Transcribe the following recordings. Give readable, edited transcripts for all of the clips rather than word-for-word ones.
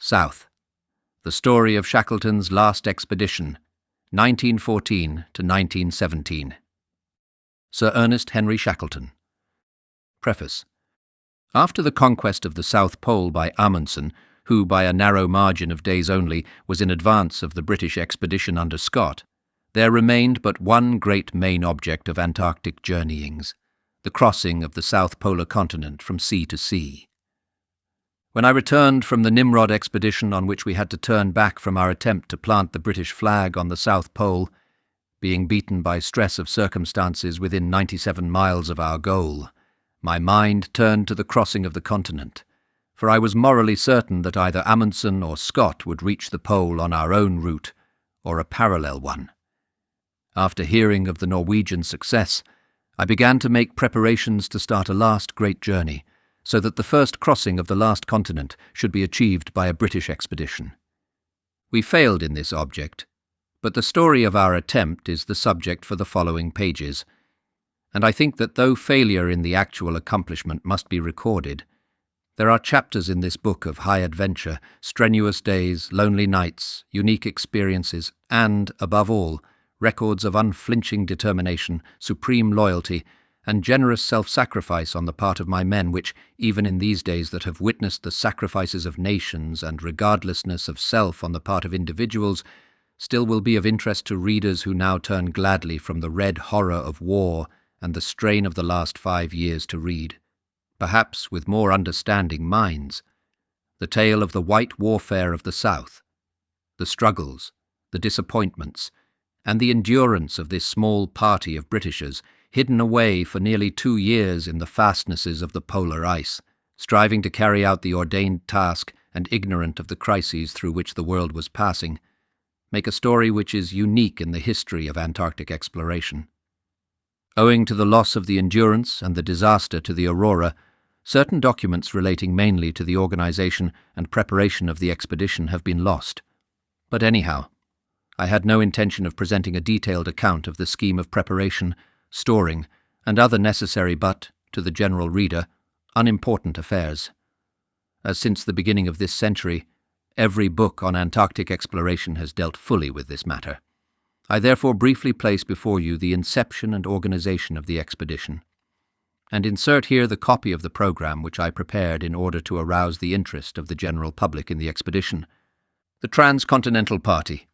South. The story of Shackleton's last expedition, 1914 to 1917. Sir Ernest Henry Shackleton. Preface. After the conquest of the South Pole by Amundsen, who by a narrow margin of days only was in advance of the British expedition under Scott, there remained but one great main object of Antarctic journeyings, the crossing of the South Polar continent from sea to sea. When I returned from the Nimrod expedition on which we had to turn back from our attempt to plant the British flag on the South Pole, being beaten by stress of circumstances within 97 miles of our goal, my mind turned to the crossing of the continent, for I was morally certain that either Amundsen or Scott would reach the pole on our own route, or a parallel one. After hearing of the Norwegian success, I began to make preparations to start a last great journey, so that the first crossing of the last continent should be achieved by a British expedition. We failed in this object, but the story of our attempt is the subject for the following pages, and I think that though failure in the actual accomplishment must be recorded, there are chapters in this book of high adventure, strenuous days, lonely nights, unique experiences, and, above all, records of unflinching determination, supreme loyalty, and generous self-sacrifice on the part of my men which, even in these days that have witnessed the sacrifices of nations and regardlessness of self on the part of individuals, still will be of interest to readers who now turn gladly from the red horror of war and the strain of the last 5 years to read, perhaps with more understanding minds, the tale of the white warfare of the South, the struggles, the disappointments, and the endurance of this small party of Britishers hidden away for nearly 2 years in the fastnesses of the polar ice, striving to carry out the ordained task and ignorant of the crises through which the world was passing, make a story which is unique in the history of Antarctic exploration. Owing to the loss of the Endurance and the disaster to the Aurora, certain documents relating mainly to the organization and preparation of the expedition have been lost. But anyhow, I had no intention of presenting a detailed account of the scheme of preparation, storing, and other necessary but, to the general reader, unimportant affairs. As since the beginning of this century, every book on Antarctic exploration has dealt fully with this matter. I therefore briefly place before you the inception and organization of the expedition, and insert here the copy of the program which I prepared in order to arouse the interest of the general public in the expedition. The Transcontinental Party.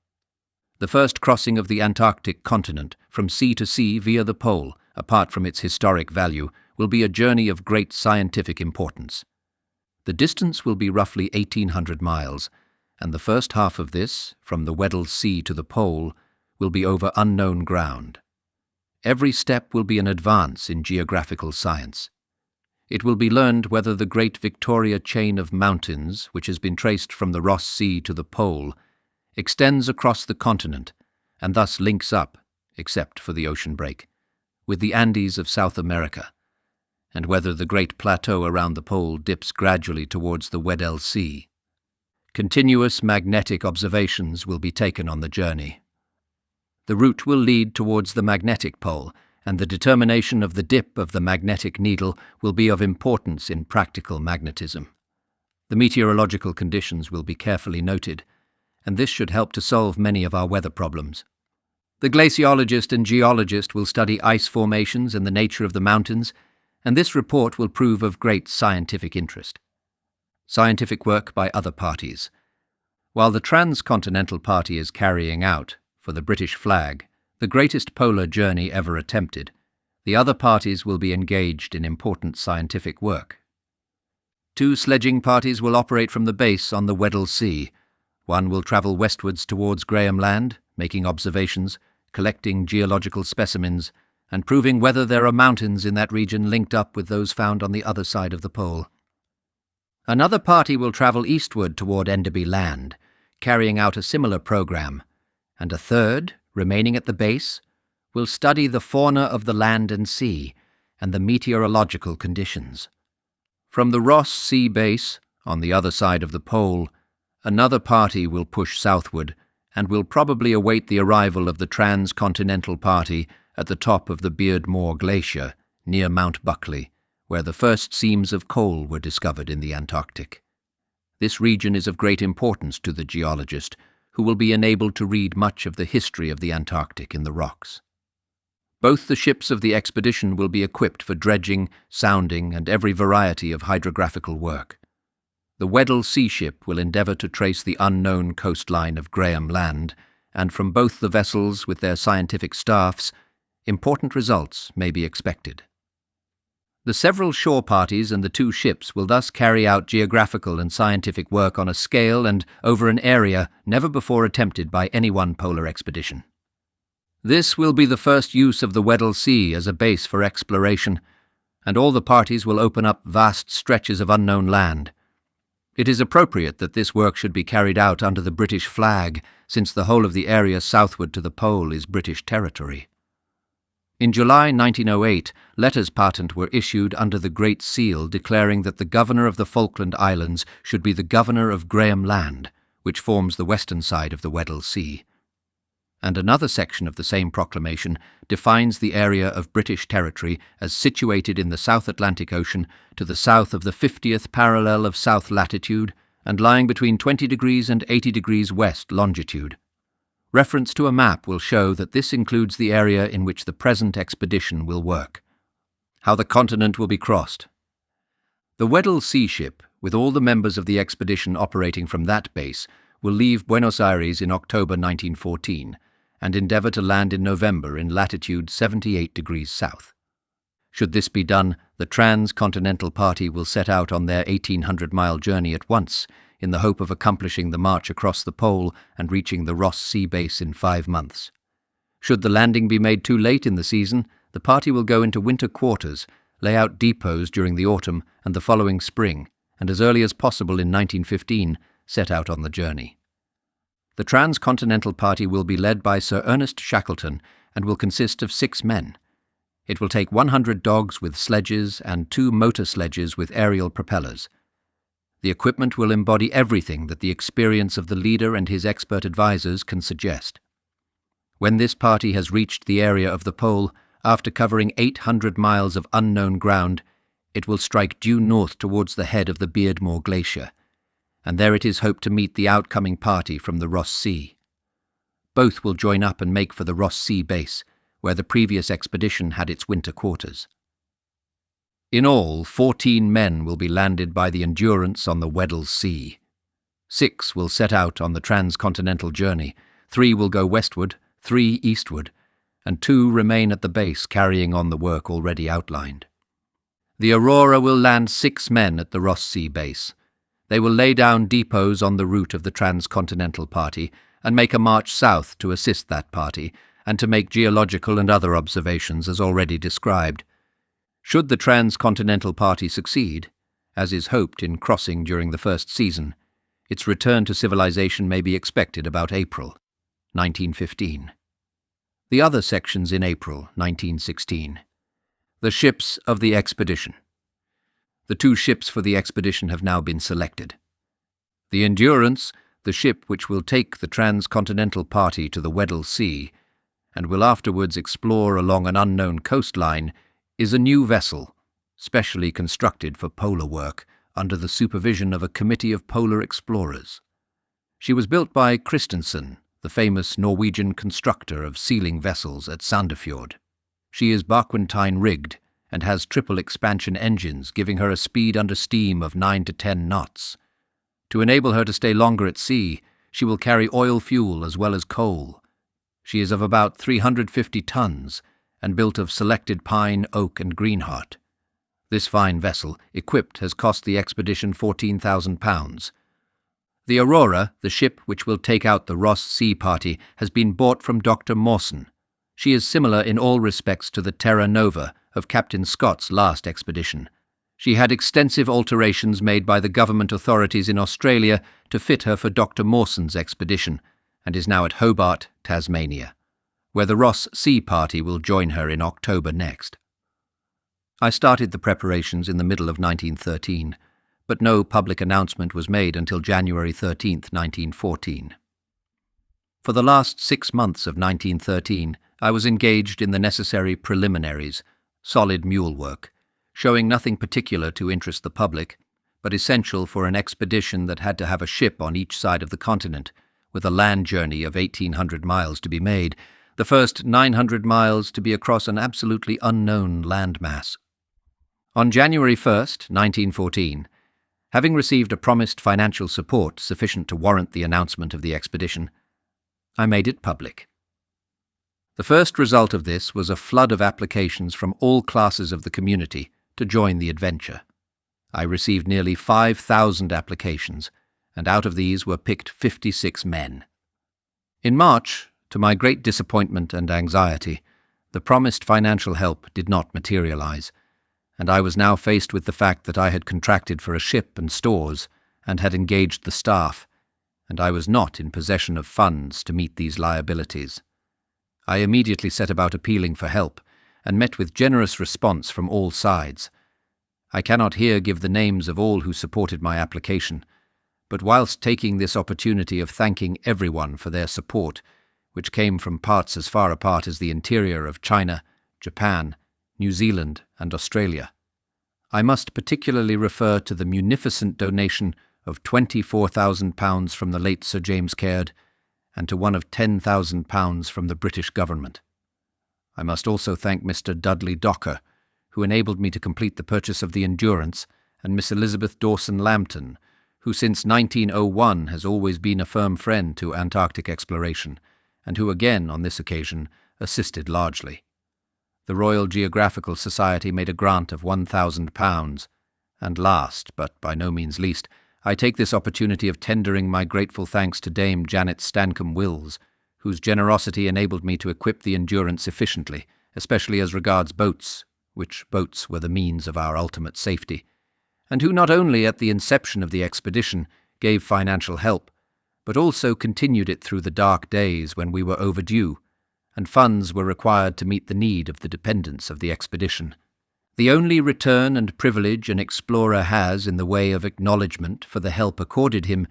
The first crossing of the Antarctic continent from sea to sea via the pole, apart from its historic value, will be a journey of great scientific importance. The distance will be roughly 1,800 miles, and the first half of this, from the Weddell Sea to the pole, will be over unknown ground. Every step will be an advance in geographical science. It will be learned whether the great Victoria chain of mountains, which has been traced from the Ross Sea to the pole, extends across the continent, and thus links up, except for the ocean break, with the Andes of South America, and whether the great plateau around the pole dips gradually towards the Weddell Sea. Continuous magnetic observations will be taken on the journey. The route will lead towards the magnetic pole, and the determination of the dip of the magnetic needle will be of importance in practical magnetism. The meteorological conditions will be carefully noted, and this should help to solve many of our weather problems. The glaciologist and geologist will study ice formations and the nature of the mountains, and this report will prove of great scientific interest. Scientific work by other parties. While the Transcontinental Party is carrying out, for the British flag, the greatest polar journey ever attempted, the other parties will be engaged in important scientific work. 2 sledging parties will operate from the base on the Weddell Sea. One will travel westwards towards Graham Land, making observations, collecting geological specimens, and proving whether there are mountains in that region linked up with those found on the other side of the pole. Another party will travel eastward toward Enderby Land, carrying out a similar program, and a third, remaining at the base, will study the fauna of the land and sea and the meteorological conditions. From the Ross Sea base, on the other side of the pole, another party will push southward and will probably await the arrival of the Transcontinental Party at the top of the Beardmore Glacier, near Mount Buckley, where the first seams of coal were discovered in the Antarctic. This region is of great importance to the geologist, who will be enabled to read much of the history of the Antarctic in the rocks. Both the ships of the expedition will be equipped for dredging, sounding, and every variety of hydrographical work. The Weddell sea ship will endeavour to trace the unknown coastline of Graham Land, and from both the vessels with their scientific staffs, important results may be expected. The several shore parties and the two ships will thus carry out geographical and scientific work on a scale and over an area never before attempted by any one polar expedition. This will be the first use of the Weddell Sea as a base for exploration, and all the parties will open up vast stretches of unknown land. It is appropriate that this work should be carried out under the British flag, since the whole of the area southward to the pole is British territory. In July 1908, letters patent were issued under the Great Seal declaring that the Governor of the Falkland Islands should be the Governor of Graham Land, which forms the western side of the Weddell Sea. And another section of the same proclamation defines the area of British territory as situated in the South Atlantic Ocean to the south of the 50th parallel of south latitude and lying between 20 degrees and 80 degrees west longitude. Reference to a map will show that this includes the area in which the present expedition will work. How the continent will be crossed. The Weddell Sea ship, with all the members of the expedition operating from that base, will leave Buenos Aires in October 1914 and endeavour to land in November in latitude 78 degrees south. Should this be done, the Transcontinental Party will set out on their 1,800-mile journey at once, in the hope of accomplishing the march across the pole and reaching the Ross Sea base in 5 months. Should the landing be made too late in the season, the party will go into winter quarters, lay out depots during the autumn and the following spring, and as early as possible in 1915 set out on the journey. The Transcontinental Party will be led by Sir Ernest Shackleton and will consist of 6 men. It will take 100 dogs with sledges and 2 motor sledges with aerial propellers. The equipment will embody everything that the experience of the leader and his expert advisors can suggest. When this party has reached the area of the pole, after covering 800 miles of unknown ground, it will strike due north towards the head of the Beardmore Glacier, and there it is hoped to meet the outcoming party from the Ross Sea. Both will join up and make for the Ross Sea base, where the previous expedition had its winter quarters. In all, 14 men will be landed by the Endurance on the Weddell Sea. 6 will set out on the transcontinental journey, 3 will go westward, 3 eastward, and 2 remain at the base carrying on the work already outlined. The Aurora will land 6 men at the Ross Sea base. They will lay down depots on the route of the transcontinental party and make a march south to assist that party and to make geological and other observations as already described. Should the transcontinental party succeed, as is hoped in crossing during the first season, its return to civilization may be expected about April 1915. The other sections in April 1916. The ships of the expedition. The 2 ships for the expedition have now been selected. The Endurance, the ship which will take the transcontinental party to the Weddell Sea, and will afterwards explore along an unknown coastline, is a new vessel, specially constructed for polar work, under the supervision of a committee of polar explorers. She was built by Christensen, the famous Norwegian constructor of sealing vessels at Sandefjord. She is Barquentine-rigged and has triple expansion engines, giving her a speed under steam of 9 to 10 knots. To enable her to stay longer at sea, she will carry oil fuel as well as coal. She is of about 350 tons, and built of selected pine, oak, and greenheart. This fine vessel, equipped, has cost the expedition £14,000. The Aurora, the ship which will take out the Ross Sea party, has been bought from Dr. Mawson. She is similar in all respects to the Terra Nova of Captain Scott's last expedition. She had extensive alterations made by the government authorities in Australia to fit her for Dr. Mawson's expedition, and is now at Hobart, Tasmania, where the Ross Sea party will join her in October next. I started the preparations in the middle of 1913, but no public announcement was made until January 13, 1914. For the last 6 months of 1913, I was engaged in the necessary preliminaries, solid mule work, showing nothing particular to interest the public, but essential for an expedition that had to have a ship on each side of the continent, with a land journey of 1,800 miles to be made, the first 900 miles to be across an absolutely unknown landmass. On January 1st, 1914, having received a promised financial support sufficient to warrant the announcement of the expedition, I made it public. The first result of this was a flood of applications from all classes of the community to join the adventure. I received nearly 5,000 applications, and out of these were picked 56 men. In March, to my great disappointment and anxiety, the promised financial help did not materialize, and I was now faced with the fact that I had contracted for a ship and stores and had engaged the staff, and I was not in possession of funds to meet these liabilities. I immediately set about appealing for help, and met with generous response from all sides. I cannot here give the names of all who supported my application, but whilst taking this opportunity of thanking everyone for their support, which came from parts as far apart as the interior of China, Japan, New Zealand, and Australia, I must particularly refer to the munificent donation of £24,000 from the late Sir James Caird, and to one of £10,000 from the British government. I must also thank Mr. Dudley Docker, who enabled me to complete the purchase of the Endurance, and Miss Elizabeth Dawson Lambton, who since 1901 has always been a firm friend to Antarctic exploration, and who again, on this occasion, assisted largely. The Royal Geographical Society made a grant of £1,000, and last, but by no means least, I take this opportunity of tendering my grateful thanks to Dame Janet Stancombe-Wills, whose generosity enabled me to equip the Endurance efficiently, especially as regards boats, which boats were the means of our ultimate safety, and who not only at the inception of the expedition gave financial help, but also continued it through the dark days when we were overdue, and funds were required to meet the need of the dependents of the expedition. The only return and privilege an explorer has in the way of acknowledgment for the help accorded him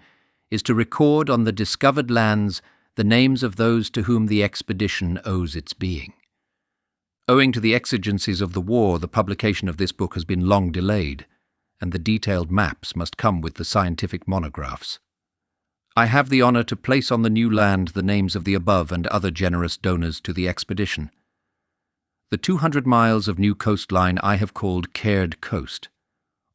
is to record on the discovered lands the names of those to whom the expedition owes its being. Owing to the exigencies of the war, the publication of this book has been long delayed, and the detailed maps must come with the scientific monographs. I have the honour to place on the new land the names of the above and other generous donors to the expedition. The 200 miles of new coastline I have called Caird Coast.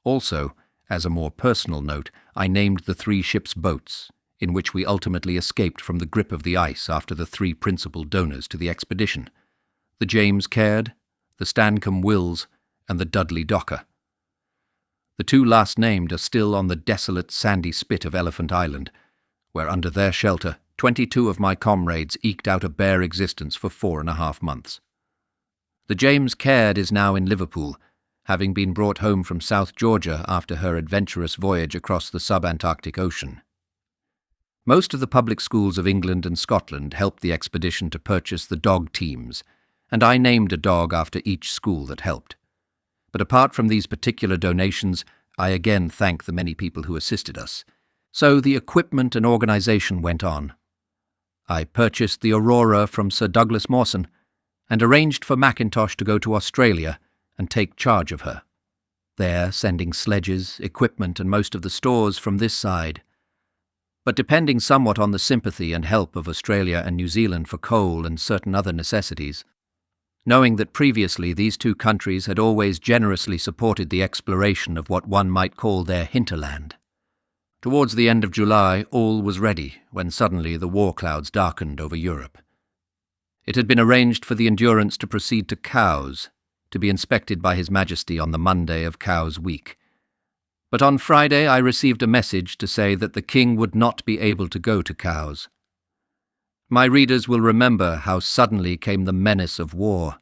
Also, as a more personal note, I named the 3 ships' boats, in which we ultimately escaped from the grip of the ice after the 3 principal donors to the expedition: the James Caird, the Stancombe-Wills, and the Dudley Docker. The 2 last named are still on the desolate sandy spit of Elephant Island, where under their shelter 22 of my comrades eked out a bare existence for 4.5 months. The James Caird is now in Liverpool, having been brought home from South Georgia after her adventurous voyage across the sub-Antarctic Ocean. Most of the public schools of England and Scotland helped the expedition to purchase the dog teams, and I named a dog after each school that helped. But apart from these particular donations, I again thank the many people who assisted us. So the equipment and organisation went on. I purchased the Aurora from Sir Douglas Mawson, and arranged for Mackintosh to go to Australia and take charge of her, there sending sledges, equipment, and most of the stores from this side, but depending somewhat on the sympathy and help of Australia and New Zealand for coal and certain other necessities, knowing that previously these 2 countries had always generously supported the exploration of what one might call their hinterland. Towards the end of July, all was ready, when suddenly the war clouds darkened over Europe. It had been arranged for the Endurance to proceed to Cowes, to be inspected by His Majesty on the Monday of Cowes week. But on Friday I received a message to say that the King would not be able to go to Cowes. My readers will remember how suddenly came the menace of war.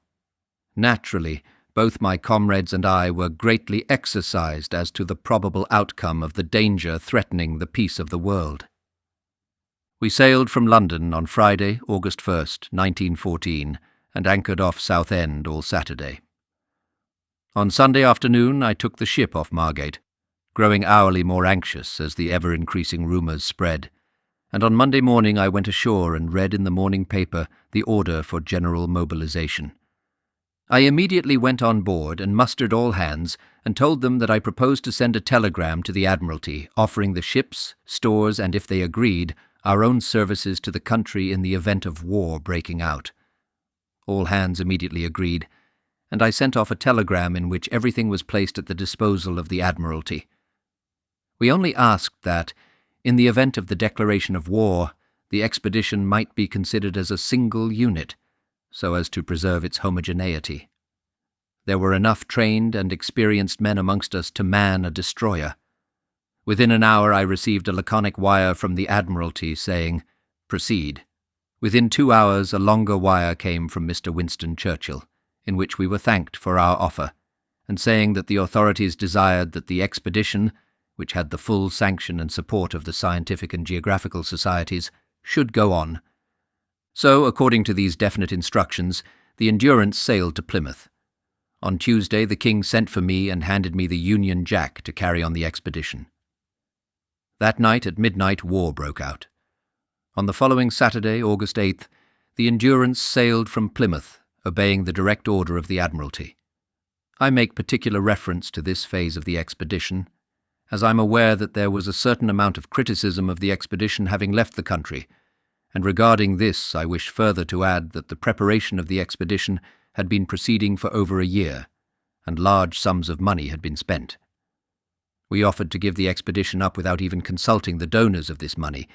Naturally, both my comrades and I were greatly exercised as to the probable outcome of the danger threatening the peace of the world. We sailed from London on Friday, August 1st, 1914, and anchored off Southend all Saturday. On Sunday afternoon I took the ship off Margate, growing hourly more anxious as the ever-increasing rumours spread, and on Monday morning I went ashore and read in the morning paper the order for general mobilization. I immediately went on board and mustered all hands and told them that I proposed to send a telegram to the Admiralty offering the ships, stores, and, if they agreed, our own services to the country in the event of war breaking out. All hands immediately agreed, and I sent off a telegram in which everything was placed at the disposal of the Admiralty. We only asked that, in the event of the declaration of war, the expedition might be considered as a single unit, so as to preserve its homogeneity. There were enough trained and experienced men amongst us to man a destroyer. Within an hour I received a laconic wire from the Admiralty saying, "Proceed." Within 2 hours a longer wire came from Mr. Winston Churchill, in which we were thanked for our offer, and saying that the authorities desired that the expedition, which had the full sanction and support of the scientific and geographical societies, should go on. So, according to these definite instructions, the Endurance sailed to Plymouth. On Tuesday the King sent for me and handed me the Union Jack to carry on the expedition. That night at midnight war broke out. On the following Saturday, August 8th, the Endurance sailed from Plymouth, obeying the direct order of the Admiralty. I make particular reference to this phase of the expedition, as I am aware that there was a certain amount of criticism of the expedition having left the country, and regarding this I wish further to add that the preparation of the expedition had been proceeding for over a year, and large sums of money had been spent. We offered to give the expedition up without even consulting the donors of this money,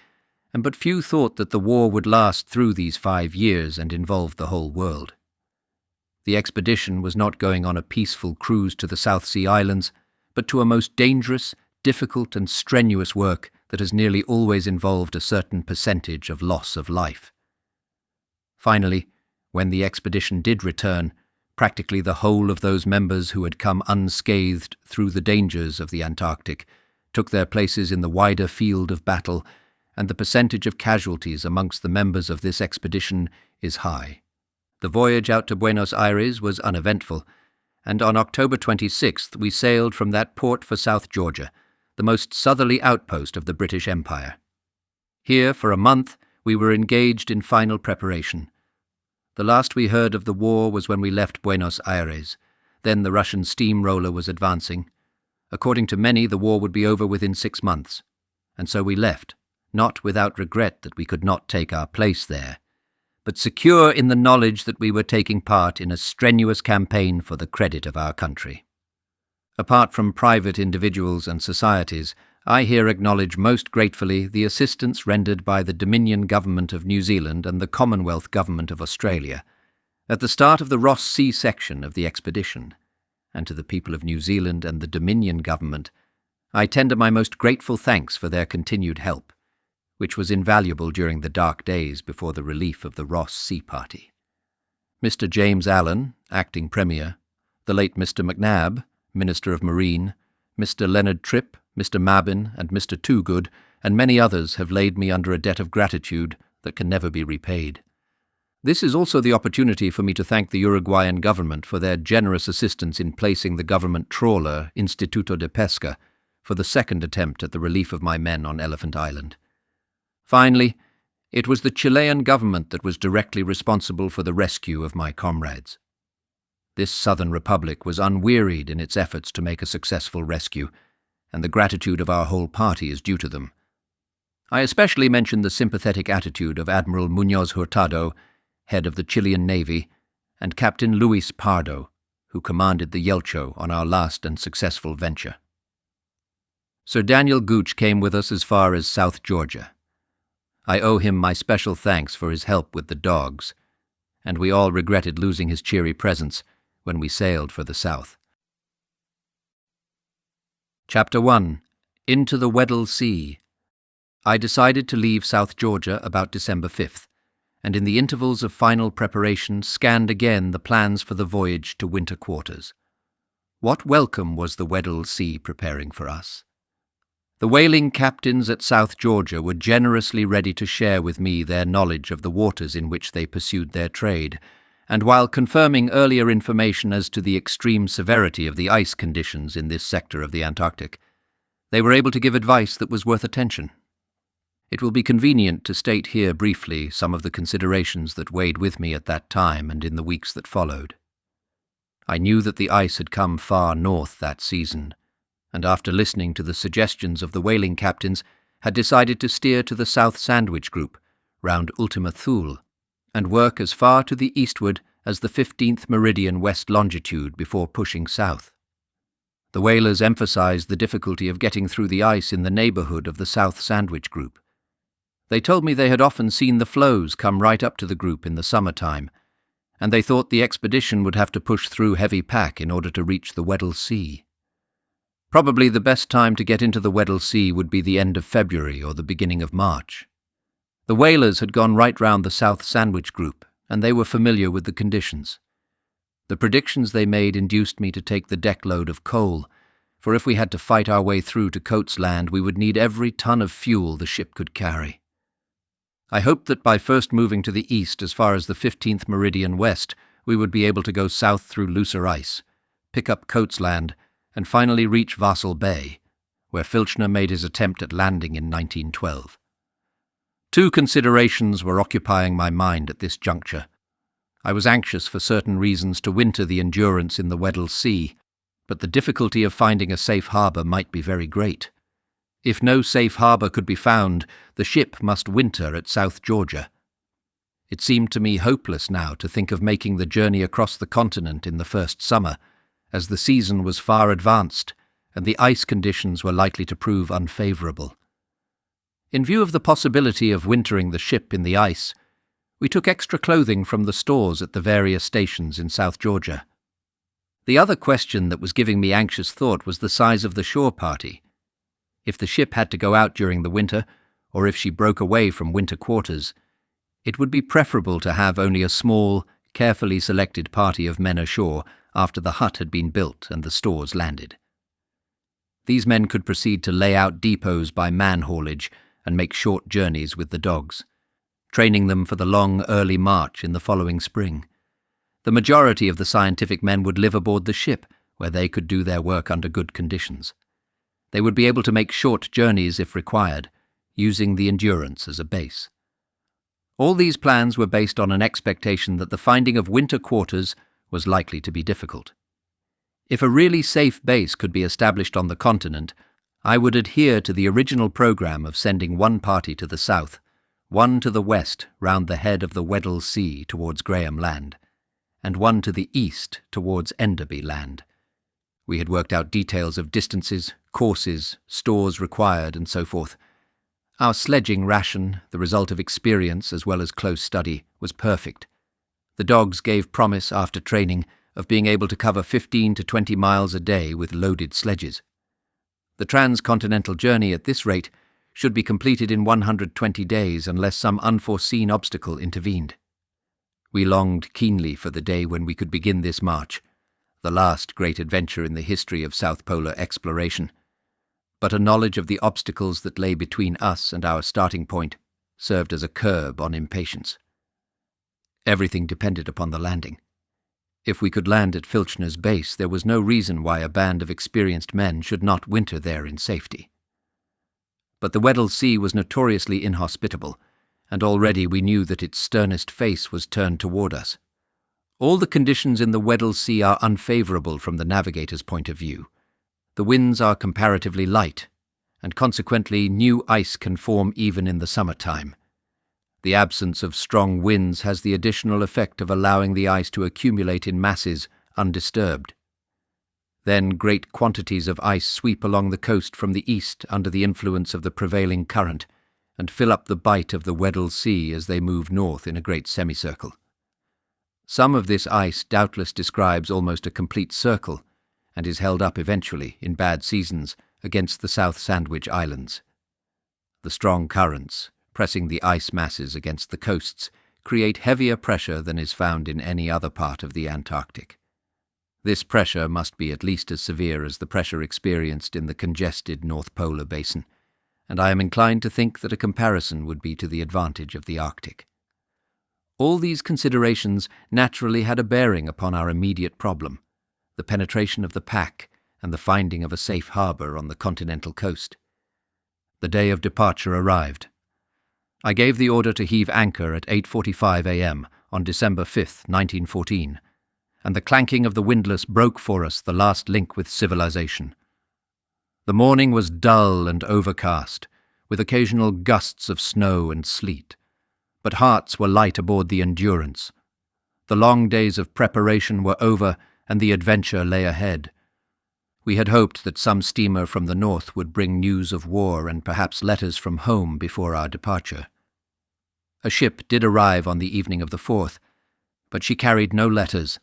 and but few thought that the war would last through these 5 years and involve the whole world. The expedition was not going on a peaceful cruise to the South Sea Islands, but to a most dangerous, difficult and strenuous work that has nearly always involved a certain percentage of loss of life. Finally, when the expedition did return, practically the whole of those members who had come unscathed through the dangers of the Antarctic took their places in the wider field of battle, and the percentage of casualties amongst the members of this expedition is high. The voyage out to Buenos Aires was uneventful, and on October 26th we sailed from that port for South Georgia, the most southerly outpost of the British Empire. Here, for a month, we were engaged in final preparation. The last we heard of the war was when we left Buenos Aires. Then the Russian steamroller was advancing. According to many, the war would be over within 6 months, and so we left, not without regret that we could not take our place there, but secure in the knowledge that we were taking part in a strenuous campaign for the credit of our country. Apart from private individuals and societies, I here acknowledge most gratefully the assistance rendered by the Dominion Government of New Zealand and the Commonwealth Government of Australia at the start of the Ross Sea section of the expedition, and to the people of New Zealand and the Dominion Government I tender my most grateful thanks for their continued help, which was invaluable during the dark days before the relief of the Ross Sea Party. Mr. James Allen, Acting Premier, the late Mr. McNabb, Minister of Marine, Mr. Leonard Tripp, Mr. Mabin, and Mr. Toogood, and many others have laid me under a debt of gratitude that can never be repaid. This is also the opportunity for me to thank the Uruguayan government for their generous assistance in placing the government trawler Instituto de Pesca for the second attempt at the relief of my men on Elephant Island. Finally, it was the Chilean government that was directly responsible for the rescue of my comrades. This southern republic was unwearied in its efforts to make a successful rescue, and the gratitude of our whole party is due to them. I especially mention the sympathetic attitude of Admiral Muñoz Hurtado, head of the Chilean Navy, and Captain Luis Pardo, who commanded the Yelcho on our last and successful venture. Sir Daniel Gooch came with us as far as South Georgia. I owe him my special thanks for his help with the dogs, and we all regretted losing his cheery presence when we sailed for the south. Chapter 1. Into the Weddell Sea. I decided to leave South Georgia about December 5th, and in the intervals of final preparation scanned again the plans for the voyage to winter quarters. What welcome was the Weddell Sea preparing for us? The whaling captains at South Georgia were generously ready to share with me their knowledge of the waters in which they pursued their trade, and while confirming earlier information as to the extreme severity of the ice conditions in this sector of the Antarctic, they were able to give advice that was worth attention. It will be convenient to state here briefly some of the considerations that weighed with me at that time and in the weeks that followed. I knew that the ice had come far north that season, and after listening to the suggestions of the whaling captains, had decided to steer to the South Sandwich Group, round Ultima Thule, and work as far to the eastward as the 15th meridian west longitude before pushing south. The whalers emphasized the difficulty of getting through the ice in the neighborhood of the South Sandwich Group. They told me they had often seen the floes come right up to the group in the summertime, and they thought the expedition would have to push through heavy pack in order to reach the Weddell Sea. Probably the best time to get into the Weddell Sea would be the end of February or the beginning of March. The whalers had gone right round the South Sandwich Group, and they were familiar with the conditions. The predictions they made induced me to take the deck load of coal, for if we had to fight our way through to Coates Land, we would need every ton of fuel the ship could carry. I hoped that by first moving to the east as far as the 15th meridian west, we would be able to go south through looser ice, pick up Coates Land, and finally reach Vassal Bay, where Filchner made his attempt at landing in 1912. Two considerations were occupying my mind at this juncture. I was anxious for certain reasons to winter the Endurance in the Weddell Sea, but the difficulty of finding a safe harbour might be very great. If no safe harbour could be found, the ship must winter at South Georgia. It seemed to me hopeless now to think of making the journey across the continent in the first summer, as the season was far advanced and the ice conditions were likely to prove unfavourable. In view of the possibility of wintering the ship in the ice, we took extra clothing from the stores at the various stations in South Georgia. The other question that was giving me anxious thought was the size of the shore party. If the ship had to go out during the winter, or if she broke away from winter quarters, it would be preferable to have only a small, carefully selected party of men ashore after the hut had been built and the stores landed. These men could proceed to lay out depots by man-haulage and make short journeys with the dogs, training them for the long, early march in the following spring. The majority of the scientific men would live aboard the ship, where they could do their work under good conditions. They would be able to make short journeys if required, using the Endurance as a base. All these plans were based on an expectation that the finding of winter quarters was likely to be difficult. If a really safe base could be established on the continent, I would adhere to the original program of sending one party to the south, one to the west round the head of the Weddell Sea towards Graham Land, and one to the east towards Enderby Land. We had worked out details of distances, courses, stores required, and so forth. Our sledging ration, the result of experience as well as close study, was perfect. The dogs gave promise after training of being able to cover 15 to 20 miles a day with loaded sledges. The transcontinental journey at this rate should be completed in 120 days unless some unforeseen obstacle intervened. We longed keenly for the day when we could begin this march, the last great adventure in the history of South Polar exploration. But a knowledge of the obstacles that lay between us and our starting point served as a curb on impatience. Everything depended upon the landing. If we could land at Filchner's base, there was no reason why a band of experienced men should not winter there in safety. But the Weddell Sea was notoriously inhospitable, and already we knew that its sternest face was turned toward us. All the conditions in the Weddell Sea are unfavourable from the navigator's point of view. The winds are comparatively light, and consequently new ice can form even in the summertime. The absence of strong winds has the additional effect of allowing the ice to accumulate in masses undisturbed. Then great quantities of ice sweep along the coast from the east under the influence of the prevailing current, and fill up the bight of the Weddell Sea as they move north in a great semicircle. Some of this ice doubtless describes almost a complete circle, and is held up eventually, in bad seasons, against the South Sandwich Islands. The strong currents, pressing the ice masses against the coasts, create heavier pressure than is found in any other part of the Antarctic. This pressure must be at least as severe as the pressure experienced in the congested North Polar Basin, and I am inclined to think that a comparison would be to the advantage of the Arctic. All these considerations naturally had a bearing upon our immediate problem, the penetration of the pack and the finding of a safe harbour on the continental coast. The day of departure arrived. I gave the order to heave anchor at 8:45 a.m. on December 5, 1914, and the clanking of the windlass broke for us the last link with civilization. The morning was dull and overcast, with occasional gusts of snow and sleet, but hearts were light aboard the Endurance. The long days of preparation were over, and the adventure lay ahead. We had hoped that some steamer from the north would bring news of war and perhaps letters from home before our departure. A ship did arrive on the evening of the 4th, but she carried no letters,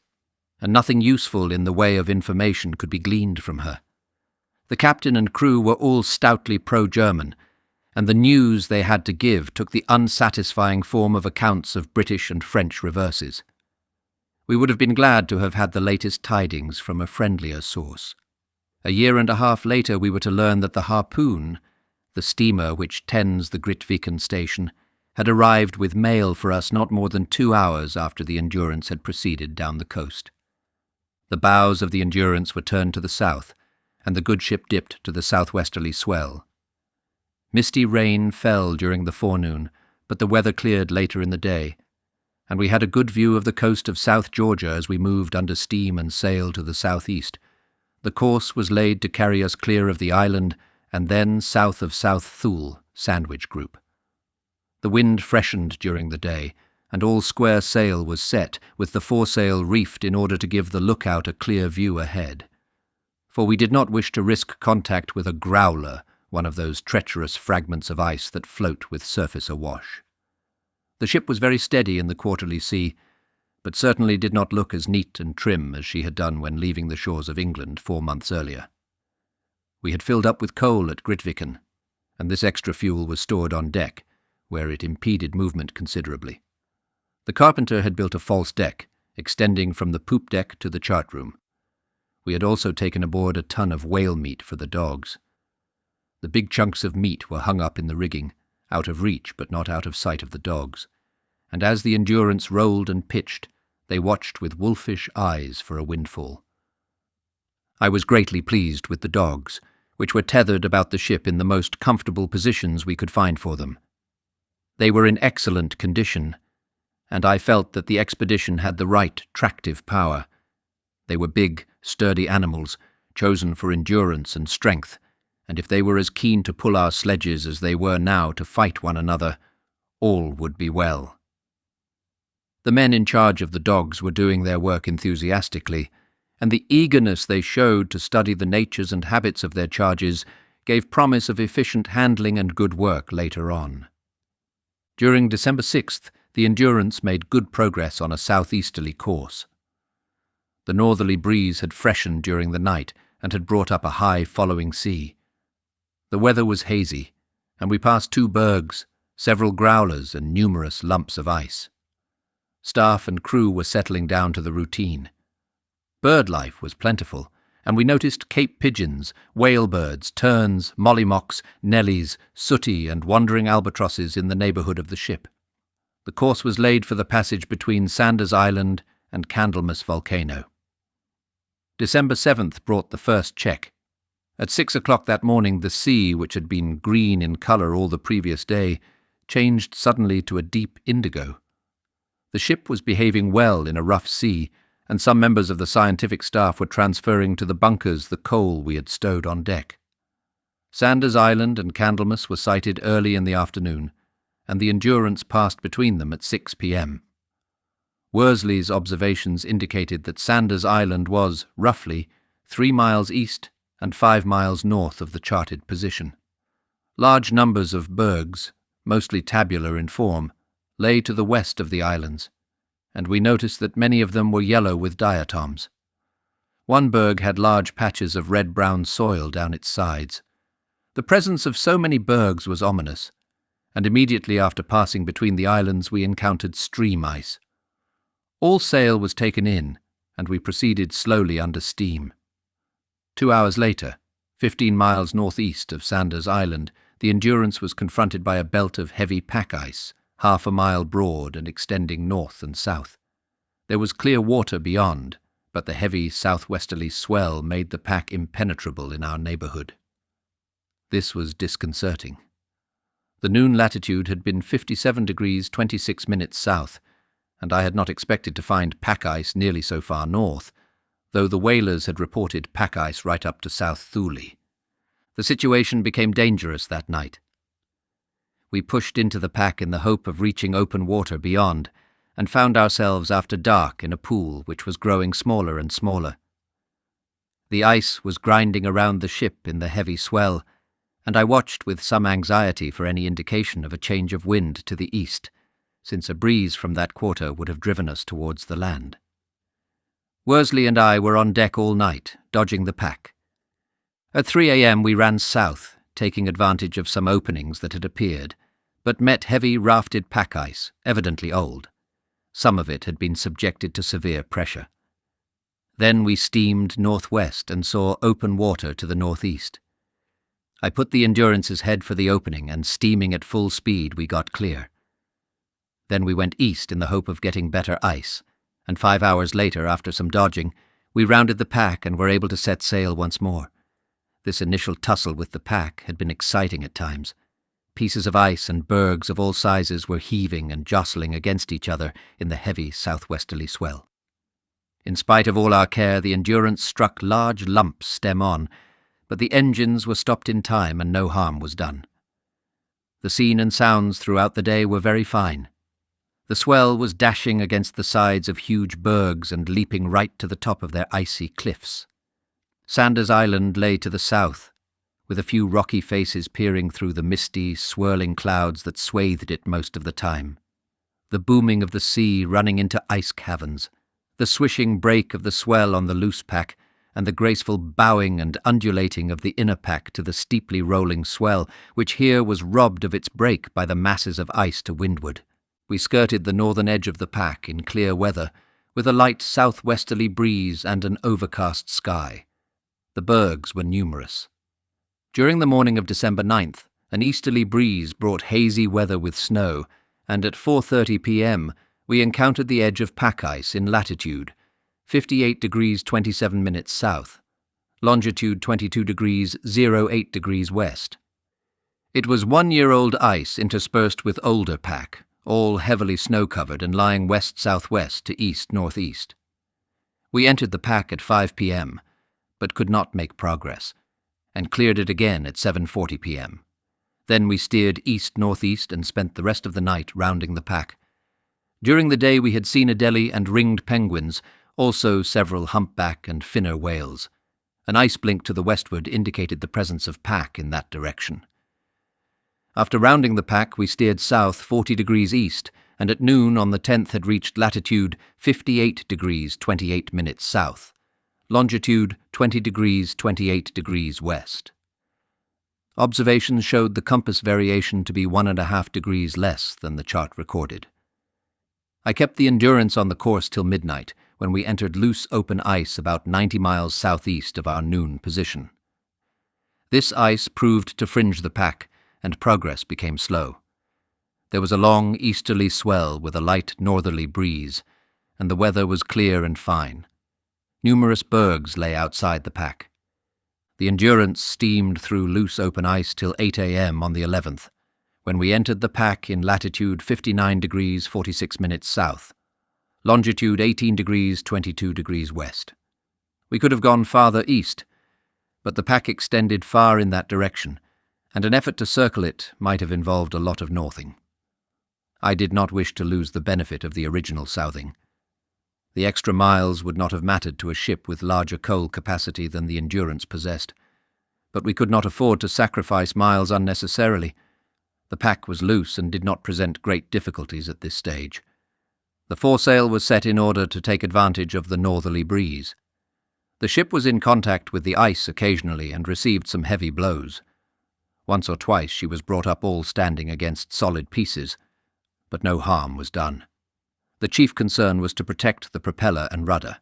and nothing useful in the way of information could be gleaned from her. The captain and crew were all stoutly pro-German, and the news they had to give took the unsatisfying form of accounts of British and French reverses. We would have been glad to have had the latest tidings from a friendlier source. A year and a half later we were to learn that the Harpoon, the steamer which tends the Grytviken station, had arrived with mail for us not more than 2 hours after the Endurance had proceeded down the coast. The bows of the Endurance were turned to the south, and the good ship dipped to the southwesterly swell. Misty rain fell during the forenoon, but the weather cleared later in the day, and we had a good view of the coast of South Georgia as we moved under steam and sail to the southeast. The course was laid to carry us clear of the island and then south of South Thule, Sandwich Group. The wind freshened during the day, and all square sail was set, with the foresail reefed in order to give the lookout a clear view ahead. For we did not wish to risk contact with a growler, one of those treacherous fragments of ice that float with surface awash. The ship was very steady in the quarterly sea, but certainly did not look as neat and trim as she had done when leaving the shores of England 4 months earlier. We had filled up with coal at Grytviken, and this extra fuel was stored on deck, where it impeded movement considerably. The carpenter had built a false deck, extending from the poop deck to the chart room. We had also taken aboard a ton of whale meat for the dogs. The big chunks of meat were hung up in the rigging, out of reach but not out of sight of the dogs, and as the Endurance rolled and pitched, they watched with wolfish eyes for a windfall. I was greatly pleased with the dogs, which were tethered about the ship in the most comfortable positions we could find for them. They were in excellent condition, and I felt that the expedition had the right tractive power. They were big, sturdy animals, chosen for endurance and strength, and if they were as keen to pull our sledges as they were now to fight one another, all would be well. The men in charge of the dogs were doing their work enthusiastically, and the eagerness they showed to study the natures and habits of their charges gave promise of efficient handling and good work later on. During December 6th, the Endurance made good progress on a southeasterly course. The northerly breeze had freshened during the night and had brought up a high following sea. The weather was hazy, and we passed 2 bergs, several growlers, and numerous lumps of ice. Staff and crew were settling down to the routine. Bird life was plentiful, and we noticed Cape pigeons, whalebirds, terns, mollymocks, nellies, sooty and wandering albatrosses in the neighbourhood of the ship. The course was laid for the passage between Sanders Island and Candlemas Volcano. December 7th brought the first check. At 6 o'clock that morning, the sea, which had been green in colour all the previous day, changed suddenly to a deep indigo. The ship was behaving well in a rough sea, and some members of the scientific staff were transferring to the bunkers the coal we had stowed on deck. Sanders Island and Candlemas were sighted early in the afternoon, and the Endurance passed between them at 6 p.m. Worsley's observations indicated that Sanders Island was, roughly, 3 miles east and 5 miles north of the charted position. Large numbers of bergs, mostly tabular in form, lay to the west of the islands, and we noticed that many of them were yellow with diatoms. One berg had large patches of red-brown soil down its sides. The presence of so many bergs was ominous, and immediately after passing between the islands we encountered stream ice. All sail was taken in, and we proceeded slowly under steam. 2 hours later, 15 miles northeast of Sanders Island, the Endurance was confronted by a belt of heavy pack ice, half a mile broad and extending north and south. There was clear water beyond, but the heavy southwesterly swell made the pack impenetrable in our neighbourhood. This was disconcerting. The noon latitude had been 57 degrees 26 minutes south, and I had not expected to find pack ice nearly so far north, though the whalers had reported pack ice right up to South Thule. The situation became dangerous that night. We pushed into the pack in the hope of reaching open water beyond, and found ourselves after dark in a pool which was growing smaller and smaller. The ice was grinding around the ship in the heavy swell, and I watched with some anxiety for any indication of a change of wind to the east, since a breeze from that quarter would have driven us towards the land. Worsley and I were on deck all night, dodging the pack. At 3 a.m. we ran south, taking advantage of some openings that had appeared, but met heavy rafted pack ice, evidently old. Some of it had been subjected to severe pressure. Then we steamed northwest and saw open water to the northeast. I put the Endurance's head for the opening, and steaming at full speed we got clear. Then we went east in the hope of getting better ice, and 5 hours later, after some dodging, we rounded the pack and were able to set sail once more. This initial tussle with the pack had been exciting at times. Pieces of ice and bergs of all sizes were heaving and jostling against each other in the heavy southwesterly swell. In spite of all our care, the Endurance struck large lumps stem on, but the engines were stopped in time and no harm was done. The scene and sounds throughout the day were very fine. The swell was dashing against the sides of huge bergs and leaping right to the top of their icy cliffs. Sanders Island lay to the south, with a few rocky faces peering through the misty, swirling clouds that swathed it most of the time. The booming of the sea running into ice caverns, the swishing break of the swell on the loose pack, and the graceful bowing and undulating of the inner pack to the steeply rolling swell, which here was robbed of its break by the masses of ice to windward. We skirted the northern edge of the pack in clear weather, with a light southwesterly breeze and an overcast sky. The bergs were numerous. During the morning of December 9th, an easterly breeze brought hazy weather with snow, and at 4:30 p.m. we encountered the edge of pack ice in latitude 58 degrees 27 minutes south, longitude 22 degrees 08 degrees west. It was 1-year-old ice interspersed with older pack, all heavily snow-covered and lying west-southwest to east-northeast. We entered the pack at 5 p.m., but could not make progress, and cleared it again at 7:40 p.m. Then we steered east-northeast and spent the rest of the night rounding the pack. During the day we had seen adelie and ringed penguins, also several humpback and finner whales. An ice blink to the westward indicated the presence of pack in that direction. After rounding the pack, we steered south 40 degrees east, and at noon on the 10th had reached latitude 58 degrees 28 minutes south, longitude 20 degrees 28 degrees west. Observations showed the compass variation to be 1.5 degrees less than the chart recorded. I kept the Endurance on the course till midnight, when we entered loose open ice about 90 miles southeast of our noon position. This ice proved to fringe the pack, and progress became slow. There was a long easterly swell with a light northerly breeze, and the weather was clear and fine. Numerous bergs lay outside the pack. The Endurance steamed through loose open ice till 8 a.m. on the 11th, when we entered the pack in latitude 59 degrees 46 minutes south, longitude 18 degrees 22 degrees west. We could have gone farther east, but the pack extended far in that direction, and an effort to circle it might have involved a lot of northing. I did not wish to lose the benefit of the original southing. The extra miles would not have mattered to a ship with larger coal capacity than the Endurance possessed, but we could not afford to sacrifice miles unnecessarily. The pack was loose and did not present great difficulties at this stage. The foresail was set in order to take advantage of the northerly breeze. The ship was in contact with the ice occasionally and received some heavy blows. Once or twice she was brought up all standing against solid pieces, but no harm was done. The chief concern was to protect the propeller and rudder.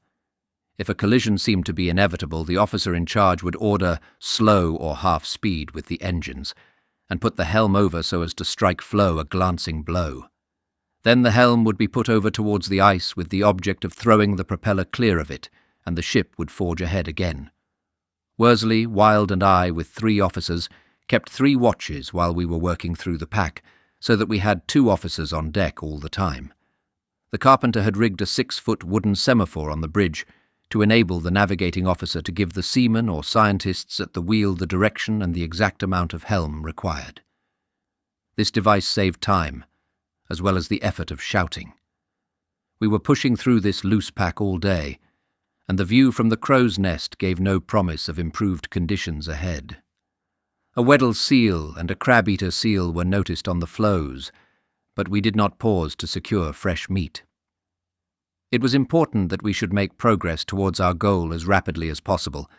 If a collision seemed to be inevitable, the officer in charge would order slow or half speed with the engines, and put the helm over so as to strike floe a glancing blow. Then the helm would be put over towards the ice with the object of throwing the propeller clear of it, and the ship would forge ahead again. Worsley, Wild, and I, with 3 officers, kept 3 watches while we were working through the pack, so that we had 2 officers on deck all the time. The carpenter had rigged a 6-foot wooden semaphore on the bridge to enable the navigating officer to give the seamen or scientists at the wheel the direction and the exact amount of helm required. This device saved time, as well as the effort of shouting. We were pushing through this loose pack all day, and the view from the crow's nest gave no promise of improved conditions ahead. A Weddell seal and a crab-eater seal were noticed on the floes, but we did not pause to secure fresh meat. It was important that we should make progress towards our goal as rapidly as possible,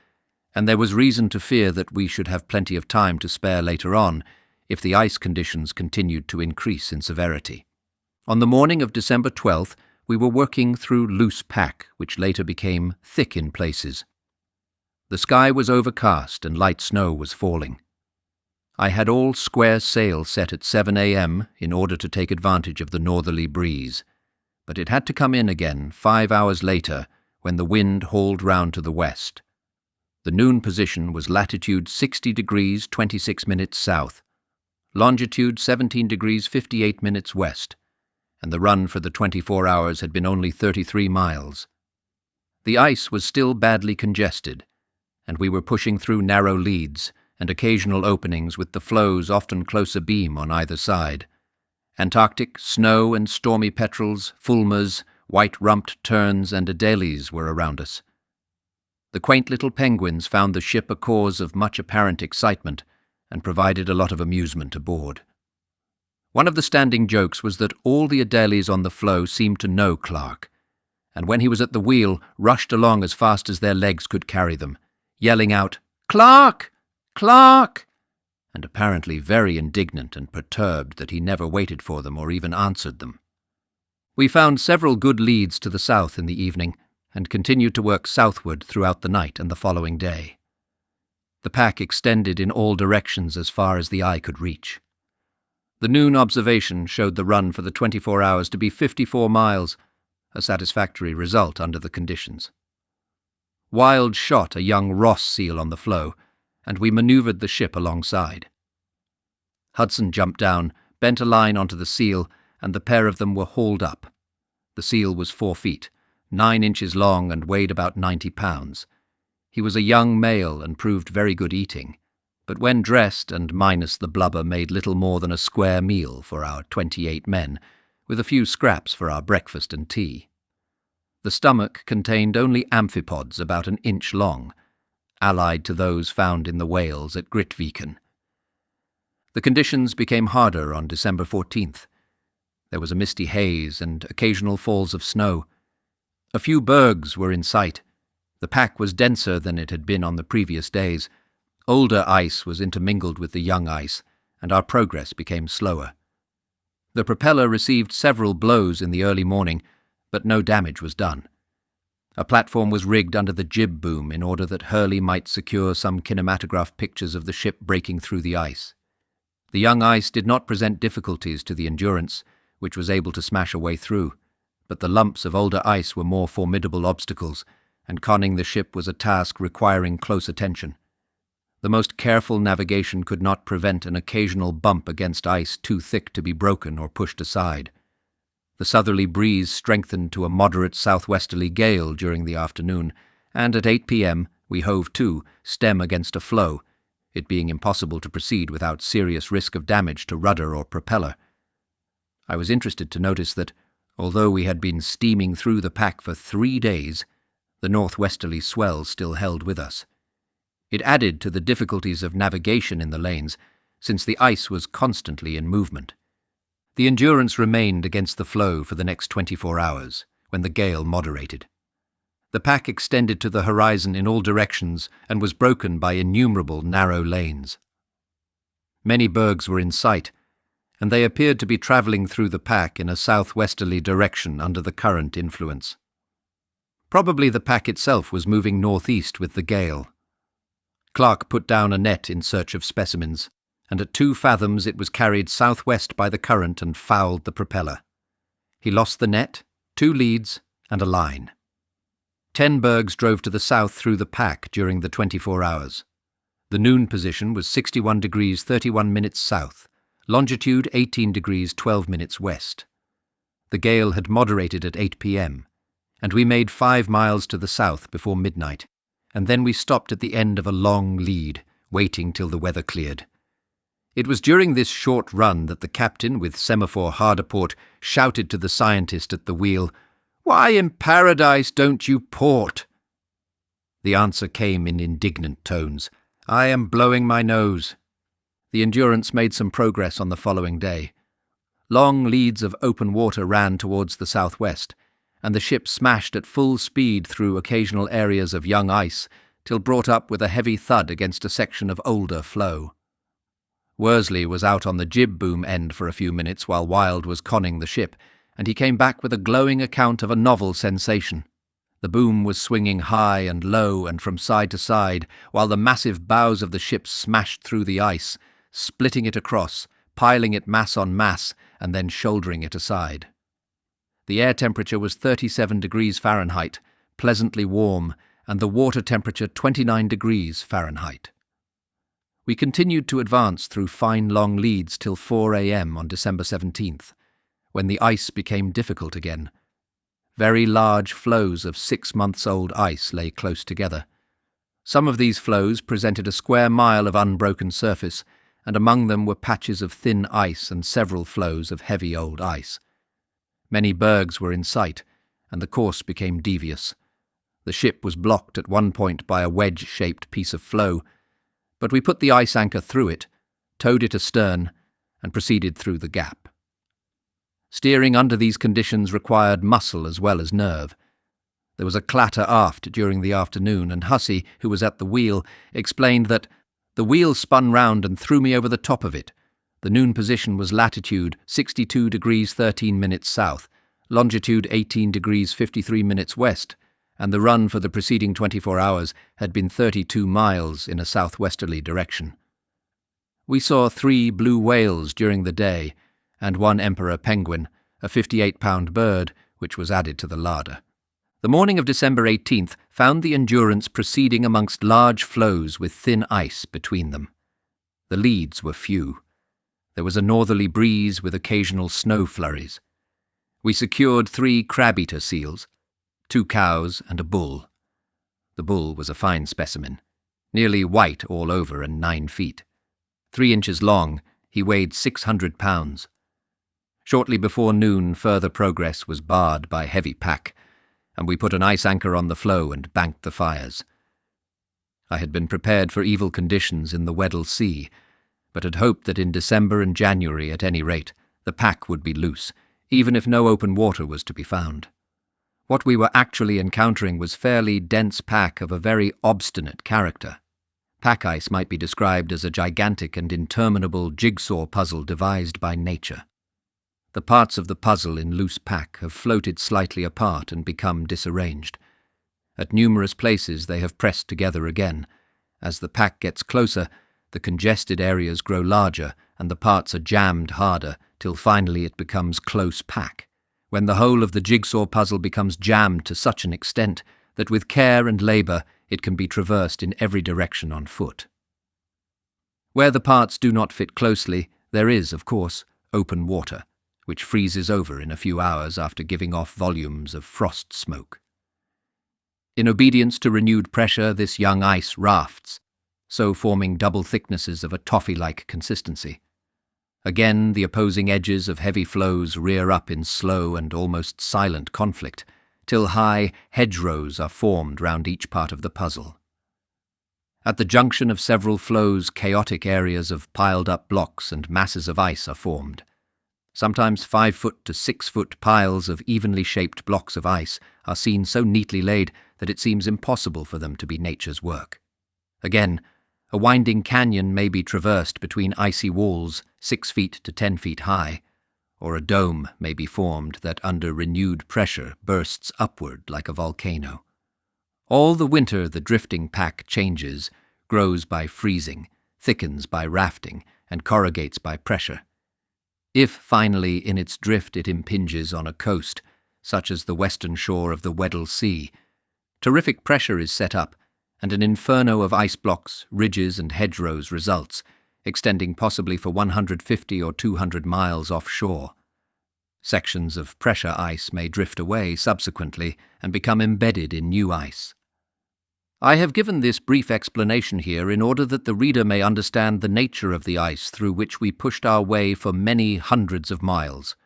and there was reason to fear that we should have plenty of time to spare later on if the ice conditions continued to increase in severity. On the morning of December 12th, we were working through loose pack, which later became thick in places. The sky was overcast and light snow was falling. I had all square sail set at 7 a.m. in order to take advantage of the northerly breeze, but it had to come in again 5 hours later when the wind hauled round to the west. The noon position was latitude 60 degrees 26 minutes south, longitude 17 degrees 58 minutes west, and the run for the 24 hours had been only 33 miles. The ice was still badly congested, and we were pushing through narrow leads and occasional openings with the floes often close abeam on either side. Antarctic, snow and stormy petrels, fulmars, white-rumped terns and adelies were around us. The quaint little penguins found the ship a cause of much apparent excitement and provided a lot of amusement aboard. One of the standing jokes was that all the adelies on the floe seemed to know Clark, and when he was at the wheel rushed along as fast as their legs could carry them, yelling out, "Clark! Clark!" and apparently very indignant and perturbed that he never waited for them or even answered them. We found several good leads to the south in the evening and continued to work southward throughout the night and the following day. The pack extended in all directions as far as the eye could reach. The noon observation showed the run for the 24 hours to be 54 miles, a satisfactory result under the conditions. Wild shot a young Ross seal on the floe, and we manoeuvred the ship alongside. Hudson jumped down, bent a line onto the seal, and the pair of them were hauled up. The seal was 4 feet, 9 inches long, and weighed about 90 pounds. He was a young male and proved very good eating, but when dressed and minus the blubber made little more than a square meal for our 28 men, with a few scraps for our breakfast and tea. The stomach contained only amphipods about an inch long, allied to those found in the whales at Grytviken. The conditions became harder on December 14th. There was a misty haze and occasional falls of snow. A few bergs were in sight. The pack was denser than it had been on the previous days. Older ice was intermingled with the young ice, and our progress became slower. The propeller received several blows in the early morning, but no damage was done. A platform was rigged under the jib boom in order that Hurley might secure some kinematograph pictures of the ship breaking through the ice. The young ice did not present difficulties to the Endurance, which was able to smash a way through, but the lumps of older ice were more formidable obstacles, and conning the ship was a task requiring close attention. The most careful navigation could not prevent an occasional bump against ice too thick to be broken or pushed aside. The southerly breeze strengthened to a moderate southwesterly gale during the afternoon, and at 8 p.m. we hove to, stem against a floe, it being impossible to proceed without serious risk of damage to rudder or propeller. I was interested to notice that, although we had been steaming through the pack for 3 days, the northwesterly swell still held with us. It added to the difficulties of navigation in the lanes, since the ice was constantly in movement. The Endurance remained against the floe for the next 24 hours, when the gale moderated. The pack extended to the horizon in all directions and was broken by innumerable narrow lanes. Many bergs were in sight, and they appeared to be travelling through the pack in a southwesterly direction under the current influence. Probably the pack itself was moving northeast with the gale. Clark put down a net in search of specimens, and at 2 fathoms it was carried southwest by the current and fouled the propeller. He lost the net, 2 leads, and a line. 10 bergs drove to the south through the pack during the 24 hours. The noon position was 61 degrees 31 minutes south, longitude 18 degrees 12 minutes west. The gale had moderated at 8 p.m, and we made 5 miles to the south before midnight, and then we stopped at the end of a long lead, waiting till the weather cleared. It was during this short run that the captain, with semaphore hard aport, shouted to the scientist at the wheel, "Why in paradise don't you port?" The answer came in indignant tones, "I am blowing my nose." The Endurance made some progress on the following day. Long leads of open water ran towards the southwest, and the ship smashed at full speed through occasional areas of young ice, till brought up with a heavy thud against a section of older floe. Worsley was out on the jib boom end for a few minutes while Wild was conning the ship, and he came back with a glowing account of a novel sensation. The boom was swinging high and low and from side to side, while the massive bows of the ship smashed through the ice, splitting it across, piling it mass on mass, and then shouldering it aside. The air temperature was 37 degrees Fahrenheit, pleasantly warm, and the water temperature 29 degrees Fahrenheit. We continued to advance through fine long leads till 4 a.m. on December 17th, when the ice became difficult again. Very large floes of 6-months-old ice lay close together. Some of these floes presented a square mile of unbroken surface, and among them were patches of thin ice and several floes of heavy old ice. Many bergs were in sight, and the course became devious. The ship was blocked at one point by a wedge-shaped piece of floe, but we put the ice anchor through it, towed it astern, and proceeded through the gap. Steering under these conditions required muscle as well as nerve. There was a clatter aft during the afternoon, and Hussey, who was at the wheel, explained that the wheel spun round and threw me over the top of it. The noon position was latitude 62 degrees 13 minutes south, longitude 18 degrees 53 minutes west, and the run for the preceding 24 hours had been 32 miles in a southwesterly direction. We saw 3 blue whales during the day, and 1 emperor penguin, a 58-pound bird, which was added to the larder. The morning of December 18th found the Endurance proceeding amongst large floes with thin ice between them. The leads were few. There was a northerly breeze with occasional snow flurries. We secured 3 crab-eater seals, 2 cows and a bull. The bull was a fine specimen, nearly white all over and 9 feet. 3 inches long, he weighed 600 pounds. Shortly before noon, further progress was barred by heavy pack, and we put an ice anchor on the floe and banked the fires. I had been prepared for evil conditions in the Weddell Sea, but had hoped that in December and January, at any rate, the pack would be loose, even if no open water was to be found. What we were actually encountering was fairly dense pack of a very obstinate character. Pack ice might be described as a gigantic and interminable jigsaw puzzle devised by nature. The parts of the puzzle in loose pack have floated slightly apart and become disarranged. At numerous places they have pressed together again. As the pack gets closer, the congested areas grow larger and the parts are jammed harder till finally it becomes close pack, when the whole of the jigsaw puzzle becomes jammed to such an extent that with care and labour it can be traversed in every direction on foot. Where the parts do not fit closely, there is, of course, open water, which freezes over in a few hours after giving off volumes of frost smoke. In obedience to renewed pressure, this young ice rafts, so forming double thicknesses of a toffee-like consistency. Again, the opposing edges of heavy floes rear up in slow and almost silent conflict, till high hedgerows are formed round each part of the puzzle. At the junction of several floes, chaotic areas of piled-up blocks and masses of ice are formed. Sometimes 5-foot to 6-foot piles of evenly shaped blocks of ice are seen so neatly laid that it seems impossible for them to be nature's work. Again, a winding canyon may be traversed between icy walls 6 feet to 10 feet high, or a dome may be formed that under renewed pressure bursts upward like a volcano. All the winter the drifting pack changes, grows by freezing, thickens by rafting, and corrugates by pressure. If finally in its drift it impinges on a coast, such as the western shore of the Weddell Sea, terrific pressure is set up, and an inferno of ice blocks, ridges and hedgerows results, extending possibly for 150 or 200 miles offshore. Sections of pressure ice may drift away subsequently and become embedded in new ice. I have given this brief explanation here in order that the reader may understand the nature of the ice through which we pushed our way for many hundreds of miles.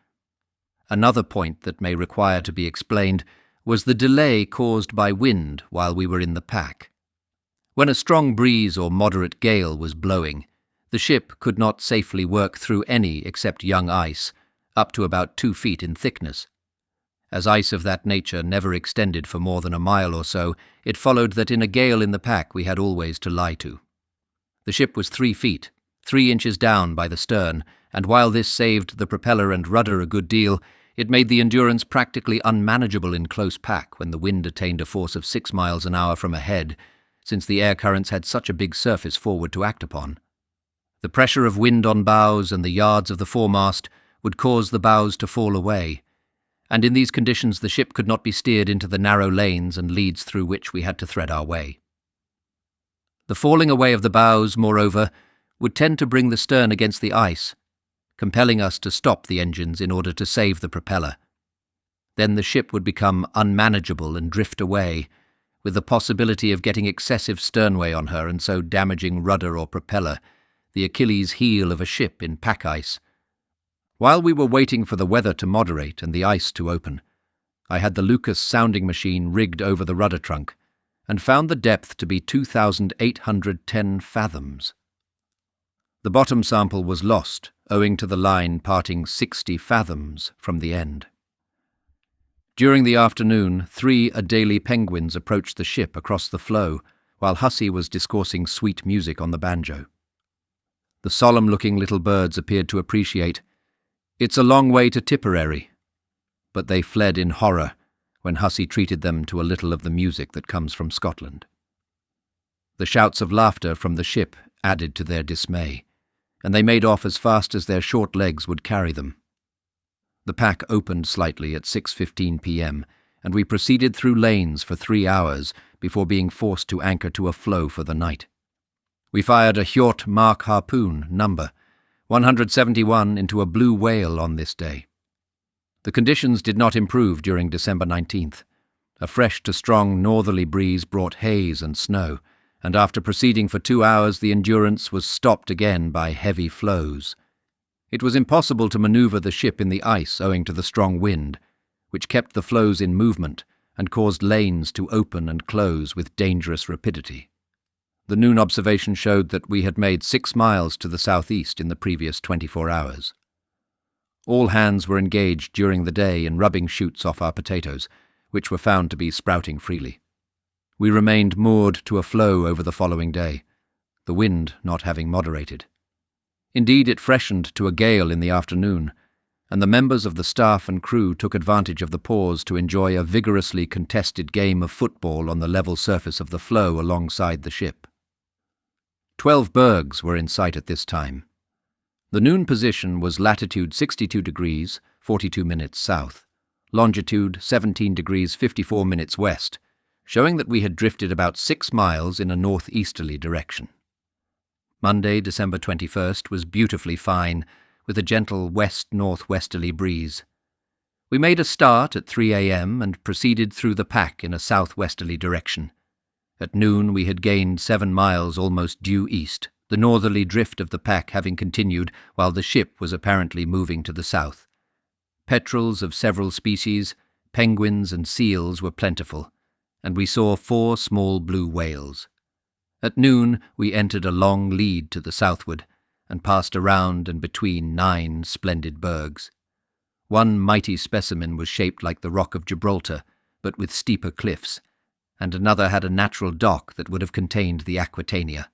Another point that may require to be explained was the delay caused by wind while we were in the pack. When a strong breeze or moderate gale was blowing, the ship could not safely work through any except young ice, up to about 2 feet in thickness. As ice of that nature never extended for more than a mile or so, it followed that in a gale in the pack we had always to lie to. The ship was 3 feet, 3 inches down by the stern, and while this saved the propeller and rudder a good deal, it made the Endurance practically unmanageable in close pack when the wind attained a force of 6 miles an hour from ahead, since the air currents had such a big surface forward to act upon. The pressure of wind on bows and the yards of the foremast would cause the bows to fall away, and in these conditions the ship could not be steered into the narrow lanes and leads through which we had to thread our way. The falling away of the bows, moreover, would tend to bring the stern against the ice, compelling us to stop the engines in order to save the propeller. Then the ship would become unmanageable and drift away, with the possibility of getting excessive sternway on her and so damaging rudder or propeller, the Achilles heel of a ship in pack ice. While we were waiting for the weather to moderate and the ice to open, I had the Lucas sounding machine rigged over the rudder trunk and found the depth to be 2,810 fathoms. The bottom sample was lost, owing to the line parting 60 fathoms from the end. During the afternoon, 3 Adelie penguins approached the ship across the floe, while Hussey was discoursing sweet music on the banjo. The solemn-looking little birds appeared to appreciate, "It's a long way to Tipperary," but they fled in horror when Hussey treated them to a little of the music that comes from Scotland. The shouts of laughter from the ship added to their dismay, and they made off as fast as their short legs would carry them. The pack opened slightly at 6:15 p.m., and we proceeded through lanes for 3 hours before being forced to anchor to a floe for the night. We fired a Hjort Mark harpoon, number 171, into a blue whale on this day. The conditions did not improve during December 19th. A fresh to strong northerly breeze brought haze and snow, and after proceeding for 2 hours the Endurance was stopped again by heavy floes. It was impossible to manoeuvre the ship in the ice owing to the strong wind, which kept the floes in movement and caused lanes to open and close with dangerous rapidity. The noon observation showed that we had made 6 miles to the southeast in the previous 24 hours. All hands were engaged during the day in rubbing shoots off our potatoes, which were found to be sprouting freely. We remained moored to a floe over the following day, the wind not having moderated. Indeed, it freshened to a gale in the afternoon, and the members of the staff and crew took advantage of the pause to enjoy a vigorously contested game of football on the level surface of the floe alongside the ship. 12 bergs were in sight at this time. The noon position was latitude 62 degrees, 42 minutes south, longitude 17 degrees 54 minutes west, showing that we had drifted about 6 miles in a northeasterly direction. Monday, December 21st, was beautifully fine, with a gentle west-northwesterly breeze. We made a start at 3 a.m. and proceeded through the pack in a southwesterly direction. At noon we had gained 7 miles almost due east, the northerly drift of the pack having continued while the ship was apparently moving to the south. Petrels of several species, penguins and seals were plentiful, and we saw 4 small blue whales. At noon we entered a long lead to the southward, and passed around and between 9 splendid bergs. One mighty specimen was shaped like the Rock of Gibraltar, but with steeper cliffs, and another had a natural dock that would have contained the Aquitania.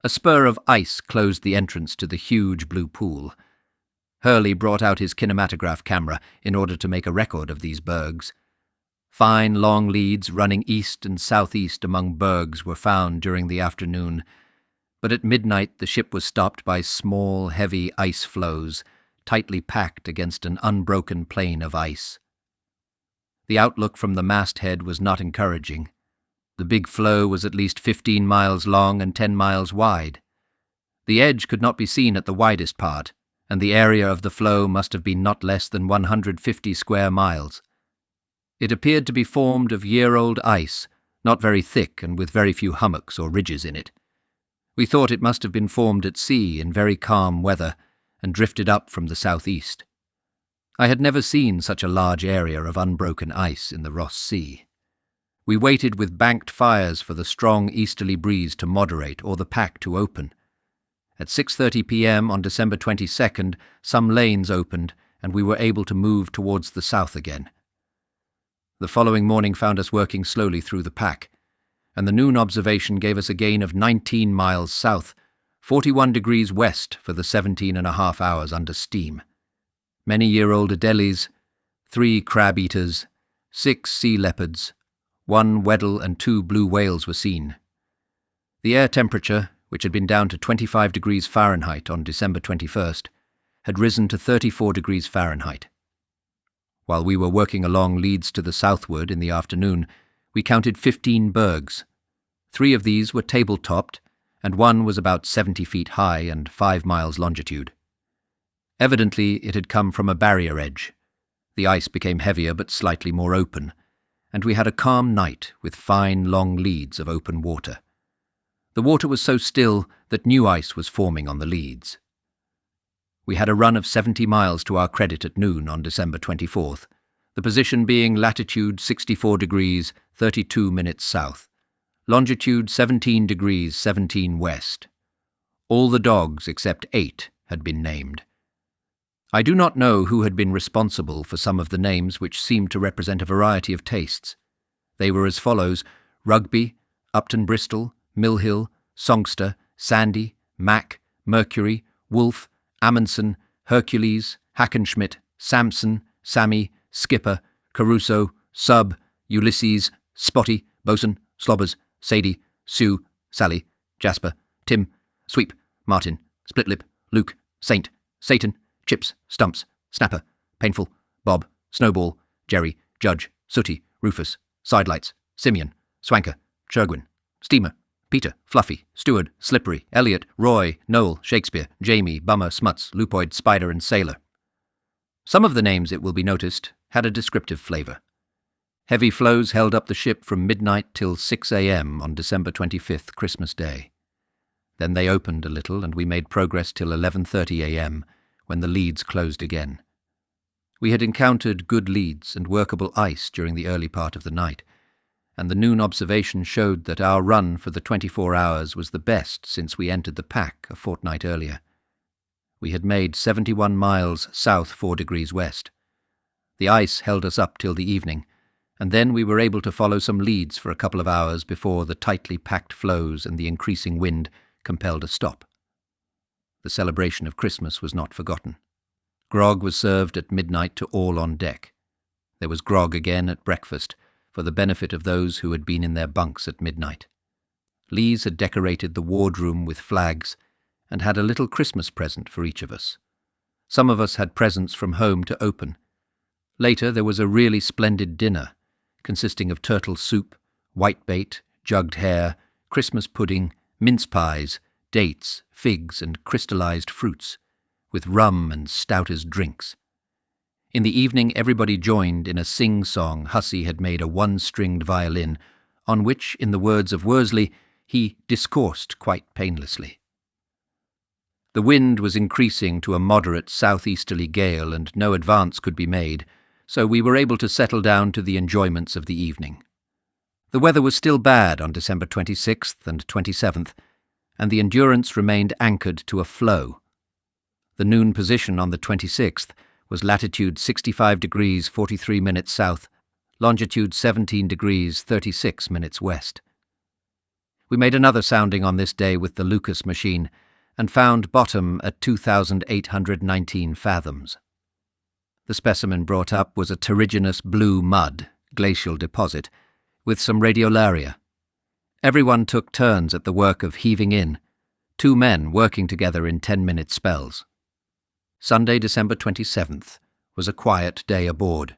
A spur of ice closed the entrance to the huge blue pool. Hurley brought out his kinematograph camera in order to make a record of these bergs. Fine long leads running east and southeast among bergs were found during the afternoon, but at midnight the ship was stopped by small, heavy ice floes, tightly packed against an unbroken plain of ice. The outlook from the masthead was not encouraging. The big floe was at least 15 miles long and 10 miles wide. The edge could not be seen at the widest part, and the area of the floe must have been not less than 150 square miles. It appeared to be formed of year-old ice, not very thick and with very few hummocks or ridges in it. We thought it must have been formed at sea in very calm weather and drifted up from the southeast. I had never seen such a large area of unbroken ice in the Ross Sea. We waited with banked fires for the strong easterly breeze to moderate or the pack to open. At 6:30 p.m. on December 22nd, some lanes opened and we were able to move towards the south again. The following morning found us working slowly through the pack, and the noon observation gave us a gain of 19 miles south, 41 degrees west for the 17.5 hours under steam. Many year-old adelies, 3 crab-eaters, 6 sea leopards, 1 Weddell and 2 blue whales were seen. The air temperature, which had been down to 25 degrees Fahrenheit on December 21st, had risen to 34 degrees Fahrenheit. While we were working along leads to the southward in the afternoon, we counted 15 bergs. 3 of these were table-topped, and 1 was about 70 feet high and 5 miles longitude. Evidently it had come from a barrier edge. The ice became heavier but slightly more open, and we had a calm night with fine long leads of open water. The water was so still that new ice was forming on the leads. We had a run of 70 miles to our credit at noon on December 24th, the position being latitude 64 degrees 32 minutes south, longitude 17 degrees 17 west. All the dogs except 8 had been named. I do not know who had been responsible for some of the names which seemed to represent a variety of tastes. They were as follows: Rugby, Upton Bristol, Millhill, Songster, Sandy, Mac, Mercury, Wolf, Amundsen, Hercules, Hackenschmidt, Samson, Sammy, Skipper, Caruso, Sub, Ulysses, Spotty, Bosun, Slobbers, Sadie, Sue, Sally, Jasper, Tim, Sweep, Martin, Splitlip, Luke, Saint, Satan, Chips, Stumps, Snapper, Painful, Bob, Snowball, Jerry, Judge, Sooty, Rufus, Sidelights, Simeon, Swanker, Churgwin, Steamer, Peter, Fluffy, Steward, Slippery, Elliot, Roy, Noel, Shakespeare, Jamie, Bummer, Smuts, Lupoid, Spider, and Sailor. Some of the names, it will be noticed, had a descriptive flavour. Heavy floes held up the ship from midnight till 6 a.m. on December 25th, Christmas Day. Then they opened a little and we made progress till 11:30 a.m., when the leads closed again. We had encountered good leads and workable ice during the early part of the night, and the noon observation showed that our run for the 24 hours was the best since we entered the pack a fortnight earlier. We had made 71 miles south 4 degrees west. The ice held us up till the evening, and then we were able to follow some leads for a couple of hours before the tightly packed floes and the increasing wind compelled a stop. The celebration of Christmas was not forgotten. Grog was served at midnight to all on deck. There was grog again at breakfast, for the benefit of those who had been in their bunks at midnight. Lees had decorated the wardroom with flags and had a little Christmas present for each of us. Some of us had presents from home to open. Later there was a really splendid dinner, consisting of turtle soup, whitebait, jugged hare, Christmas pudding, mince pies, dates, figs, and crystallized fruits, with rum and stouters drinks. In the evening everybody joined in a sing-song. Hussey had made a one-stringed violin, on which, in the words of Worsley, he discoursed quite painlessly. The wind was increasing to a moderate southeasterly gale, and no advance could be made, so we were able to settle down to the enjoyments of the evening. The weather was still bad on December 26th and 27th, and the Endurance remained anchored to a floe. The noon position on the 26th was latitude 65 degrees 43 minutes south, longitude 17 degrees 36 minutes west. We made another sounding on this day with the Lucas machine, and found bottom at 2,819 fathoms. The specimen brought up was a terrigenous blue mud, glacial deposit, with some radiolaria. Everyone took turns at the work of heaving in, 2 men working together in 10-minute spells. Sunday, December 27th, was a quiet day aboard.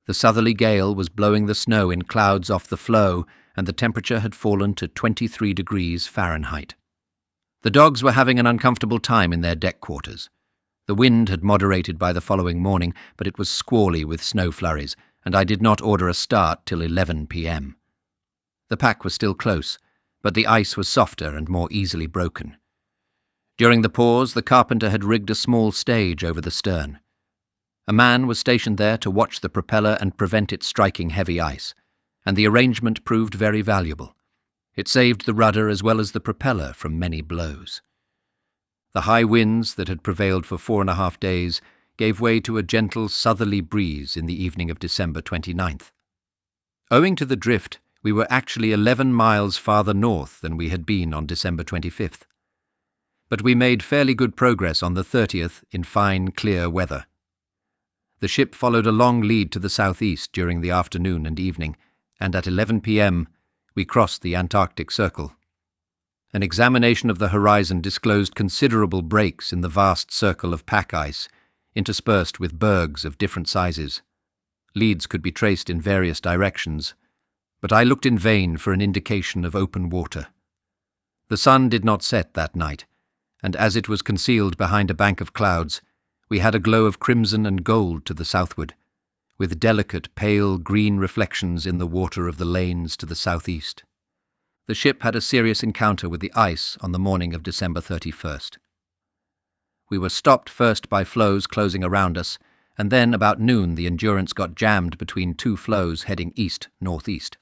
The southerly gale was blowing the snow in clouds off the floe, and the temperature had fallen to 23 degrees Fahrenheit. The dogs were having an uncomfortable time in their deck quarters. The wind had moderated by the following morning, but it was squally with snow flurries, and I did not order a start till 11 p.m. The pack was still close, but the ice was softer and more easily broken. During the pause, the carpenter had rigged a small stage over the stern. A man was stationed there to watch the propeller and prevent it striking heavy ice, and the arrangement proved very valuable. It saved the rudder as well as the propeller from many blows. The high winds that had prevailed for 4.5 days gave way to a gentle southerly breeze in the evening of December 29th. Owing to the drift, we were actually 11 miles farther north than we had been on December 25th. But we made fairly good progress on the 30th in fine, clear weather. The ship followed a long lead to the southeast during the afternoon and evening, and at 11 p.m. we crossed the Antarctic Circle. An examination of the horizon disclosed considerable breaks in the vast circle of pack ice, interspersed with bergs of different sizes. Leads could be traced in various directions, but I looked in vain for an indication of open water. The sun did not set that night, and as it was concealed behind a bank of clouds, we had a glow of crimson and gold to the southward, with delicate pale green reflections in the water of the lanes to the southeast. The ship had a serious encounter with the ice on the morning of December 31st. We were stopped first by floes closing around us, and then about noon the Endurance got jammed between two floes heading east-northeast.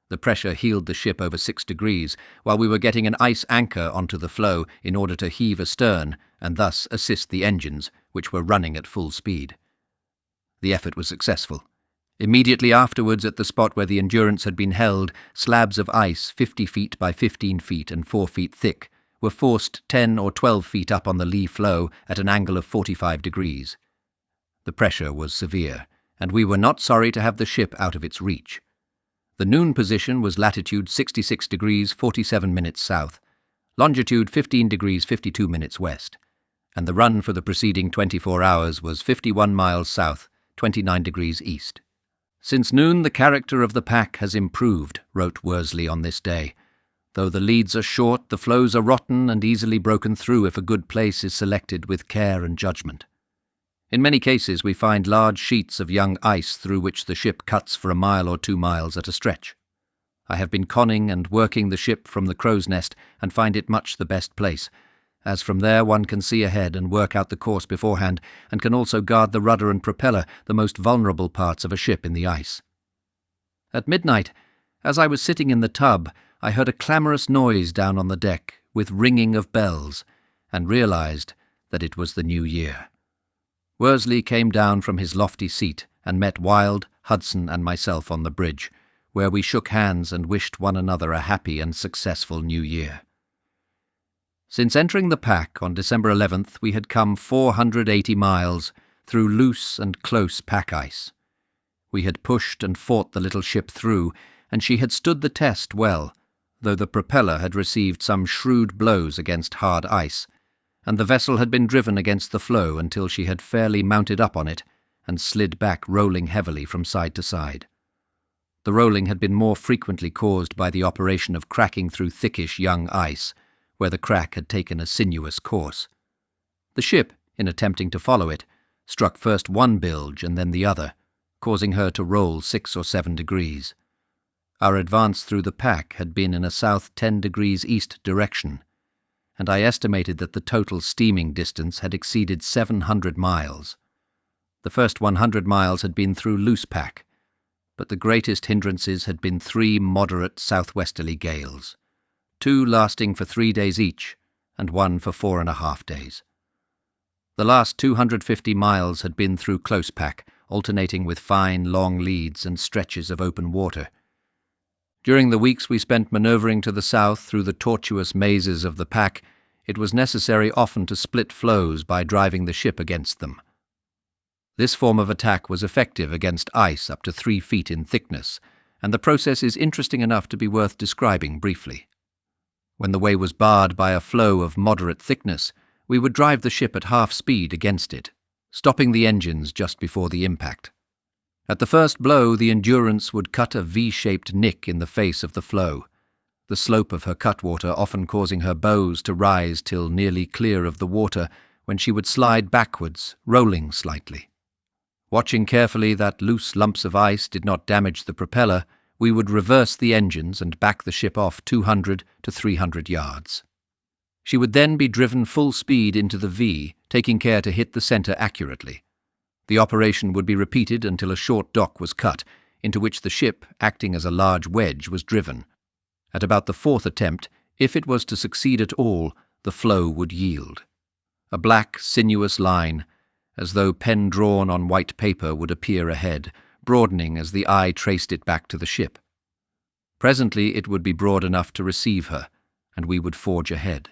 The pressure heeled the ship over 6 degrees, while we were getting an ice anchor onto the floe in order to heave astern and thus assist the engines, which were running at full speed. The effort was successful. Immediately afterwards, at the spot where the Endurance had been held, slabs of ice 50 feet by 15 feet and 4 feet thick were forced 10 or 12 feet up on the lee floe at an angle of 45 degrees. The pressure was severe, and we were not sorry to have the ship out of its reach. The noon position was latitude 66 degrees 47 minutes south, longitude 15 degrees 52 minutes west, and the run for the preceding 24 hours was 51 miles south, 29 degrees east. "Since noon the character of the pack has improved," wrote Worsley on this day. "Though the leads are short, the floes are rotten and easily broken through if a good place is selected with care and judgment. In many cases we find large sheets of young ice through which the ship cuts for 1 mile or 2 miles at a stretch. I have been conning and working the ship from the crow's nest and find it much the best place, as from there one can see ahead and work out the course beforehand, and can also guard the rudder and propeller, the most vulnerable parts of a ship in the ice. At midnight, as I was sitting in the tub, I heard a clamorous noise down on the deck, with ringing of bells, and realized that it was the New Year. Worsley came down from his lofty seat and met Wild, Hudson, and myself on the bridge, where we shook hands and wished one another a happy and successful New Year. Since entering the pack on December 11th, we had come 480 miles through loose and close pack ice. We had pushed and fought the little ship through, and she had stood the test well, though the propeller had received some shrewd blows against hard ice, and the vessel had been driven against the floe until she had fairly mounted up on it and slid back rolling heavily from side to side. The rolling had been more frequently caused by the operation of cracking through thickish young ice, where the crack had taken a sinuous course. The ship, in attempting to follow it, struck first one bilge and then the other, causing her to roll 6 or 7 degrees. Our advance through the pack had been in a south 10 degrees east direction, and I estimated that the total steaming distance had exceeded 700 miles. The first 100 miles had been through loose pack, but the greatest hindrances had been 3 moderate southwesterly gales, 2 lasting for 3 days each, and 1 for 4.5 days. The last 250 miles had been through close pack, alternating with fine, long leads and stretches of open water. During the weeks we spent manoeuvring to the south through the tortuous mazes of the pack, it was necessary often to split floes by driving the ship against them. This form of attack was effective against ice up to 3 feet in thickness, and the process is interesting enough to be worth describing briefly. When the way was barred by a floe of moderate thickness, we would drive the ship at half speed against it, stopping the engines just before the impact. At the first blow, the Endurance would cut a V-shaped nick in the face of the floe, the slope of her cutwater often causing her bows to rise till nearly clear of the water, when she would slide backwards, rolling slightly. Watching carefully that loose lumps of ice did not damage the propeller, we would reverse the engines and back the ship off 200 to 300 yards. She would then be driven full speed into the V, taking care to hit the center accurately. The operation would be repeated until a short dock was cut, into which the ship, acting as a large wedge, was driven. At about the fourth attempt, if it was to succeed at all, the floe would yield. A black, sinuous line, as though pen drawn on white paper, would appear ahead, broadening as the eye traced it back to the ship. Presently it would be broad enough to receive her, and we would forge ahead.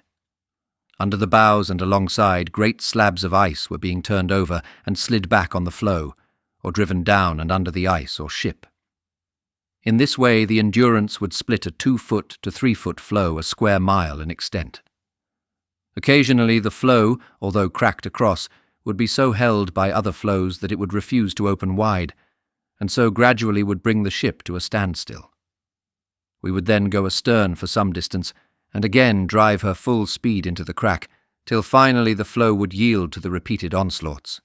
Under the bows and alongside, great slabs of ice were being turned over and slid back on the floe, or driven down and under the ice or ship. In this way the Endurance would split a 2-foot to 3-foot floe a square mile in extent. Occasionally the floe, although cracked across, would be so held by other floes that it would refuse to open wide, and so gradually would bring the ship to a standstill. We would then go astern for some distance, and again drive her full speed into the crack, till finally the floe would yield to the repeated onslaughts.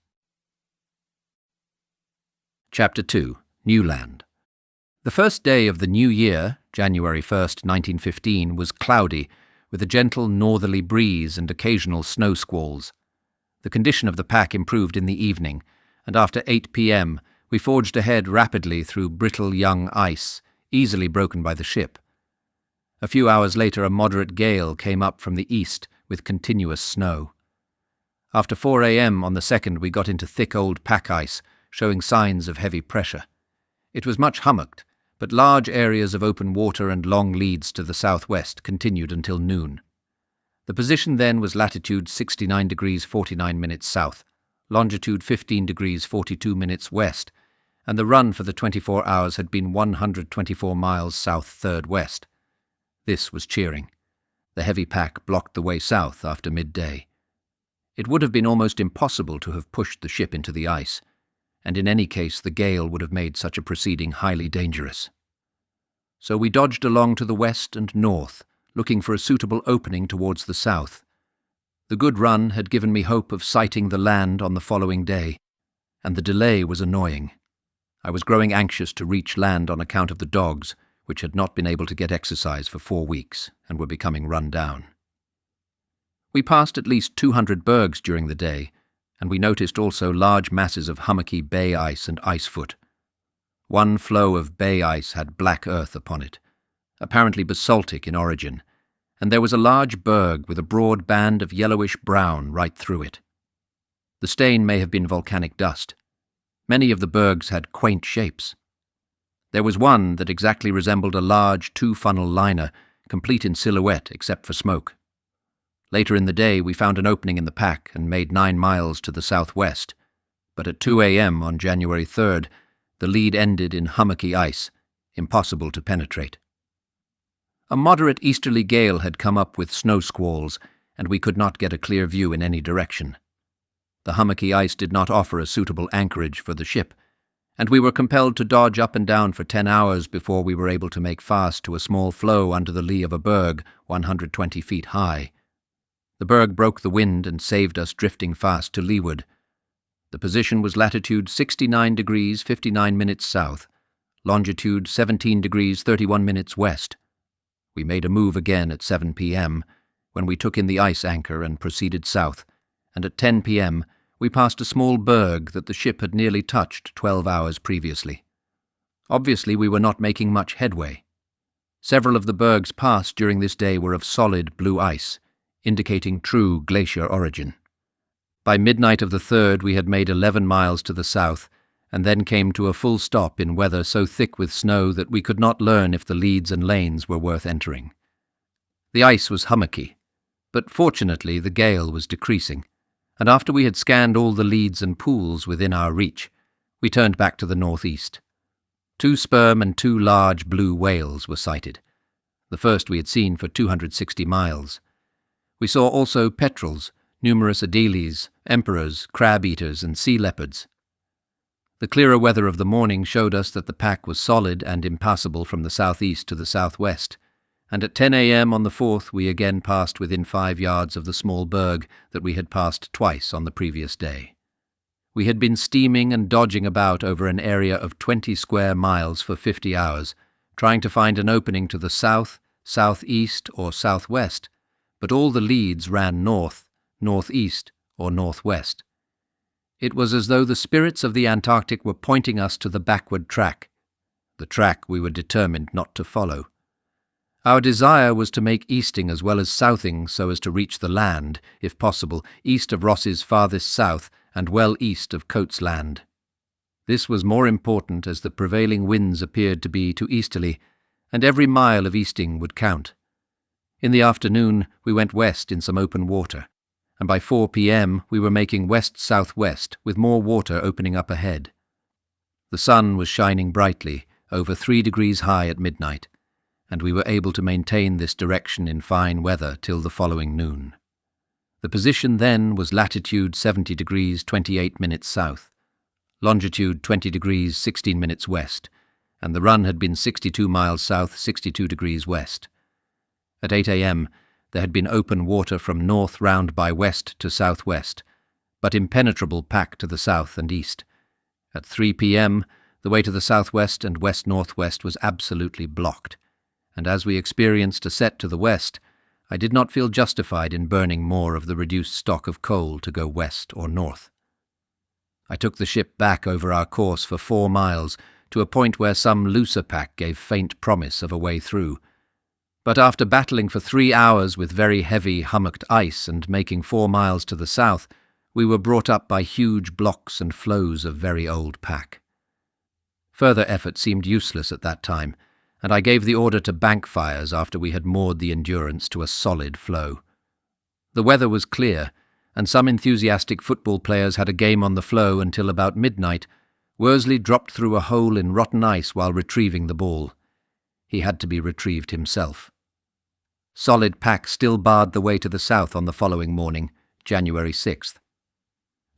Chapter 2. New Land. The first day of the new year, January 1st, 1915, was cloudy, with a gentle northerly breeze and occasional snow squalls. The condition of the pack improved in the evening, and after 8 p.m. we forged ahead rapidly through brittle young ice, easily broken by the ship. A few hours later a moderate gale came up from the east with continuous snow. After 4 a.m. on the 2nd we got into thick old pack ice, showing signs of heavy pressure. It was much hummocked, but large areas of open water and long leads to the southwest continued until noon. The position then was latitude 69 degrees 49 minutes south, longitude 15 degrees 42 minutes west, and the run for the 24 hours had been 124 miles south third west. This was cheering. The heavy pack blocked the way south after midday. It would have been almost impossible to have pushed the ship into the ice, and in any case the gale would have made such a proceeding highly dangerous. So we dodged along to the west and north, looking for a suitable opening towards the south. The good run had given me hope of sighting the land on the following day, and the delay was annoying. I was growing anxious to reach land on account of the dogs, which had not been able to get exercise for 4 weeks and were becoming run down. We passed at least 200 bergs during the day, and we noticed also large masses of hummocky bay ice and icefoot. One floe of bay ice had black earth upon it, apparently basaltic in origin, and there was a large berg with a broad band of yellowish-brown right through it. The stain may have been volcanic dust. Many of the bergs had quaint shapes. There was one that exactly resembled a large 2-funnel liner, complete in silhouette except for smoke. Later in the day we found an opening in the pack and made 9 miles to the southwest, but at 2 a.m. on January 3rd, the lead ended in hummocky ice, impossible to penetrate. A moderate easterly gale had come up with snow squalls, and we could not get a clear view in any direction. The hummocky ice did not offer a suitable anchorage for the ship, and we were compelled to dodge up and down for 10 hours before we were able to make fast to a small floe under the lee of a berg 120 feet high. The berg broke the wind and saved us drifting fast to leeward. The position was latitude 69 degrees 59 minutes south, longitude 17 degrees 31 minutes west. We made a move again at 7 p.m., when we took in the ice anchor and proceeded south, and at 10 p.m. we passed a small berg that the ship had nearly touched 12 hours previously. Obviously we were not making much headway. Several of the bergs passed during this day were of solid blue ice, indicating true glacier origin. By midnight of the 3rd we had made 11 miles to the south, and then came to a full stop in weather so thick with snow that we could not learn if the leads and lanes were worth entering. The ice was hummocky, but fortunately the gale was decreasing, and after we had scanned all the leads and pools within our reach, we turned back to the northeast. 2 sperm and 2 large blue whales were sighted, the first we had seen for 260 miles. We saw also petrels, numerous adelies, emperors, crab-eaters, and sea leopards. The clearer weather of the morning showed us that the pack was solid and impassable from the southeast to the southwest, and at 10 a.m. on the 4th we again passed within 5 yards of the small berg that we had passed twice on the previous day. We had been steaming and dodging about over an area of 20 square miles for 50 hours, trying to find an opening to the south, southeast, or southwest, but all the leads ran north, northeast, or northwest. It was as though the spirits of the Antarctic were pointing us to the backward track, the track we were determined not to follow. Our desire was to make easting as well as southing so as to reach the land, if possible, east of Ross's farthest south and well east of Coates Land. This was more important as the prevailing winds appeared to be to easterly, and every mile of easting would count. In the afternoon we went west in some open water, and by 4 p.m. we were making west-southwest with more water opening up ahead. The sun was shining brightly, over 3 degrees high at midnight, and we were able to maintain this direction in fine weather till the following noon. The position then was latitude 70 degrees 28 minutes south, longitude 20 degrees 16 minutes west, and the run had been 62 miles south, 62 degrees west. At 8 a.m. there had been open water from north round by west to southwest, but impenetrable pack to the south and east. At 3 p.m. the way to the southwest and west-northwest was absolutely blocked, and as we experienced a set to the west, I did not feel justified in burning more of the reduced stock of coal to go west or north. I took the ship back over our course for 4 miles to a point where some looser pack gave faint promise of a way through, but after battling for 3 hours with very heavy hummocked ice and making 4 miles to the south, we were brought up by huge blocks and floes of very old pack. Further effort seemed useless at that time, and I gave the order to bank fires after we had moored the Endurance to a solid floe. The weather was clear, and some enthusiastic football players had a game on the floe until about midnight. Worsley dropped through a hole in rotten ice while retrieving the ball. He had to be retrieved himself. Solid pack still barred the way to the south on the following morning, January 6th.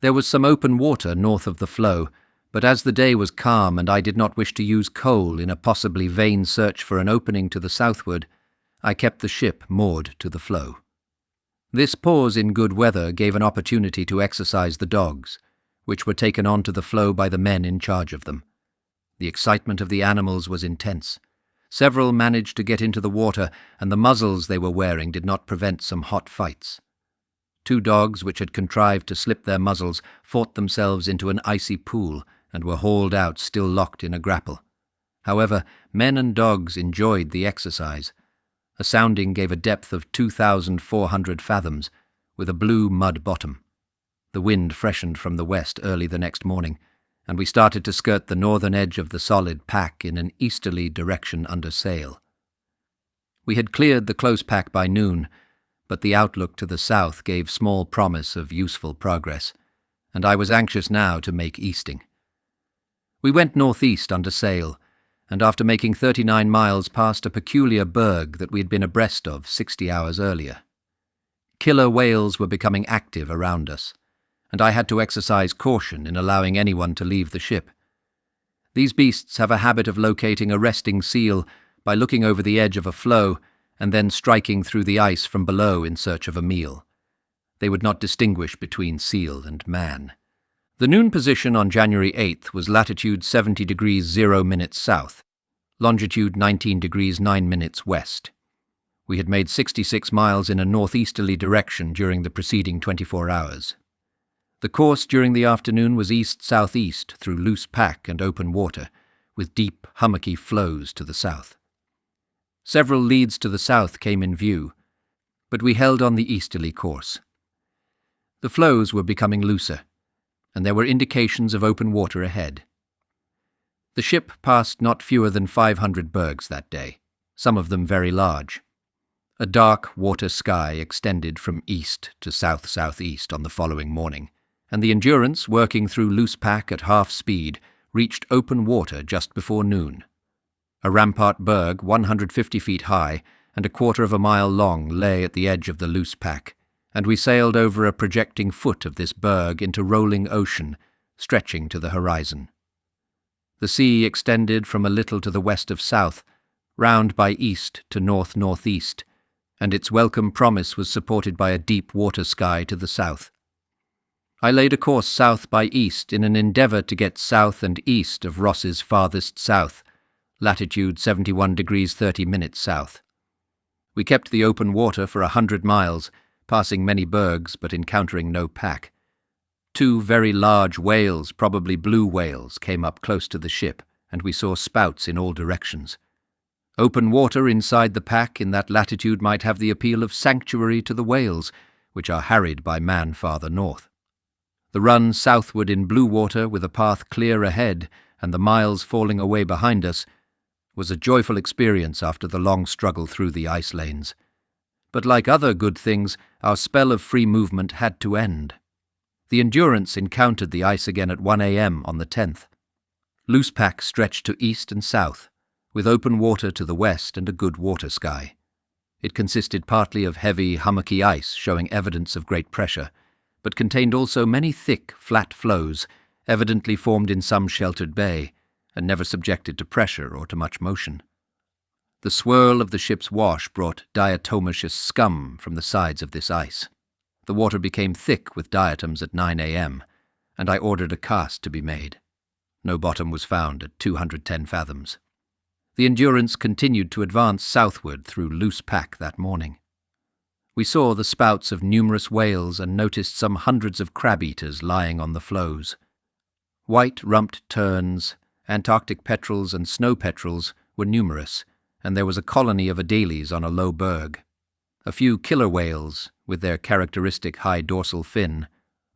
There was some open water north of the floe, but as the day was calm and I did not wish to use coal in a possibly vain search for an opening to the southward, I kept the ship moored to the floe. This pause in good weather gave an opportunity to exercise the dogs, which were taken on to the floe by the men in charge of them. The excitement of the animals was intense. Several managed to get into the water, and the muzzles they were wearing did not prevent some hot fights. 2 dogs which had contrived to slip their muzzles fought themselves into an icy pool and were hauled out still locked in a grapple. However, men and dogs enjoyed the exercise. A sounding gave a depth of 2,400 fathoms, with a blue mud bottom. The wind freshened from the west early the next morning, and we started to skirt the northern edge of the solid pack in an easterly direction under sail. We had cleared the close pack by noon, but the outlook to the south gave small promise of useful progress, and I was anxious now to make easting. We went northeast under sail, and after making 39 miles passed a peculiar berg that we had been abreast of 60 hours earlier. Killer whales were becoming active around us, and I had to exercise caution in allowing anyone to leave the ship. These beasts have a habit of locating a resting seal by looking over the edge of a floe and then striking through the ice from below in search of a meal. They would not distinguish between seal and man. The noon position on January 8th was latitude 70 degrees 0 minutes south, longitude 19 degrees 9 minutes west. We had made 66 miles in a northeasterly direction during the preceding 24 hours. The course during the afternoon was east-southeast through loose pack and open water, with deep, hummocky floes to the south. Several leads to the south came in view, but we held on the easterly course. The floes were becoming looser, and there were indications of open water ahead. The ship passed not fewer than 500 bergs that day, some of them very large. A dark water sky extended from east to south-southeast on the following morning, and the Endurance, working through loose pack at half speed, reached open water just before noon. A rampart berg 150 feet high and a quarter of a mile long lay at the edge of the loose pack, and we sailed over a projecting foot of this berg into rolling ocean, stretching to the horizon. The sea extended from a little to the west of south, round by east to north-northeast, and its welcome promise was supported by a deep water sky to the south. I laid a course south by east in an endeavour to get south and east of Ross's farthest south, latitude 71 degrees 30 minutes south. We kept the open water for 100 miles, passing many bergs but encountering no pack. 2 very large whales, probably blue whales, came up close to the ship, and we saw spouts in all directions. Open water inside the pack in that latitude might have the appeal of sanctuary to the whales, which are harried by man farther north. The run southward in blue water, with a path clear ahead and the miles falling away behind us, was a joyful experience after the long struggle through the ice lanes. But like other good things, our spell of free movement had to end. The Endurance encountered the ice again at 1 a.m. on the 10th. Loose pack stretched to east and south, with open water to the west and a good water sky. It consisted partly of heavy, hummocky ice showing evidence of great pressure, but contained also many thick, flat floes, evidently formed in some sheltered bay, and never subjected to pressure or to much motion. The swirl of the ship's wash brought diatomaceous scum from the sides of this ice. The water became thick with diatoms at 9 a.m., and I ordered a cast to be made. No bottom was found at 210 fathoms. The Endurance continued to advance southward through loose pack that morning. We saw the spouts of numerous whales and noticed some hundreds of crab-eaters lying on the floes. White-rumped terns, Antarctic petrels and snow petrels were numerous, and there was a colony of adelies on a low berg. A few killer whales, with their characteristic high dorsal fin,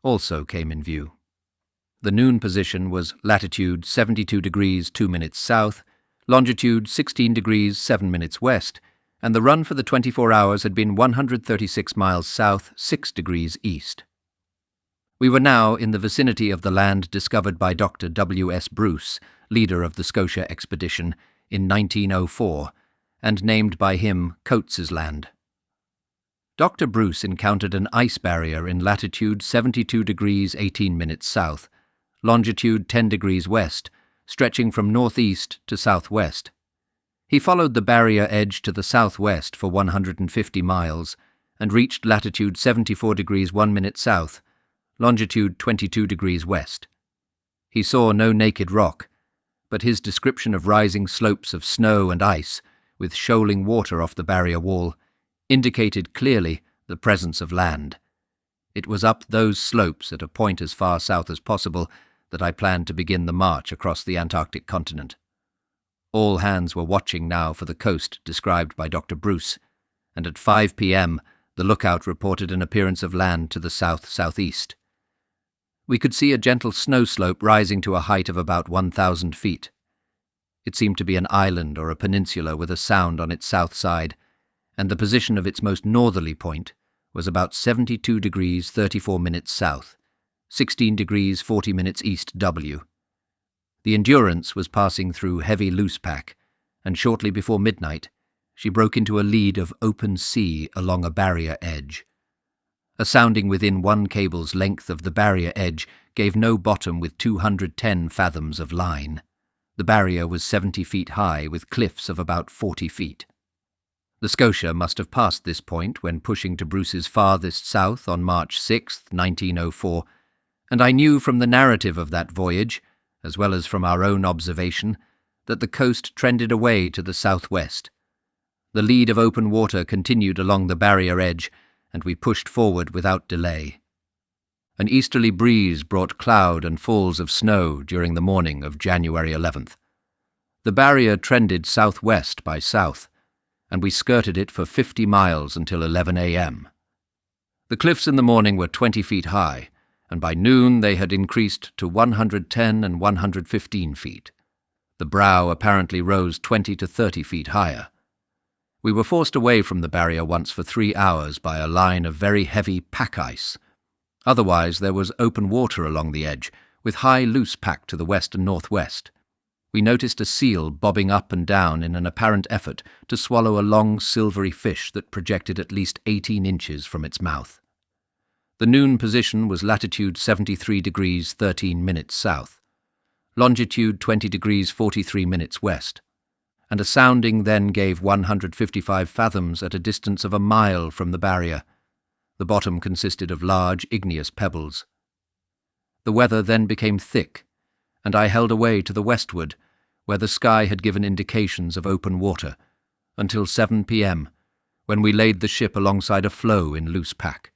also came in view. The noon position was latitude 72 degrees 2 minutes south, longitude 16 degrees 7 minutes west, and the run for the 24 hours had been 136 miles south, 6 degrees east. We were now in the vicinity of the land discovered by Dr. W. S. Bruce, leader of the Scotia expedition, in 1904, and named by him Coates's Land. Dr. Bruce encountered an ice barrier in latitude 72 degrees 18 minutes south, longitude 10 degrees west, stretching from northeast to southwest. He followed the barrier edge to the southwest for 150 miles and reached latitude 74 degrees 1 minute south, longitude 22 degrees west. He saw no naked rock, but his description of rising slopes of snow and ice, with shoaling water off the barrier wall, indicated clearly the presence of land. It was up those slopes at a point as far south as possible that I planned to begin the march across the Antarctic continent. All hands were watching now for the coast described by Dr. Bruce, and at 5 p.m. the lookout reported an appearance of land to the south-southeast. We could see a gentle snow slope rising to a height of about 1,000 feet. It seemed to be an island or a peninsula with a sound on its south side, and the position of its most northerly point was about 72 degrees 34 minutes south, 16 degrees 40 minutes east W. The Endurance was passing through heavy loose pack, and shortly before midnight she broke into a lead of open sea along a barrier edge. A sounding within 1 cable's length of the barrier edge gave no bottom with 210 fathoms of line. The barrier was 70 feet high, with cliffs of about 40 feet. The Scotia must have passed this point when pushing to Bruce's farthest south on March 6, 1904, and I knew from the narrative of that voyage, as well as from our own observation, that the coast trended away to the southwest. The lead of open water continued along the barrier edge, and we pushed forward without delay. An easterly breeze brought cloud and falls of snow during the morning of January 11th. The barrier trended southwest by south, and we skirted it for 50 miles until 11 a.m. The cliffs in the morning were 20 feet high, and by noon they had increased to 110 and 115 feet. The brow apparently rose 20 to 30 feet higher. We were forced away from the barrier once for 3 hours by a line of very heavy pack ice. Otherwise there was open water along the edge, with high loose pack to the west and northwest. We noticed a seal bobbing up and down in an apparent effort to swallow a long silvery fish that projected at least 18 inches from its mouth. The noon position was latitude 73 degrees 13 minutes south, longitude 20 degrees 43 minutes west. and a sounding then gave 155 fathoms at a distance of a mile from the barrier. The bottom consisted of large igneous pebbles. The weather then became thick, and I held away to the westward, where the sky had given indications of open water, until 7 p.m., when we laid the ship alongside a floe in loose pack.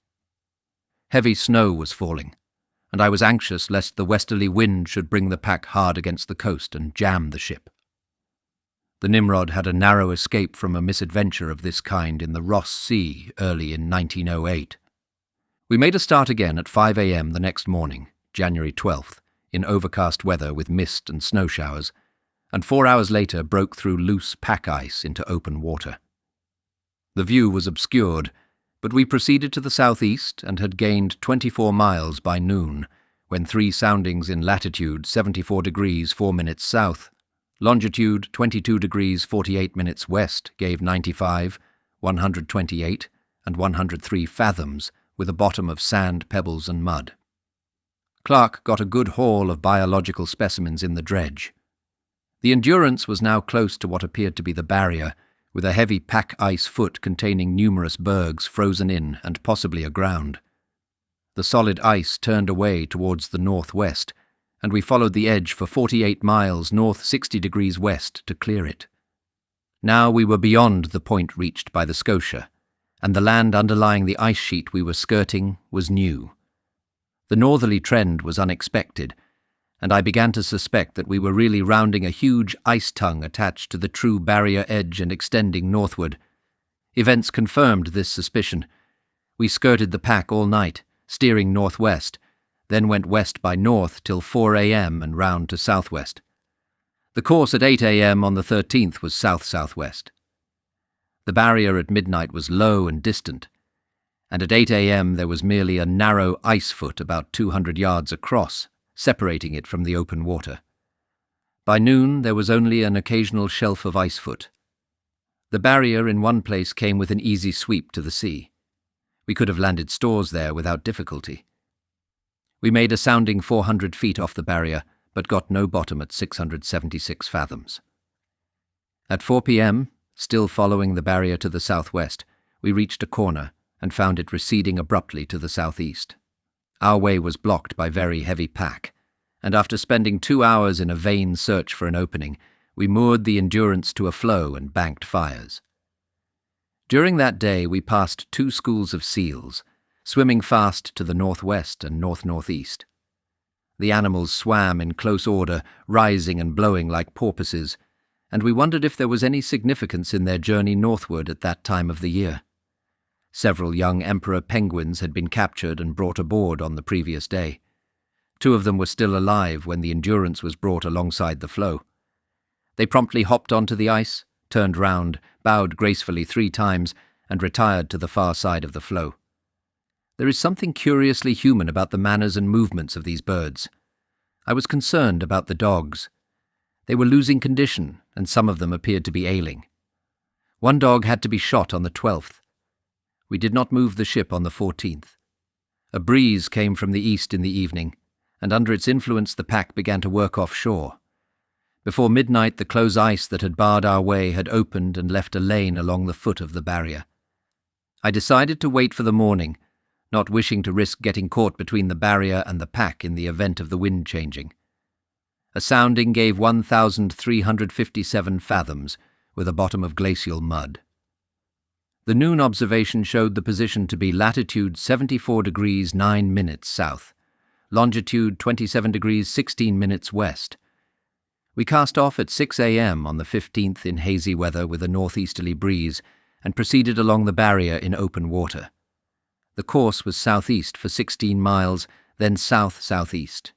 Heavy snow was falling, and I was anxious lest the westerly wind should bring the pack hard against the coast and jam the ship. The Nimrod had a narrow escape from a misadventure of this kind in the Ross Sea early in 1908. We made a start again at 5 a.m. the next morning, January 12th, in overcast weather with mist and snow showers, and 4 hours later broke through loose pack ice into open water. The view was obscured, but we proceeded to the southeast and had gained 24 miles by noon, when 3 soundings in latitude 74 degrees 4 minutes south, longitude 22 degrees 48 minutes west gave 95, 128, and 103 fathoms, with a bottom of sand, pebbles, and mud. Clark got a good haul of biological specimens in the dredge. The Endurance was now close to what appeared to be the barrier, with a heavy pack ice foot containing numerous bergs frozen in and possibly aground. The solid ice turned away towards the northwest, and we followed the edge for 48 miles north 60 degrees west to clear it. Now we were beyond the point reached by the Scotia, and the land underlying the ice sheet we were skirting was new. The northerly trend was unexpected, and I began to suspect that we were really rounding a huge ice tongue attached to the true barrier edge and extending northward. Events confirmed this suspicion. We skirted the pack all night, steering northwest, then went west by north till 4 a.m. and round to southwest. The course at 8 a.m. on the 13th was south-southwest. The barrier at midnight was low and distant, and at 8 a.m. there was merely a narrow ice foot about 200 yards across, separating it from the open water. By noon there was only an occasional shelf of ice foot. The barrier in one place came with an easy sweep to the sea. We could have landed stores there without difficulty. We made a sounding 400 feet off the barrier, but got no bottom at 676 fathoms. At 4 p.m., still following the barrier to the southwest, we reached a corner and found it receding abruptly to the southeast. Our way was blocked by very heavy pack, and after spending 2 hours in a vain search for an opening, we moored the Endurance to a floe and banked fires. During that day we passed 2 schools of seals, swimming fast to the northwest and north-northeast. The animals swam in close order, rising and blowing like porpoises, and we wondered if there was any significance in their journey northward at that time of the year. Several young emperor penguins had been captured and brought aboard on the previous day. 2 of them were still alive when the Endurance was brought alongside the floe. They promptly hopped onto the ice, turned round, bowed gracefully 3 times, and retired to the far side of the floe. There is something curiously human about the manners and movements of these birds. I was concerned about the dogs. They were losing condition, and some of them appeared to be ailing. One dog had to be shot on the 12th. We did not move the ship on the 14th. A breeze came from the east in the evening, and under its influence the pack began to work offshore. Before midnight the close ice that had barred our way had opened and left a lane along the foot of the barrier. I decided to wait for the morning, not wishing to risk getting caught between the barrier and the pack in the event of the wind changing. A sounding gave 1,357 fathoms, with a bottom of glacial mud. The noon observation showed the position to be latitude 74 degrees 9 minutes south, longitude 27 degrees 16 minutes west. We cast off at 6 a.m. on the 15th in hazy weather with a northeasterly breeze and proceeded along the barrier in open water. The course was southeast for 16 miles, then south-southeast.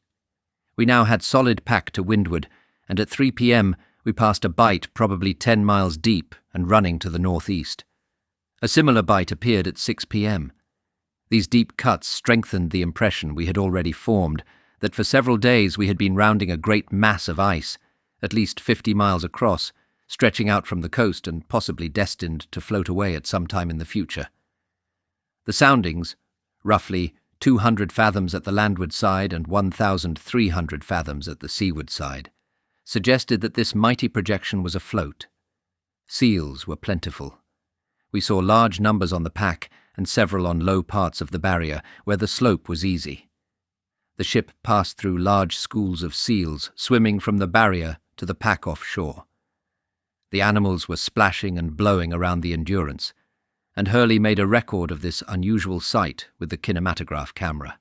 We now had solid pack to windward, and at 3 p.m. we passed a bight probably 10 miles deep and running to the northeast. A similar bight appeared at 6 p.m. These deep cuts strengthened the impression we had already formed that for several days we had been rounding a great mass of ice, at least 50 miles across, stretching out from the coast and possibly destined to float away at some time in the future. The soundings, roughly 200 fathoms at the landward side and 1,300 fathoms at the seaward side, suggested that this mighty projection was afloat, Seals were plentiful. We saw large numbers on the pack and several on low parts of the barrier where the slope was easy. The ship passed through large schools of seals swimming from the barrier to the pack offshore. The animals were splashing and blowing around the Endurance, and Hurley made a record of this unusual sight with the kinematograph camera.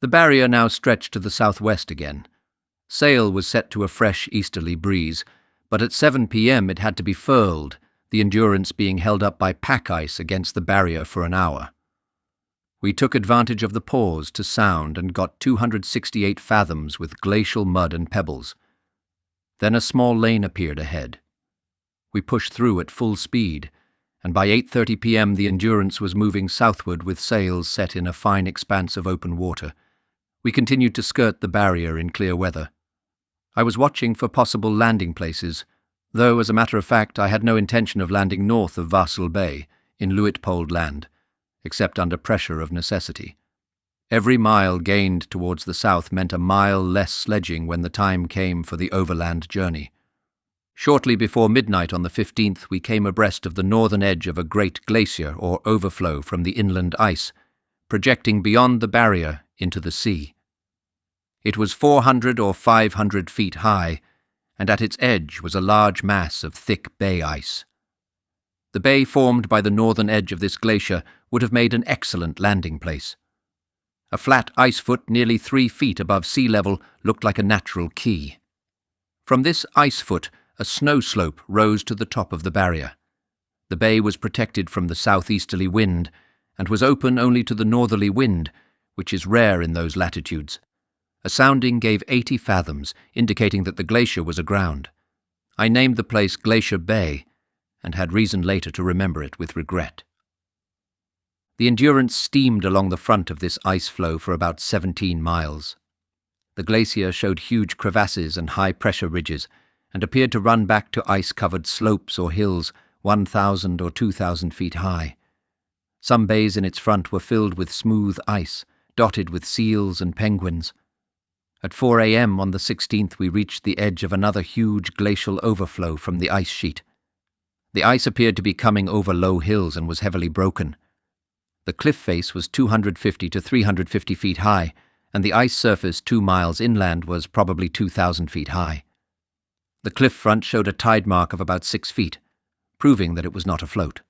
The barrier now stretched to the southwest again. Sail was set to a fresh easterly breeze, but at 7 p.m. it had to be furled, the Endurance being held up by pack ice against the barrier for an hour. We took advantage of the pause to sound and got 268 fathoms with glacial mud and pebbles. Then a small lane appeared ahead. We pushed through at full speed, and by 8:30 p.m. the Endurance was moving southward with sails set in a fine expanse of open water. We continued to skirt the barrier in clear weather. I was watching for possible landing places, though as a matter of fact I had no intention of landing north of Vassal Bay, in Luitpold Land, except under pressure of necessity. Every mile gained towards the south meant a mile less sledging when the time came for the overland journey. Shortly before midnight on the 15th we came abreast of the northern edge of a great glacier or overflow from the inland ice, projecting beyond the barrier into the sea. It was 400 or 500 feet high, and at its edge was a large mass of thick bay ice. The bay formed by the northern edge of this glacier would have made an excellent landing place. A flat ice foot nearly 3 feet above sea level looked like a natural quay. From this ice foot, a snow slope rose to the top of the barrier. The bay was protected from the southeasterly wind, and was open only to the northerly wind, which is rare in those latitudes. A sounding gave 80 fathoms, indicating that the glacier was aground. I named the place Glacier Bay, and had reason later to remember it with regret. The Endurance steamed along the front of this ice floe for about 17 miles. The glacier showed huge crevasses and high-pressure ridges, and appeared to run back to ice-covered slopes or hills 1,000 or 2,000 feet high. Some bays in its front were filled with smooth ice, dotted with seals and penguins. At 4 a.m. on the 16th we reached the edge of another huge glacial overflow from the ice sheet. The ice appeared to be coming over low hills and was heavily broken. The cliff face was 250 to 350 feet high, and the ice surface 2 miles inland was probably 2,000 feet high. The cliff front showed a tide mark of about 6 feet, proving that it was not afloat.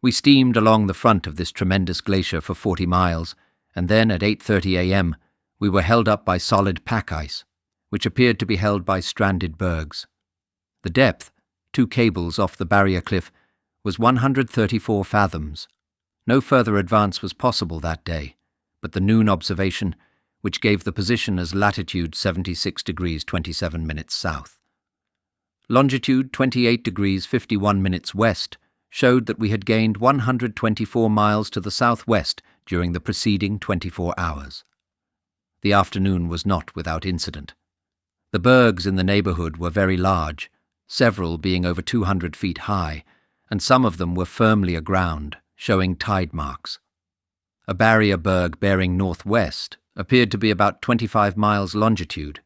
We steamed along the front of this tremendous glacier for 40 miles, and then at 8:30 a.m. we were held up by solid pack ice, which appeared to be held by stranded bergs. The depth, 2 cables off the barrier cliff, was 134 fathoms. No further advance was possible that day, but the noon observation, which gave the position as latitude 76 degrees 27 minutes south. Longitude 28 degrees 51 minutes west showed that we had gained 124 miles to the southwest during the preceding 24 hours. The afternoon was not without incident. The bergs in the neighbourhood were very large, several being over 200 feet high, and some of them were firmly aground, showing tide marks. A barrier berg bearing northwest appeared to be about 25 miles longitude.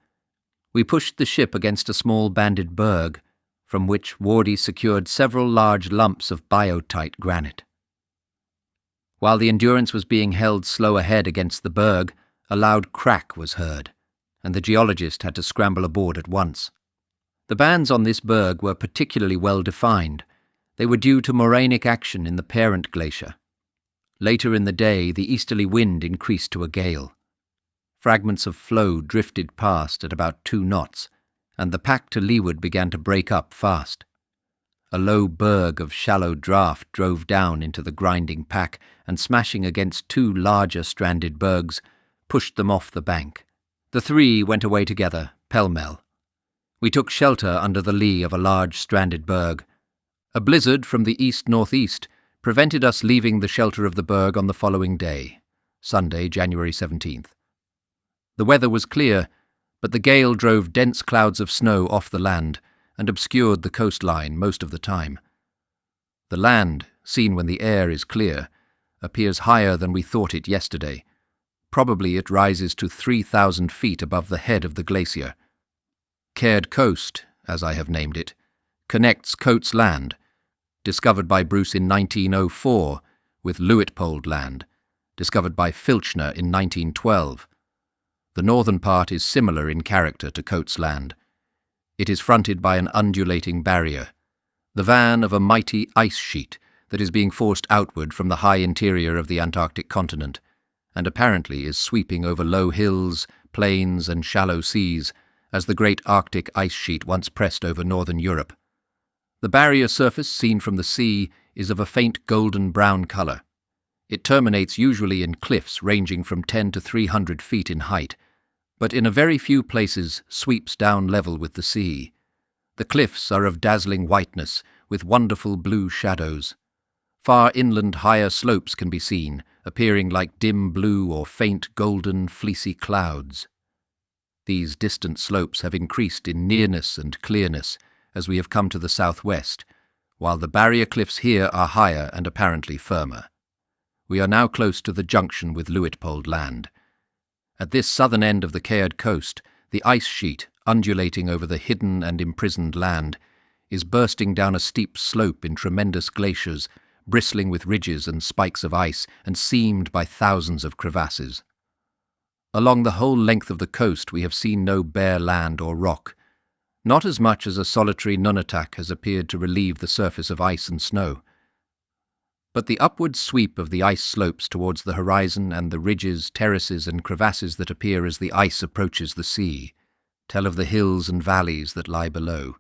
We pushed the ship against a small banded berg, from which Wardy secured several large lumps of biotite granite. While the Endurance was being held slow ahead against the berg, a loud crack was heard, and the geologist had to scramble aboard at once. The bands on this berg were particularly well defined. They were due to morainic action in the parent glacier. Later in the day, the easterly wind increased to a gale. Fragments of floe drifted past at about 2 knots, and the pack to leeward began to break up fast. A low berg of shallow draft drove down into the grinding pack and, smashing against 2 larger stranded bergs, pushed them off the bank. The 3 went away together, pell-mell. We took shelter under the lee of a large stranded berg. A blizzard from the east-northeast prevented us leaving the shelter of the berg on the following day, Sunday, January 17th. The weather was clear, but the gale drove dense clouds of snow off the land and obscured the coastline most of the time. The land, seen when the air is clear, appears higher than we thought it yesterday. Probably it rises to 3,000 feet above the head of the glacier. Caird Coast, as I have named it, connects Coates Land, discovered by Bruce in 1904, with Luitpold Land, discovered by Filchner in 1912. The northern part is similar in character to Coates Land. It is fronted by an undulating barrier, the van of a mighty ice sheet that is being forced outward from the high interior of the Antarctic continent, and apparently is sweeping over low hills, plains, and shallow seas, as the great Arctic ice sheet once pressed over northern Europe. The barrier surface, seen from the sea, is of a faint golden-brown colour. It terminates usually in cliffs ranging from 10 to 300 feet in height, but in a very few places sweeps down level with the sea. The cliffs are of dazzling whiteness, with wonderful blue shadows. Far inland higher slopes can be seen, appearing like dim blue or faint golden, fleecy clouds. These distant slopes have increased in nearness and clearness as we have come to the southwest, while the barrier cliffs here are higher and apparently firmer. We are now close to the junction with Luitpold Land. At this southern end of the Caird coast, the ice sheet, undulating over the hidden and imprisoned land, is bursting down a steep slope in tremendous glaciers, bristling with ridges and spikes of ice and seamed by thousands of crevasses. Along the whole length of the coast we have seen no bare land or rock. Not as much as a solitary nunatak has appeared to relieve the surface of ice and snow. But the upward sweep of the ice slopes towards the horizon and the ridges, terraces, and crevasses that appear as the ice approaches the sea tell of the hills and valleys that lie below.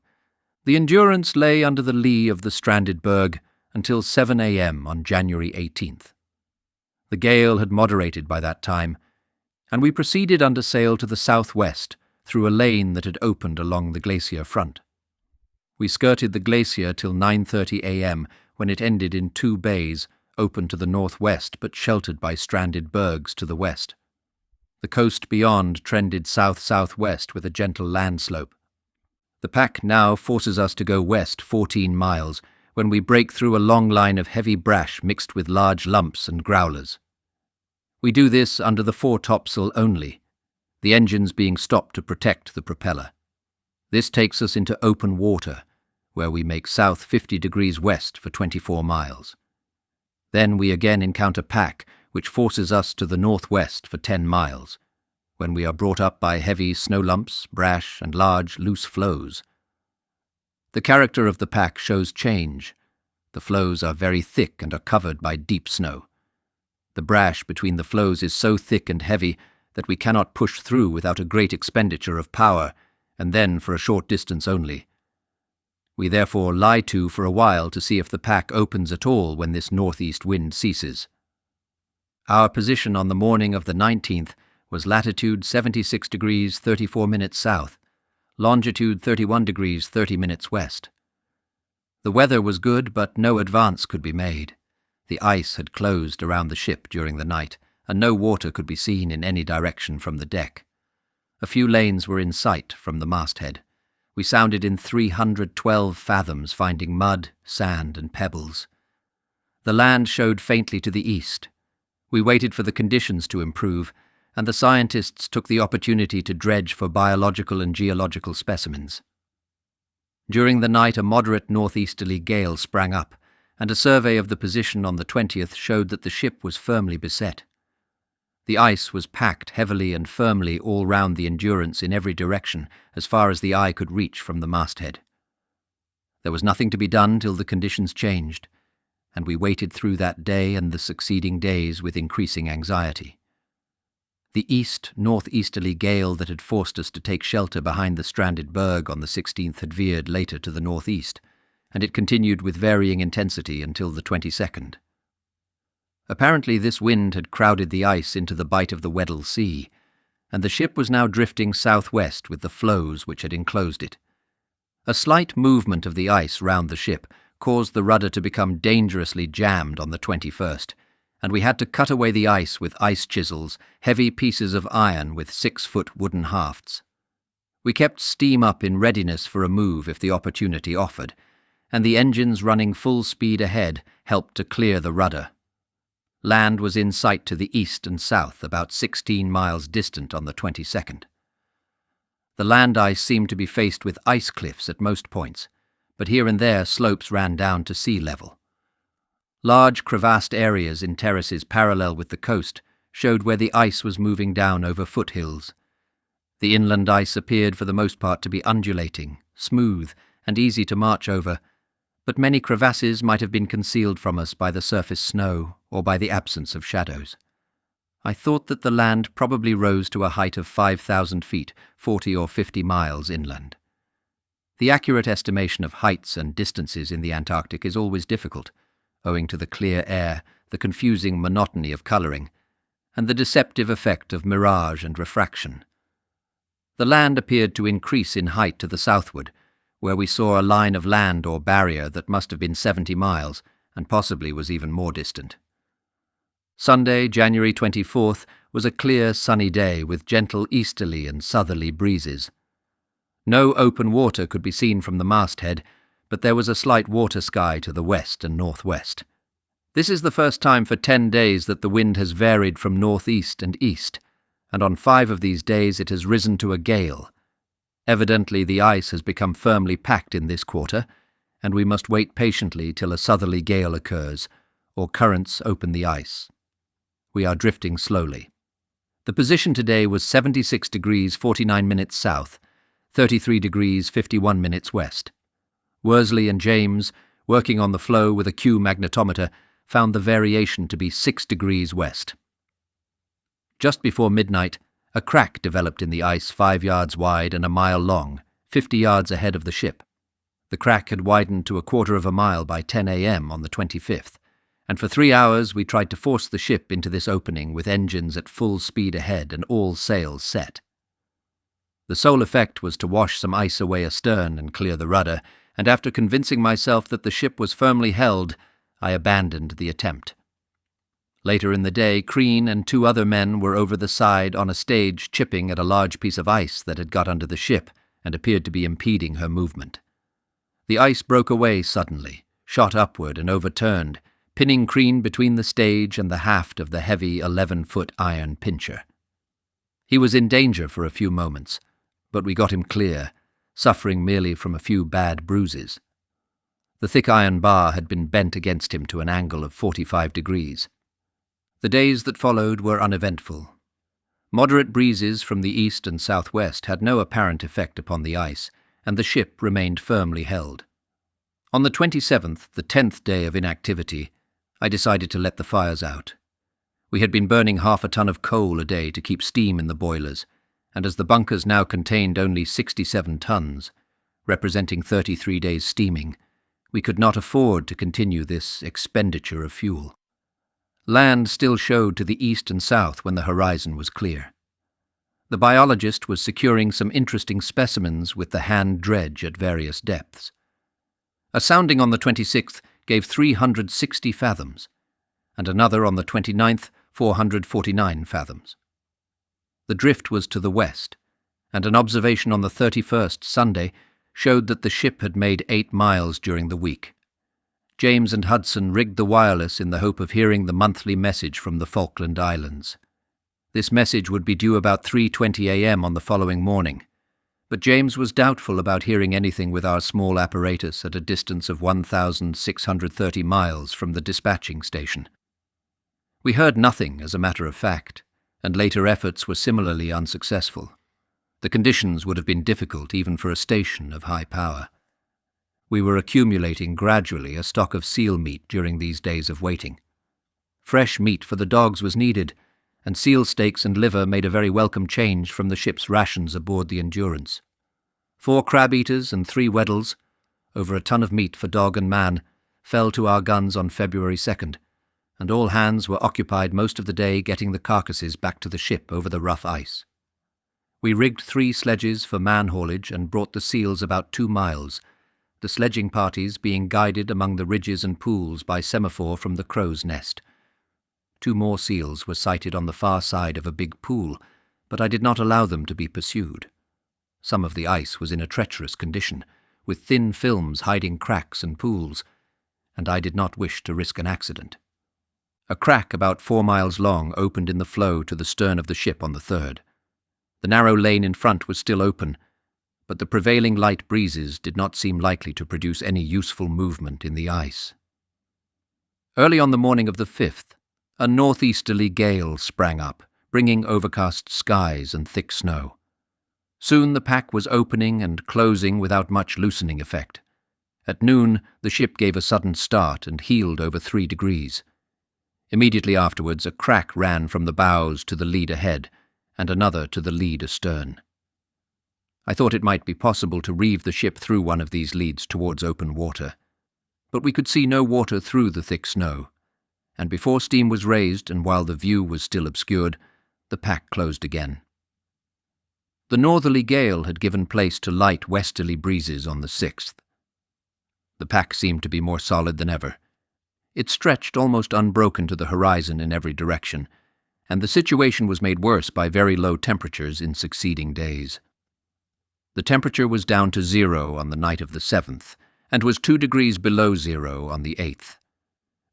The Endurance lay under the lee of the stranded berg until 7 a.m. on January 18th. The gale had moderated by that time, and we proceeded under sail to the southwest through a lane that had opened along the glacier front. We skirted the glacier till 9:30 a.m., when it ended in 2 bays, open to the northwest but sheltered by stranded bergs to the west. The coast beyond trended south-southwest with a gentle land slope. The pack now forces us to go west 14 miles, when we break through a long line of heavy brash mixed with large lumps and growlers. We do this under the foretopsail only, the engines being stopped to protect the propeller. This takes us into open water, where we make south 50 degrees west for 24 miles. Then we again encounter pack, which forces us to the northwest for 10 miles, when we are brought up by heavy snow lumps, brash, and large, loose floes. The character of the pack shows change. The floes are very thick and are covered by deep snow. The brash between the floes is so thick and heavy that we cannot push through without a great expenditure of power, and then for a short distance only. We therefore lie to for a while to see if the pack opens at all when this northeast wind ceases. Our position on the morning of the 19th was latitude 76 degrees 34 minutes south, longitude 31 degrees 30 minutes west. The weather was good, but no advance could be made. The ice had closed around the ship during the night, and no water could be seen in any direction from the deck. A few lanes were in sight from the masthead. We sounded in 312 fathoms, finding mud, sand, and pebbles. The land showed faintly to the east. We waited for the conditions to improve, and the scientists took the opportunity to dredge for biological and geological specimens. During the night a moderate northeasterly gale sprang up, and a survey of the position on the 20th showed that the ship was firmly beset. The ice was packed heavily and firmly all round the Endurance in every direction, as far as the eye could reach from the masthead. There was nothing to be done till the conditions changed, and we waited through that day and the succeeding days with increasing anxiety. The east-northeasterly gale that had forced us to take shelter behind the stranded berg on the 16th had veered later to the northeast, and it continued with varying intensity until the 22nd. Apparently this wind had crowded the ice into the bight of the Weddell Sea, and the ship was now drifting southwest with the floes which had enclosed it. A slight movement of the ice round the ship caused the rudder to become dangerously jammed on the 21st, and we had to cut away the ice with ice chisels, heavy pieces of iron with 6-foot wooden hafts. We kept steam up in readiness for a move if the opportunity offered, and the engines running full speed ahead helped to clear the rudder. Land was in sight to the east and south, about 16 miles distant on the 22nd. The land ice seemed to be faced with ice cliffs at most points, but here and there slopes ran down to sea level. Large crevassed areas in terraces parallel with the coast showed where the ice was moving down over foothills. The inland ice appeared for the most part to be undulating, smooth, and easy to march over, but many crevasses might have been concealed from us by the surface snow or by the absence of shadows. I thought that the land probably rose to a height of 5,000 feet, 40 or 50 miles inland. The accurate estimation of heights and distances in the Antarctic is always difficult, owing to the clear air, the confusing monotony of colouring, and the deceptive effect of mirage and refraction. The land appeared to increase in height to the southward, where we saw a line of land or barrier that must have been 70 miles, and possibly was even more distant. Sunday, January 24th, was a clear, sunny day with gentle easterly and southerly breezes. No open water could be seen from the masthead, but there was a slight water sky to the west and northwest. This is the first time for 10 days that the wind has varied from northeast and east, and on 5 of these days it has risen to a gale. Evidently the ice has become firmly packed in this quarter, and we must wait patiently till a southerly gale occurs, or currents open the ice. We are drifting slowly. The position today was 76 degrees 49 minutes south, 33 degrees 51 minutes west. Worsley and James, working on the floe with a Q magnetometer, found the variation to be 6 degrees west. Just before midnight, a crack developed in the ice 5 yards wide and a mile long, 50 yards ahead of the ship. The crack had widened to 1/4 of a mile by 10 a.m. on the 25th, and for 3 hours we tried to force the ship into this opening with engines at full speed ahead and all sails set. The sole effect was to wash some ice away astern and clear the rudder, and after convincing myself that the ship was firmly held, I abandoned the attempt. Later in the day, Crean and 2 other men were over the side on a stage chipping at a large piece of ice that had got under the ship and appeared to be impeding her movement. The ice broke away suddenly, shot upward and overturned, pinning Crean between the stage and the haft of the heavy 11-foot iron pincher. He was in danger for a few moments, but we got him clear, suffering merely from a few bad bruises. The thick iron bar had been bent against him to an angle of 45 degrees. The days that followed were uneventful. Moderate breezes from the east and southwest had no apparent effect upon the ice, and the ship remained firmly held. On the 27th, the 10th day of inactivity, I decided to let the fires out. We had been burning half a ton of coal a day to keep steam in the boilers, and as the bunkers now contained only 67 tons, representing 33 days' steaming, we could not afford to continue this expenditure of fuel. Land still showed to the east and south when the horizon was clear. The biologist was securing some interesting specimens with the hand dredge at various depths. A sounding on the 26th gave 360 fathoms, and another on the 29th 449 fathoms. The drift was to the west, and an observation on the 31st, Sunday, showed that the ship had made 8 miles during the week. James and Hudson rigged the wireless in the hope of hearing the monthly message from the Falkland Islands. This message would be due about 3:20 a.m. on the following morning, but James was doubtful about hearing anything with our small apparatus at a distance of 1,630 miles from the dispatching station. We heard nothing, as a matter of fact, and later efforts were similarly unsuccessful. The conditions would have been difficult even for a station of high power. We were accumulating gradually a stock of seal meat during these days of waiting. Fresh meat for the dogs was needed, and seal steaks and liver made a very welcome change from the ship's rations aboard the Endurance. 4 crab-eaters and 3 Weddells, over a ton of meat for dog and man, fell to our guns on February 2nd, and all hands were occupied most of the day getting the carcasses back to the ship over the rough ice. We rigged 3 sledges for man-haulage and brought the seals about 2 miles, the sledging parties being guided among the ridges and pools by semaphore from the crow's nest. 2 more seals were sighted on the far side of a big pool, but I did not allow them to be pursued. Some of the ice was in a treacherous condition, with thin films hiding cracks and pools, and I did not wish to risk an accident. A crack about 4 miles long opened in the floe to the stern of the ship on the 3rd. The narrow lane in front was still open, but the prevailing light breezes did not seem likely to produce any useful movement in the ice. Early on the morning of the 5th, a northeasterly gale sprang up, bringing overcast skies and thick snow. Soon the pack was opening and closing without much loosening effect. At noon, the ship gave a sudden start and heeled over 3 degrees. Immediately afterwards, a crack ran from the bows to the lead ahead, and another to the lead astern. I thought it might be possible to reeve the ship through one of these leads towards open water. But we could see no water through the thick snow, and before steam was raised and while the view was still obscured, the pack closed again. The northerly gale had given place to light westerly breezes on the 6th. The pack seemed to be more solid than ever. It stretched almost unbroken to the horizon in every direction, and the situation was made worse by very low temperatures in succeeding days. The temperature was down to 0 on the night of the 7th, and was 2 degrees below 0 on the 8th.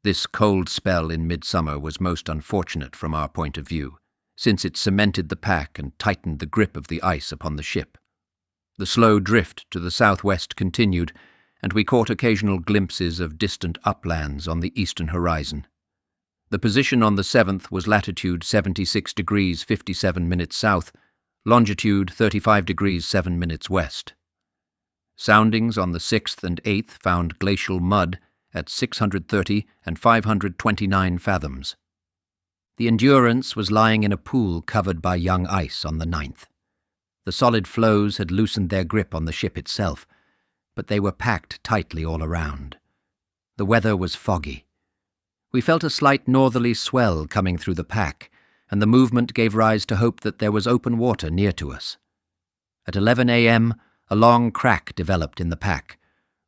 This cold spell in midsummer was most unfortunate from our point of view, since it cemented the pack and tightened the grip of the ice upon the ship. The slow drift to the southwest continued, and we caught occasional glimpses of distant uplands on the eastern horizon. The position on the 7th was latitude 76 degrees 57 minutes south, longitude 35 degrees 7 minutes west. Soundings on the 6th and 8th found glacial mud at 630 and 529 fathoms. The Endurance was lying in a pool covered by young ice on the 9th. The solid floes had loosened their grip on the ship itself, but they were packed tightly all around. The weather was foggy. We felt a slight northerly swell coming through the pack, and the movement gave rise to hope that there was open water near to us. At 11 a.m., a long crack developed in the pack,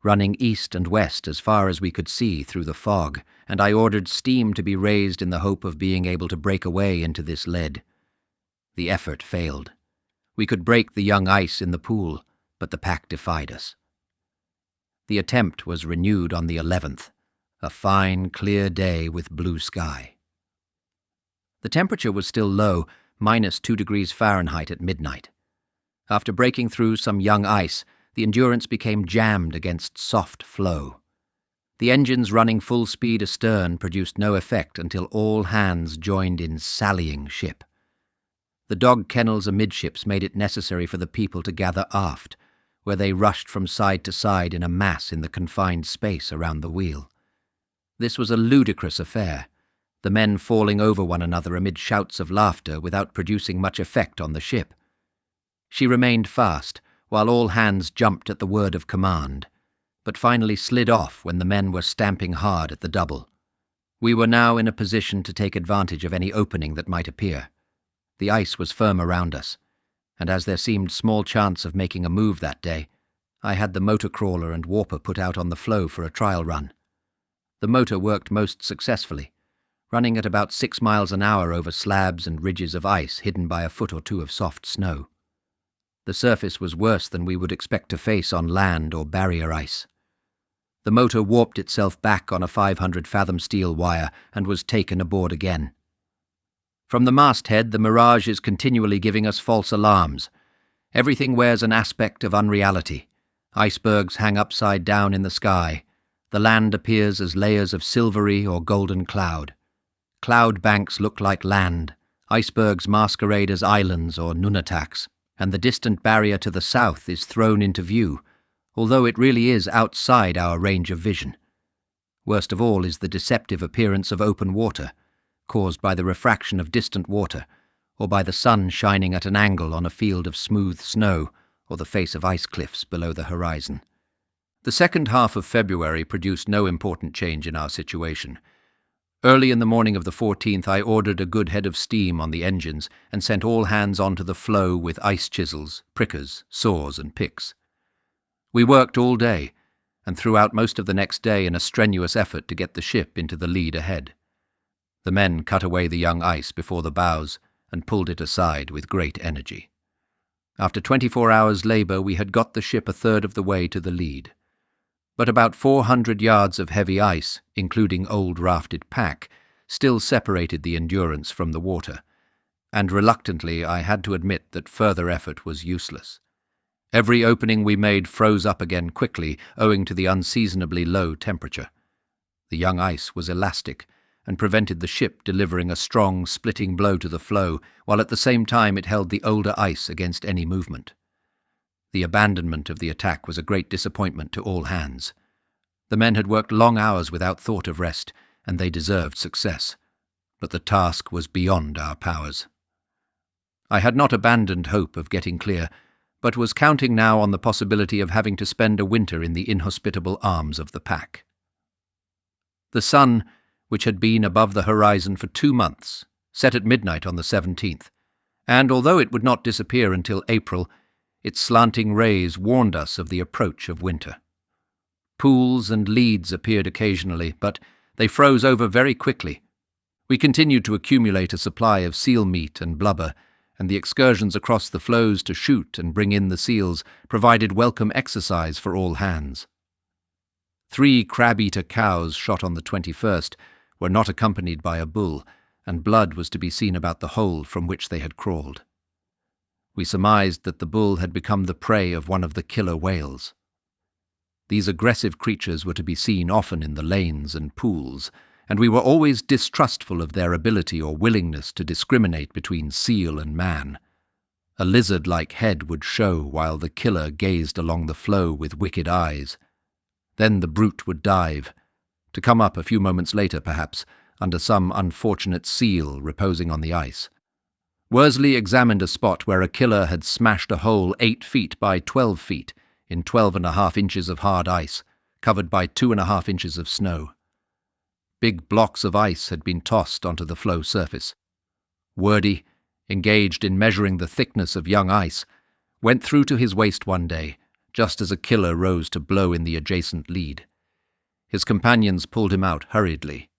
running east and west as far as we could see through the fog, and I ordered steam to be raised in the hope of being able to break away into this lead. The effort failed. We could break the young ice in the pool, but the pack defied us. The attempt was renewed on the 11th, a fine, clear day with blue sky. The temperature was still low, -2 degrees Fahrenheit at midnight. After breaking through some young ice, the Endurance became jammed against soft floe. The engines running full speed astern produced no effect until all hands joined in sallying ship. The dog kennels amidships made it necessary for the people to gather aft, where they rushed from side to side in a mass in the confined space around the wheel. This was a ludicrous affair, the men falling over one another amid shouts of laughter without producing much effect on the ship. She remained fast, while all hands jumped at the word of command, but finally slid off when the men were stamping hard at the double. We were now in a position to take advantage of any opening that might appear. The ice was firm around us, and as there seemed small chance of making a move that day, I had the motor crawler and warper put out on the floe for a trial run. The motor worked most successfully, running at about 6 miles an hour over slabs and ridges of ice hidden by a foot or two of soft snow. The surface was worse than we would expect to face on land or barrier ice. The motor warped itself back on a 500-fathom steel wire and was taken aboard again. From the masthead, the mirage is continually giving us false alarms. Everything wears an aspect of unreality. Icebergs hang upside down in the sky. The land appears as layers of silvery or golden cloud. Cloud banks look like land. Icebergs masquerade as islands or nunataks, and the distant barrier to the south is thrown into view, although it really is outside our range of vision. Worst of all is the deceptive appearance of open water, caused by the refraction of distant water, or by the sun shining at an angle on a field of smooth snow or the face of ice cliffs below the horizon. The second half of February produced no important change in our situation. Early in the morning of the 14th, I ordered a good head of steam on the engines and sent all hands onto the floe with ice chisels, prickers, saws, and picks. We worked all day, and throughout most of the next day in a strenuous effort to get the ship into the lead ahead. The men cut away the young ice before the bows and pulled it aside with great energy. After 24 hours' labour, we had got the ship a third of the way to the lead. But about 400 yards of heavy ice, including old rafted pack, still separated the Endurance from the water, and reluctantly I had to admit that further effort was useless. Every opening we made froze up again quickly, owing to the unseasonably low temperature. The young ice was elastic, and prevented the ship delivering a strong, splitting blow to the floe, while at the same time it held the older ice against any movement. The abandonment of the attack was a great disappointment to all hands. The men had worked long hours without thought of rest, and they deserved success. But the task was beyond our powers. I had not abandoned hope of getting clear, but was counting now on the possibility of having to spend a winter in the inhospitable arms of the pack. The sun, which had been above the horizon for 2 months, set at midnight on the 17th, and although it would not disappear until April, its slanting rays warned us of the approach of winter. Pools and leads appeared occasionally, but they froze over very quickly. We continued to accumulate a supply of seal meat and blubber, and the excursions across the floes to shoot and bring in the seals provided welcome exercise for all hands. 3 crab-eater cows shot on the 21st were not accompanied by a bull, and blood was to be seen about the hole from which they had crawled. We surmised that the bull had become the prey of one of the killer whales. These aggressive creatures were to be seen often in the lanes and pools, and we were always distrustful of their ability or willingness to discriminate between seal and man. A lizard-like head would show while the killer gazed along the floe with wicked eyes. Then the brute would dive, to come up a few moments later, perhaps, under some unfortunate seal reposing on the ice. Worsley examined a spot where a killer had smashed a hole 8 feet by 12 feet in 12.5 inches of hard ice, covered by 2.5 inches of snow. Big blocks of ice had been tossed onto the floe surface. Wordy, engaged in measuring the thickness of young ice, went through to his waist one day, just as a killer rose to blow in the adjacent lead. His companions pulled him out hurriedly.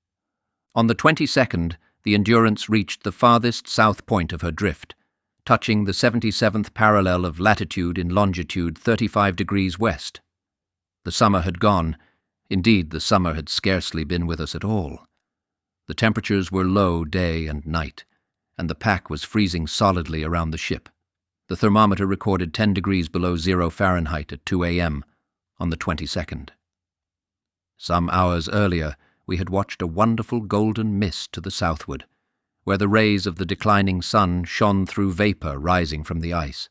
On the 22nd, the Endurance reached the farthest south point of her drift, touching the 77th parallel of latitude in longitude 35 degrees west. The summer had gone. Indeed, the summer had scarcely been with us at all. The temperatures were low day and night, and the pack was freezing solidly around the ship. The thermometer recorded 10 degrees below 0 Fahrenheit at 2 a.m. on the 22nd. Some hours earlier, we had watched a wonderful golden mist to the southward, where the rays of the declining sun shone through vapor rising from the ice.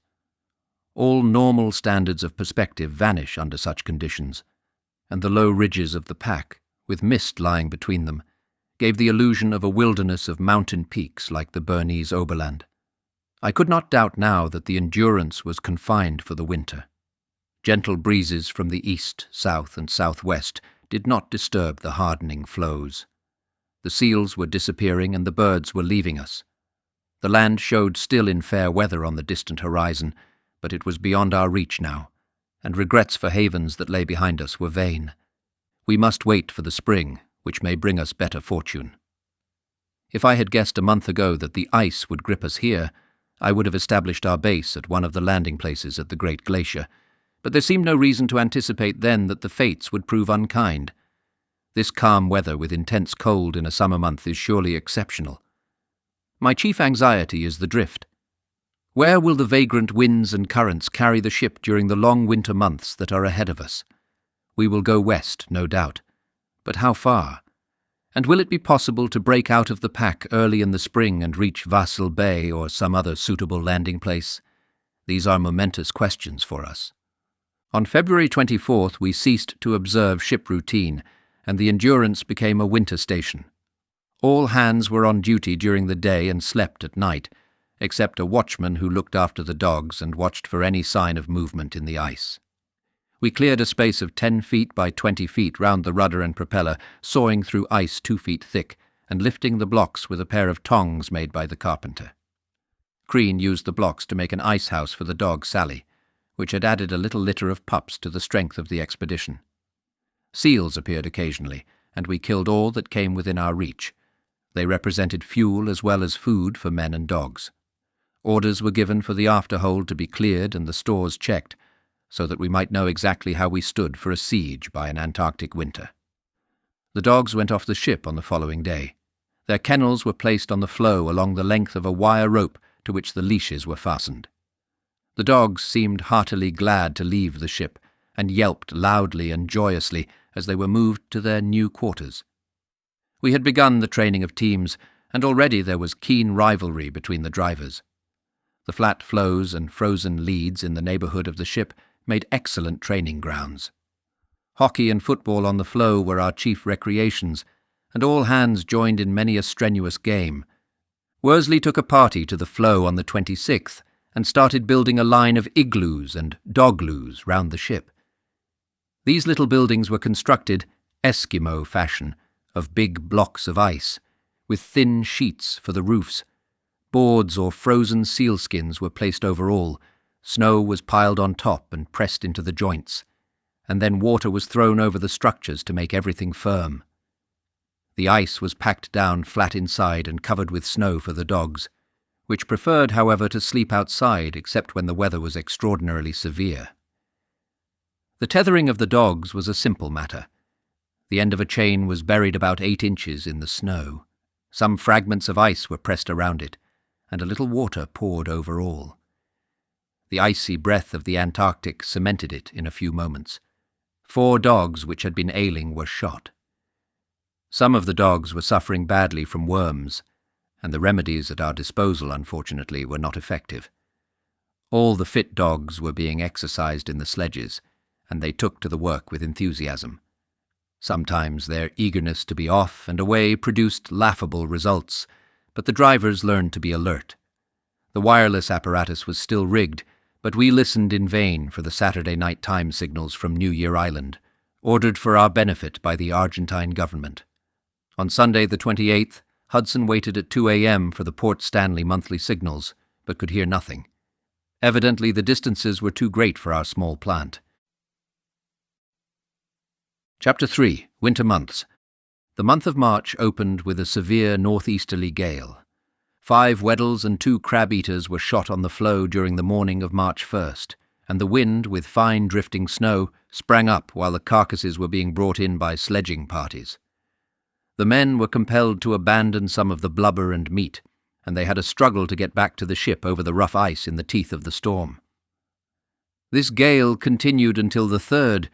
All normal standards of perspective vanish under such conditions, and the low ridges of the pack, with mist lying between them, gave the illusion of a wilderness of mountain peaks like the Bernese Oberland. I could not doubt now that the Endurance was confined for the winter. Gentle breezes from the east, south, and southwest did not disturb the hardening floes. The seals were disappearing and the birds were leaving us. The land showed still in fair weather on the distant horizon, but it was beyond our reach now, and regrets for havens that lay behind us were vain. We must wait for the spring, which may bring us better fortune. If I had guessed a month ago that the ice would grip us here, I would have established our base at one of the landing places at the Great Glacier, but there seemed no reason to anticipate then that the fates would prove unkind. This calm weather with intense cold in a summer month is surely exceptional. My chief anxiety is the drift. Where will the vagrant winds and currents carry the ship during the long winter months that are ahead of us? We will go west, no doubt. But how far? And will it be possible to break out of the pack early in the spring and reach Vassal Bay or some other suitable landing place? These are momentous questions for us. On February 24th we ceased to observe ship routine, and the Endurance became a winter station. All hands were on duty during the day and slept at night, except a watchman who looked after the dogs and watched for any sign of movement in the ice. We cleared a space of 10 feet by 20 feet round the rudder and propeller, sawing through ice 2 feet thick, and lifting the blocks with a pair of tongs made by the carpenter. Crean used the blocks to make an ice house for the dog Sally, which had added a little litter of pups to the strength of the expedition. Seals appeared occasionally, and we killed all that came within our reach. They represented fuel as well as food for men and dogs. Orders were given for the afterhold to be cleared and the stores checked, so that we might know exactly how we stood for a siege by an Antarctic winter. The dogs went off the ship on the following day. Their kennels were placed on the floe along the length of a wire rope to which the leashes were fastened. The dogs seemed heartily glad to leave the ship, and yelped loudly and joyously as they were moved to their new quarters. We had begun the training of teams, and already there was keen rivalry between the drivers. The flat floes and frozen leads in the neighbourhood of the ship made excellent training grounds. Hockey and football on the floe were our chief recreations, and all hands joined in many a strenuous game. Worsley took a party to the floe on the 26th and started building a line of igloos and dogloos round the ship. These little buildings were constructed, Eskimo fashion, of big blocks of ice, with thin sheets for the roofs. Boards or frozen sealskins were placed over all, snow was piled on top and pressed into the joints, and then water was thrown over the structures to make everything firm. The ice was packed down flat inside and covered with snow for the dogs, which preferred, however, to sleep outside except when the weather was extraordinarily severe. The tethering of the dogs was a simple matter. The end of a chain was buried about 8 inches in the snow. Some fragments of ice were pressed around it, and a little water poured over all. The icy breath of the Antarctic cemented it in a few moments. 4 dogs which had been ailing were shot. Some of the dogs were suffering badly from worms, and the remedies at our disposal, unfortunately, were not effective. All the fit dogs were being exercised in the sledges, and they took to the work with enthusiasm. Sometimes their eagerness to be off and away produced laughable results, but the drivers learned to be alert. The wireless apparatus was still rigged, but we listened in vain for the Saturday night time signals from New Year Island, ordered for our benefit by the Argentine government. On Sunday the 28th, Hudson waited at 2 a.m. for the Port Stanley monthly signals, but could hear nothing. Evidently the distances were too great for our small plant. Chapter 3. Winter Months. The month of March opened with a severe northeasterly gale. 5 Weddells and 2 crab-eaters were shot on the floe during the morning of March 1st, and the wind, with fine drifting snow, sprang up while the carcasses were being brought in by sledging parties. The men were compelled to abandon some of the blubber and meat, and they had a struggle to get back to the ship over the rough ice in the teeth of the storm. This gale continued until the 3rd,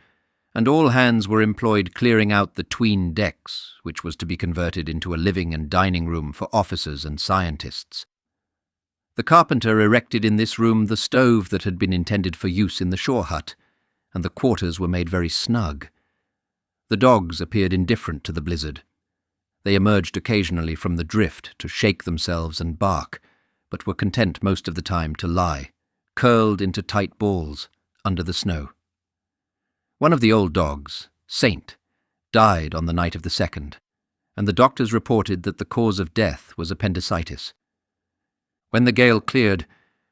and all hands were employed clearing out the 'tween decks, which was to be converted into a living and dining room for officers and scientists. The carpenter erected in this room the stove that had been intended for use in the shore hut, and the quarters were made very snug. The dogs appeared indifferent to the blizzard. They emerged occasionally from the drift to shake themselves and bark, but were content most of the time to lie, curled into tight balls, under the snow. One of the old dogs, Saint, died on the night of the 2nd, and the doctors reported that the cause of death was appendicitis. When the gale cleared,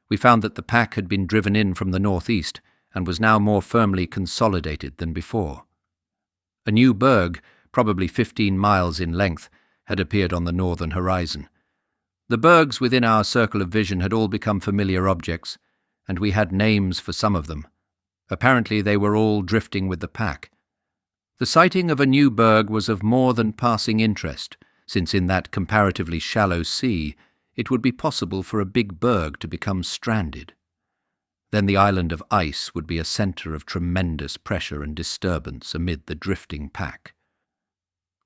we found that the pack had been driven in from the northeast and was now more firmly consolidated than before. A new berg, probably 15 miles in length, had appeared on the northern horizon. The bergs within our circle of vision had all become familiar objects, and we had names for some of them. Apparently they were all drifting with the pack. The sighting of a new berg was of more than passing interest, since in that comparatively shallow sea it would be possible for a big berg to become stranded. Then the island of ice would be a centre of tremendous pressure and disturbance amid the drifting pack.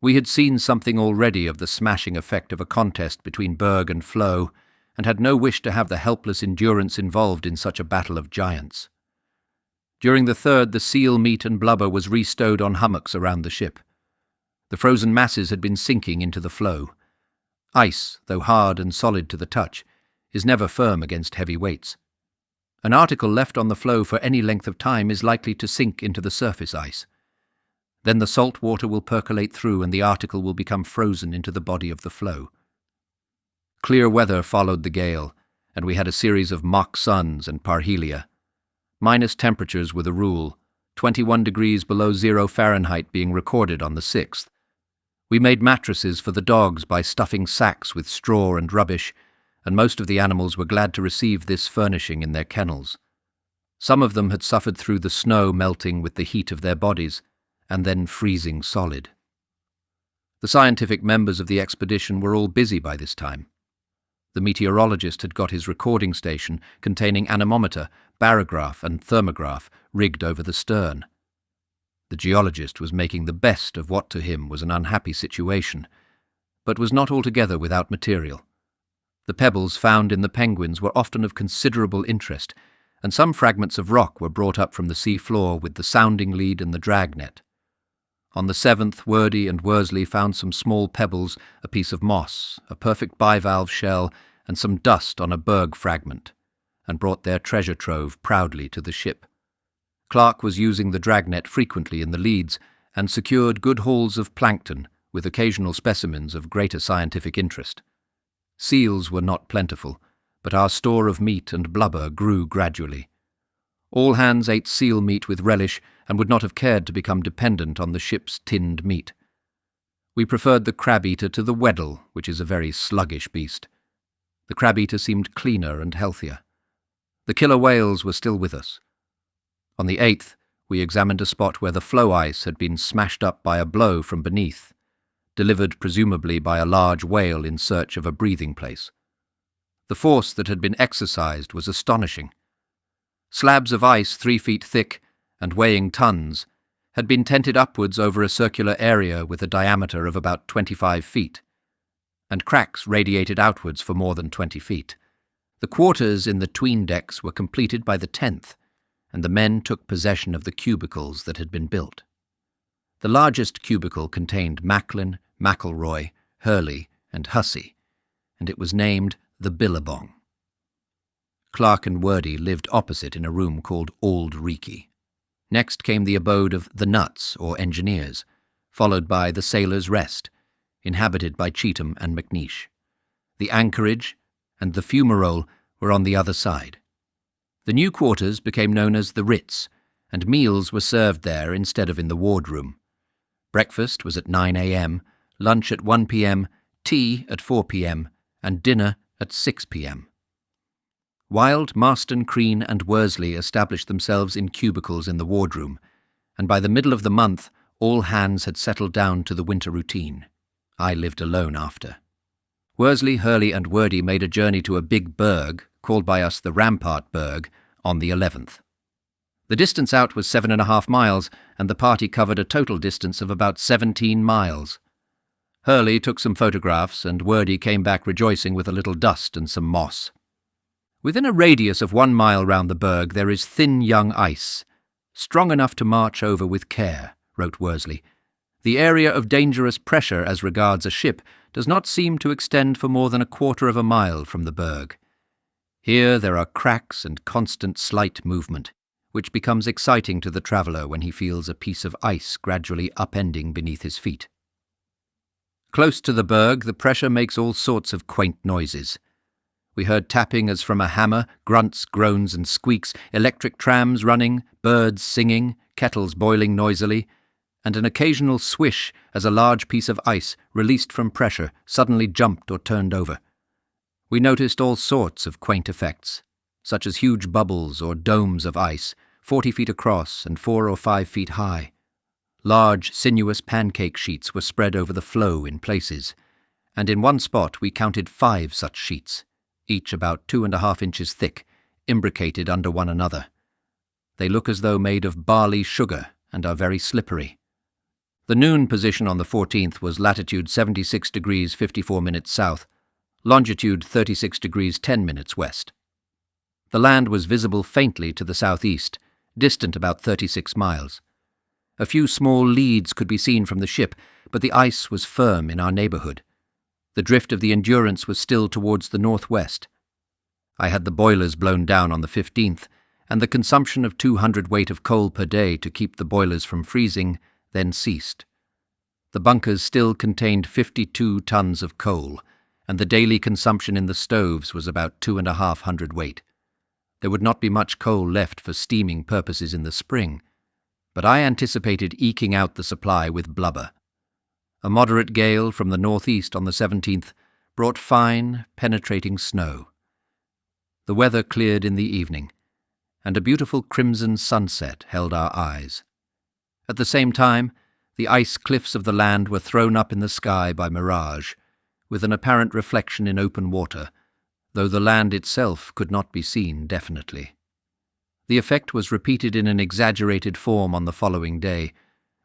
We had seen something already of the smashing effect of a contest between berg and floe, and had no wish to have the helpless endurance involved in such a battle of giants. During the 3rd, the seal meat and blubber was restowed on hummocks around the ship. The frozen masses had been sinking into the floe. Ice, though hard and solid to the touch, is never firm against heavy weights. An article left on the floe for any length of time is likely to sink into the surface ice. Then the salt water will percolate through and the article will become frozen into the body of the floe. Clear weather followed the gale, and we had a series of mock suns and parhelia. Minus temperatures were the rule, 21 degrees below 0 Fahrenheit being recorded on the 6th. We made mattresses for the dogs by stuffing sacks with straw and rubbish, and most of the animals were glad to receive this furnishing in their kennels. Some of them had suffered through the snow melting with the heat of their bodies, and then freezing solid. The scientific members of the expedition were all busy by this time. The meteorologist had got his recording station, containing anemometer, barograph and thermograph rigged over the stern. The geologist was making the best of what to him was an unhappy situation, but was not altogether without material. The pebbles found in the penguins were often of considerable interest, and some fragments of rock were brought up from the sea floor with the sounding lead and the dragnet. On the 7th, Wordie and Worsley found some small pebbles, a piece of moss, a perfect bivalve shell, and some dust on a berg fragment, and brought their treasure trove proudly to the ship. Clark was using the dragnet frequently in the leads, and secured good hauls of plankton, with occasional specimens of greater scientific interest. Seals were not plentiful, but our store of meat and blubber grew gradually. All hands ate seal meat with relish and would not have cared to become dependent on the ship's tinned meat. We preferred the crab-eater to the Weddell, which is a very sluggish beast. The crab-eater seemed cleaner and healthier. The killer whales were still with us. On the 8th, we examined a spot where the floe ice had been smashed up by a blow from beneath, delivered presumably by a large whale in search of a breathing place. The force that had been exercised was astonishing. Slabs of ice 3 feet thick and weighing tons had been tented upwards over a circular area with a diameter of about 25 feet, and cracks radiated outwards for more than 20 feet. The quarters in the 'tween decks were completed by the 10th, and the men took possession of the cubicles that had been built. The largest cubicle contained Macklin, McElroy, Hurley, and Hussey, and it was named the Billabong. Clark and Wordie lived opposite in a room called Auld Reekie. Next came the abode of the Nuts, or engineers, followed by the Sailors' Rest, inhabited by Cheetham and McNeish. The anchorage and the fumarole were on the other side. The new quarters became known as the Ritz, and meals were served there instead of in the wardroom. Breakfast was at 9 a.m., lunch at 1 p.m., tea at 4 p.m., and dinner at 6 p.m. Wild, Marston, Crean, and Worsley established themselves in cubicles in the wardroom, and by the middle of the month all hands had settled down to the winter routine. I lived alone after. Worsley, Hurley, and Wordie made a journey to a big berg, called by us the Rampart Berg, on the 11th. The distance out was 7.5 miles, and the party covered a total distance of about 17 miles. Hurley took some photographs, and Wordie came back rejoicing with a little dust and some moss. Within a radius of 1 mile round the berg there is thin young ice, strong enough to march over with care, wrote Worsley. The area of dangerous pressure as regards a ship does not seem to extend for more than 1/4 of a mile from the berg. Here there are cracks and constant slight movement, which becomes exciting to the traveller when he feels a piece of ice gradually upending beneath his feet. Close to the berg the pressure makes all sorts of quaint noises. We heard tapping as from a hammer, grunts, groans and squeaks, electric trams running, birds singing, kettles boiling noisily, and an occasional swish as a large piece of ice, released from pressure, suddenly jumped or turned over. We noticed all sorts of quaint effects, such as huge bubbles or domes of ice, 40 feet across and 4 or 5 feet high. Large, sinuous pancake sheets were spread over the floe in places, and in one spot we counted 5 such sheets, each about 2.5 inches thick, imbricated under one another. They look as though made of barley sugar and are very slippery. The noon position on the 14th was latitude 76 degrees 54 minutes south, longitude 36 degrees 10 minutes west. The land was visible faintly to the southeast, distant about 36 miles. A few small leads could be seen from the ship, but the ice was firm in our neighbourhood. The drift of the Endurance was still towards the northwest. I had the boilers blown down on the 15th, and the consumption of 200 weight of coal per day to keep the boilers from freezing then ceased. The bunkers still contained 52 tons of coal, and the daily consumption in the stoves was about 2.5 hundredweight. There would not be much coal left for steaming purposes in the spring, but I anticipated eking out the supply with blubber. A moderate gale from the northeast on the 17th brought fine, penetrating snow. The weather cleared in the evening, and a beautiful crimson sunset held our eyes. At the same time, the ice cliffs of the land were thrown up in the sky by mirage, with an apparent reflection in open water, though the land itself could not be seen definitely. The effect was repeated in an exaggerated form on the following day,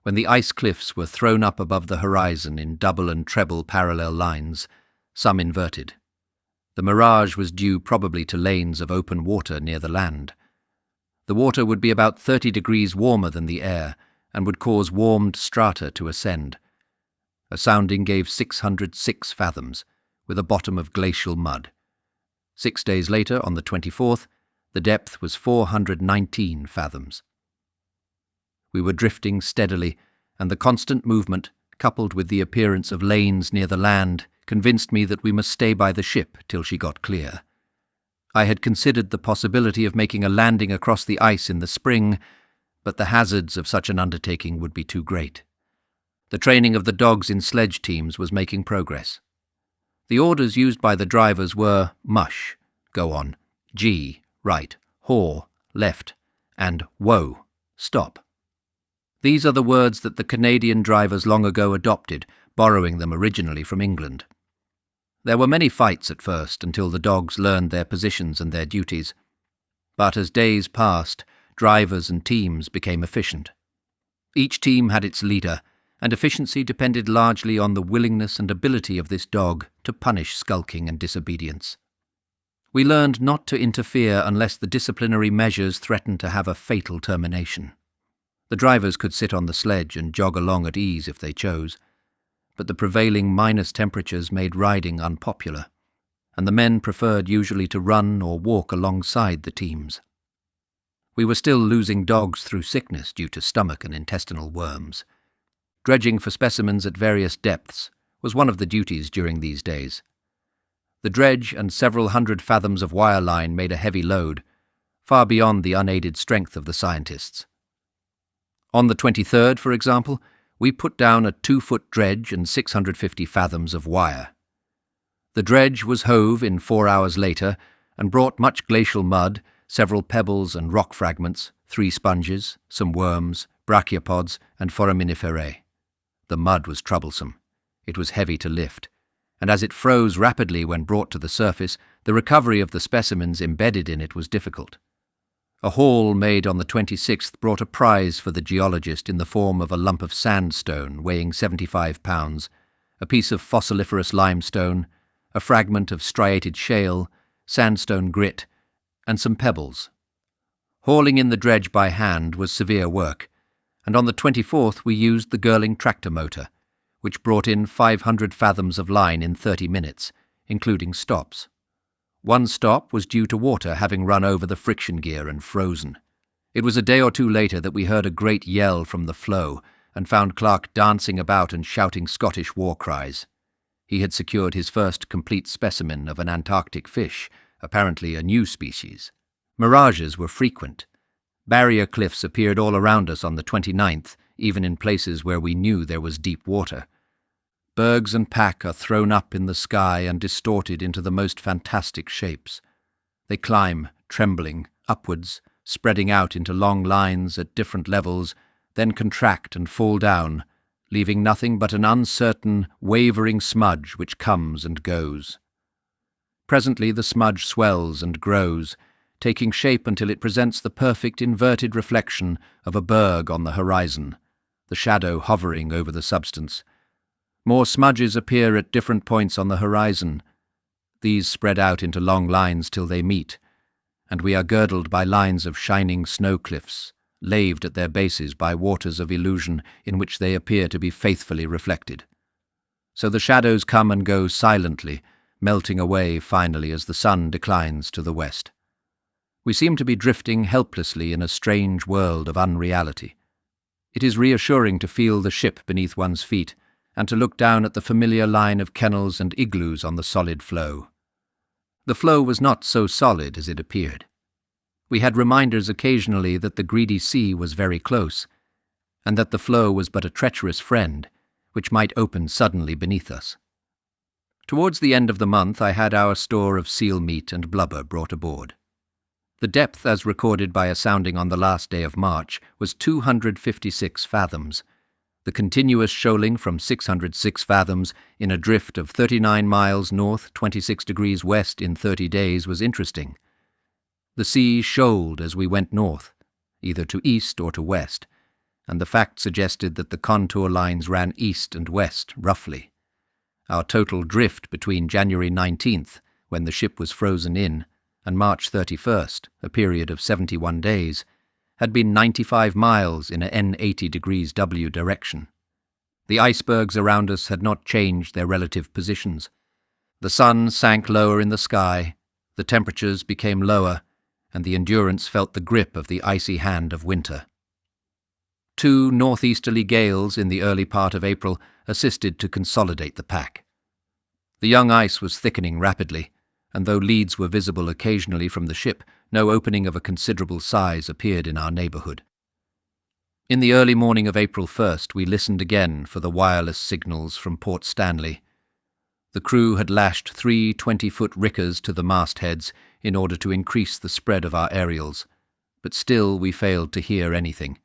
when the ice cliffs were thrown up above the horizon in double and treble parallel lines, some inverted. The mirage was due probably to lanes of open water near the land. The water would be about 30 degrees warmer than the air and would cause warmed strata to ascend. A sounding gave 606 fathoms, with a bottom of glacial mud. 6 days later, on the 24th, the depth was 419 fathoms. We were drifting steadily, and the constant movement, coupled with the appearance of lanes near the land, convinced me that we must stay by the ship till she got clear. I had considered the possibility of making a landing across the ice in the spring, but the hazards of such an undertaking would be too great. The training of the dogs in sledge teams was making progress. The orders used by the drivers were mush, go on, G, right, haw, left, and whoa, stop. These are the words that the Canadian drivers long ago adopted, borrowing them originally from England. There were many fights at first until the dogs learned their positions and their duties. But as days passed, drivers and teams became efficient. Each team had its leader, and efficiency depended largely on the willingness and ability of this dog to punish skulking and disobedience. We learned not to interfere unless the disciplinary measures threatened to have a fatal termination. The drivers could sit on the sledge and jog along at ease if they chose, but the prevailing minus temperatures made riding unpopular, and the men preferred usually to run or walk alongside the teams. We were still losing dogs through sickness due to stomach and intestinal worms. Dredging for specimens at various depths was one of the duties during these days. The dredge and several hundred fathoms of wire line made a heavy load, far beyond the unaided strength of the scientists. On the 23rd, for example, we put down a 2-foot dredge and 650 fathoms of wire. The dredge was hove in 4 hours later and brought much glacial mud, several pebbles and rock fragments, 3 sponges, some worms, brachiopods, and foraminiferae. The mud was troublesome. It was heavy to lift, and as it froze rapidly when brought to the surface, the recovery of the specimens embedded in it was difficult. A haul made on the 26th brought a prize for the geologist in the form of a lump of sandstone weighing 75 pounds, a piece of fossiliferous limestone, a fragment of striated shale, sandstone grit, and some pebbles. Hauling in the dredge by hand was severe work, and on the 24th we used the Girling tractor motor, which brought in 500 fathoms of line in 30 minutes, including stops. One stop was due to water having run over the friction gear and frozen. It was a day or two later that we heard a great yell from the floe and found Clark dancing about and shouting Scottish war cries. He had secured his first complete specimen of an Antarctic fish, apparently a new species. Mirages were frequent. Barrier cliffs appeared all around us on the 29th, even in places where we knew there was deep water. Bergs and pack are thrown up in the sky and distorted into the most fantastic shapes. They climb, trembling, upwards, spreading out into long lines at different levels, then contract and fall down, leaving nothing but an uncertain, wavering smudge which comes and goes. Presently the smudge swells and grows, taking shape until it presents the perfect inverted reflection of a berg on the horizon, the shadow hovering over the substance. More smudges appear at different points on the horizon. These spread out into long lines till they meet, and we are girdled by lines of shining snow cliffs, laved at their bases by waters of illusion in which they appear to be faithfully reflected. So the shadows come and go silently, melting away finally as the sun declines to the west. We seem to be drifting helplessly in a strange world of unreality. It is reassuring to feel the ship beneath one's feet, and to look down at the familiar line of kennels and igloos on the solid floe. The floe was not so solid as it appeared. We had reminders occasionally that the greedy sea was very close, and that the floe was but a treacherous friend, which might open suddenly beneath us. Towards the end of the month I had our store of seal meat and blubber brought aboard. The depth as recorded by a sounding on the last day of March was 256 fathoms, the continuous shoaling from 606 fathoms in a drift of 39 miles north, 26 degrees west in 30 days was interesting. The sea shoaled as we went north, either to east or to west, and the fact suggested that the contour lines ran east and west, roughly. Our total drift between January 19th, when the ship was frozen in, and March 31st, a period of 71 days, had been 95 miles in a N80°W direction. The icebergs around us had not changed their relative positions. The sun sank lower in the sky, the temperatures became lower, and the Endurance felt the grip of the icy hand of winter. 2 northeasterly gales in the early part of April assisted to consolidate the pack. The young ice was thickening rapidly, and though leads were visible occasionally from the ship, no opening of a considerable size appeared in our neighbourhood. In the early morning of April 1st, we listened again for the wireless signals from Port Stanley. The crew had lashed 3 20-foot rickers to the mastheads in order to increase the spread of our aerials, but still we failed to hear anything.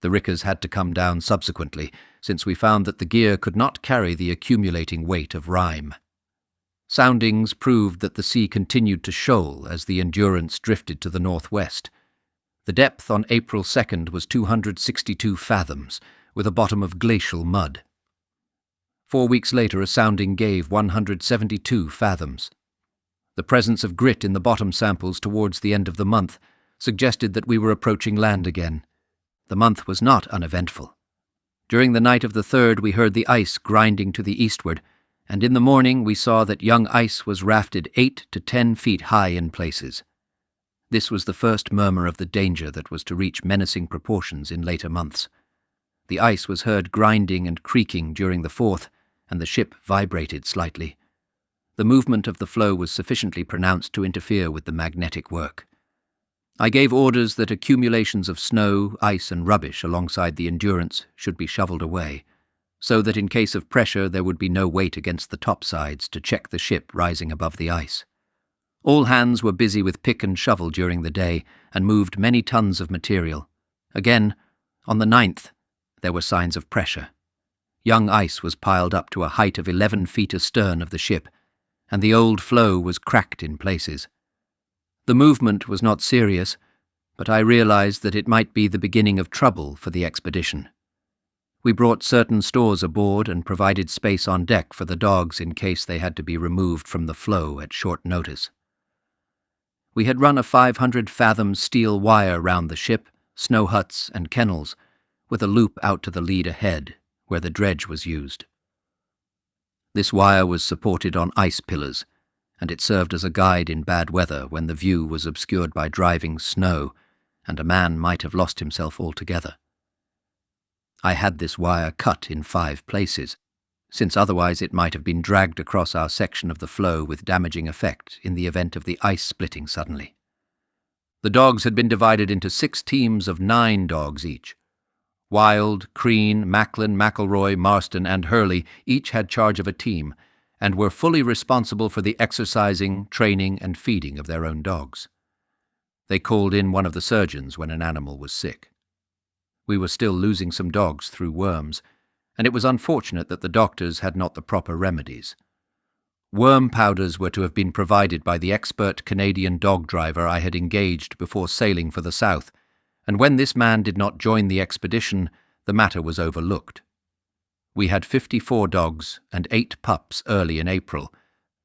The rickers had to come down subsequently, since we found that the gear could not carry the accumulating weight of rime. Soundings proved that the sea continued to shoal as the Endurance drifted to the northwest. The depth on April 2nd was 262 fathoms, with a bottom of glacial mud. 4 weeks later, a sounding gave 172 fathoms. The presence of grit in the bottom samples towards the end of the month suggested that we were approaching land again. The month was not uneventful. During the night of the 3rd, we heard the ice grinding to the eastward, and in the morning we saw that young ice was rafted 8 to 10 feet high in places. This was the first murmur of the danger that was to reach menacing proportions in later months. The ice was heard grinding and creaking during the 4th, and the ship vibrated slightly. The movement of the floe was sufficiently pronounced to interfere with the magnetic work. I gave orders that accumulations of snow, ice, and rubbish alongside the Endurance should be shoveled away, so that in case of pressure there would be no weight against the topsides to check the ship rising above the ice. All hands were busy with pick and shovel during the day and moved many tons of material. Again, on the 9th, there were signs of pressure. Young ice was piled up to a height of 11 feet astern of the ship, and the old floe was cracked in places. The movement was not serious, but I realized that it might be the beginning of trouble for the expedition. We brought certain stores aboard and provided space on deck for the dogs in case they had to be removed from the floe at short notice. We had run a 500-fathom steel wire round the ship, snow huts, and kennels, with a loop out to the lead ahead, where the dredge was used. This wire was supported on ice pillars, and it served as a guide in bad weather when the view was obscured by driving snow, and a man might have lost himself altogether. I had this wire cut in 5 places, since otherwise it might have been dragged across our section of the floe with damaging effect in the event of the ice splitting suddenly. The dogs had been divided into 6 teams of 9 dogs each. Wild, Crean, Macklin, McElroy, Marston, and Hurley each had charge of a team, and were fully responsible for the exercising, training, and feeding of their own dogs. They called in one of the surgeons when an animal was sick. We were still losing some dogs through worms, and it was unfortunate that the doctors had not the proper remedies. Worm powders were to have been provided by the expert Canadian dog driver I had engaged before sailing for the south, and when this man did not join the expedition, the matter was overlooked. We had 54 dogs and 8 pups early in April,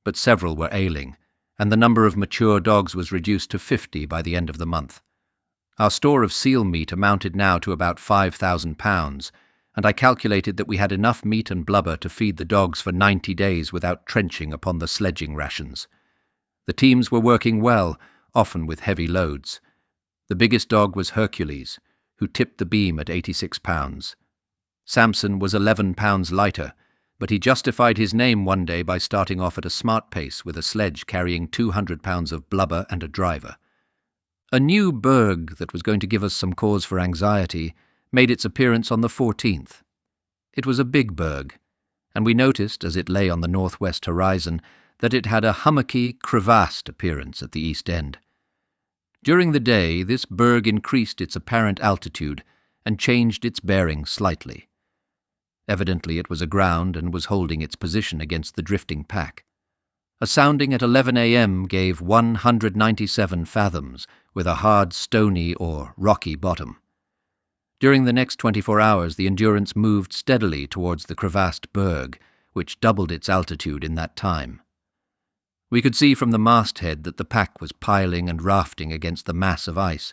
but several were ailing, and the number of mature dogs was reduced to 50 by the end of the month. Our store of seal meat amounted now to about 5,000 pounds, and I calculated that we had enough meat and blubber to feed the dogs for 90 days without trenching upon the sledging rations. The teams were working well, often with heavy loads. The biggest dog was Hercules, who tipped the beam at 86 pounds. Samson was 11 pounds lighter, but he justified his name one day by starting off at a smart pace with a sledge carrying 200 pounds of blubber and a driver. A new berg that was going to give us some cause for anxiety made its appearance on the 14th. It was a big berg, and we noticed, as it lay on the northwest horizon, that it had a hummocky, crevassed appearance at the east end. During the day, this berg increased its apparent altitude and changed its bearing slightly. Evidently it was aground and was holding its position against the drifting pack. A sounding at 11 a.m. gave 197 fathoms, with a hard stony or rocky bottom. During the next 24 hours the Endurance moved steadily towards the crevassed berg, which doubled its altitude in that time. We could see from the masthead that the pack was piling and rafting against the mass of ice,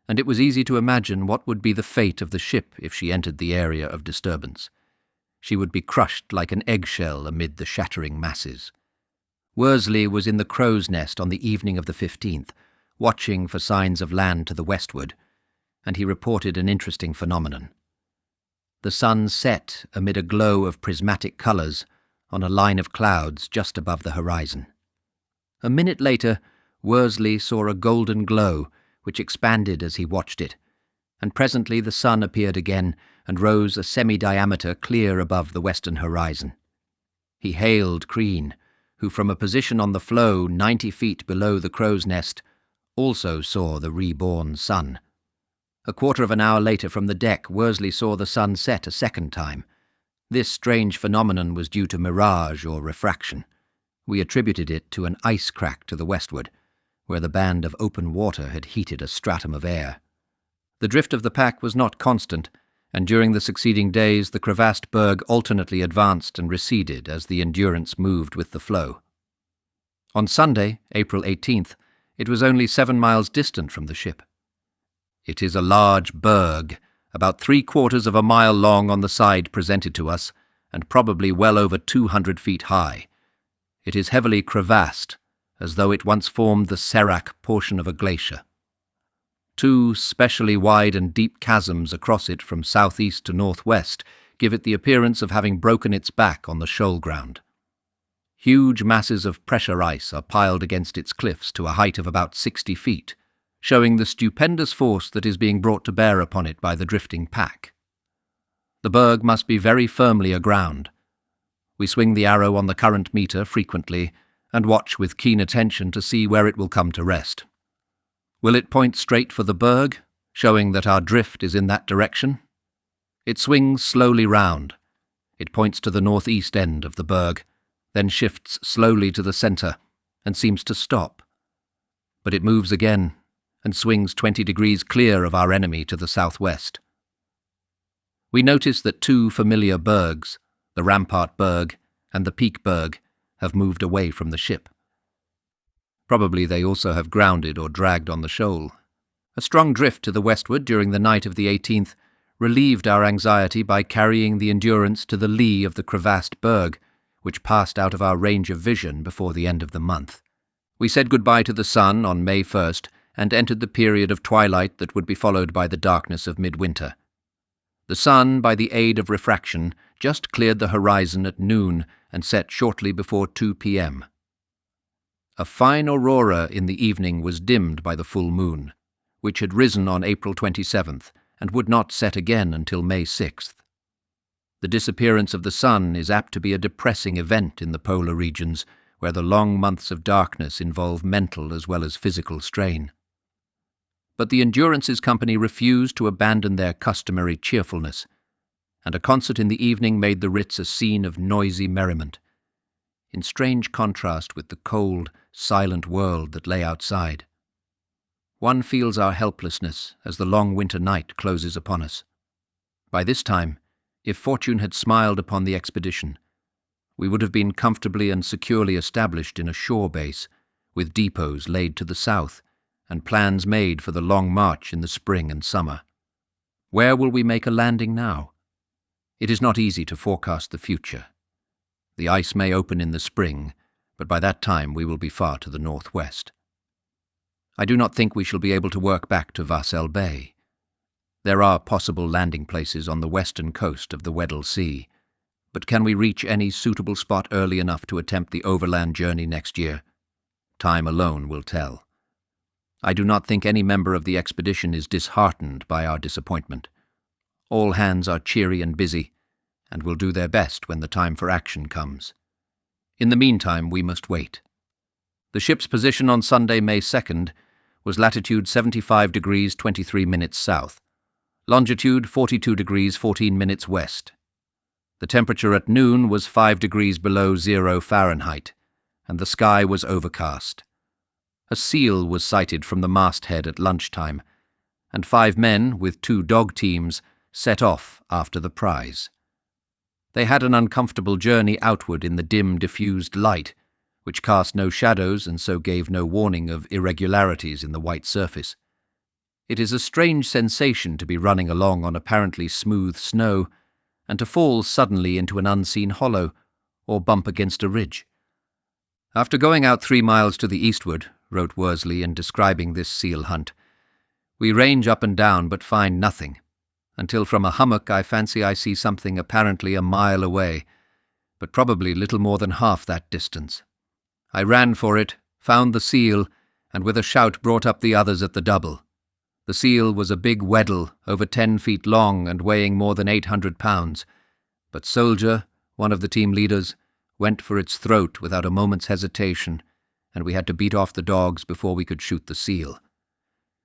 and it was easy to imagine what would be the fate of the ship if she entered the area of disturbance. She would be crushed like an eggshell amid the shattering masses. Worsley was in the crow's nest on the evening of the 15th, watching for signs of land to the westward, and he reported an interesting phenomenon. The sun set amid a glow of prismatic colours on a line of clouds just above the horizon. A minute later, Worsley saw a golden glow, which expanded as he watched it, and presently the sun appeared again and rose a semi-diameter clear above the western horizon. He hailed Crean, who from a position on the floe 90 feet below the crow's nest also saw the reborn sun. A quarter of an hour later from the deck, Worsley saw the sun set a second time. This strange phenomenon was due to mirage or refraction. We attributed it to an ice crack to the westward, where the band of open water had heated a stratum of air. The drift of the pack was not constant, and during the succeeding days the crevassed berg alternately advanced and receded as the Endurance moved with the flow. On Sunday, April 18th, it was only 7 miles distant from the ship. It is a large berg, about 3/4 of a mile long on the side presented to us, and probably well over 200 feet high. It is heavily crevassed, as though it once formed the sérac portion of a glacier. 2 specially wide and deep chasms across it from southeast to northwest give it the appearance of having broken its back on the shoal ground. Huge masses of pressure ice are piled against its cliffs to a height of about 60 feet, showing the stupendous force that is being brought to bear upon it by the drifting pack. The berg must be very firmly aground. We swing the arrow on the current meter frequently and watch with keen attention to see where it will come to rest. Will it point straight for the berg, showing that our drift is in that direction? It swings slowly round. It points to the northeast end of the berg, then shifts slowly to the centre and seems to stop. But it moves again and swings 20 degrees clear of our enemy to the southwest. We notice that 2 familiar bergs, the Rampart Berg and the Peak Berg, have moved away from the ship. Probably they also have grounded or dragged on the shoal. A strong drift to the westward during the night of the 18th relieved our anxiety by carrying the Endurance to the lee of the crevassed berg, which passed out of our range of vision before the end of the month. We said goodbye to the sun on May 1st and entered the period of twilight that would be followed by the darkness of midwinter. The sun, by the aid of refraction, just cleared the horizon at noon and set shortly before 2 p.m. A fine aurora in the evening was dimmed by the full moon, which had risen on April 27th and would not set again until May 6th. The disappearance of the sun is apt to be a depressing event in the polar regions, where the long months of darkness involve mental as well as physical strain. But the Endurance's company refused to abandon their customary cheerfulness, and a concert in the evening made the Ritz a scene of noisy merriment, in strange contrast with the cold, silent world that lay outside. One feels our helplessness as the long winter night closes upon us. By this time, if fortune had smiled upon the expedition, we would have been comfortably and securely established in a shore base, with depots laid to the south, and plans made for the long march in the spring and summer. Where will we make a landing now? It is not easy to forecast the future. The ice may open in the spring, but by that time we will be far to the northwest. I do not think we shall be able to work back to Vassel Bay. There are possible landing places on the western coast of the Weddell Sea, but can we reach any suitable spot early enough to attempt the overland journey next year? Time alone will tell. I do not think any member of the expedition is disheartened by our disappointment. All hands are cheery and busy, and will do their best when the time for action comes. In the meantime, we must wait. The ship's position on Sunday, May 2nd, was latitude 75 degrees 23 minutes south, longitude 42 degrees 14 minutes west. The temperature at noon was 5 degrees below 0 Fahrenheit, and the sky was overcast. A seal was sighted from the masthead at lunchtime, and 5 men, with 2 dog teams, set off after the prize. They had an uncomfortable journey outward in the dim, diffused light, which cast no shadows and so gave no warning of irregularities in the white surface. It is a strange sensation to be running along on apparently smooth snow, and to fall suddenly into an unseen hollow, or bump against a ridge. After going out 3 miles to the eastward, wrote Worsley in describing this seal hunt, we range up and down but find nothing, until from a hummock I fancy I see something apparently a mile away, but probably little more than half that distance. I ran for it, found the seal, and with a shout brought up the others at the double. The seal was a big Weddell, over 10 feet long and weighing more than 800 pounds, but Soldier, one of the team leaders, went for its throat without a moment's hesitation, and we had to beat off the dogs before we could shoot the seal.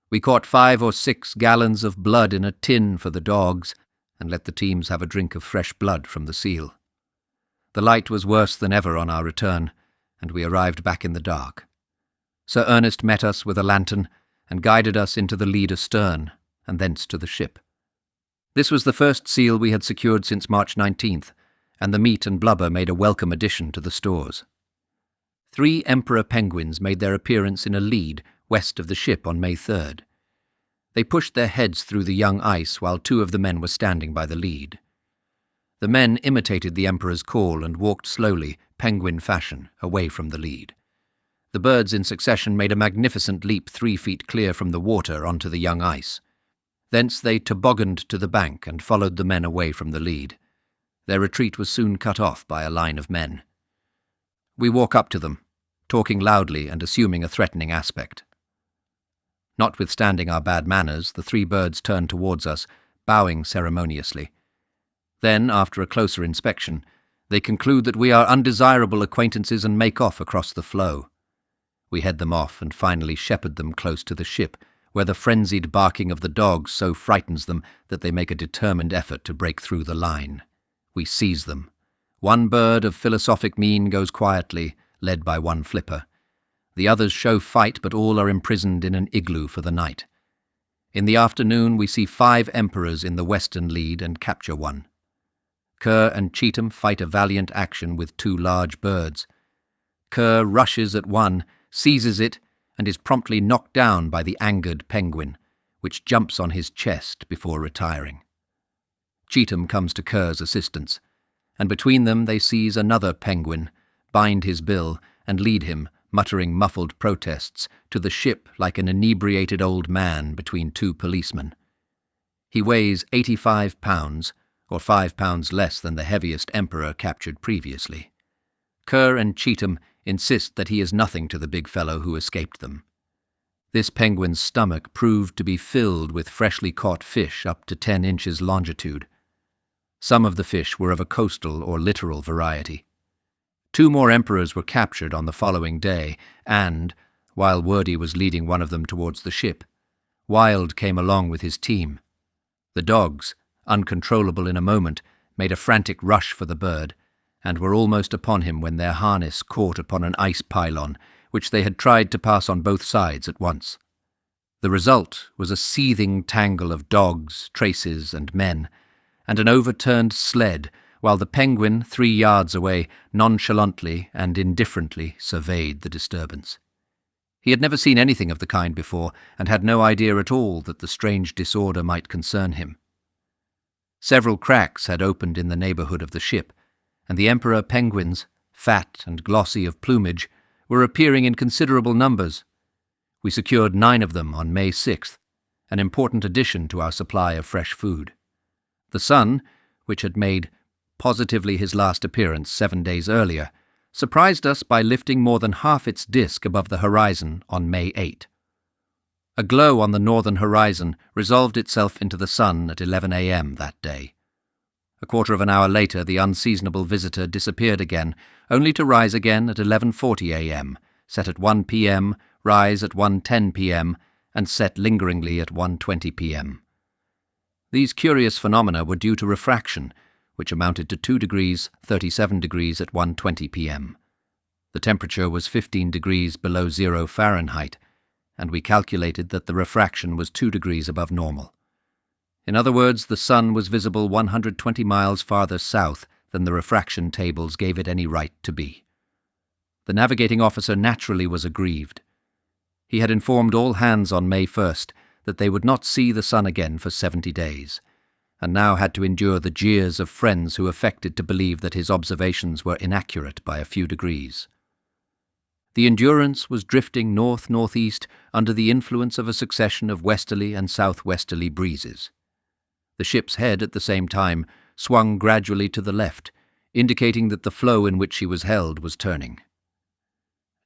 We caught 5 or 6 gallons of blood in a tin for the dogs, and let the teams have a drink of fresh blood from the seal. The light was worse than ever on our return, and we arrived back in the dark. Sir Ernest met us with a lantern, and guided us into the lead astern, and thence to the ship. This was the first seal we had secured since March 19th, and the meat and blubber made a welcome addition to the stores. 3 emperor penguins made their appearance in a lead west of the ship on May 3rd. They pushed their heads through the young ice while 2 of the men were standing by the lead. The men imitated the emperor's call and walked slowly, penguin fashion, away from the lead. The birds in succession made a magnificent leap 3 feet clear from the water onto the young ice. Thence they tobogganed to the bank and followed the men away from the lead. Their retreat was soon cut off by a line of men. We walk up to them, talking loudly and assuming a threatening aspect. Notwithstanding our bad manners, the 3 birds turn towards us, bowing ceremoniously. Then, after a closer inspection, they conclude that we are undesirable acquaintances and make off across the floe. We head them off and finally shepherd them close to the ship, where the frenzied barking of the dogs so frightens them that they make a determined effort to break through the line. We seize them. 1 bird of philosophic mien goes quietly, led by 1 flipper. The others show fight, but all are imprisoned in an igloo for the night. In the afternoon we see 5 emperors in the western lead and capture 1. Kerr and Cheetham fight a valiant action with 2 large birds. Kerr rushes at one, seizes it, and is promptly knocked down by the angered penguin, which jumps on his chest before retiring. Cheetham comes to Kerr's assistance, and between them they seize another penguin, bind his bill, and lead him, muttering muffled protests, to the ship like an inebriated old man between 2 policemen. He weighs 85 pounds, or 5 pounds less than the heaviest emperor captured previously. Kerr and Cheetham insist that he is nothing to the big fellow who escaped them. This penguin's stomach proved to be filled with freshly caught fish up to 10 inches longitude. Some of the fish were of a coastal or littoral variety. 2 more emperors were captured on the following day, and, while Wordy was leading one of them towards the ship, Wild came along with his team. The dogs, uncontrollable in a moment, made a frantic rush for the bird, and were almost upon him when their harness caught upon an ice pylon, which they had tried to pass on both sides at once. The result was a seething tangle of dogs, traces, and men, and an overturned sled, while the penguin, 3 yards away, nonchalantly and indifferently surveyed the disturbance. He had never seen anything of the kind before, and had no idea at all that the strange disorder might concern him. Several cracks had opened in the neighbourhood of the ship, and the emperor penguins, fat and glossy of plumage, were appearing in considerable numbers. We secured 9 of them on May 6th, an important addition to our supply of fresh food. The sun, which had made positively his last appearance 7 days earlier, surprised us by lifting more than half its disk above the horizon on May 8. A glow on the northern horizon resolved itself into the sun at 11 a.m. that day. A quarter of an hour later the unseasonable visitor disappeared again, only to rise again at 11:40 a.m., set at 1 p.m., rise at 1:10 p.m., and set lingeringly at 1:20 p.m. These curious phenomena were due to refraction, which amounted to 2 degrees 37 degrees at 1:20 p.m. The temperature was 15 degrees below 0 Fahrenheit, and we calculated that the refraction was 2 degrees above normal. In other words, the sun was visible 120 miles farther south than the refraction tables gave it any right to be. The navigating officer naturally was aggrieved. He had informed all hands on May 1st that they would not see the sun again for 70 days, and now had to endure the jeers of friends who affected to believe that his observations were inaccurate by a few degrees. The Endurance was drifting north-northeast under the influence of a succession of westerly and southwesterly breezes. The ship's head, at the same time, swung gradually to the left, indicating that the flow in which she was held was turning.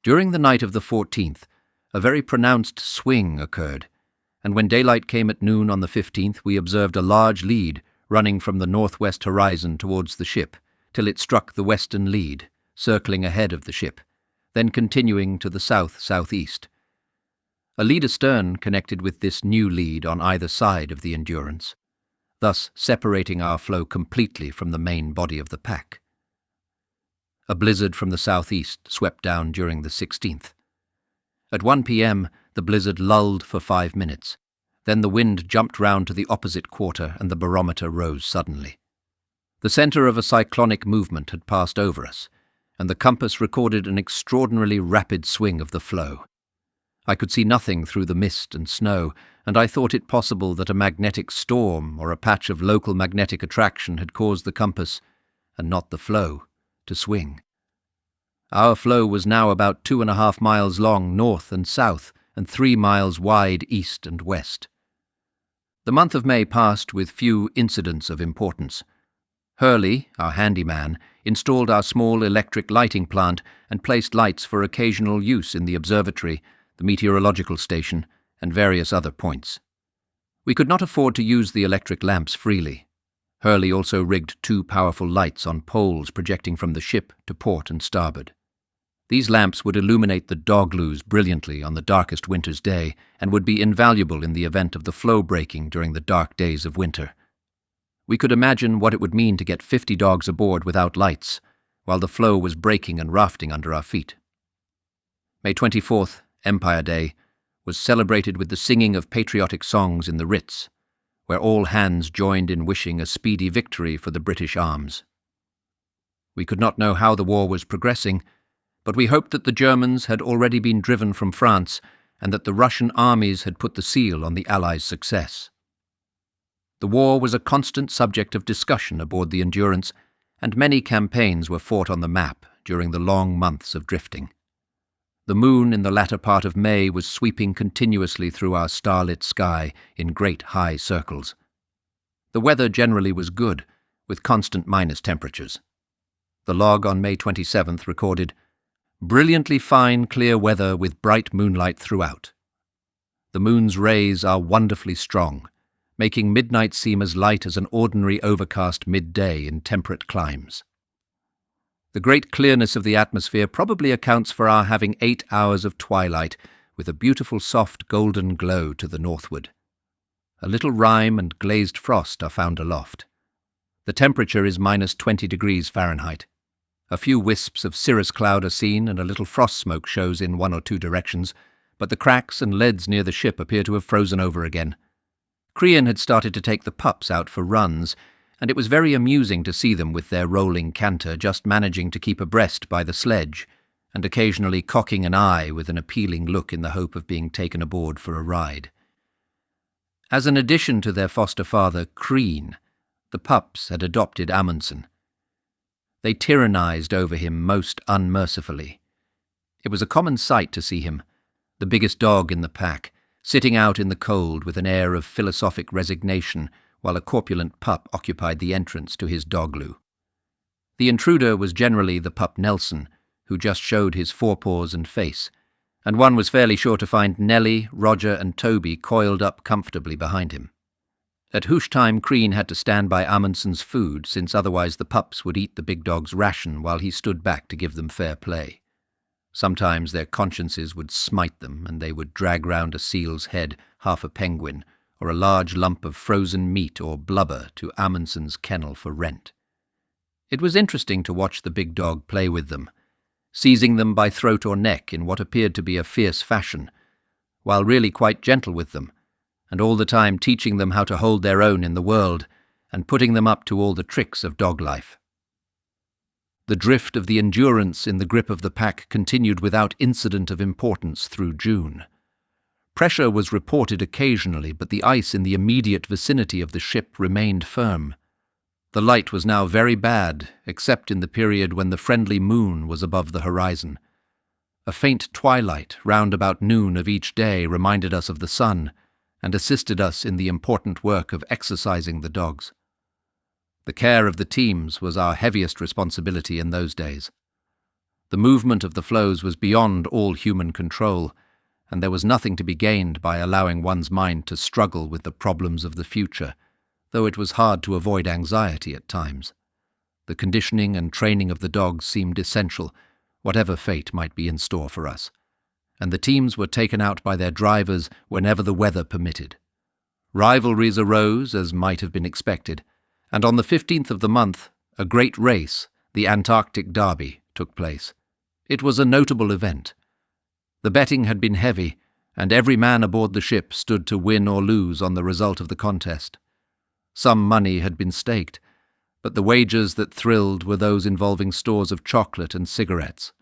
During the night of the 14th, a very pronounced swing occurred, and when daylight came at noon on the 15th, we observed a large lead running from the northwest horizon towards the ship, till it struck the western lead, circling ahead of the ship, then continuing to the south-southeast. A lead astern connected with this new lead on either side of the Endurance, thus separating our flow completely from the main body of the pack. A blizzard from the southeast swept down during the 16th. At 1 p.m., the blizzard lulled for 5 minutes. Then the wind jumped round to the opposite quarter and the barometer rose suddenly. The centre of a cyclonic movement had passed over us, and the compass recorded an extraordinarily rapid swing of the flow. I could see nothing through the mist and snow, and I thought it possible that a magnetic storm or a patch of local magnetic attraction had caused the compass, and not the flow, to swing. Our flow was now about 2.5 miles long north and south, and 3 miles wide east and west. The month of May passed with few incidents of importance. Hurley, our handyman, installed our small electric lighting plant and placed lights for occasional use in the observatory, the meteorological station, and various other points. We could not afford to use the electric lamps freely. Hurley also rigged 2 powerful lights on poles projecting from the ship to port and starboard. These lamps would illuminate the dogloos brilliantly on the darkest winter's day and would be invaluable in the event of the floe breaking during the dark days of winter. We could imagine what it would mean to get 50 dogs aboard without lights, while the floe was breaking and rafting under our feet. May 24th, Empire Day, was celebrated with the singing of patriotic songs in the Ritz, where all hands joined in wishing a speedy victory for the British arms. We could not know how the war was progressing, but we hoped that the Germans had already been driven from France and that the Russian armies had put the seal on the Allies' success. The war was a constant subject of discussion aboard the Endurance, and many campaigns were fought on the map during the long months of drifting. The moon in the latter part of May was sweeping continuously through our starlit sky in great high circles. The weather generally was good, with constant minus temperatures. The log on May 27th recorded, "Brilliantly fine, clear weather with bright moonlight throughout. The moon's rays are wonderfully strong, making midnight seem as light as an ordinary overcast midday in temperate climes. The great clearness of the atmosphere probably accounts for our having 8 hours of twilight with a beautiful soft golden glow to the northward. A little rime and glazed frost are found aloft. The temperature is minus 20 degrees Fahrenheit. A few wisps of cirrus cloud are seen and a little frost smoke shows in 1 or 2 directions, but the cracks and leads near the ship appear to have frozen over again. Crean had started to take the pups out for runs, and it was very amusing to see them with their rolling canter just managing to keep abreast by the sledge, and occasionally cocking an eye with an appealing look in the hope of being taken aboard for a ride. As an addition to their foster father, Crean, the pups had adopted Amundsen. They tyrannized over him most unmercifully. It was a common sight to see him, the biggest dog in the pack, sitting out in the cold with an air of philosophic resignation while a corpulent pup occupied the entrance to his dogloo. The intruder was generally the pup Nelson, who just showed his forepaws and face, and one was fairly sure to find Nellie, Roger and Toby coiled up comfortably behind him. At hoosh time, Crean had to stand by Amundsen's food, since otherwise the pups would eat the big dog's ration while he stood back to give them fair play. Sometimes their consciences would smite them, and they would drag round a seal's head, half a penguin, or a large lump of frozen meat or blubber to Amundsen's kennel for rent. It was interesting to watch the big dog play with them, seizing them by throat or neck in what appeared to be a fierce fashion, while really quite gentle with them, and all the time teaching them how to hold their own in the world and putting them up to all the tricks of dog life. The drift of the Endurance in the grip of the pack continued without incident of importance through June. Pressure was reported occasionally, but the ice in the immediate vicinity of the ship remained firm. The light was now very bad, except in the period when the friendly moon was above the horizon. A faint twilight round about noon of each day reminded us of the sun and assisted us in the important work of exercising the dogs. The care of the teams was our heaviest responsibility in those days. The movement of the floes was beyond all human control, and there was nothing to be gained by allowing one's mind to struggle with the problems of the future, though it was hard to avoid anxiety at times. The conditioning and training of the dogs seemed essential, whatever fate might be in store for us, and the teams were taken out by their drivers whenever the weather permitted. Rivalries arose, as might have been expected, and on the 15th of the month, a great race, the Antarctic Derby, took place. It was a notable event. The betting had been heavy, and every man aboard the ship stood to win or lose on the result of the contest. Some money had been staked, but the wagers that thrilled were those involving stores of chocolate and cigarettes.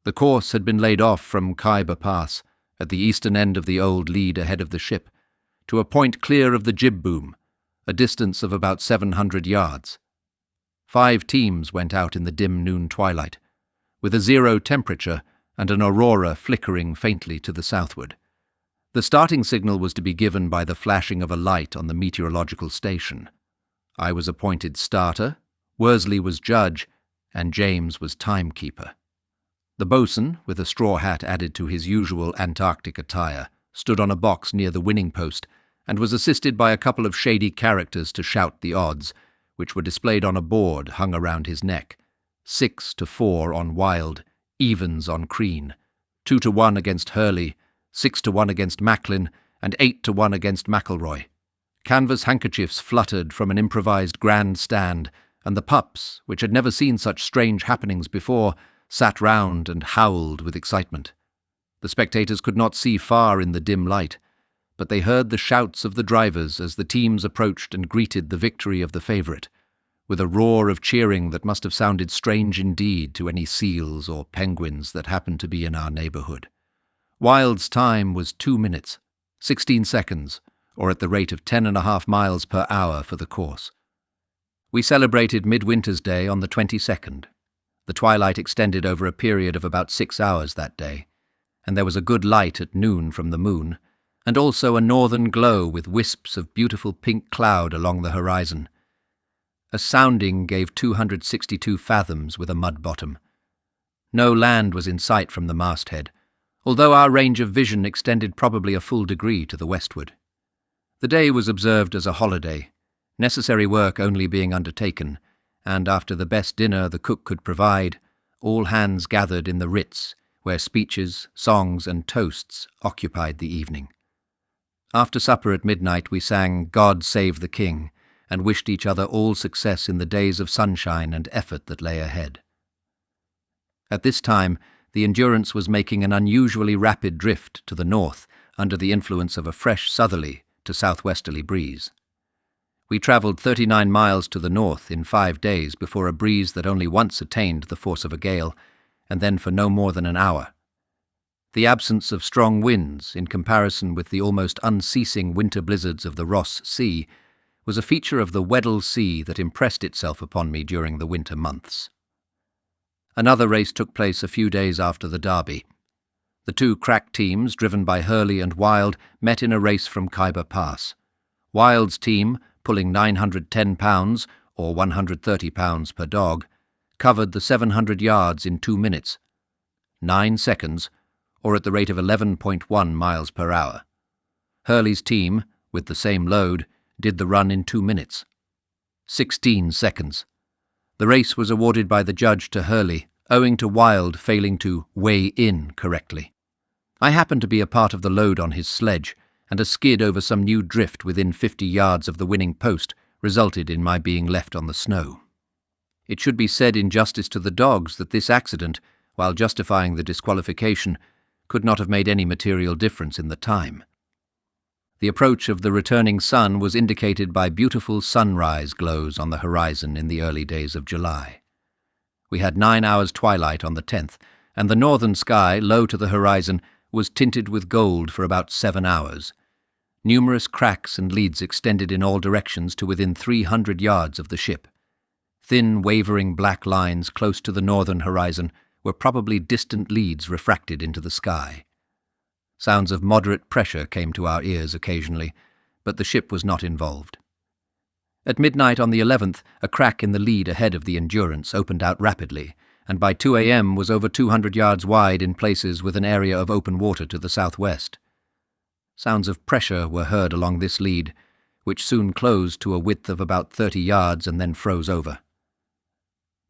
The course had been laid off from Khyber Pass, at the eastern end of the old lead ahead of the ship, to a point clear of the jib boom, a distance of about 700 yards. 5 teams went out in the dim noon twilight, with a 0 temperature and an aurora flickering faintly to the southward. The starting signal was to be given by the flashing of a light on the meteorological station. I was appointed starter, Worsley was judge, and James was timekeeper. The boatswain, with a straw hat added to his usual Antarctic attire, stood on a box near the winning post and was assisted by a couple of shady characters to shout the odds, which were displayed on a board hung around his neck: 6-4 on Wild, evens on Crean, 2-1 against Hurley, 6-1 against Macklin, and 8-1 against McElroy. Canvas handkerchiefs fluttered from an improvised grand stand, and the pups, which had never seen such strange happenings before, sat round and howled with excitement. The spectators could not see far in the dim light, but they heard the shouts of the drivers as the teams approached and greeted the victory of the favourite, with a roar of cheering that must have sounded strange indeed to any seals or penguins that happened to be in our neighbourhood. Wild's time was 2 minutes, 16 seconds, or at the rate of 10.5 miles per hour for the course. We celebrated Midwinter's Day on the 22nd. The twilight extended over a period of about 6 hours that day, and there was a good light at noon from the moon, and also a northern glow with wisps of beautiful pink cloud along the horizon. A sounding gave 262 fathoms with a mud bottom. No land was in sight from the masthead, although our range of vision extended probably a full degree to the westward. The day was observed as a holiday, necessary work only being undertaken, and after the best dinner the cook could provide, all hands gathered in the Ritz, where speeches, songs, and toasts occupied the evening. After supper at midnight we sang "God Save the King," and wished each other all success in the days of sunshine and effort that lay ahead. At this time, the Endurance was making an unusually rapid drift to the north under the influence of a fresh southerly to southwesterly breeze. We travelled 39 miles to the north in 5 days before a breeze that only once attained the force of a gale, and then for no more than an hour. The absence of strong winds, in comparison with the almost unceasing winter blizzards of the Ross Sea, was a feature of the Weddell Sea that impressed itself upon me during the winter months. Another race took place a few days after the Derby. The 2 crack teams, driven by Hurley and Wild, met in a race from Khyber Pass. Wild's team, pulling 910 pounds, or 130 pounds per dog, covered the 700 yards in 2 minutes, 9 seconds, or at the rate of 11.1 miles per hour. Hurley's team, with the same load, did the run in 2 minutes, 16 seconds. The race was awarded by the judge to Hurley, owing to Wild failing to weigh in correctly. I happened to be a part of the load on his sledge, and a skid over some new drift within 50 yards of the winning post resulted in my being left on the snow. It should be said in justice to the dogs that this accident, while justifying the disqualification, could not have made any material difference in the time. The approach of the returning sun was indicated by beautiful sunrise glows on the horizon in the early days of July. We had 9 hours twilight on the 10th, and the northern sky, low to the horizon, was tinted with gold for about 7 hours. Numerous cracks and leads extended in all directions to within 300 yards of the ship. Thin, wavering black lines close to the northern horizon were probably distant leads refracted into the sky. Sounds of moderate pressure came to our ears occasionally, but the ship was not involved. At midnight on the 11th, a crack in the lead ahead of the Endurance opened out rapidly, and by 2 a.m. was over 200 yards wide in places with an area of open water to the southwest. Sounds of pressure were heard along this lead, which soon closed to a width of about 30 yards and then froze over.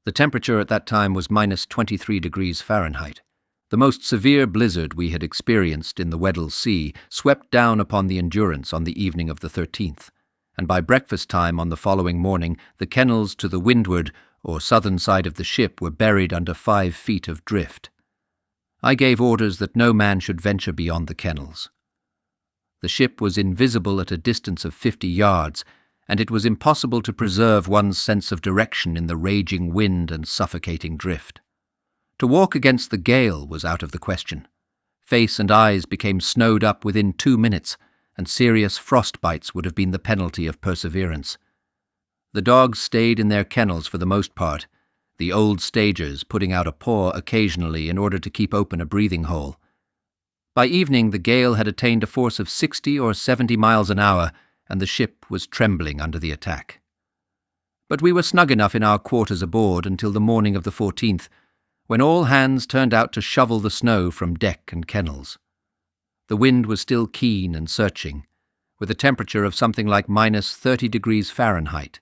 The temperature at that time was minus 23 degrees Fahrenheit. The most severe blizzard we had experienced in the Weddell Sea swept down upon the Endurance on the evening of the 13th, and by breakfast time on the following morning the kennels to the windward or southern side of the ship were buried under 5 feet of drift. I gave orders that no man should venture beyond the kennels. The ship was invisible at a distance of 50 yards, and it was impossible to preserve one's sense of direction in the raging wind and suffocating drift. To walk against the gale was out of the question. Face and eyes became snowed up within 2 minutes, and serious frostbites would have been the penalty of perseverance. The dogs stayed in their kennels for the most part, the old stagers putting out a paw occasionally in order to keep open a breathing hole. By evening the gale had attained a force of 60 or 70 miles an hour, and the ship was trembling under the attack. But we were snug enough in our quarters aboard until the morning of the 14th, when all hands turned out to shovel the snow from deck and kennels. The wind was still keen and searching, with a temperature of something like minus 30 degrees Fahrenheit,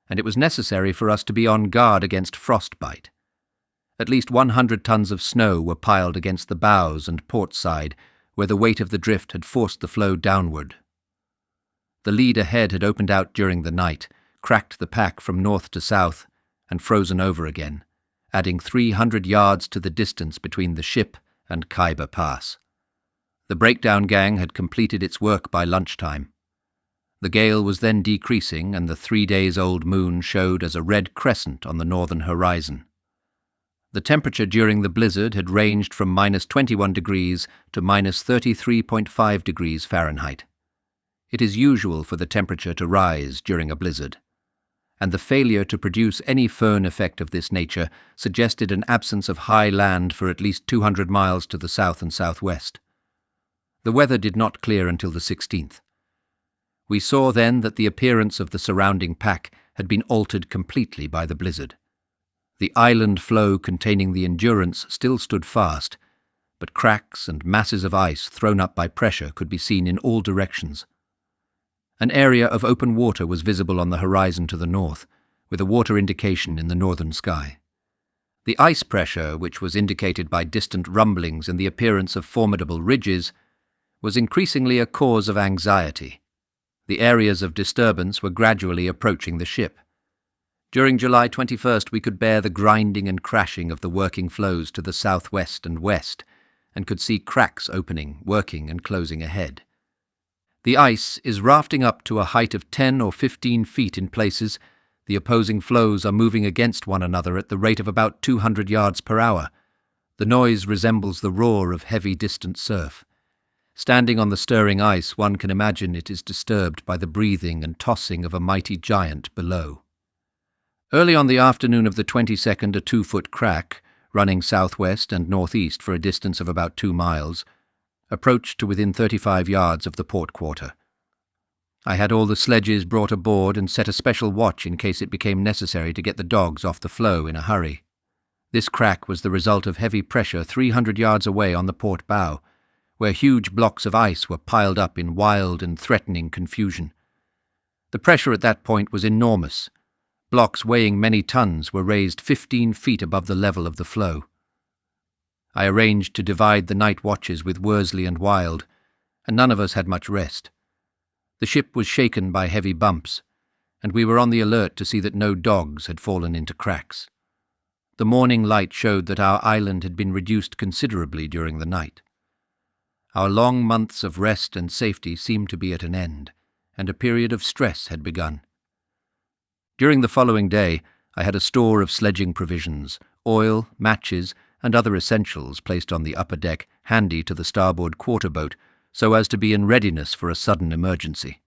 and it was necessary for us to be on guard against frostbite. At least 100 tons of snow were piled against the bows and port side, where the weight of the drift had forced the floe downward. The lead ahead had opened out during the night, cracked the pack from north to south, and frozen over again, adding 300 yards to the distance between the ship and Khyber Pass. The breakdown gang had completed its work by lunchtime. The gale was then decreasing, and the 3-days-old moon showed as a red crescent on the northern horizon. The temperature during the blizzard had ranged from minus 21 degrees to minus 33.5 degrees Fahrenheit. It is usual for the temperature to rise during a blizzard, and the failure to produce any föhn effect of this nature suggested an absence of high land for at least 200 miles to the south and southwest. The weather did not clear until the 16th. We saw then that the appearance of the surrounding pack had been altered completely by the blizzard. The island floe containing the Endurance still stood fast, but cracks and masses of ice thrown up by pressure could be seen in all directions. An area of open water was visible on the horizon to the north, with a water indication in the northern sky. The ice pressure, which was indicated by distant rumblings and the appearance of formidable ridges, was increasingly a cause of anxiety. The areas of disturbance were gradually approaching the ship. During July 21st we could bear the grinding and crashing of the working floes to the southwest and west, and could see cracks opening, working and closing ahead. The ice is rafting up to a height of 10 or 15 feet in places. The opposing floes are moving against one another at the rate of about 200 yards per hour. The noise resembles the roar of heavy distant surf. Standing on the stirring ice, one can imagine it is disturbed by the breathing and tossing of a mighty giant below. Early on the afternoon of the 22nd, a 2-foot crack, running southwest and northeast for a distance of about 2 miles, approached to within 35 yards of the port quarter. I had all the sledges brought aboard and set a special watch in case it became necessary to get the dogs off the floe in a hurry. This crack was the result of heavy pressure 300 yards away on the port bow, where huge blocks of ice were piled up in wild and threatening confusion. The pressure at that point was enormous. Blocks weighing many tons were raised 15 feet above the level of the floe. I arranged to divide the night watches with Worsley and Wild, and none of us had much rest. The ship was shaken by heavy bumps, and we were on the alert to see that no dogs had fallen into cracks. The morning light showed that our island had been reduced considerably during the night. Our long months of rest and safety seemed to be at an end, and a period of stress had begun. During the following day, I had a store of sledging provisions, oil, matches, and other essentials placed on the upper deck, handy to the starboard quarter-boat, so as to be in readiness for a sudden emergency.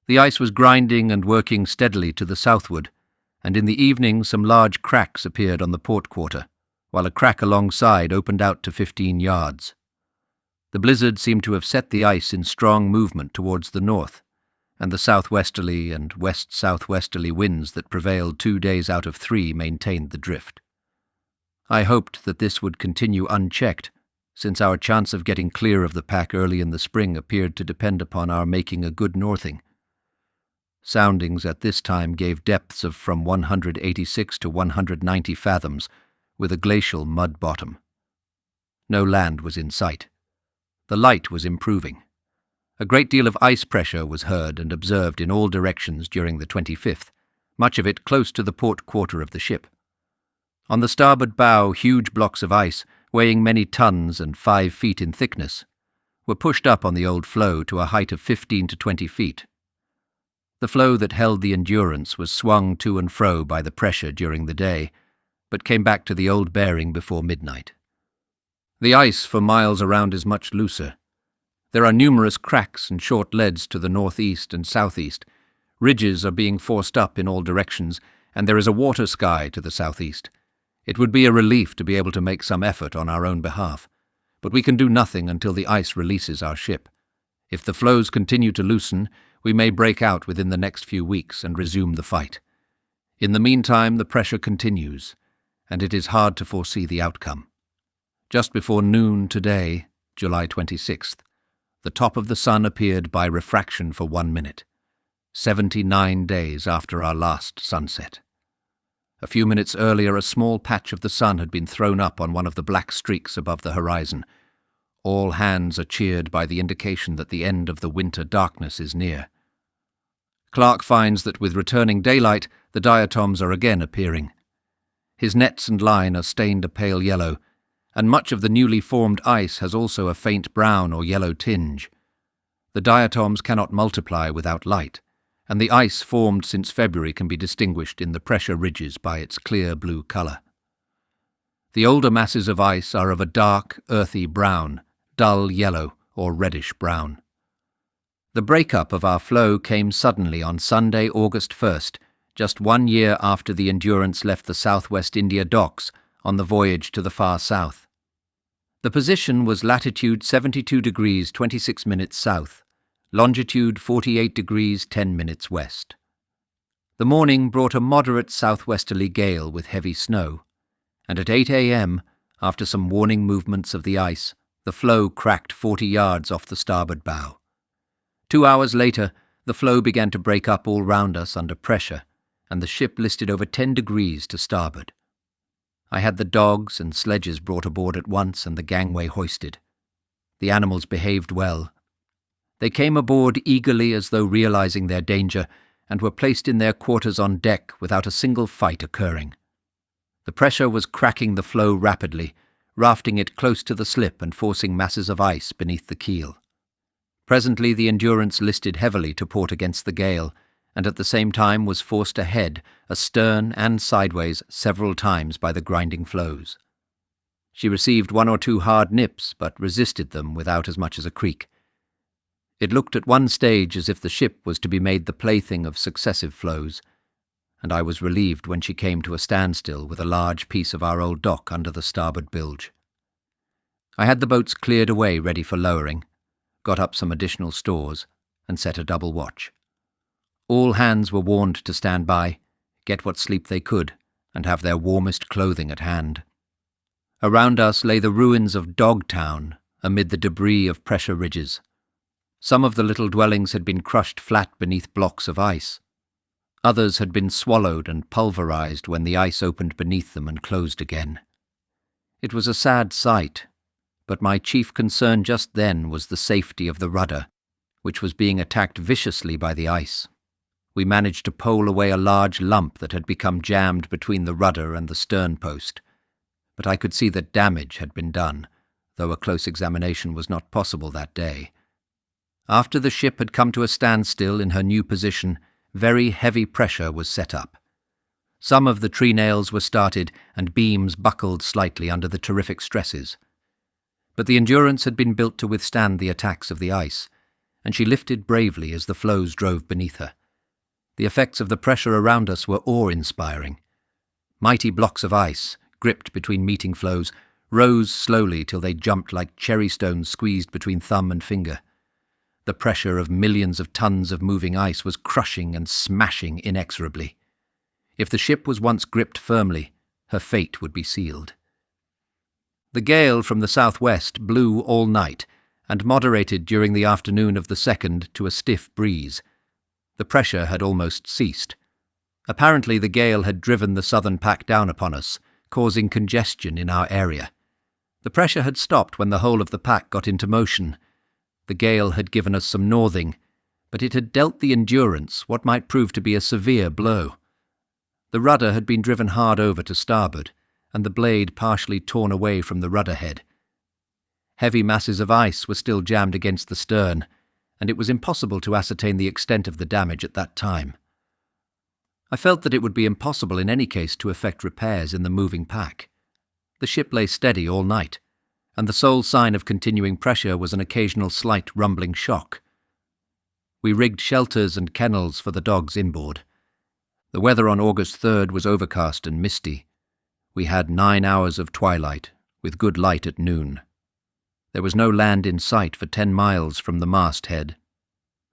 The ice was grinding and working steadily to the southward, and in the evening some large cracks appeared on the port quarter, while a crack alongside opened out to 15 yards. The blizzard seemed to have set the ice in strong movement towards the north, and the southwesterly and west-southwesterly winds that prevailed 2 days out of 3 maintained the drift. I hoped that this would continue unchecked, since our chance of getting clear of the pack early in the spring appeared to depend upon our making a good northing. Soundings at this time gave depths of from 186 to 190 fathoms, with a glacial mud bottom. No land was in sight. The light was improving. A great deal of ice pressure was heard and observed in all directions during the 25th, much of it close to the port quarter of the ship. On the starboard bow, huge blocks of ice, weighing many tons and 5 feet in thickness, were pushed up on the old floe to a height of 15 to 20 feet. The floe that held the Endurance was swung to and fro by the pressure during the day, but came back to the old bearing before midnight. The ice for miles around is much looser. There are numerous cracks and short leads to the northeast and southeast. Ridges are being forced up in all directions, and there is a water sky to the southeast. It would be a relief to be able to make some effort on our own behalf, but we can do nothing until the ice releases our ship. If the floes continue to loosen, we may break out within the next few weeks and resume the fight. In the meantime, the pressure continues, and it is hard to foresee the outcome. Just before noon today, July 26th, the top of the sun appeared by refraction for 1 minute, 79 days after our last sunset. A few minutes earlier, a small patch of the sun had been thrown up on one of the black streaks above the horizon. All hands are cheered by the indication that the end of the winter darkness is near. Clark finds that with returning daylight, the diatoms are again appearing. His nets and line are stained a pale yellow, and much of the newly formed ice has also a faint brown or yellow tinge. The diatoms cannot multiply without light, and the ice formed since February can be distinguished in the pressure ridges by its clear blue colour. The older masses of ice are of a dark, earthy brown, dull yellow or reddish brown. The break-up of our floe came suddenly on Sunday, August 1st, just 1 year after the Endurance left the Southwest India docks on the voyage to the far south. The position was latitude 72 degrees 26 minutes south, longitude 48 degrees 10 minutes west. The morning brought a moderate southwesterly gale with heavy snow, and at 8 a.m., after some warning movements of the ice, the floe cracked 40 yards off the starboard bow. 2 hours later, the floe began to break up all round us under pressure, and the ship listed over 10 degrees to starboard. I had the dogs and sledges brought aboard at once and the gangway hoisted. The animals behaved well. They came aboard eagerly as though realizing their danger, and were placed in their quarters on deck without a single fight occurring. The pressure was cracking the floe rapidly, rafting it close to the slip and forcing masses of ice beneath the keel. Presently the Endurance listed heavily to port against the gale, and at the same time was forced ahead, astern and sideways, several times by the grinding floes. She received 1 or 2 hard nips, but resisted them without as much as a creak. It looked at one stage as if the ship was to be made the plaything of successive floes, and I was relieved when she came to a standstill with a large piece of our old dock under the starboard bilge. I had the boats cleared away ready for lowering, got up some additional stores, and set a double watch. All hands were warned to stand by, get what sleep they could, and have their warmest clothing at hand. Around us lay the ruins of Dogtown amid the debris of pressure ridges. Some of the little dwellings had been crushed flat beneath blocks of ice. Others had been swallowed and pulverized when the ice opened beneath them and closed again. It was a sad sight, but my chief concern just then was the safety of the rudder, which was being attacked viciously by the ice. We managed to pole away a large lump that had become jammed between the rudder and the stern post, but I could see that damage had been done, though a close examination was not possible that day. After the ship had come to a standstill in her new position, very heavy pressure was set up. Some of the treenails were started and beams buckled slightly under the terrific stresses. But the Endurance had been built to withstand the attacks of the ice, and she lifted bravely as the floes drove beneath her. The effects of the pressure around us were awe-inspiring. Mighty blocks of ice, gripped between meeting floes, rose slowly till they jumped like cherry stones squeezed between thumb and finger. The pressure of millions of tons of moving ice was crushing and smashing inexorably. If the ship was once gripped firmly, her fate would be sealed. The gale from the southwest blew all night and moderated during the afternoon of the 2nd to a stiff breeze. The pressure had almost ceased. Apparently the gale had driven the southern pack down upon us, causing congestion in our area. The pressure had stopped when the whole of the pack got into motion. The gale had given us some northing, but it had dealt the Endurance what might prove to be a severe blow. The rudder had been driven hard over to starboard, and the blade partially torn away from the rudder head. Heavy masses of ice were still jammed against the stern, and it was impossible to ascertain the extent of the damage at that time. I felt that it would be impossible in any case to effect repairs in the moving pack. The ship lay steady all night, and the sole sign of continuing pressure was an occasional slight rumbling shock. We rigged shelters and kennels for the dogs inboard. The weather on August 3rd was overcast and misty. We had 9 hours of twilight, with good light at noon. There was no land in sight for 10 miles from the masthead.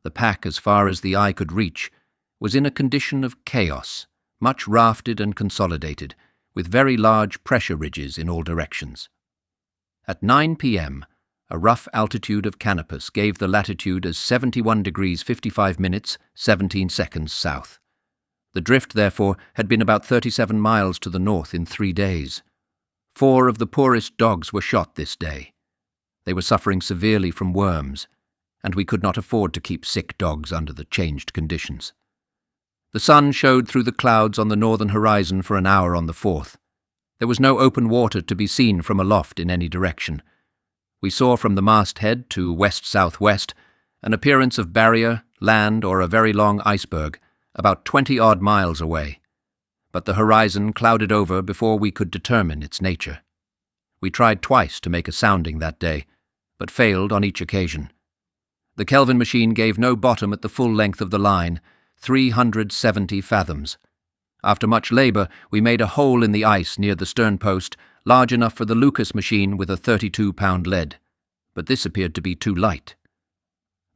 The pack, as far as the eye could reach, was in a condition of chaos, much rafted and consolidated, with very large pressure ridges in all directions. At 9 p.m., a rough altitude of Canopus gave the latitude as 71 degrees 55 minutes, 17 seconds south. The drift, therefore, had been about 37 miles to the north in 3 days. 4 of the poorest dogs were shot this day. They were suffering severely from worms, and we could not afford to keep sick dogs under the changed conditions. The sun showed through the clouds on the northern horizon for an hour on the 4th. There was no open water to be seen from aloft in any direction. We saw from the masthead to west-southwest an appearance of barrier, land, or a very long iceberg, about 20-odd miles away, but the horizon clouded over before we could determine its nature. We tried twice to make a sounding that day, but failed on each occasion. The Kelvin machine gave no bottom at the full length of the line, 370 fathoms. After much labour, we made a hole in the ice near the stern post, large enough for the Lucas machine with a 32-pound lead, but this appeared to be too light.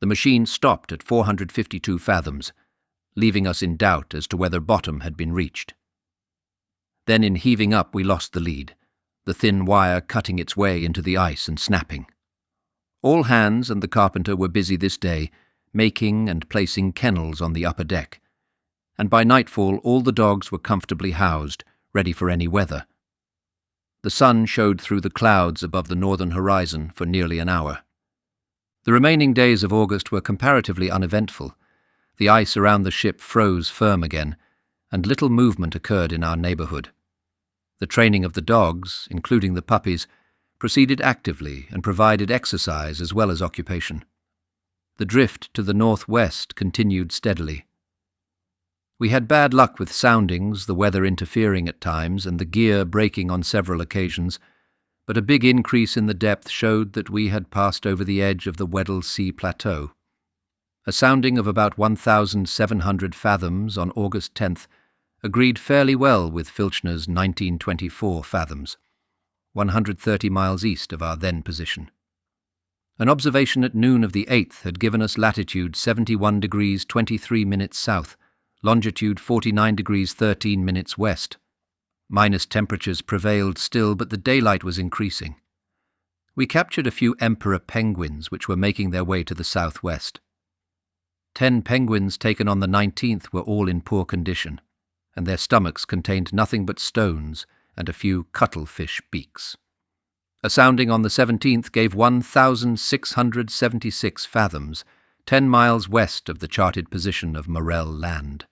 The machine stopped at 452 fathoms, leaving us in doubt as to whether bottom had been reached. Then in heaving up we lost the lead, the thin wire cutting its way into the ice and snapping. All hands and the carpenter were busy this day, making and placing kennels on the upper deck, and by nightfall all the dogs were comfortably housed, ready for any weather. The sun showed through the clouds above the northern horizon for nearly an hour. The remaining days of August were comparatively uneventful. The ice around the ship froze firm again, and little movement occurred in our neighbourhood. The training of the dogs, including the puppies, proceeded actively and provided exercise as well as occupation. The drift to the northwest continued steadily. We had bad luck with soundings, the weather interfering at times and the gear breaking on several occasions, but a big increase in the depth showed that we had passed over the edge of the Weddell Sea Plateau. A sounding of about 1,700 fathoms on August 10th agreed fairly well with Filchner's 1924 fathoms, 130 miles east of our then position. An observation at noon of the 8th had given us latitude 71 degrees 23 minutes south, longitude 49 degrees 13 minutes west. Minus temperatures prevailed still, but the daylight was increasing. We captured a few emperor penguins which were making their way to the southwest. 10 penguins taken on the 19th were all in poor condition, and their stomachs contained nothing but stones and a few cuttlefish beaks. A sounding on the 17th gave 1,676 fathoms, 10 miles west of the charted position of Morel Land.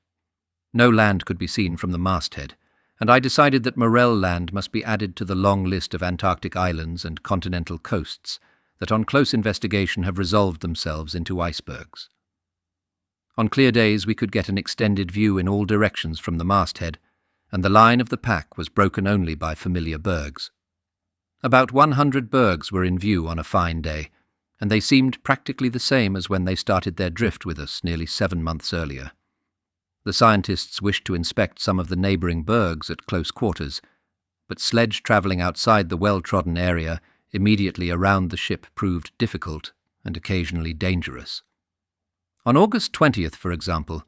No land could be seen from the masthead, and I decided that Morel Land must be added to the long list of Antarctic islands and continental coasts that on close investigation have resolved themselves into icebergs. On clear days we could get an extended view in all directions from the masthead, and the line of the pack was broken only by familiar bergs. About 100 bergs were in view on a fine day, and they seemed practically the same as when they started their drift with us nearly 7 months earlier. The scientists wished to inspect some of the neighbouring bergs at close quarters, but sledge travelling outside the well-trodden area immediately around the ship proved difficult and occasionally dangerous. On August 20th, for example,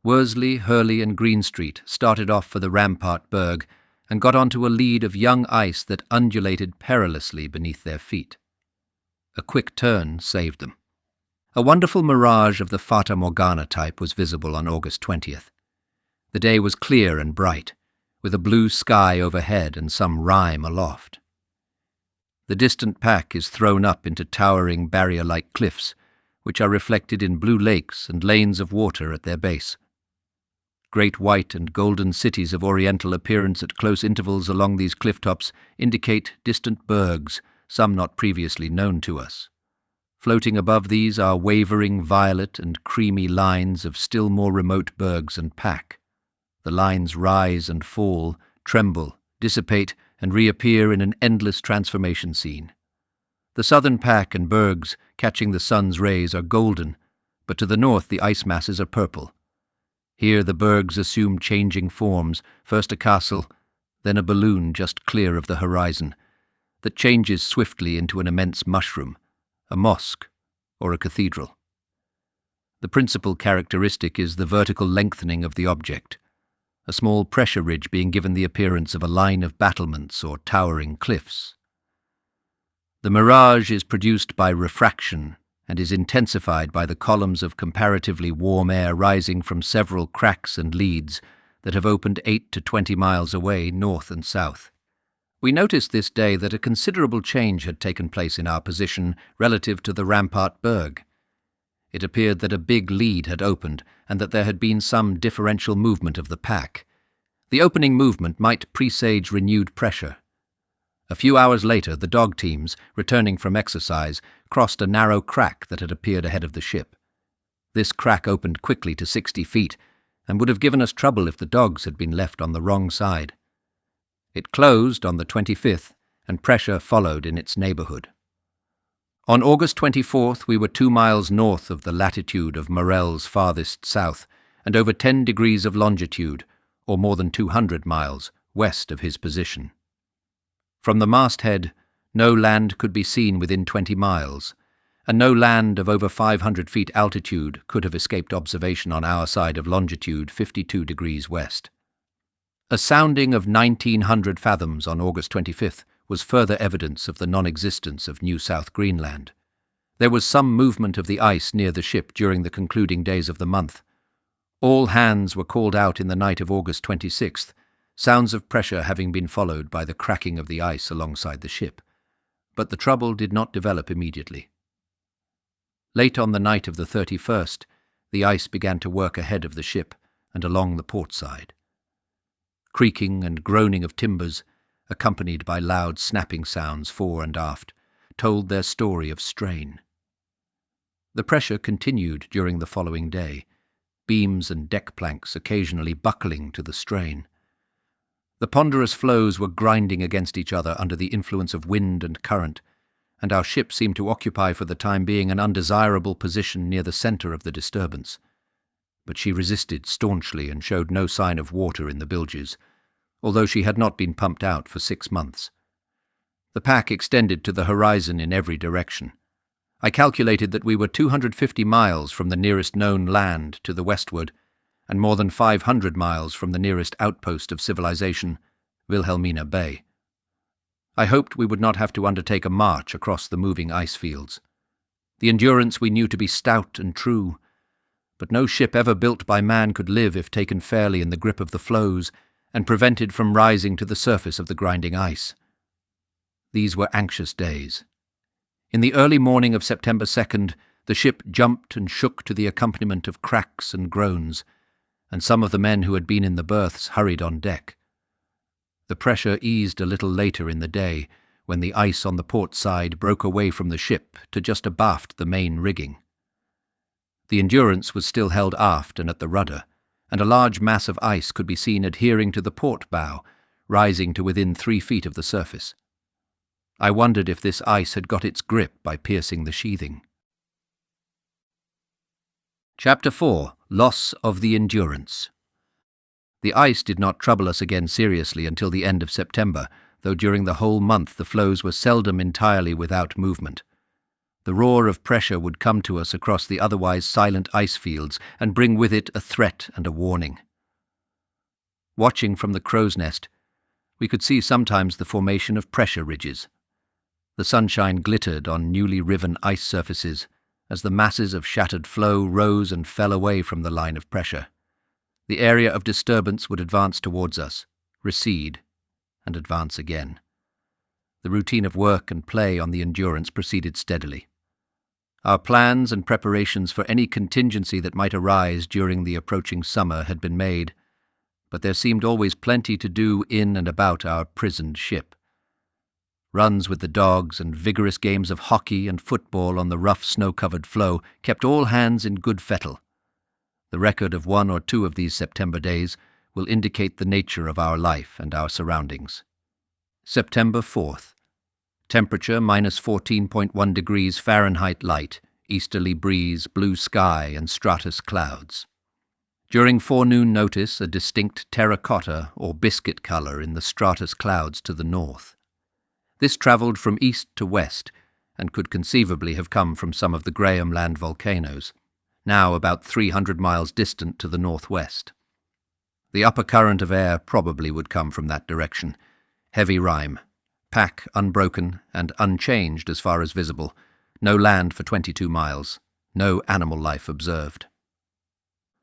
Worsley, Hurley and Greenstreet started off for the Rampart Berg and got onto a lead of young ice that undulated perilously beneath their feet. A quick turn saved them. A wonderful mirage of the Fata Morgana type was visible on August 20th. The day was clear and bright, with a blue sky overhead and some rime aloft. The distant pack is thrown up into towering barrier-like cliffs, which are reflected in blue lakes and lanes of water at their base. Great white and golden cities of oriental appearance at close intervals along these cliff tops indicate distant bergs, some not previously known to us. Floating above these are wavering violet and creamy lines of still more remote bergs and pack. The lines rise and fall, tremble, dissipate, and reappear in an endless transformation scene. The southern pack and bergs, catching the sun's rays, are golden, but to the north the ice masses are purple. Here the bergs assume changing forms, first a castle, then a balloon just clear of the horizon, that changes swiftly into an immense mushroom, a mosque, or a cathedral. The principal characteristic is the vertical lengthening of the object, a small pressure ridge being given the appearance of a line of battlements or towering cliffs. The mirage is produced by refraction and is intensified by the columns of comparatively warm air rising from several cracks and leads that have opened 8 to 20 miles away north and south. We noticed this day that a considerable change had taken place in our position relative to the Rampart Berg. It appeared that a big lead had opened and that there had been some differential movement of the pack. The opening movement might presage renewed pressure. A few hours later, the dog teams, returning from exercise, crossed a narrow crack that had appeared ahead of the ship. This crack opened quickly to 60 feet and would have given us trouble if the dogs had been left on the wrong side. It closed on the 25th, and pressure followed in its neighbourhood. On August 24th, we were 2 miles north of the latitude of Morel's farthest south, and over 10 degrees of longitude, or more than 200 miles, west of his position. From the masthead, no land could be seen within 20 miles, and no land of over 500 feet altitude could have escaped observation on our side of longitude 52 degrees west. A sounding of 1,900 fathoms on August 25th was further evidence of the non-existence of New South Greenland. There was some movement of the ice near the ship during the concluding days of the month. All hands were called out in the night of August 26th, sounds of pressure having been followed by the cracking of the ice alongside the ship. But the trouble did not develop immediately. Late on the night of the 31st, the ice began to work ahead of the ship and along the port side. Creaking and groaning of timbers, accompanied by loud snapping sounds fore and aft, told their story of strain. The pressure continued during the following day, beams and deck planks occasionally buckling to the strain. The ponderous floes were grinding against each other under the influence of wind and current, and our ship seemed to occupy for the time being an undesirable position near the centre of the disturbance. But she resisted staunchly and showed no sign of water in the bilges, although she had not been pumped out for 6 months. The pack extended to the horizon in every direction. I calculated that we were 250 miles from the nearest known land to the westward, and more than 500 miles from the nearest outpost of civilization, Wilhelmina Bay. I hoped we would not have to undertake a march across the moving ice fields. The Endurance we knew to be stout and true, but no ship ever built by man could live if taken fairly in the grip of the floes and prevented from rising to the surface of the grinding ice. These were anxious days. In the early morning of September 2nd, The ship jumped and shook to the accompaniment of cracks and groans, and some of the men who had been in the berths hurried on deck. The pressure eased a little later in the day, when the ice on the port side broke away from the ship to just abaft the main rigging. The Endurance was still held aft and at the rudder, and a large mass of ice could be seen adhering to the port bow, rising to within 3 feet of the surface. I wondered if this ice had got its grip by piercing the sheathing. Chapter 4. Loss of the Endurance. The ice did not trouble us again seriously until the end of September, though during the whole month the floes were seldom entirely without movement. The roar of pressure would come to us across the otherwise silent ice fields and bring with it a threat and a warning. Watching from the crow's nest, we could see sometimes the formation of pressure ridges. The sunshine glittered on newly riven ice surfaces as the masses of shattered floe rose and fell away from the line of pressure. The area of disturbance would advance towards us, recede, and advance again. The routine of work and play on the Endurance proceeded steadily. Our plans and preparations for any contingency that might arise during the approaching summer had been made, but there seemed always plenty to do in and about our prisoned ship. Runs with the dogs and vigorous games of hockey and football on the rough snow-covered floe kept all hands in good fettle. The record of 1 or 2 of these September days will indicate the nature of our life and our surroundings. September 4th. Temperature -14.1 degrees Fahrenheit light, easterly breeze, blue sky, and stratus clouds. During forenoon notice, a distinct terracotta or biscuit colour in the stratus clouds to the north. This travelled from east to west, and could conceivably have come from some of the Graham Land volcanoes, now about 300 miles distant to the northwest. The upper current of air probably would come from that direction. Heavy rime. Pack unbroken and unchanged as far as visible. No land for 22 miles. No animal life observed.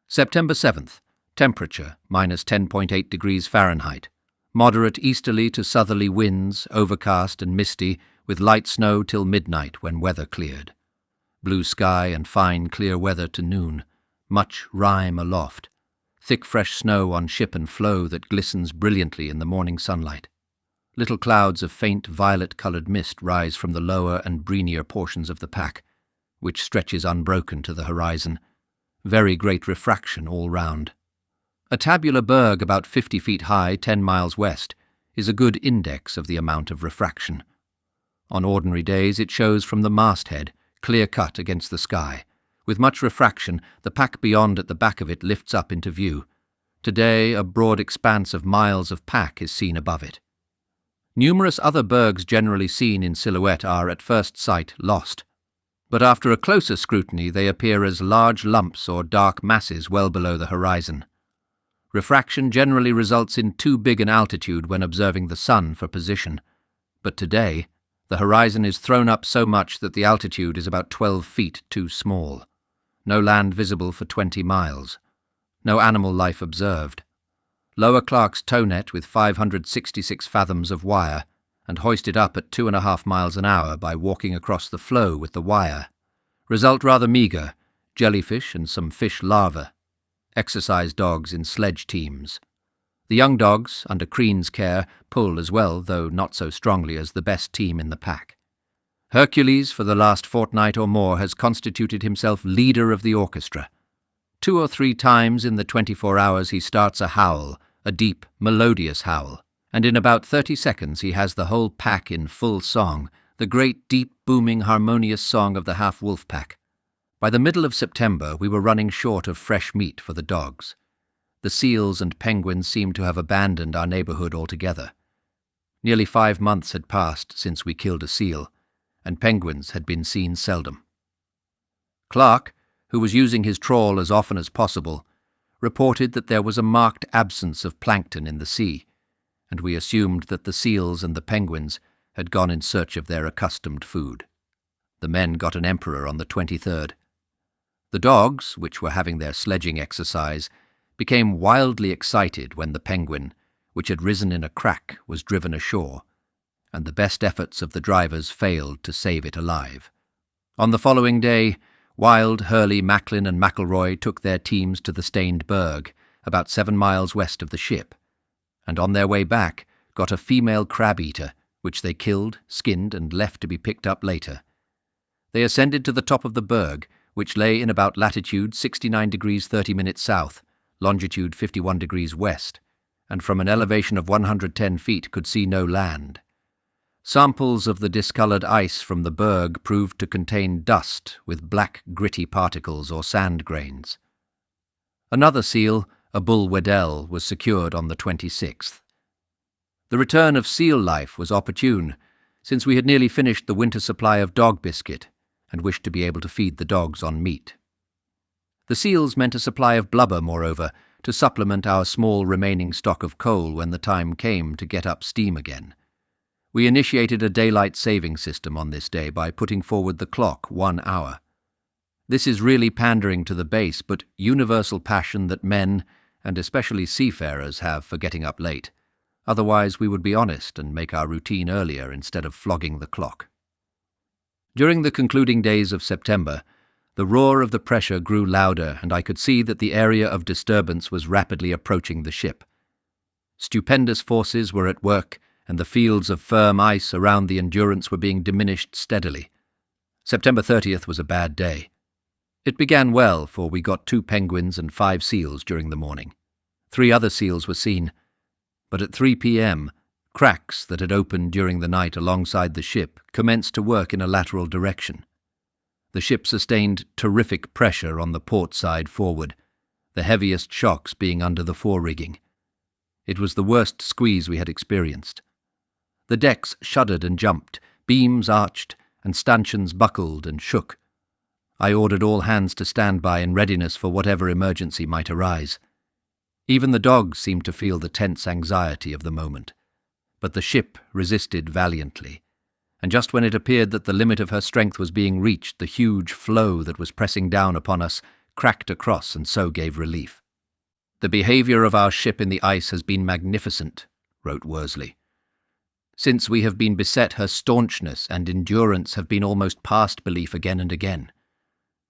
September 7th. Temperature -10.8 degrees Fahrenheit. Moderate easterly to southerly winds, overcast and misty, with light snow till midnight when weather cleared. Blue sky and fine clear weather to noon. Much rime aloft. Thick fresh snow on ship and floe that glistens brilliantly in the morning sunlight. Little clouds of faint violet-coloured mist rise from the lower and breenier portions of the pack, which stretches unbroken to the horizon. Very great refraction all round. A tabular berg about 50 feet high, 10 miles west, is a good index of the amount of refraction. On ordinary days it shows from the masthead, clear-cut against the sky. With much refraction, the pack beyond at the back of it lifts up into view. Today a broad expanse of miles of pack is seen above it. Numerous other bergs generally seen in silhouette are, at first sight, lost, but after a closer scrutiny they appear as large lumps or dark masses well below the horizon. Refraction generally results in too big an altitude when observing the sun for position, but today the horizon is thrown up so much that the altitude is about 12 feet too small. No land visible for 20 miles. No animal life observed. Lower Clark's tow net with 566 fathoms of wire, and hoisted up at 2.5 miles an hour by walking across the floe with the wire. Result rather meagre, jellyfish and some fish larvae. Exercise dogs in sledge teams. The young dogs, under Crean's care, pull as well, though not so strongly as the best team in the pack. Hercules, for the last fortnight or more, has constituted himself leader of the orchestra. 2 or 3 times in the 24 hours he starts a howl, a deep, melodious howl, and in about 30 seconds he has the whole pack in full song, the great, deep, booming, harmonious song of the half-wolf pack. By the middle of September we were running short of fresh meat for the dogs. The seals and penguins seemed to have abandoned our neighbourhood altogether. Nearly 5 months had passed since we killed a seal, and penguins had been seen seldom. Clark, who was using his trawl as often as possible, reported that there was a marked absence of plankton in the sea, and we assumed that the seals and the penguins had gone in search of their accustomed food. The men got an emperor on the 23rd. The dogs, which were having their sledging exercise, became wildly excited when the penguin, which had risen in a crack, was driven ashore, and the best efforts of the drivers failed to save it alive. On the following day, Wild, Hurley, Macklin and McElroy took their teams to the Stained Berg, about 7 miles west of the ship, and on their way back got a female crab-eater, which they killed, skinned, and left to be picked up later. They ascended to the top of the berg, which lay in about latitude 69 degrees 30 minutes south, longitude 51 degrees west, and from an elevation of 110 feet could see no land. Samples of the discoloured ice from the berg proved to contain dust with black gritty particles or sand grains. Another seal, a bull Weddell, was secured on the 26th. The return of seal life was opportune, since we had nearly finished the winter supply of dog biscuit and wished to be able to feed the dogs on meat. The seals meant a supply of blubber, moreover, to supplement our small remaining stock of coal when the time came to get up steam again. We initiated a daylight saving system on this day by putting forward the clock 1 hour. This is really pandering to the base but universal passion that men, and especially seafarers, have for getting up late. Otherwise we would be honest and make our routine earlier instead of flogging the clock. During the concluding days of September, the roar of the pressure grew louder, and I could see that the area of disturbance was rapidly approaching the ship. Stupendous forces were at work, and the fields of firm ice around the Endurance were being diminished steadily. September 30th was a bad day. It began well, for we got 2 penguins and 5 seals during the morning. 3 other seals were seen, but at 3 p.m., cracks that had opened during the night alongside the ship commenced to work in a lateral direction. The ship sustained terrific pressure on the port side forward, the heaviest shocks being under the fore-rigging. It was the worst squeeze we had experienced. The decks shuddered and jumped, beams arched, and stanchions buckled and shook. I ordered all hands to stand by in readiness for whatever emergency might arise. Even the dogs seemed to feel the tense anxiety of the moment. But the ship resisted valiantly, and just when it appeared that the limit of her strength was being reached, the huge floe that was pressing down upon us cracked across and so gave relief. "The behaviour of our ship in the ice has been magnificent," wrote Worsley. "Since we have been beset, her staunchness and endurance have been almost past belief again and again.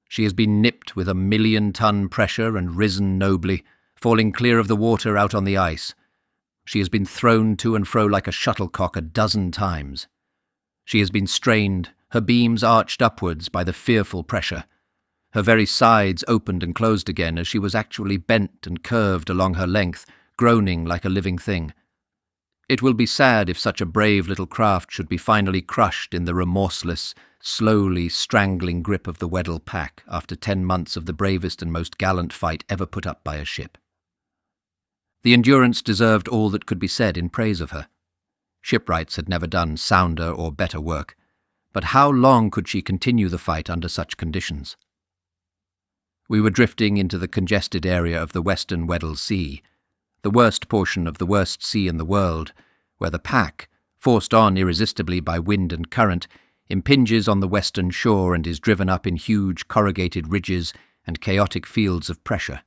She has been nipped with a 1,000,000-ton pressure and risen nobly, falling clear of the water out on the ice. She has been thrown to and fro like a shuttlecock 12 times. She has been strained, her beams arched upwards by the fearful pressure. Her very sides opened and closed again as she was actually bent and curved along her length, groaning like a living thing. It will be sad if such a brave little craft should be finally crushed in the remorseless, slowly strangling grip of the Weddell pack after 10 months of the bravest and most gallant fight ever put up by a ship." The Endurance deserved all that could be said in praise of her. Shipwrights had never done sounder or better work, but how long could she continue the fight under such conditions? We were drifting into the congested area of the western Weddell Sea, the worst portion of the worst sea in the world, where the pack, forced on irresistibly by wind and current, impinges on the western shore and is driven up in huge corrugated ridges and chaotic fields of pressure.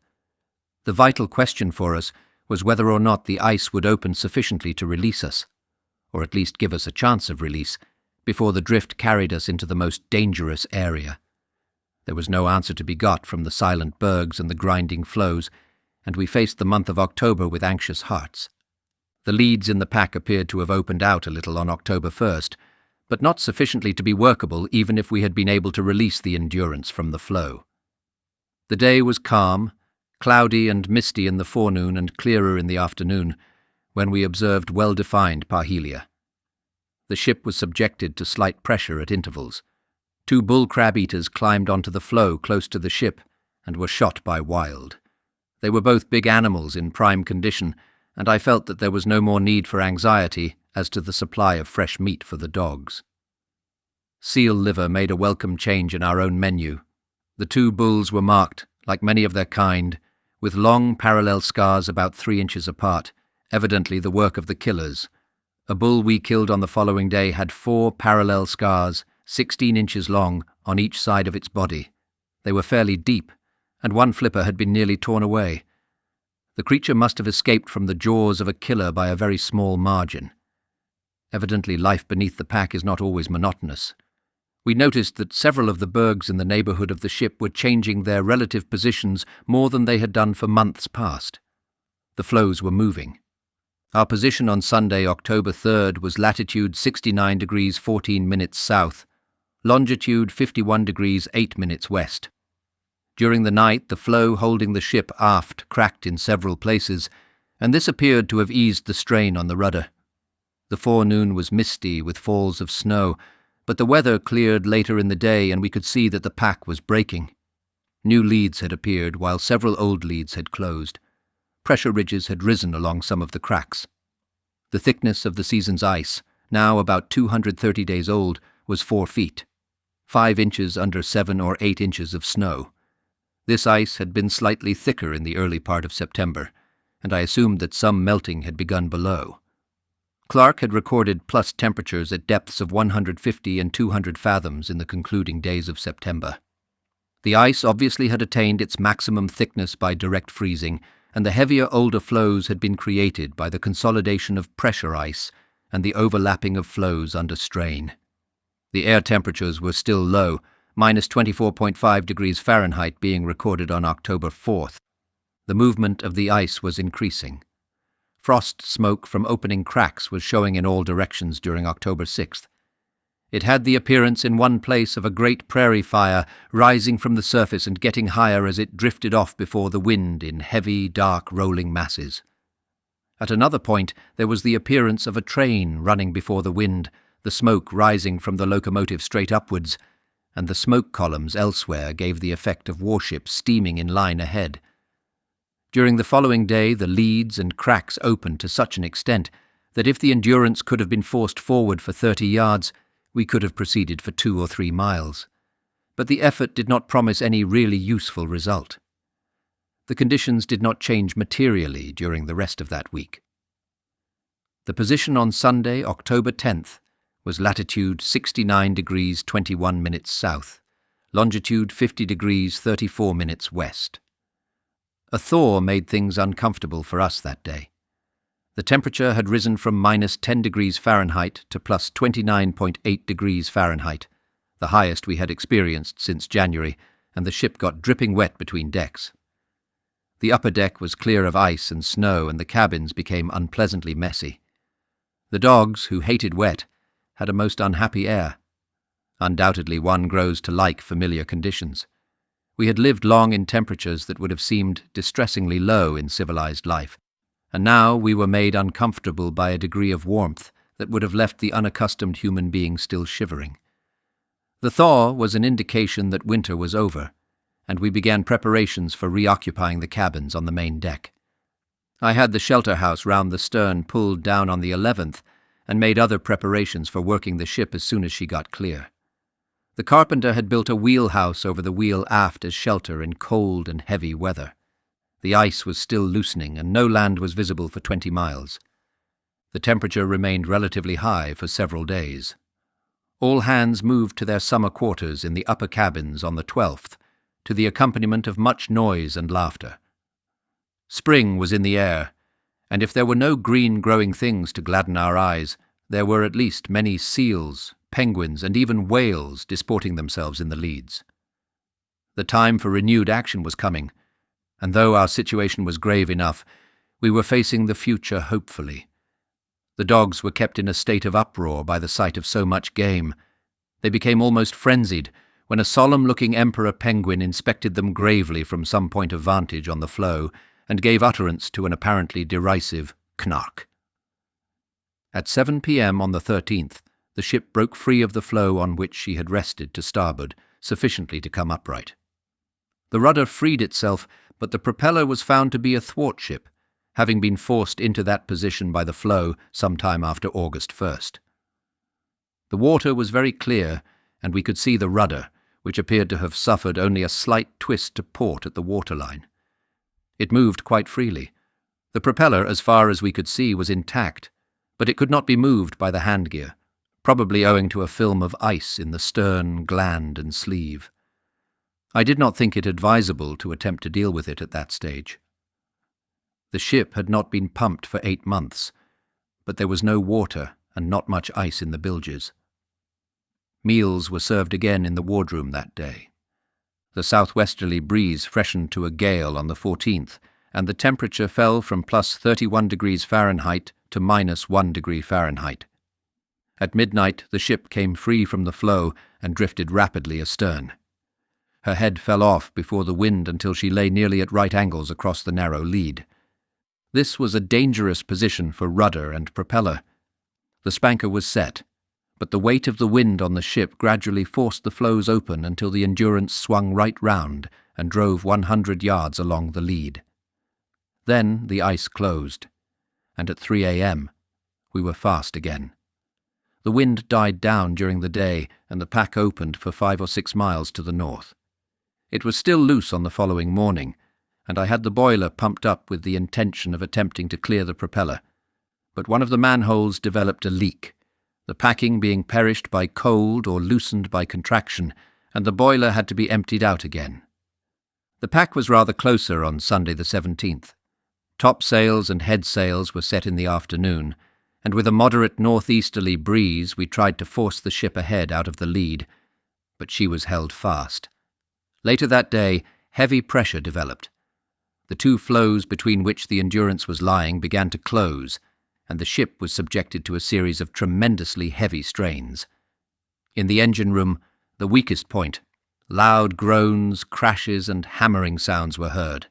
The vital question for us was whether or not the ice would open sufficiently to release us, or at least give us a chance of release, before the drift carried us into the most dangerous area. There was no answer to be got from the silent bergs and the grinding floes, and we faced the month of October with anxious hearts. The leads in the pack appeared to have opened out a little on October 1st, but not sufficiently to be workable even if we had been able to release the Endurance from the floe. The day was calm, cloudy and misty in the forenoon and clearer in the afternoon, when we observed well-defined parhelia. The ship was subjected to slight pressure at intervals. 2 bull crab-eaters climbed onto the floe close to the ship and were shot by Wild. They were both big animals in prime condition, and I felt that there was no more need for anxiety as to the supply of fresh meat for the dogs. Seal liver made a welcome change in our own menu. The 2 bulls were marked, like many of their kind, with long parallel scars about 3 inches apart, evidently the work of the killers. A bull we killed on the following day had 4 parallel scars, 16 inches long, on each side of its body. They were fairly deep, and one flipper had been nearly torn away. The creature must have escaped from the jaws of a killer by a very small margin. Evidently life beneath the pack is not always monotonous. We noticed that several of the bergs in the neighbourhood of the ship were changing their relative positions more than they had done for months past. The floes were moving. Our position on Sunday, October 3rd, was latitude 69 degrees 14 minutes south, longitude 51 degrees 8 minutes west. During the night, the floe holding the ship aft cracked in several places, and this appeared to have eased the strain on the rudder. The forenoon was misty with falls of snow, but the weather cleared later in the day and we could see that the pack was breaking. New leads had appeared while several old leads had closed. Pressure ridges had risen along some of the cracks. The thickness of the season's ice, now about 230 days old, was 4 feet, 5 inches under 7 or 8 inches of snow. This ice had been slightly thicker in the early part of September, and I assumed that some melting had begun below. Clark had recorded plus temperatures at depths of 150 and 200 fathoms in the concluding days of September. The ice obviously had attained its maximum thickness by direct freezing, and the heavier older floes had been created by the consolidation of pressure ice and the overlapping of floes under strain. The air temperatures were still low, minus 24.5 degrees Fahrenheit being recorded on October 4th. The movement of the ice was increasing. Frost smoke from opening cracks was showing in all directions during October 6th. It had the appearance in one place of a great prairie fire rising from the surface and getting higher as it drifted off before the wind in heavy, dark, rolling masses. At another point there was the appearance of a train running before the wind, the smoke rising from the locomotive straight upwards, and the smoke columns elsewhere gave the effect of warships steaming in line ahead. During the following day the leads and cracks opened to such an extent that if the Endurance could have been forced forward for 30 yards, we could have proceeded for 2 or 3 miles. But the effort did not promise any really useful result. The conditions did not change materially during the rest of that week. The position on Sunday, October 10th, was latitude 69 degrees 21 minutes south, longitude 50 degrees 34 minutes west. A thaw made things uncomfortable for us that day. The temperature had risen from minus 10 degrees Fahrenheit to plus 29.8 degrees Fahrenheit, the highest we had experienced since January, and the ship got dripping wet between decks. The upper deck was clear of ice and snow, and the cabins became unpleasantly messy. The dogs, who hated wet, had a most unhappy air. Undoubtedly one grows to like familiar conditions. We had lived long in temperatures that would have seemed distressingly low in civilized life, and now we were made uncomfortable by a degree of warmth that would have left the unaccustomed human being still shivering. The thaw was an indication that winter was over, and we began preparations for reoccupying the cabins on the main deck. I had the shelter house round the stern pulled down on the 11th, and made other preparations for working the ship as soon as she got clear. The carpenter had built a wheelhouse over the wheel aft as shelter in cold and heavy weather. The ice was still loosening, and no land was visible for 20 miles. The temperature remained relatively high for several days. All hands moved to their summer quarters in the upper cabins on the 12th, to the accompaniment of much noise and laughter. Spring was in the air, and if there were no green growing things to gladden our eyes, there were at least many seals, penguins, and even whales disporting themselves in the leads. The time for renewed action was coming, and though our situation was grave enough, we were facing the future hopefully. The dogs were kept in a state of uproar by the sight of so much game. They became almost frenzied when a solemn-looking emperor penguin inspected them gravely from some point of vantage on the floe and gave utterance to an apparently derisive knark. At 7 p.m. on the 13th, the ship broke free of the floe on which she had rested to starboard, sufficiently to come upright. The rudder freed itself, but the propeller was found to be a thwartship, having been forced into that position by the floe some time after August 1st. The water was very clear, and we could see the rudder, which appeared to have suffered only a slight twist to port at the waterline. It moved quite freely. The propeller, as far as we could see, was intact, but it could not be moved by the handgear, probably owing to a film of ice in the stern, gland, and sleeve. I did not think it advisable to attempt to deal with it at that stage. The ship had not been pumped for 8 months, but there was no water and not much ice in the bilges. Meals were served again in the wardroom that day. The southwesterly breeze freshened to a gale on the 14th, and the temperature fell from plus 31 degrees Fahrenheit to minus 1 degree Fahrenheit. At midnight, the ship came free from the floe and drifted rapidly astern. Her head fell off before the wind until she lay nearly at right angles across the narrow lead. This was a dangerous position for rudder and propeller. The spanker was set, but the weight of the wind on the ship gradually forced the floes open until the Endurance swung right round and drove 100 yards along the lead. Then the ice closed, and at 3 a.m. we were fast again. The wind died down during the day, and the pack opened for 5 or 6 miles to the north. It was still loose on the following morning, and I had the boiler pumped up with the intention of attempting to clear the propeller. But one of the manholes developed a leak, the packing being perished by cold or loosened by contraction, and the boiler had to be emptied out again. The pack was rather closer on Sunday the 17th. Topsails and headsails were set in the afternoon, and with a moderate northeasterly breeze we tried to force the ship ahead out of the lead, but she was held fast. Later that day, heavy pressure developed. The 2 floes between which the Endurance was lying began to close, and the ship was subjected to a series of tremendously heavy strains. In the engine room, the weakest point, loud groans, crashes, and hammering sounds were heard.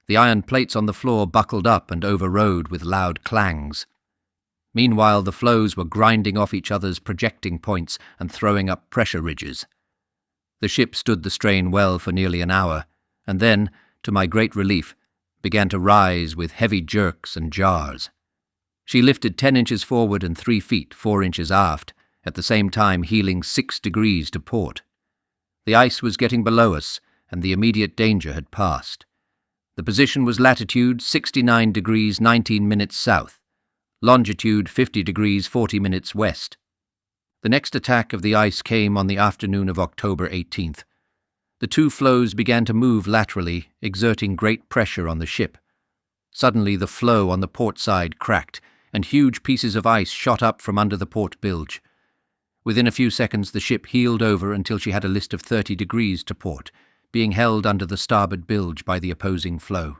The iron plates on the floor buckled up and overrode with loud clangs. Meanwhile, the floes were grinding off each other's projecting points and throwing up pressure ridges. The ship stood the strain well for nearly an hour, and then, to my great relief, began to rise with heavy jerks and jars. She lifted 10 inches forward and 3 feet 4 inches aft, at the same time heeling 6 degrees to port. The ice was getting below us, and the immediate danger had passed. The position was latitude 69 degrees 19 minutes south, longitude 50 degrees 40 minutes west. The next attack of the ice came on the afternoon of October 18th. The 2 floes began to move laterally, exerting great pressure on the ship. Suddenly the floe on the port side cracked, and huge pieces of ice shot up from under the port bilge. Within a few seconds the ship heeled over until she had a list of 30 degrees to port, being held under the starboard bilge by the opposing floe.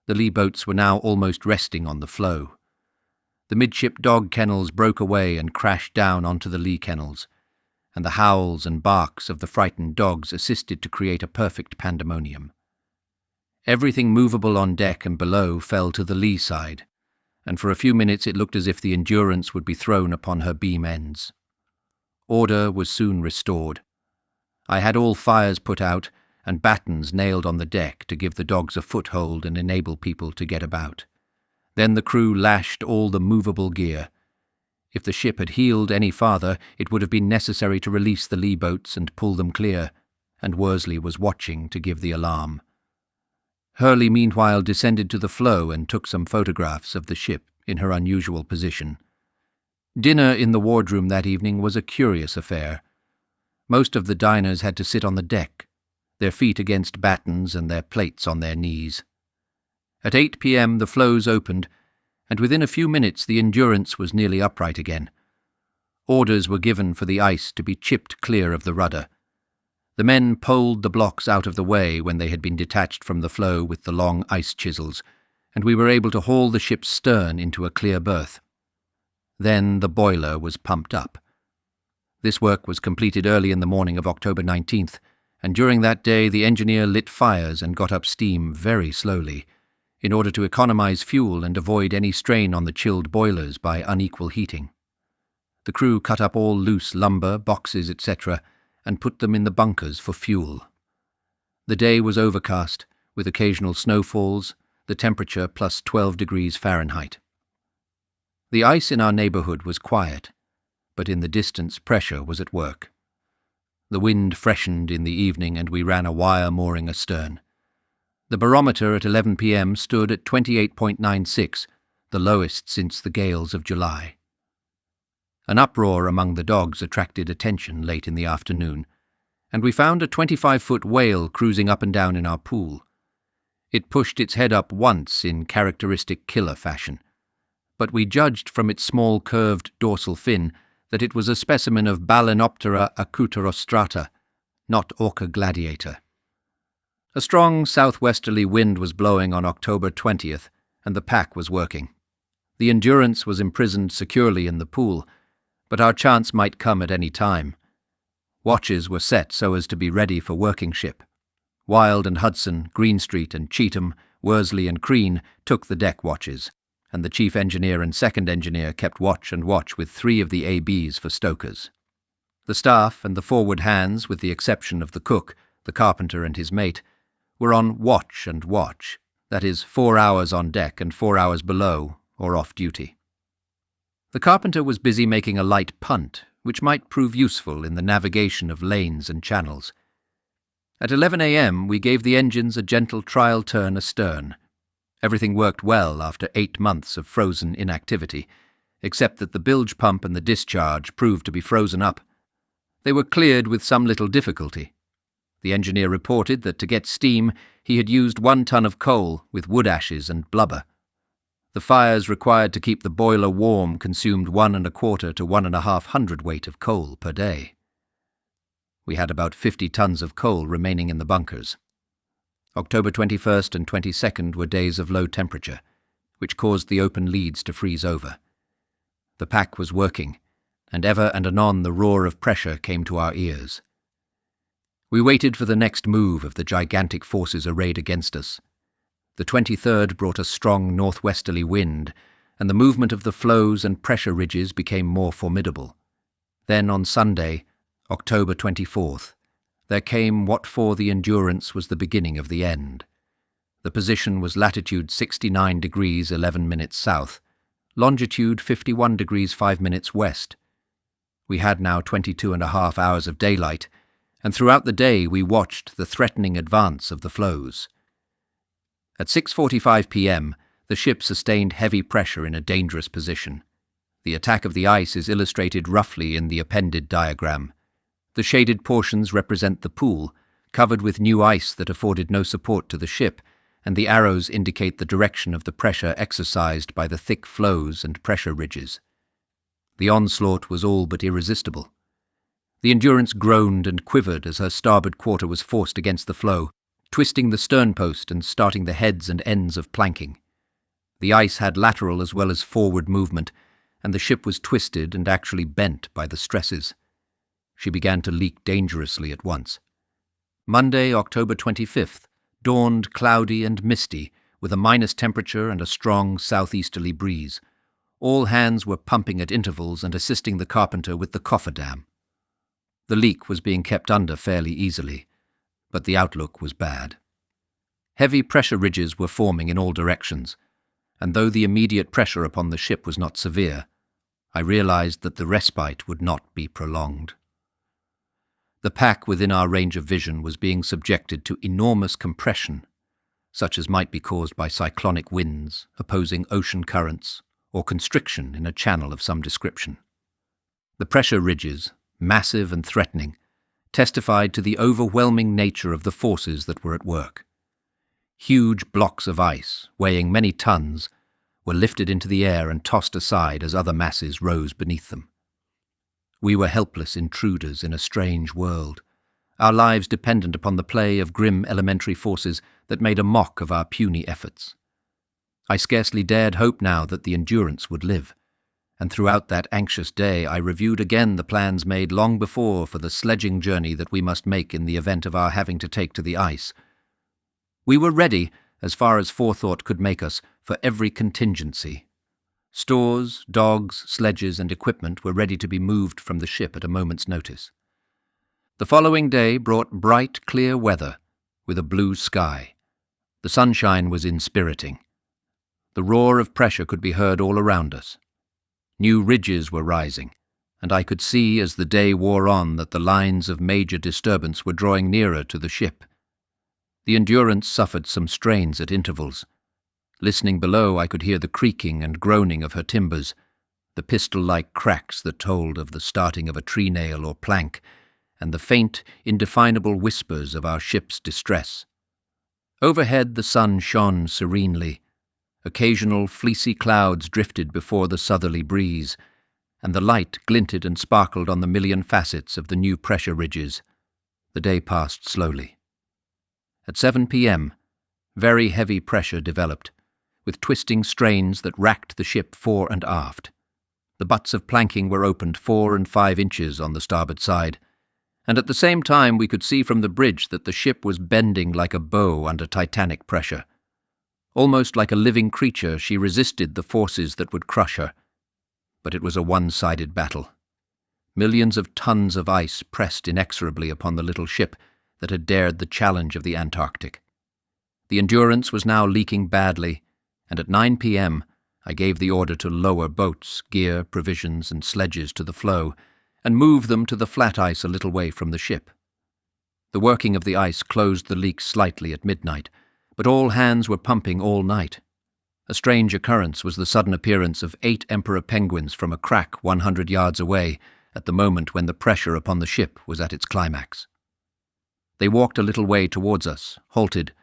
The lee boats were now almost resting on the floe. The midship dog kennels broke away and crashed down onto the lee kennels, and the howls and barks of the frightened dogs assisted to create a perfect pandemonium. Everything movable on deck and below fell to the lee side, and for a few minutes it looked as if the Endurance would be thrown upon her beam ends. Order was soon restored. I had all fires put out and battens nailed on the deck to give the dogs a foothold and enable people to get about. Then the crew lashed all the movable gear. If the ship had heeled any farther, it would have been necessary to release the lee boats and pull them clear, and Worsley was watching to give the alarm. Hurley meanwhile descended to the floe and took some photographs of the ship in her unusual position. Dinner in the wardroom that evening was a curious affair. Most of the diners had to sit on the deck, their feet against battens and their plates on their knees. At 8 p.m. the floes opened, and within a few minutes the Endurance was nearly upright again. Orders were given for the ice to be chipped clear of the rudder. The men poled the blocks out of the way when they had been detached from the floe with the long ice chisels, and we were able to haul the ship's stern into a clear berth. Then the boiler was pumped up. This work was completed early in the morning of October 19th, and during that day the engineer lit fires and got up steam very slowly, in order to economize fuel and avoid any strain on the chilled boilers by unequal heating. The crew cut up all loose lumber, boxes, etc., and put them in the bunkers for fuel. The day was overcast, with occasional snowfalls, the temperature plus 12 degrees Fahrenheit. The ice in our neighborhood was quiet, but in the distance pressure was at work. The wind freshened in the evening and we ran a wire mooring astern. The barometer at 11 p.m. stood at 28.96, the lowest since the gales of July. An uproar among the dogs attracted attention late in the afternoon, and we found a 25-foot whale cruising up and down in our pool. It pushed its head up once in characteristic killer fashion, but we judged from its small curved dorsal fin that it was a specimen of Balanoptera acuterostrata, not Orca gladiator. A strong southwesterly wind was blowing on October 20th, and the pack was working. The Endurance was imprisoned securely in the pool, but our chance might come at any time. Watches were set so as to be ready for working ship. Wild and Hudson, Greenstreet and Cheetham, Worsley and Crean took the deck watches, and the chief engineer and second engineer kept watch with 3 of the ABs for stokers. The staff and the forward hands, with the exception of the cook, the carpenter and his mate, were on watch and watch, that is, 4 hours on deck and 4 hours below, or off duty. The carpenter was busy making a light punt, which might prove useful in the navigation of lanes and channels. At 11 a.m. we gave the engines a gentle trial turn astern. Everything worked well after 8 months of frozen inactivity, except that the bilge pump and the discharge proved to be frozen up. They were cleared with some little difficulty. The engineer reported that to get steam he had used 1 ton of coal with wood ashes and blubber. The fires required to keep the boiler warm consumed 1 1/4 to 1½ hundredweight of coal per day. We had about 50 tons of coal remaining in the bunkers. October 21st and 22nd were days of low temperature, which caused the open leads to freeze over. The pack was working, and ever and anon the roar of pressure came to our ears. We waited for the next move of the gigantic forces arrayed against us. The 23rd brought a strong northwesterly wind, and the movement of the floes and pressure ridges became more formidable. Then on Sunday, October 24th, there came what for the Endurance was the beginning of the end. The position was latitude 69 degrees 11 minutes south, longitude 51 degrees 5 minutes west. We had now 22½ hours of daylight, and throughout the day we watched the threatening advance of the floes. At 6:45 p.m., the ship sustained heavy pressure in a dangerous position. The attack of the ice is illustrated roughly in the appended diagram. The shaded portions represent the pool, covered with new ice that afforded no support to the ship, and the arrows indicate the direction of the pressure exercised by the thick floes and pressure ridges. The onslaught was all but irresistible. The Endurance groaned and quivered as her starboard quarter was forced against the floe, twisting the sternpost and starting the heads and ends of planking. The ice had lateral as well as forward movement, and the ship was twisted and actually bent by the stresses. She began to leak dangerously at once. Monday, October 25th, dawned cloudy and misty, with a minus temperature and a strong southeasterly breeze. All hands were pumping at intervals and assisting the carpenter with the cofferdam. The leak was being kept under fairly easily, but the outlook was bad. Heavy pressure ridges were forming in all directions, and though the immediate pressure upon the ship was not severe, I realized that the respite would not be prolonged. The pack within our range of vision was being subjected to enormous compression, such as might be caused by cyclonic winds, opposing ocean currents, or constriction in a channel of some description. The pressure ridges, massive and threatening, testified to the overwhelming nature of the forces that were at work. Huge blocks of ice, weighing many tons, were lifted into the air and tossed aside as other masses rose beneath them. We were helpless intruders in a strange world, our lives dependent upon the play of grim elementary forces that made a mock of our puny efforts. I scarcely dared hope now that the Endurance would live, and throughout that anxious day I reviewed again the plans made long before for the sledging journey that we must make in the event of our having to take to the ice. We were ready, as far as forethought could make us, for every contingency. Stores, dogs, sledges, and equipment were ready to be moved from the ship at a moment's notice. The following day brought bright, clear weather, with a blue sky. The sunshine was inspiriting. The roar of pressure could be heard all around us. New ridges were rising, and I could see as the day wore on that the lines of major disturbance were drawing nearer to the ship. The Endurance suffered some strains at intervals. Listening below, I could hear the creaking and groaning of her timbers, the pistol-like cracks that told of the starting of a tree-nail or plank, and the faint, indefinable whispers of our ship's distress. Overhead the sun shone serenely. Occasional fleecy clouds drifted before the southerly breeze, and the light glinted and sparkled on the million facets of the new pressure ridges. The day passed slowly. At 7 p.m., very heavy pressure developed, with twisting strains that racked the ship fore and aft. The butts of planking were opened 4 and 5 inches on the starboard side, and at the same time we could see from the bridge that the ship was bending like a bow under titanic pressure. Almost like a living creature, she resisted the forces that would crush her. But it was a one-sided battle. Millions of tons of ice pressed inexorably upon the little ship that had dared the challenge of the Antarctic. The Endurance was now leaking badly, and at 9 p.m. I gave the order to lower boats, gear, provisions, and sledges to the floe, and move them to the flat ice a little way from the ship. The working of the ice closed the leaks slightly at midnight, but all hands were pumping all night. A strange occurrence was the sudden appearance of 8 emperor penguins from a crack 100 yards away at the moment when the pressure upon the ship was at its climax. They walked a little way towards us, halted,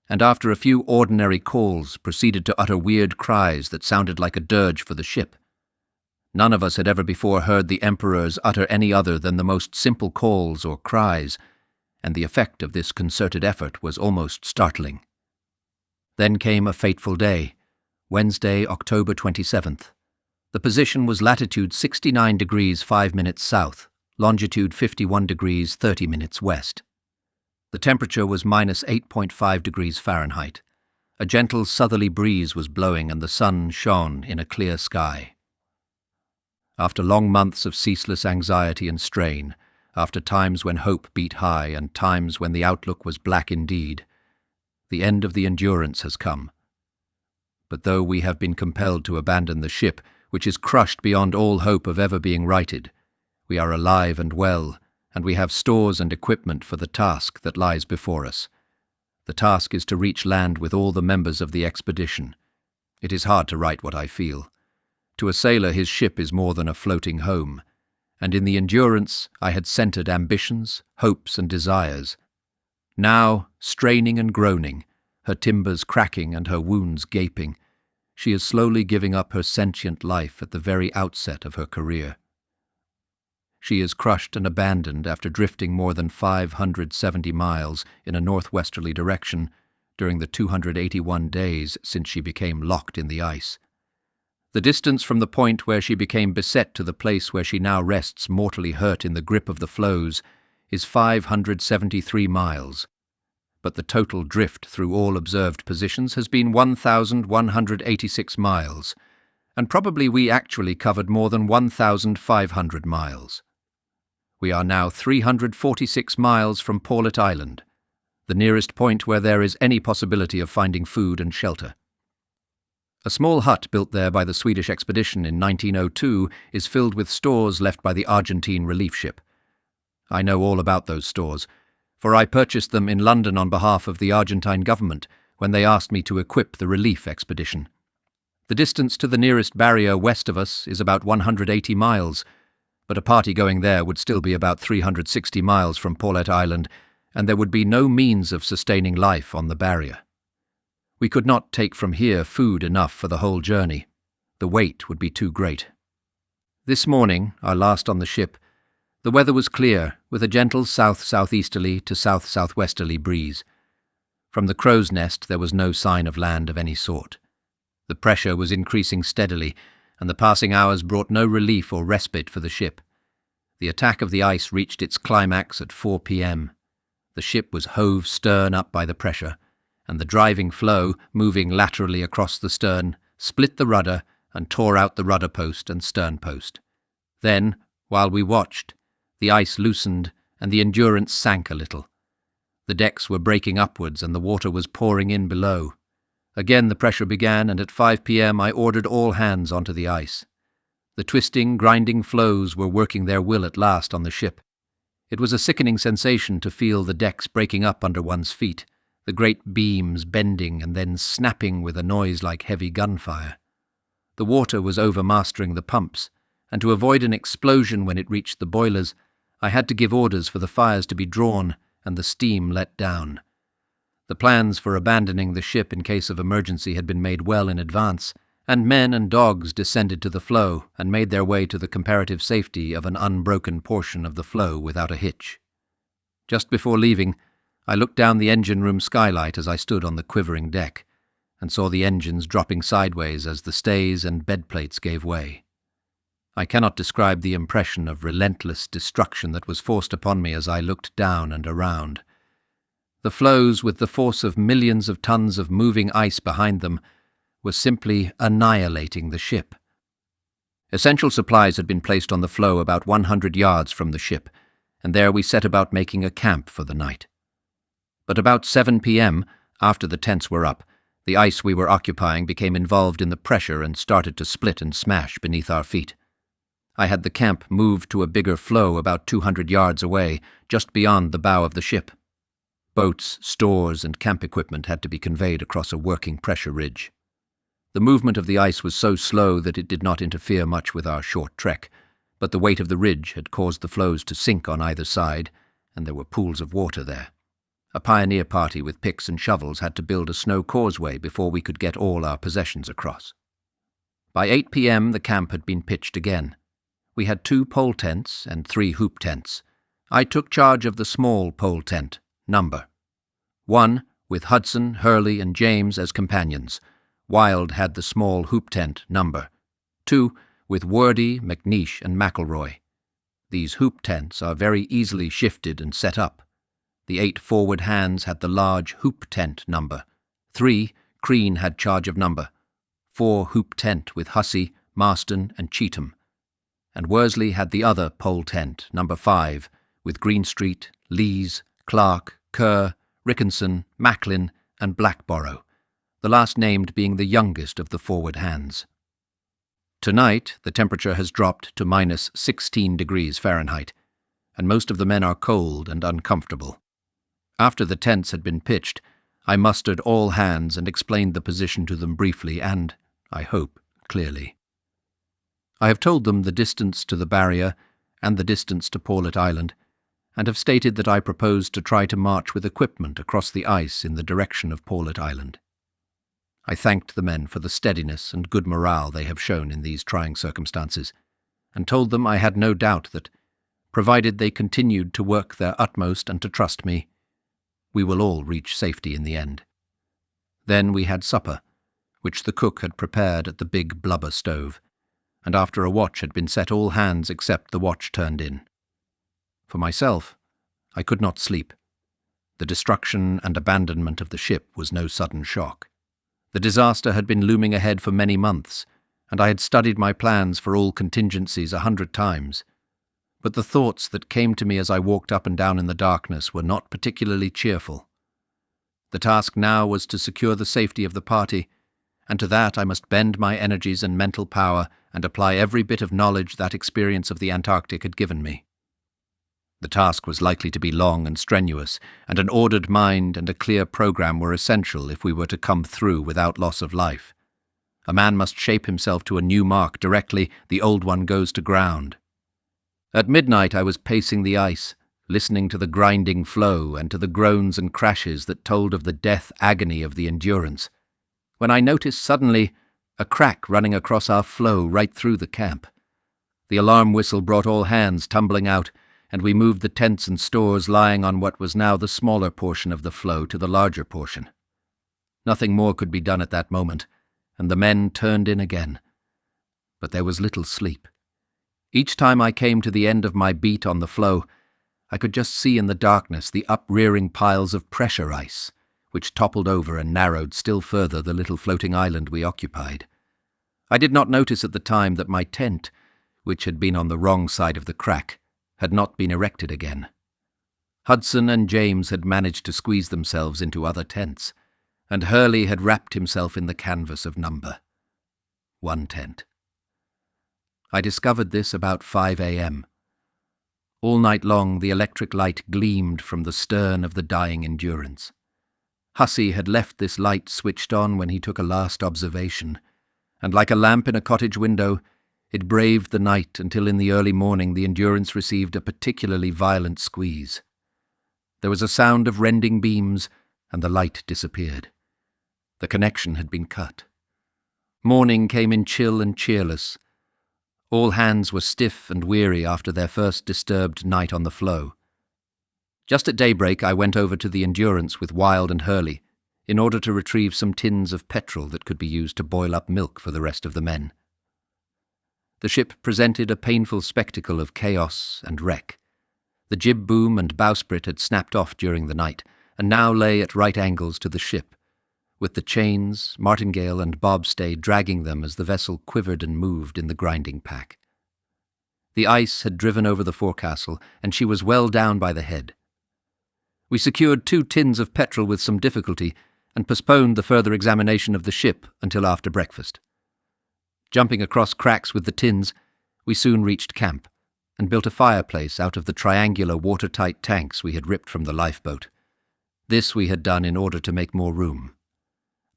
and after a few ordinary calls proceeded to utter weird cries that sounded like a dirge for the ship. None of us had ever before heard the emperors utter any other than the most simple calls or cries, and the effect of this concerted effort was almost startling. Then came a fateful day, Wednesday, October 27th. The position was latitude 69 degrees 5 minutes south, longitude 51 degrees 30 minutes west. The temperature was minus 8.5 degrees Fahrenheit. A gentle southerly breeze was blowing and the sun shone in a clear sky. After long months of ceaseless anxiety and strain, after times when hope beat high and times when the outlook was black indeed, the end of the Endurance has come. But though we have been compelled to abandon the ship, which is crushed beyond all hope of ever being righted, we are alive and well, and we have stores and equipment for the task that lies before us. The task is to reach land with all the members of the expedition. It is hard to write what I feel. To a sailor his ship is more than a floating home, and in the Endurance I had centered ambitions, hopes and desires. Now, straining and groaning, her timbers cracking and her wounds gaping, she is slowly giving up her sentient life at the very outset of her career. She is crushed and abandoned after drifting more than 570 miles in a northwesterly direction during the 281 days since she became locked in the ice. The distance from the point where she became beset to the place where she now rests mortally hurt in the grip of the floes is 573 miles, but the total drift through all observed positions has been 1,186 miles, and probably we actually covered more than 1,500 miles. We are now 346 miles from Paulet Island, the nearest point where there is any possibility of finding food and shelter. A small hut built there by the Swedish expedition in 1902 is filled with stores left by the Argentine relief ship. I know all about those stores, for I purchased them in London on behalf of the Argentine government when they asked me to equip the relief expedition. The distance to the nearest barrier west of us is about 180 miles, but a party going there would still be about 360 miles from Paulet Island, and there would be no means of sustaining life on the barrier. We could not take from here food enough for the whole journey. The weight would be too great. This morning, our last on the ship, the weather was clear, with a gentle south-southeasterly to south-southwesterly breeze. From the crow's nest there was no sign of land of any sort. The pressure was increasing steadily, and the passing hours brought no relief or respite for the ship. The attack of the ice reached its climax at 4 p.m. The ship was hove stern up by the pressure, and the driving floe, moving laterally across the stern, split the rudder and tore out the rudder post and stern post. Then, while we watched, the ice loosened and the Endurance sank a little. The decks were breaking upwards and the water was pouring in below. Again the pressure began, and at 5 p.m. I ordered all hands onto the ice. The twisting, grinding floes were working their will at last on the ship. It was a sickening sensation to feel the decks breaking up under one's feet, the great beams bending and then snapping with a noise like heavy gunfire. The water was overmastering the pumps, and to avoid an explosion when it reached the boilers, I had to give orders for the fires to be drawn and the steam let down. The plans for abandoning the ship in case of emergency had been made well in advance, and men and dogs descended to the floe and made their way to the comparative safety of an unbroken portion of the floe without a hitch. Just before leaving, I looked down the engine room skylight as I stood on the quivering deck, and saw the engines dropping sideways as the stays and bed plates gave way. I cannot describe the impression of relentless destruction that was forced upon me as I looked down and around. The floes, with the force of millions of tons of moving ice behind them, were simply annihilating the ship. Essential supplies had been placed on the floe about 100 yards from the ship, and there we set about making a camp for the night. But about 7 p.m., after the tents were up, the ice we were occupying became involved in the pressure and started to split and smash beneath our feet. I had the camp moved to a bigger floe about 200 yards away, just beyond the bow of the ship. Boats, stores, and camp equipment had to be conveyed across a working pressure ridge. The movement of the ice was so slow that it did not interfere much with our short trek, but the weight of the ridge had caused the floes to sink on either side, and there were pools of water there. A pioneer party with picks and shovels had to build a snow causeway before we could get all our possessions across. By 8 p.m. the camp had been pitched again. We had 2 pole tents and 3 hoop tents. I took charge of the small pole tent, number 1, with Hudson, Hurley, and James as companions. Wild had the small hoop tent, number 2, with Wordy, McNeish, and McElroy. These hoop tents are very easily shifted and set up. The 8 forward hands had the large hoop tent, number 3. Crean had charge of number 4 hoop tent with Hussey, Marston, and Cheetham. And Worsley had the other pole tent, number 5, with Greenstreet, Lees, Clark, Kerr, Rickenson, Macklin, and Blackborough, the last named being the youngest of the forward hands. Tonight, the temperature has dropped to minus 16 degrees Fahrenheit, and most of the men are cold and uncomfortable. After the tents had been pitched, I mustered all hands and explained the position to them briefly and, I hope, clearly. I have told them the distance to the barrier and the distance to Paulet Island, and have stated that I propose to try to march with equipment across the ice in the direction of Paulet Island. I thanked the men for the steadiness and good morale they have shown in these trying circumstances, and told them I had no doubt that, provided they continued to work their utmost and to trust me, we will all reach safety in the end. Then we had supper, which the cook had prepared at the big blubber stove, and after a watch had been set, all hands except the watch turned in. For myself, I could not sleep. The destruction and abandonment of the ship was no sudden shock. The disaster had been looming ahead for many months, and I had studied my plans for all contingencies 100 times. But the thoughts that came to me as I walked up and down in the darkness were not particularly cheerful. The task now was to secure the safety of the party, and to that I must bend my energies and mental power and apply every bit of knowledge that experience of the Antarctic had given me. The task was likely to be long and strenuous, and an ordered mind and a clear program were essential if we were to come through without loss of life. A man must shape himself to a new mark directly the old one goes to ground. At midnight I was pacing the ice, listening to the grinding flow and to the groans and crashes that told of the death agony of the Endurance, when I noticed suddenly a crack running across our floe right through the camp. The alarm whistle brought all hands tumbling out, and we moved the tents and stores lying on what was now the smaller portion of the floe to the larger portion. Nothing more could be done at that moment, and the men turned in again. But there was little sleep. Each time I came to the end of my beat on the floe, I could just see in the darkness the uprearing piles of pressure ice, which toppled over and narrowed still further the little floating island we occupied. I did not notice at the time that my tent, which had been on the wrong side of the crack, had not been erected again. Hudson and James had managed to squeeze themselves into other tents, and Hurley had wrapped himself in the canvas of number 1 tent. I discovered this about 5 a.m. All night long the electric light gleamed from the stern of the dying Endurance. Hussey had left this light switched on when he took a last observation, and like a lamp in a cottage window, it braved the night until in the early morning the Endurance received a particularly violent squeeze. There was a sound of rending beams, and the light disappeared. The connection had been cut. Morning came in chill and cheerless. All hands were stiff and weary after their first disturbed night on the floe. Just at daybreak I went over to the Endurance with Wild and Hurley in order to retrieve some tins of petrol that could be used to boil up milk for the rest of the men. The ship presented a painful spectacle of chaos and wreck. The jib boom and bowsprit had snapped off during the night, and now lay at right angles to the ship, with the chains, martingale and bobstay dragging them as the vessel quivered and moved in the grinding pack. The ice had driven over the forecastle, and she was well down by the head. We secured 2 tins of petrol with some difficulty, and postponed the further examination of the ship until after breakfast. Jumping across cracks with the tins, we soon reached camp, and built a fireplace out of the triangular watertight tanks we had ripped from the lifeboat. This we had done in order to make more room.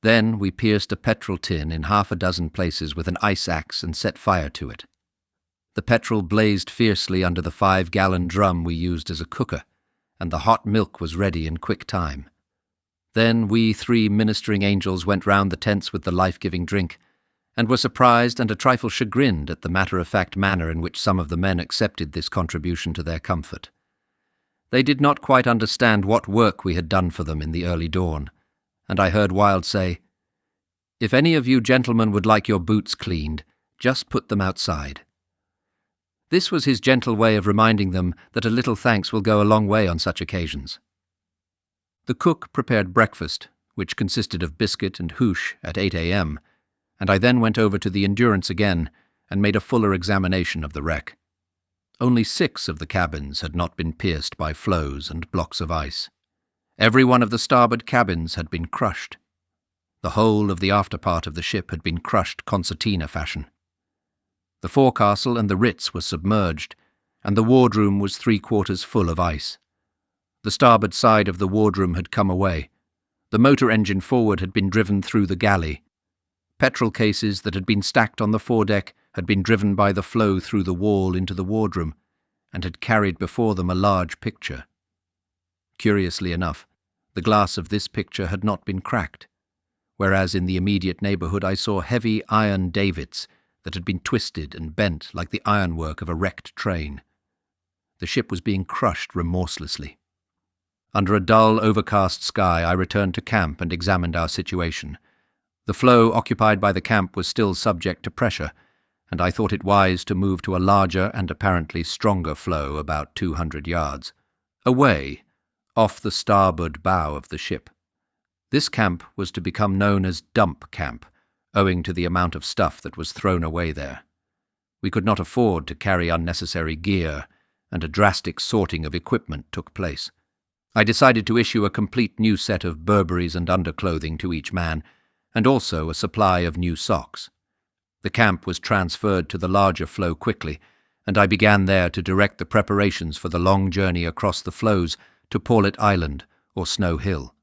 Then we pierced a petrol tin in 6 places with an ice axe and set fire to it. The petrol blazed fiercely under the 5-gallon drum we used as a cooker, and the hot milk was ready in quick time. Then we 3 ministering angels went round the tents with the life-giving drink, and were surprised and a trifle chagrined at the matter-of-fact manner in which some of the men accepted this contribution to their comfort. They did not quite understand what work we had done for them in the early dawn, and I heard Wild say, "If any of you gentlemen would like your boots cleaned, just put them outside." This was his gentle way of reminding them that a little thanks will go a long way on such occasions. The cook prepared breakfast, which consisted of biscuit and hoosh at 8 a.m., and I then went over to the Endurance again and made a fuller examination of the wreck. Only 6 of the cabins had not been pierced by floes and blocks of ice. Every one of the starboard cabins had been crushed. The whole of the after part of the ship had been crushed concertina fashion. The forecastle and the Ritz were submerged, and the wardroom was 3/4 full of ice. The starboard side of the wardroom had come away. The motor engine forward had been driven through the galley. Petrol cases that had been stacked on the foredeck had been driven by the flow through the wall into the wardroom, and had carried before them a large picture. Curiously enough, the glass of this picture had not been cracked, whereas in the immediate neighbourhood I saw heavy iron davits that had been twisted and bent like the ironwork of a wrecked train. The ship was being crushed remorselessly. Under a dull, overcast sky I returned to camp and examined our situation. The floe occupied by the camp was still subject to pressure, and I thought it wise to move to a larger and apparently stronger floe about 200 yards, away, off the starboard bow of the ship. This camp was to become known as Dump Camp, owing to the amount of stuff that was thrown away there. We could not afford to carry unnecessary gear, and a drastic sorting of equipment took place. I decided to issue a complete new set of Burberrys and underclothing to each man, and also a supply of new socks. The camp was transferred to the larger floe quickly, and I began there to direct the preparations for the long journey across the floes to Paulet Island or Snow Hill.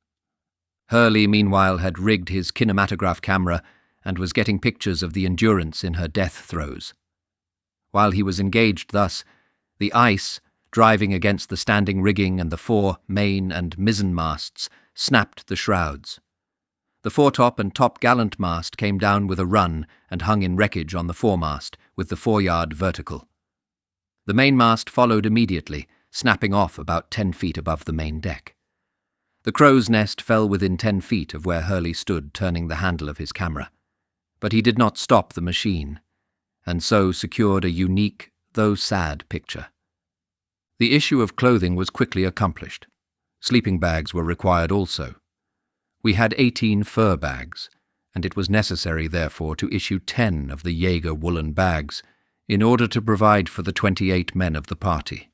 Hurley, meanwhile, had rigged his kinematograph camera and was getting pictures of the Endurance in her death throes. While he was engaged thus, the ice, driving against the standing rigging and the 4 main and mizzen masts, snapped the shrouds. The foretop and top-gallant mast came down with a run and hung in wreckage on the foremast, with the foreyard vertical. The mainmast followed immediately, snapping off about 10 feet above the main deck. The crow's nest fell within 10 feet of where Hurley stood turning the handle of his camera, but he did not stop the machine, and so secured a unique, though sad, picture. The issue of clothing was quickly accomplished. Sleeping bags were required also. We had 18 fur bags, and it was necessary, therefore, to issue 10 of the Jaeger woolen bags in order to provide for the 28 men of the party.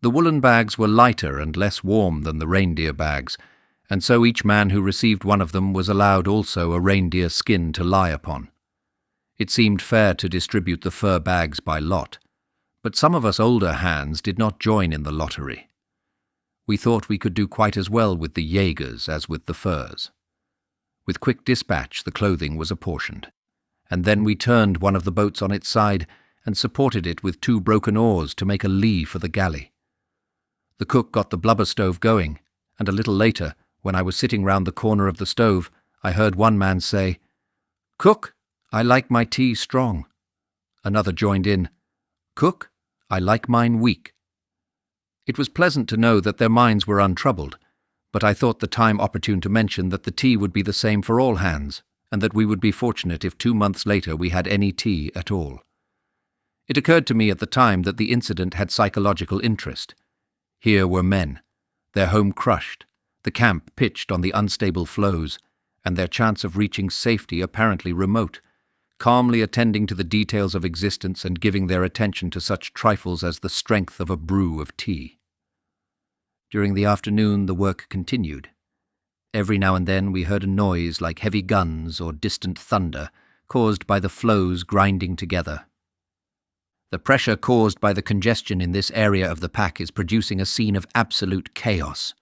The woolen bags were lighter and less warm than the reindeer bags, and so each man who received one of them was allowed also a reindeer skin to lie upon. It seemed fair to distribute the fur bags by lot, but some of us older hands did not join in the lottery. We thought we could do quite as well with the Jaegers as with the furs. With quick dispatch the clothing was apportioned, and then we turned one of the boats on its side and supported it with 2 broken oars to make a lee for the galley. The cook got the blubber stove going, and a little later, when I was sitting round the corner of the stove, I heard one man say, "Cook, I like my tea strong. Another joined in, Cook, I like mine weak. It was pleasant to know that their minds were untroubled, but I thought the time opportune to mention that the tea would be the same for all hands, and that we would be fortunate if 2 months later we had any tea at all. It occurred to me at the time that the incident had psychological interest. Here were men, their home crushed, the camp pitched on the unstable floes, and their chance of reaching safety apparently remote, calmly attending to the details of existence and giving their attention to such trifles as the strength of a brew of tea. During the afternoon the work continued. Every now and then we heard a noise like heavy guns or distant thunder, caused by the floes grinding together. The pressure caused by the congestion in this area of the pack is producing a scene of absolute chaos.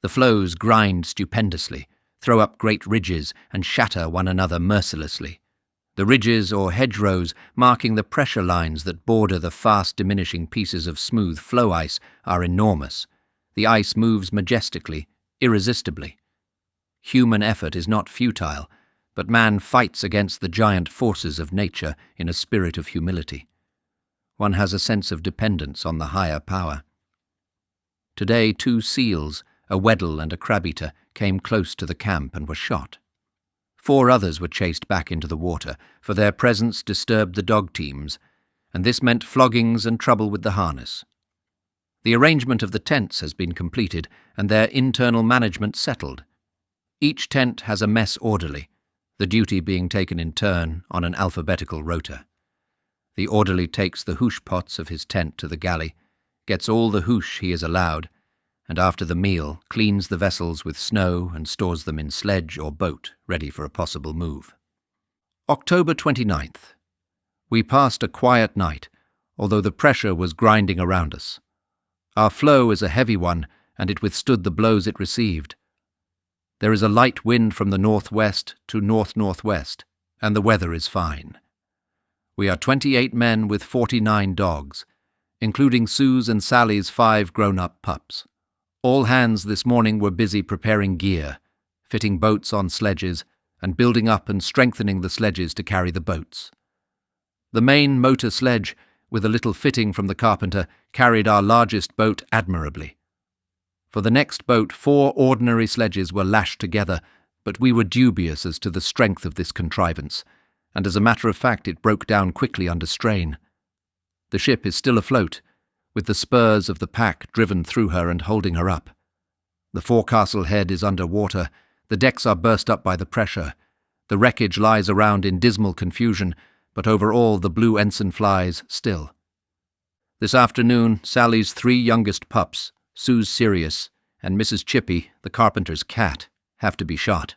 The floes grind stupendously, throw up great ridges, and shatter one another mercilessly. The ridges or hedgerows marking the pressure lines that border the fast diminishing pieces of smooth floe ice are enormous. The ice moves majestically, irresistibly. Human effort is not futile, but man fights against the giant forces of nature in a spirit of humility. One has a sense of dependence on the higher power. Today 2 seals, a Weddell and a crab-eater, came close to the camp and were shot. 4 others were chased back into the water, for their presence disturbed the dog teams, and this meant floggings and trouble with the harness. The arrangement of the tents has been completed, and their internal management settled. Each tent has a mess orderly, the duty being taken in turn on an alphabetical rota. The orderly takes the hoosh pots of his tent to the galley, gets all the hoosh he is allowed, and after the meal cleans the vessels with snow and stores them in sledge or boat ready for a possible move. October 29th. We passed a quiet night, although the pressure was grinding around us. Our floe is a heavy one, and it withstood the blows it received. There is a light wind from the northwest to north-northwest, and the weather is fine. We are 28 men with 49 dogs, including Sue's and Sally's 5 grown-up pups. All hands this morning were busy preparing gear, fitting boats on sledges, and building up and strengthening the sledges to carry the boats. The main motor sledge, with a little fitting from the carpenter, carried our largest boat admirably. For the next boat 4 ordinary sledges were lashed together, but we were dubious as to the strength of this contrivance, and as a matter of fact it broke down quickly under strain. The ship is still afloat, with the spurs of the pack driven through her and holding her up. The forecastle head is under water, the decks are burst up by the pressure, the wreckage lies around in dismal confusion, but over all the blue ensign flies still. This afternoon Sally's 3 youngest pups, Sue's Sirius, and Mrs. Chippy, the carpenter's cat, have to be shot.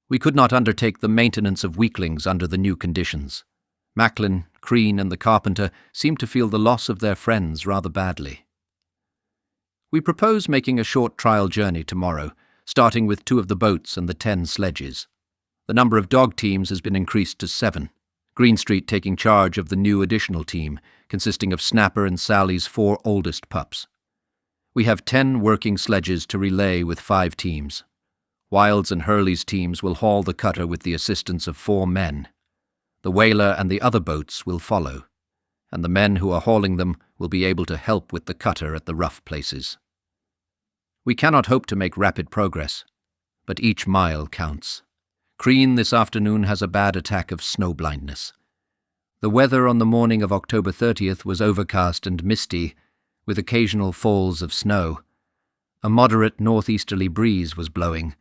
We could not undertake the maintenance of weaklings under the new conditions. Macklin, Crean, and the carpenter seem to feel the loss of their friends rather badly. We propose making a short trial journey tomorrow, starting with 2 of the boats and the 10 sledges. The number of dog teams has been increased to 7, Greenstreet taking charge of the new additional team, consisting of Snapper and Sally's 4 oldest pups. We have 10 working sledges to relay with 5 teams. Wilds and Hurley's teams will haul the cutter with the assistance of 4 men. The whaler and the other boats will follow, and the men who are hauling them will be able to help with the cutter at the rough places. We cannot hope to make rapid progress, but each mile counts. Crean this afternoon has a bad attack of snow blindness. The weather on the morning of October 30th was overcast and misty, with occasional falls of snow. A moderate northeasterly breeze was blowing.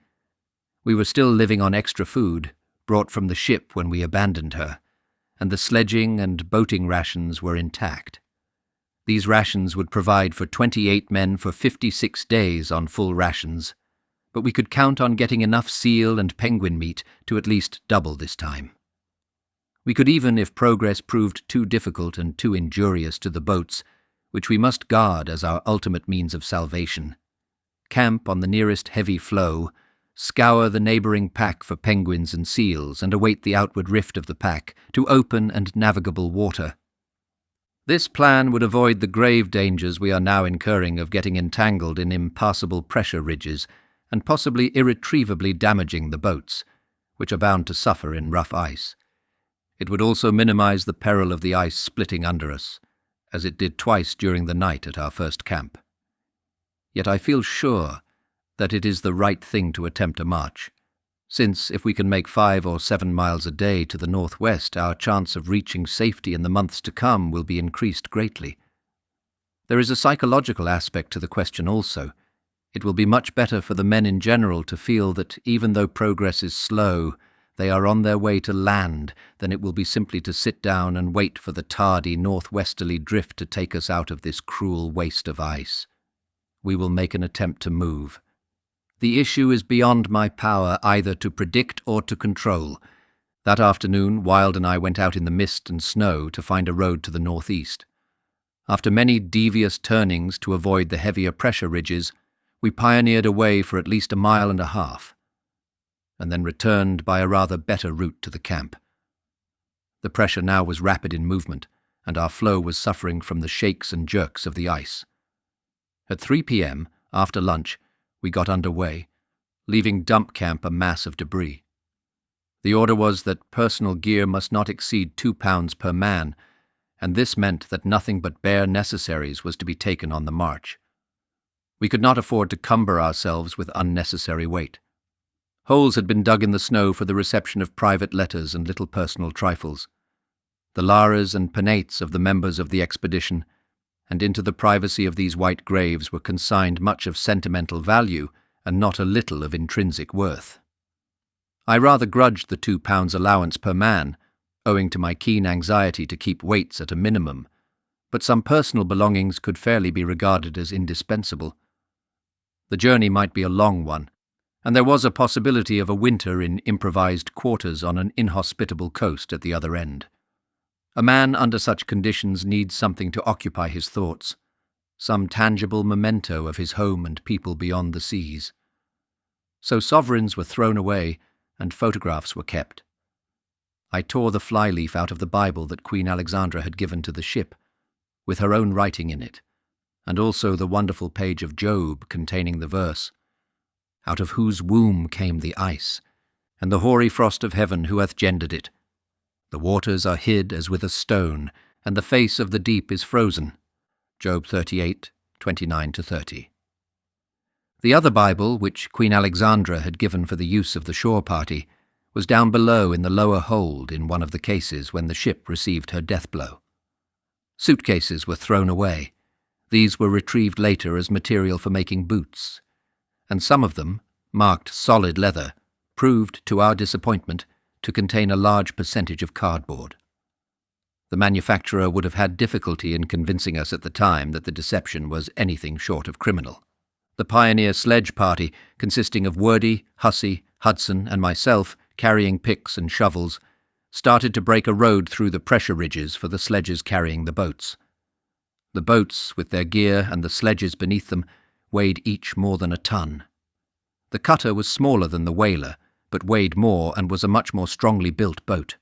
We were still living on extra food, brought from the ship when we abandoned her, and the sledging and boating rations were intact. These rations would provide for 28 men for 56 days on full rations, but we could count on getting enough seal and penguin meat to at least double this time. We could even, if progress proved too difficult and too injurious to the boats, which we must guard as our ultimate means of salvation, camp on the nearest heavy floe, scour the neighbouring pack for penguins and seals, and await the outward rift of the pack to open and navigable water. This plan would avoid the grave dangers we are now incurring of getting entangled in impassable pressure ridges and possibly irretrievably damaging the boats, which are bound to suffer in rough ice, It would also minimize the peril of the ice splitting under us, as it did twice during the night at our first camp. Yet I feel sure that it is the right thing to attempt a march, since if we can make 5 or 7 miles a day to the northwest, our chance of reaching safety in the months to come will be increased greatly. There is a psychological aspect to the question also. It will be much better for the men in general to feel that even though progress is slow, they are on their way to land than it will be simply to sit down and wait for the tardy northwesterly drift to take us out of this cruel waste of ice. We will make an attempt to move. The issue is beyond my power either to predict or to control. That afternoon, Wilde and I went out in the mist and snow to find a road to the northeast. After many devious turnings to avoid the heavier pressure ridges, we pioneered a way for at least 1.5 miles, and then returned by a rather better route to the camp. The pressure now was rapid in movement, and our flow was suffering from the shakes and jerks of the ice. At 3 p.m., after lunch, we got under way, leaving dump camp a mass of debris. The order was that personal gear must not exceed 2 pounds per man, and this meant that nothing but bare necessaries was to be taken on the march. We could not afford to cumber ourselves with unnecessary weight. Holes had been dug in the snow for the reception of private letters and little personal trifles. The lares and penates of the members of the expedition, and into the privacy of these white graves were consigned much of sentimental value and not a little of intrinsic worth. I rather grudged the 2 pounds allowance per man, owing to my keen anxiety to keep weights at a minimum, but some personal belongings could fairly be regarded as indispensable. The journey might be a long one, and there was a possibility of a winter in improvised quarters on an inhospitable coast at the other end. A man under such conditions needs something to occupy his thoughts, some tangible memento of his home and people beyond the seas. So sovereigns were thrown away and photographs were kept. I tore the flyleaf out of the Bible that Queen Alexandra had given to the ship, with her own writing in it, and also the wonderful page of Job containing the verse, "Out of whose womb came the ice, and the hoary frost of heaven who hath gendered it? The waters are hid as with a stone, and the face of the deep is frozen." Job 38, 29-30. The other Bible, which Queen Alexandra had given for the use of the shore party, was down below in the lower hold in one of the cases when the ship received her death blow. Suitcases were thrown away. These were retrieved later as material for making boots, and some of them, marked solid leather, proved, to our disappointment, to contain a large percentage of cardboard. The manufacturer would have had difficulty in convincing us at the time that the deception was anything short of criminal. The pioneer sledge party, consisting of Wordie, Hussey, Hudson, and myself, carrying picks and shovels, started to break a road through the pressure ridges for the sledges carrying the boats. The boats, with their gear and the sledges beneath them, weighed each more than a ton. The cutter was smaller than the whaler, but weighed more and was a much more strongly built boat.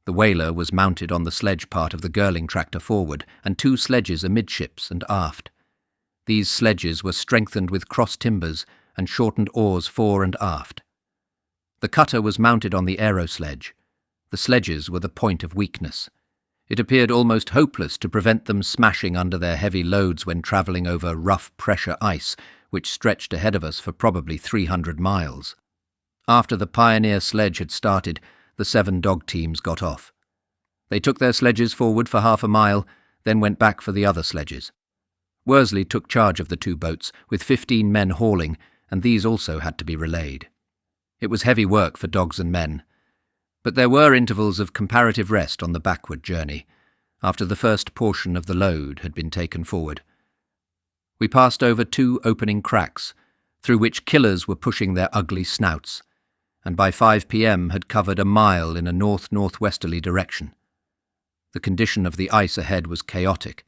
The whaler was mounted on the sledge part of the Girling tractor forward, and 2 sledges amidships and aft. These sledges were strengthened with cross timbers and shortened oars fore and aft. The cutter was mounted on the aero sledge. The sledges were the point of weakness. It appeared almost hopeless to prevent them smashing under their heavy loads when travelling over rough pressure ice, which stretched ahead of us for probably 300 miles. After the pioneer sledge had started, the 7 dog teams got off. They took their sledges forward for 1/2 mile, then went back for the other sledges. Worsley took charge of the 2 boats, with 15 men hauling, and these also had to be relayed. It was heavy work for dogs and men, but there were intervals of comparative rest on the backward journey, after the first portion of the load had been taken forward. We passed over 2 opening cracks, through which killers were pushing their ugly snouts, and by 5 p.m. had covered 1 mile in a north-northwesterly direction. The condition of the ice ahead was chaotic,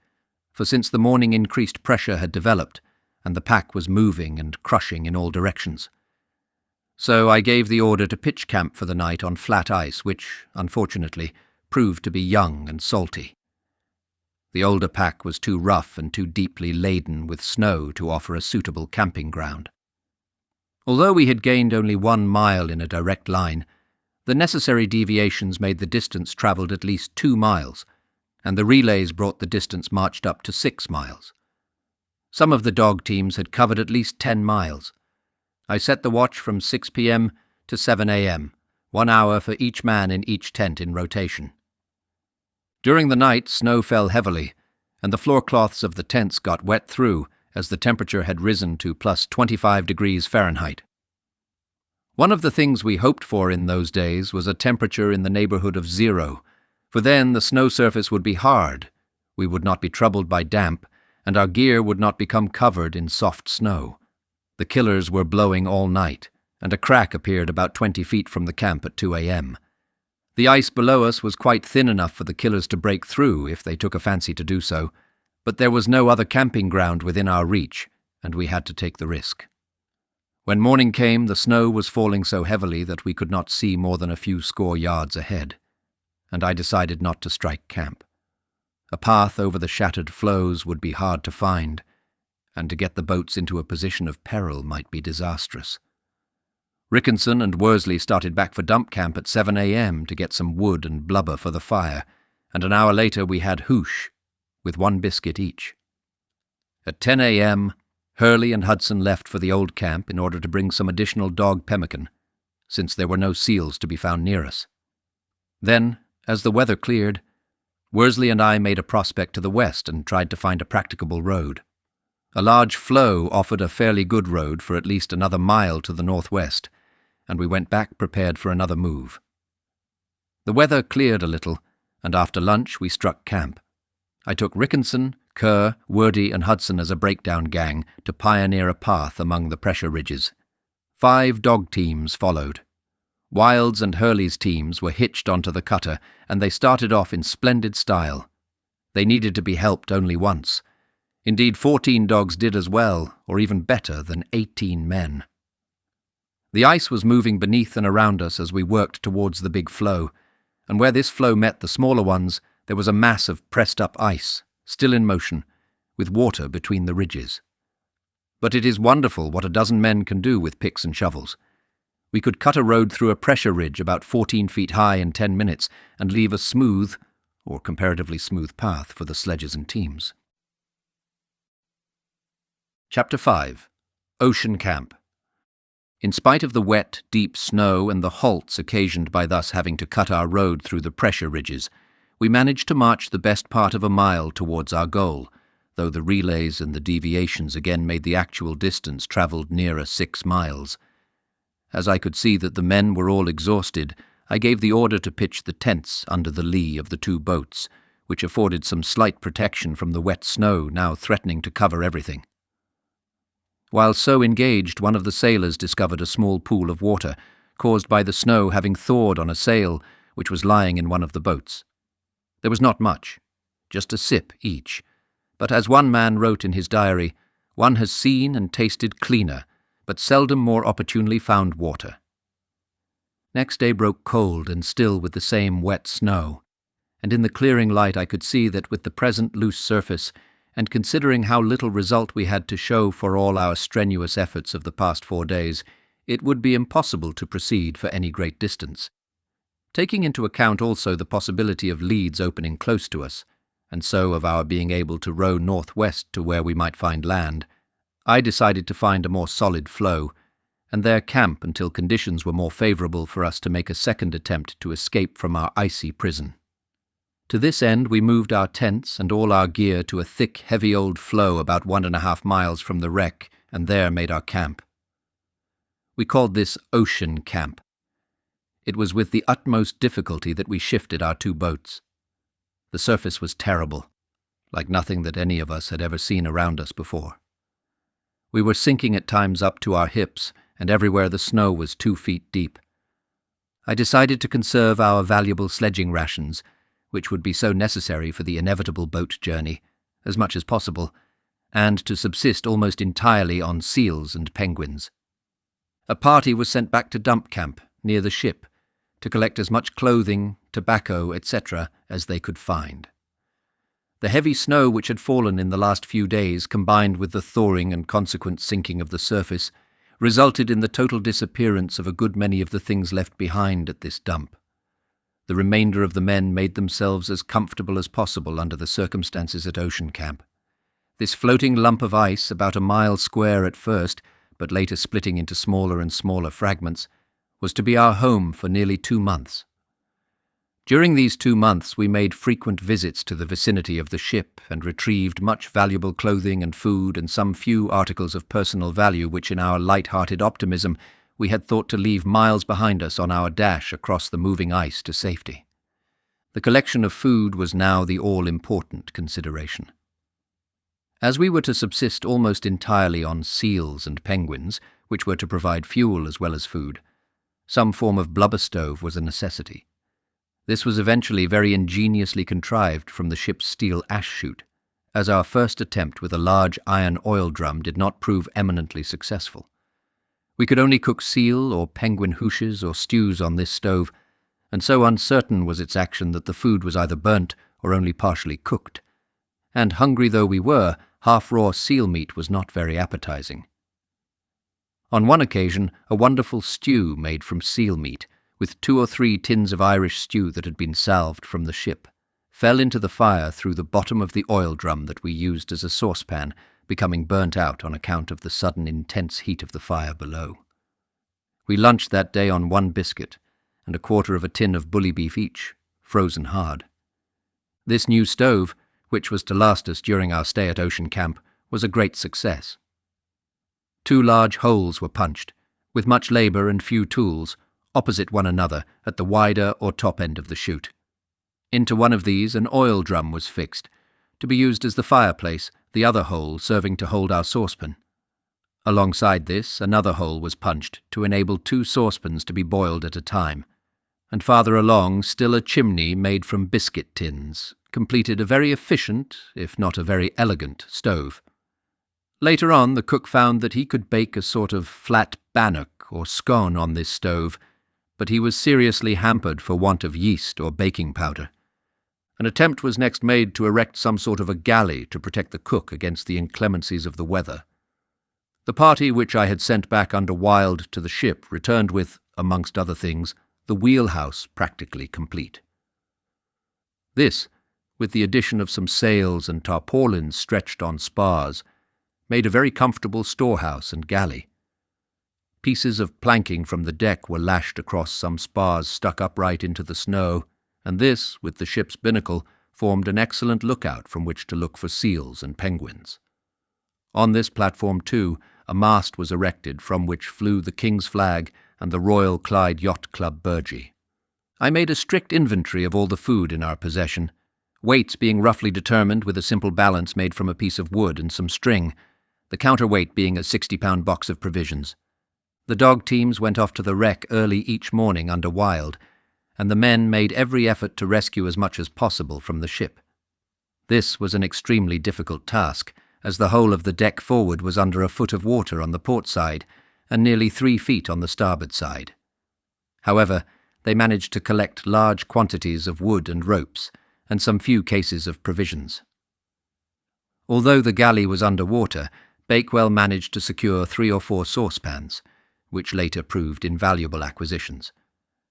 for since the morning increased pressure had developed, and the pack was moving and crushing in all directions. So I gave the order to pitch camp for the night on flat ice, which, unfortunately, proved to be young and salty. The older pack was too rough and too deeply laden with snow to offer a suitable camping ground. Although we had gained only 1 mile in a direct line, The necessary deviations made the distance travelled at least 2 miles, and the relays brought the distance marched up to 6 miles. Some of the dog teams had covered at least 10 miles. I set the watch from 6 p.m. to 7 a.m., 1 hour for each man in each tent in rotation. During the night, snow fell heavily, and the floor cloths of the tents got wet through as the temperature had risen to plus 25 degrees Fahrenheit. One of the things we hoped for in those days was a temperature in the neighborhood of 0, for then the snow surface would be hard, we would not be troubled by damp, and our gear would not become covered in soft snow. The killers were blowing all night, and a crack appeared about 20 feet from the camp at 2 a.m. The ice below us was quite thin enough for the killers to break through if they took a fancy to do so, but there was no other camping ground within our reach, and we had to take the risk. When morning came, the snow was falling so heavily that we could not see more than a few score yards ahead, and I decided not to strike camp. A path over the shattered floes would be hard to find, and to get the boats into a position of peril might be disastrous. Rickenson and Worsley started back for dump camp at 7 a.m. to get some wood and blubber for the fire, and an hour later we had hoosh, with 1 biscuit each. At 10 a.m., Hurley and Hudson left for the old camp in order to bring some additional dog pemmican, since there were no seals to be found near us. Then, as the weather cleared, Worsley and I made a prospect to the west and tried to find a practicable road. A large floe offered a fairly good road for at least another mile to the northwest, and we went back prepared for another move. The weather cleared a little, and after lunch we struck camp. I took Rickenson, Kerr, Wordy and Hudson as a breakdown gang to pioneer a path among the pressure ridges. 5 dog teams followed. Wild's and Hurley's teams were hitched onto the cutter, and they started off in splendid style. They needed to be helped only once. Indeed, 14 dogs did as well, or even better, than 18 men. The ice was moving beneath and around us as we worked towards the big floe, and where this floe met the smaller ones, there was a mass of pressed-up ice, still in motion, with water between the ridges. But it is wonderful what a dozen men can do with picks and shovels. We could cut a road through a pressure ridge about 14 feet high in 10 minutes and leave a smooth, or comparatively smooth path for the sledges and teams. Chapter 5. Ocean Camp. In spite of the wet, deep snow and the halts occasioned by thus having to cut our road through the pressure ridges, we managed to march the best part of a mile towards our goal, though the relays and the deviations again made the actual distance travelled nearer 6 miles. As I could see that the men were all exhausted, I gave the order to pitch the tents under the lee of the 2 boats, which afforded some slight protection from the wet snow now threatening to cover everything. While so engaged, one of the sailors discovered a small pool of water, caused by the snow having thawed on a sail which was lying in one of the boats. There was not much, just a sip each, but as one man wrote in his diary, one has seen and tasted cleaner, but seldom more opportunely found water. Next day broke cold and still with the same wet snow, and in the clearing light I could see that with the present loose surface, and considering how little result we had to show for all our strenuous efforts of the past 4 days, it would be impossible to proceed for any great distance. Taking into account also the possibility of leads opening close to us, and so of our being able to row northwest to where we might find land, I decided to find a more solid floe, and there camp until conditions were more favourable for us to make a second attempt to escape from our icy prison. To this end we moved our tents and all our gear to a thick, heavy old floe about 1.5 miles from the wreck, and there made our camp. We called this Ocean Camp. It was with the utmost difficulty that we shifted our 2 boats. The surface was terrible, like nothing that any of us had ever seen around us before. We were sinking at times up to our hips, and everywhere the snow was 2 feet deep. I decided to conserve our valuable sledging rations, which would be so necessary for the inevitable boat journey, as much as possible, and to subsist almost entirely on seals and penguins. A party was sent back to dump camp, near the ship, to collect as much clothing, tobacco, etc. as they could find. The heavy snow which had fallen in the last few days, combined with the thawing and consequent sinking of the surface, resulted in the total disappearance of a good many of the things left behind at this dump. The remainder of the men made themselves as comfortable as possible under the circumstances at Ocean Camp. This floating lump of ice, about a mile square at first, but later splitting into smaller and smaller fragments, was to be our home for nearly 2 months. During these 2 months we made frequent visits to the vicinity of the ship and retrieved much valuable clothing and food and some few articles of personal value which in our light-hearted optimism we had thought to leave miles behind us on our dash across the moving ice to safety. The collection of food was now the all-important consideration. As we were to subsist almost entirely on seals and penguins, which were to provide fuel as well as food, some form of blubber stove was a necessity. This was eventually very ingeniously contrived from the ship's steel ash chute, as our first attempt with a large iron oil drum did not prove eminently successful. We could only cook seal or penguin hooshes or stews on this stove, and so uncertain was its action that the food was either burnt or only partially cooked. And hungry though we were, half-raw seal meat was not very appetizing. On one occasion, a wonderful stew made from seal meat, with 2 or 3 tins of Irish stew that had been salved from the ship, fell into the fire through the bottom of the oil drum that we used as a saucepan, becoming burnt out on account of the sudden intense heat of the fire below. We lunched that day on 1 biscuit, and 1/4 of a tin of bully beef each, frozen hard. This new stove, which was to last us during our stay at Ocean Camp, was a great success. 2 large holes were punched, with much labour and few tools, opposite one another at the wider or top end of the chute. Into one of these an oil drum was fixed, to be used as the fireplace, the other hole serving to hold our saucepan. Alongside this, another hole was punched to enable 2 saucepans to be boiled at a time, and farther along still a chimney made from biscuit tins completed a very efficient, if not a very elegant, stove. Later on the cook found that he could bake a sort of flat bannock or scone on this stove, but he was seriously hampered for want of yeast or baking powder. An attempt was next made to erect some sort of a galley to protect the cook against the inclemencies of the weather. The party which I had sent back under Wild to the ship returned with, amongst other things, the wheelhouse practically complete. This, with the addition of some sails and tarpaulins stretched on spars, made a very comfortable storehouse and galley. Pieces of planking from the deck were lashed across some spars stuck upright into the snow, and this, with the ship's binnacle, formed an excellent lookout from which to look for seals and penguins. On this platform, too, a mast was erected from which flew the King's flag and the Royal Clyde Yacht Club burgee. I made a strict inventory of all the food in our possession, weights being roughly determined with a simple balance made from a piece of wood and some string, the counterweight being a 60-pound box of provisions. The dog teams went off to the wreck early each morning under Wild, and the men made every effort to rescue as much as possible from the ship. This was an extremely difficult task, as the whole of the deck forward was under a foot of water on the port side and nearly 3 feet on the starboard side. However, they managed to collect large quantities of wood and ropes, and some few cases of provisions. Although the galley was under water, Bakewell managed to secure 3 or 4 saucepans, which later proved invaluable acquisitions.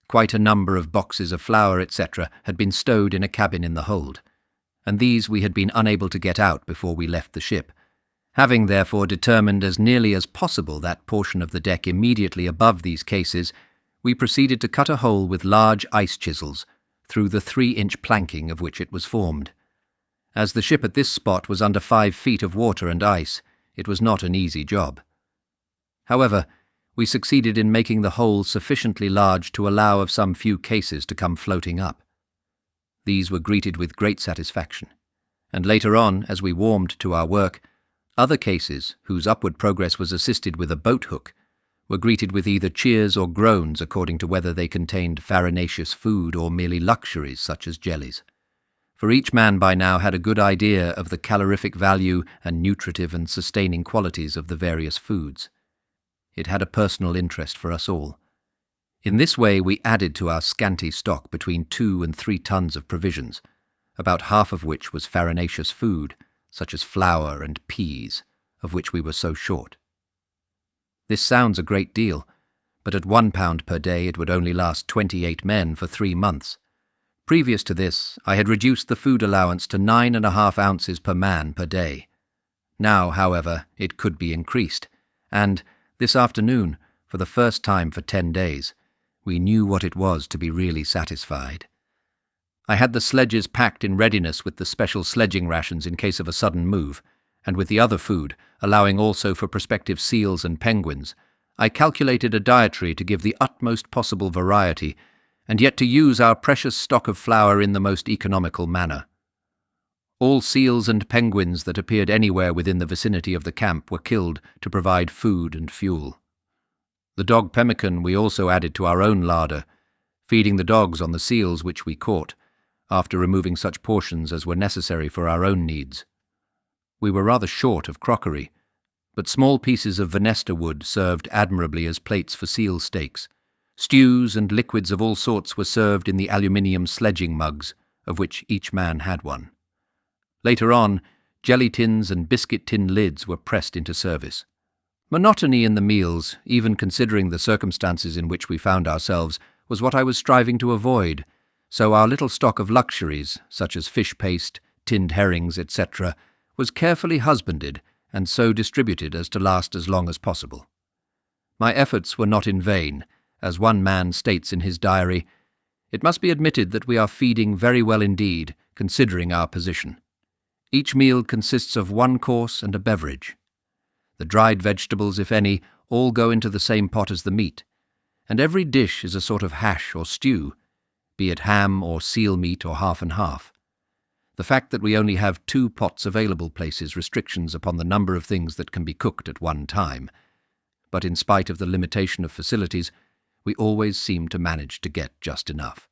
Quite a number of boxes of flour, etc., had been stowed in a cabin in the hold, and these we had been unable to get out before we left the ship. Having therefore determined as nearly as possible that portion of the deck immediately above these cases, we proceeded to cut a hole with large ice chisels through the 3-inch planking of which it was formed. As the ship at this spot was under 5 feet of water and ice, it was not an easy job. However, we succeeded in making the hole sufficiently large to allow of some few cases to come floating up. These were greeted with great satisfaction, and later on, as we warmed to our work, other cases, whose upward progress was assisted with a boat hook, were greeted with either cheers or groans according to whether they contained farinaceous food or merely luxuries such as jellies. For each man by now had a good idea of the calorific value and nutritive and sustaining qualities of the various foods. It had a personal interest for us all. In this way we added to our scanty stock between 2 and 3 tons of provisions, about half of which was farinaceous food, such as flour and peas, of which we were so short. This sounds a great deal, but at £1 per day it would only last 28 men for 3 months. Previous to this, I had reduced the food allowance to 9.5 ounces per man per day. Now, however, it could be increased, and this afternoon, for the first time for 10 days, we knew what it was to be really satisfied. I had the sledges packed in readiness with the special sledging rations in case of a sudden move, and with the other food, allowing also for prospective seals and penguins, I calculated a dietary to give the utmost possible variety, and yet to use our precious stock of flour in the most economical manner. All seals and penguins that appeared anywhere within the vicinity of the camp were killed to provide food and fuel. The dog pemmican we also added to our own larder, feeding the dogs on the seals which we caught, after removing such portions as were necessary for our own needs. We were rather short of crockery, but small pieces of venesta wood served admirably as plates for seal steaks. Stews and liquids of all sorts were served in the aluminium sledging mugs, of which each man had one. Later on, jelly tins and biscuit tin lids were pressed into service. Monotony in the meals, even considering the circumstances in which we found ourselves, was what I was striving to avoid, so our little stock of luxuries, such as fish paste, tinned herrings, etc., was carefully husbanded and so distributed as to last as long as possible. My efforts were not in vain. As one man states in his diary, "It must be admitted that we are feeding very well indeed, considering our position. Each meal consists of one course and a beverage. The dried vegetables, if any, all go into the same pot as the meat, and every dish is a sort of hash or stew, be it ham or seal meat or half and half. The fact that we only have 2 pots available places restrictions upon the number of things that can be cooked at one time, but in spite of the limitation of facilities, we always seem to manage to get just enough.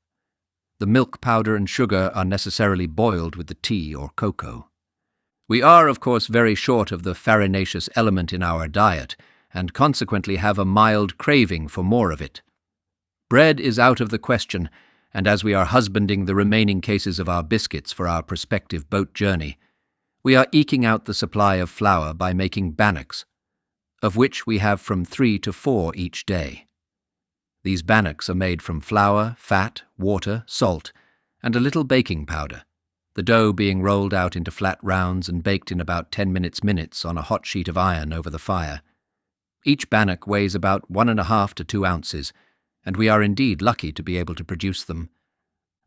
The milk powder and sugar are necessarily boiled with the tea or cocoa. We are, of course, very short of the farinaceous element in our diet, and consequently have a mild craving for more of it. Bread is out of the question, and as we are husbanding the remaining cases of our biscuits for our prospective boat journey, we are eking out the supply of flour by making bannocks, of which we have from 3 to 4 each day. These bannocks are made from flour, fat, water, salt, and a little baking powder, the dough being rolled out into flat rounds and baked in about 10 minutes on a hot sheet of iron over the fire. Each bannock weighs about 1.5 to 2 ounces, and we are indeed lucky to be able to produce them.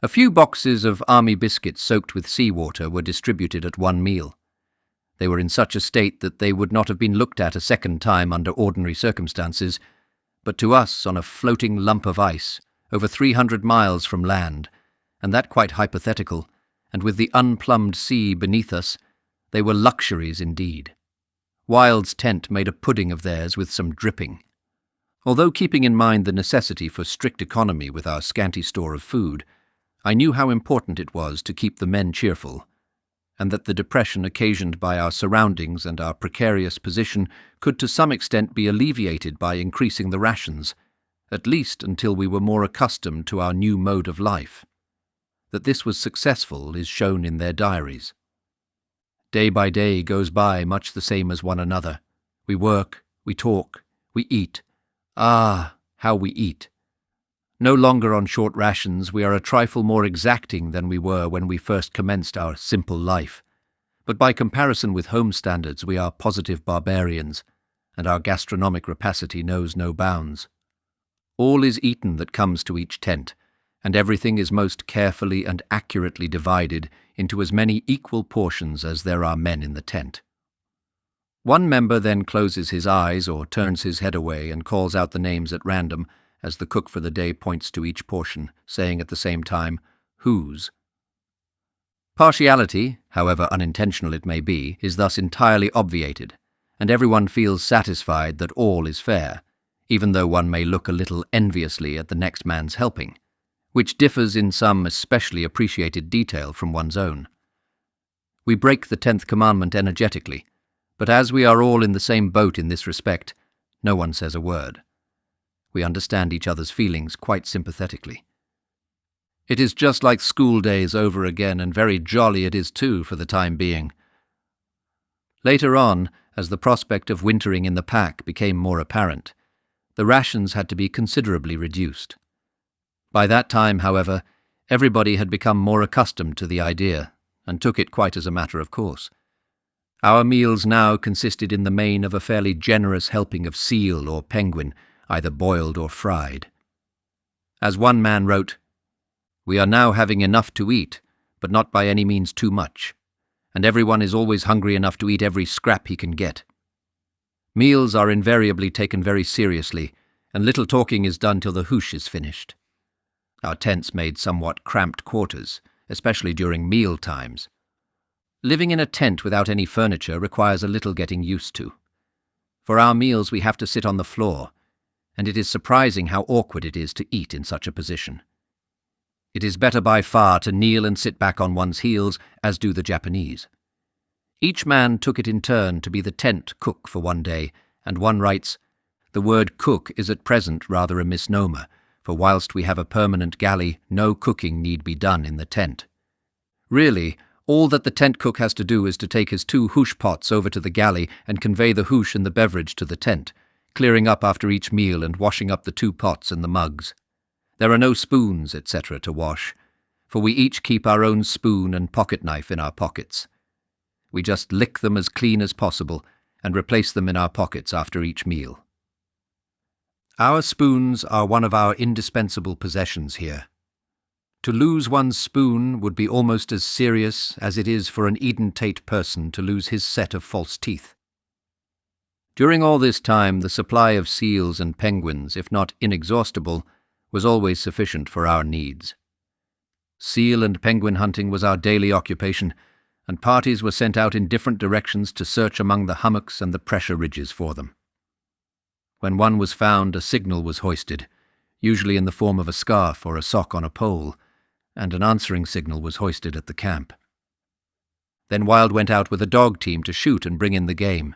A few boxes of army biscuits soaked with seawater were distributed at one meal. They were in such a state that they would not have been looked at a second time under ordinary circumstances, but to us on a floating lump of ice, over 300 miles from land, and that quite hypothetical, and with the unplumbed sea beneath us, they were luxuries indeed. Wild's tent made a pudding of theirs with some dripping. Although keeping in mind the necessity for strict economy with our scanty store of food, I knew how important it was to keep the men cheerful, and that the depression occasioned by our surroundings and our precarious position could to some extent be alleviated by increasing the rations, at least until we were more accustomed to our new mode of life. That this was successful is shown in their diaries. Day by day goes by much the same as one another. We work, we talk, we eat. Ah, how we eat! No longer on short rations, we are a trifle more exacting than we were when we first commenced our simple life. But by comparison with home standards, we are positive barbarians, and our gastronomic rapacity knows no bounds. All is eaten that comes to each tent, and everything is most carefully and accurately divided into as many equal portions as there are men in the tent. One member then closes his eyes or turns his head away and calls out the names at random as the cook for the day points to each portion, saying at the same time, "Whose?" Partiality, however unintentional it may be, is thus entirely obviated, and everyone feels satisfied that all is fair, even though one may look a little enviously at the next man's helping, which differs in some especially appreciated detail from one's own. We break the 10th commandment energetically, but as we are all in the same boat in this respect, no one says a word. We understand each other's feelings quite sympathetically. It is just like school days over again, and very jolly it is too for the time being. Later on, As the prospect of wintering in the pack became more apparent, the rations had to be considerably reduced. By that time, however, everybody had become more accustomed to the idea, and took it quite as a matter of course. Our meals now consisted in the main of a fairly generous helping of seal or penguin, either boiled or fried. As one man wrote, "We are now having enough to eat, but not by any means too much, and everyone is always hungry enough to eat every scrap he can get. Meals are invariably taken very seriously, and little talking is done till the hoosh is finished." Our tents made somewhat cramped quarters, especially during meal times. Living in a tent without any furniture requires a little getting used to. For our meals we have to sit on the floor, and it is surprising how awkward it is to eat in such a position. It is better by far to kneel and sit back on one's heels, as do the Japanese. Each man took it in turn to be the tent cook for one day, and one writes, "The word cook is at present rather a misnomer, for whilst we have a permanent galley, no cooking need be done in the tent. Really, all that the tent cook has to do is to take his 2 hoosh pots over to the galley and convey the hoosh and the beverage to the tent, clearing up after each meal and washing up the 2 pots and the mugs. There are no spoons, etc. to wash, for we each keep our own spoon and pocket knife in our pockets. We just lick them as clean as possible and replace them in our pockets after each meal. Our spoons are one of our indispensable possessions here. To lose one's spoon would be almost as serious as it is for an edentate person to lose his set of false teeth. During all this time, the supply of seals and penguins, if not inexhaustible, was always sufficient for our needs. Seal and penguin hunting was our daily occupation, and parties were sent out in different directions to search among the hummocks and the pressure ridges for them. When one was found, a signal was hoisted, usually in the form of a scarf or a sock on a pole, and an answering signal was hoisted at the camp. Then Wilde went out with a dog team to shoot and bring in the game.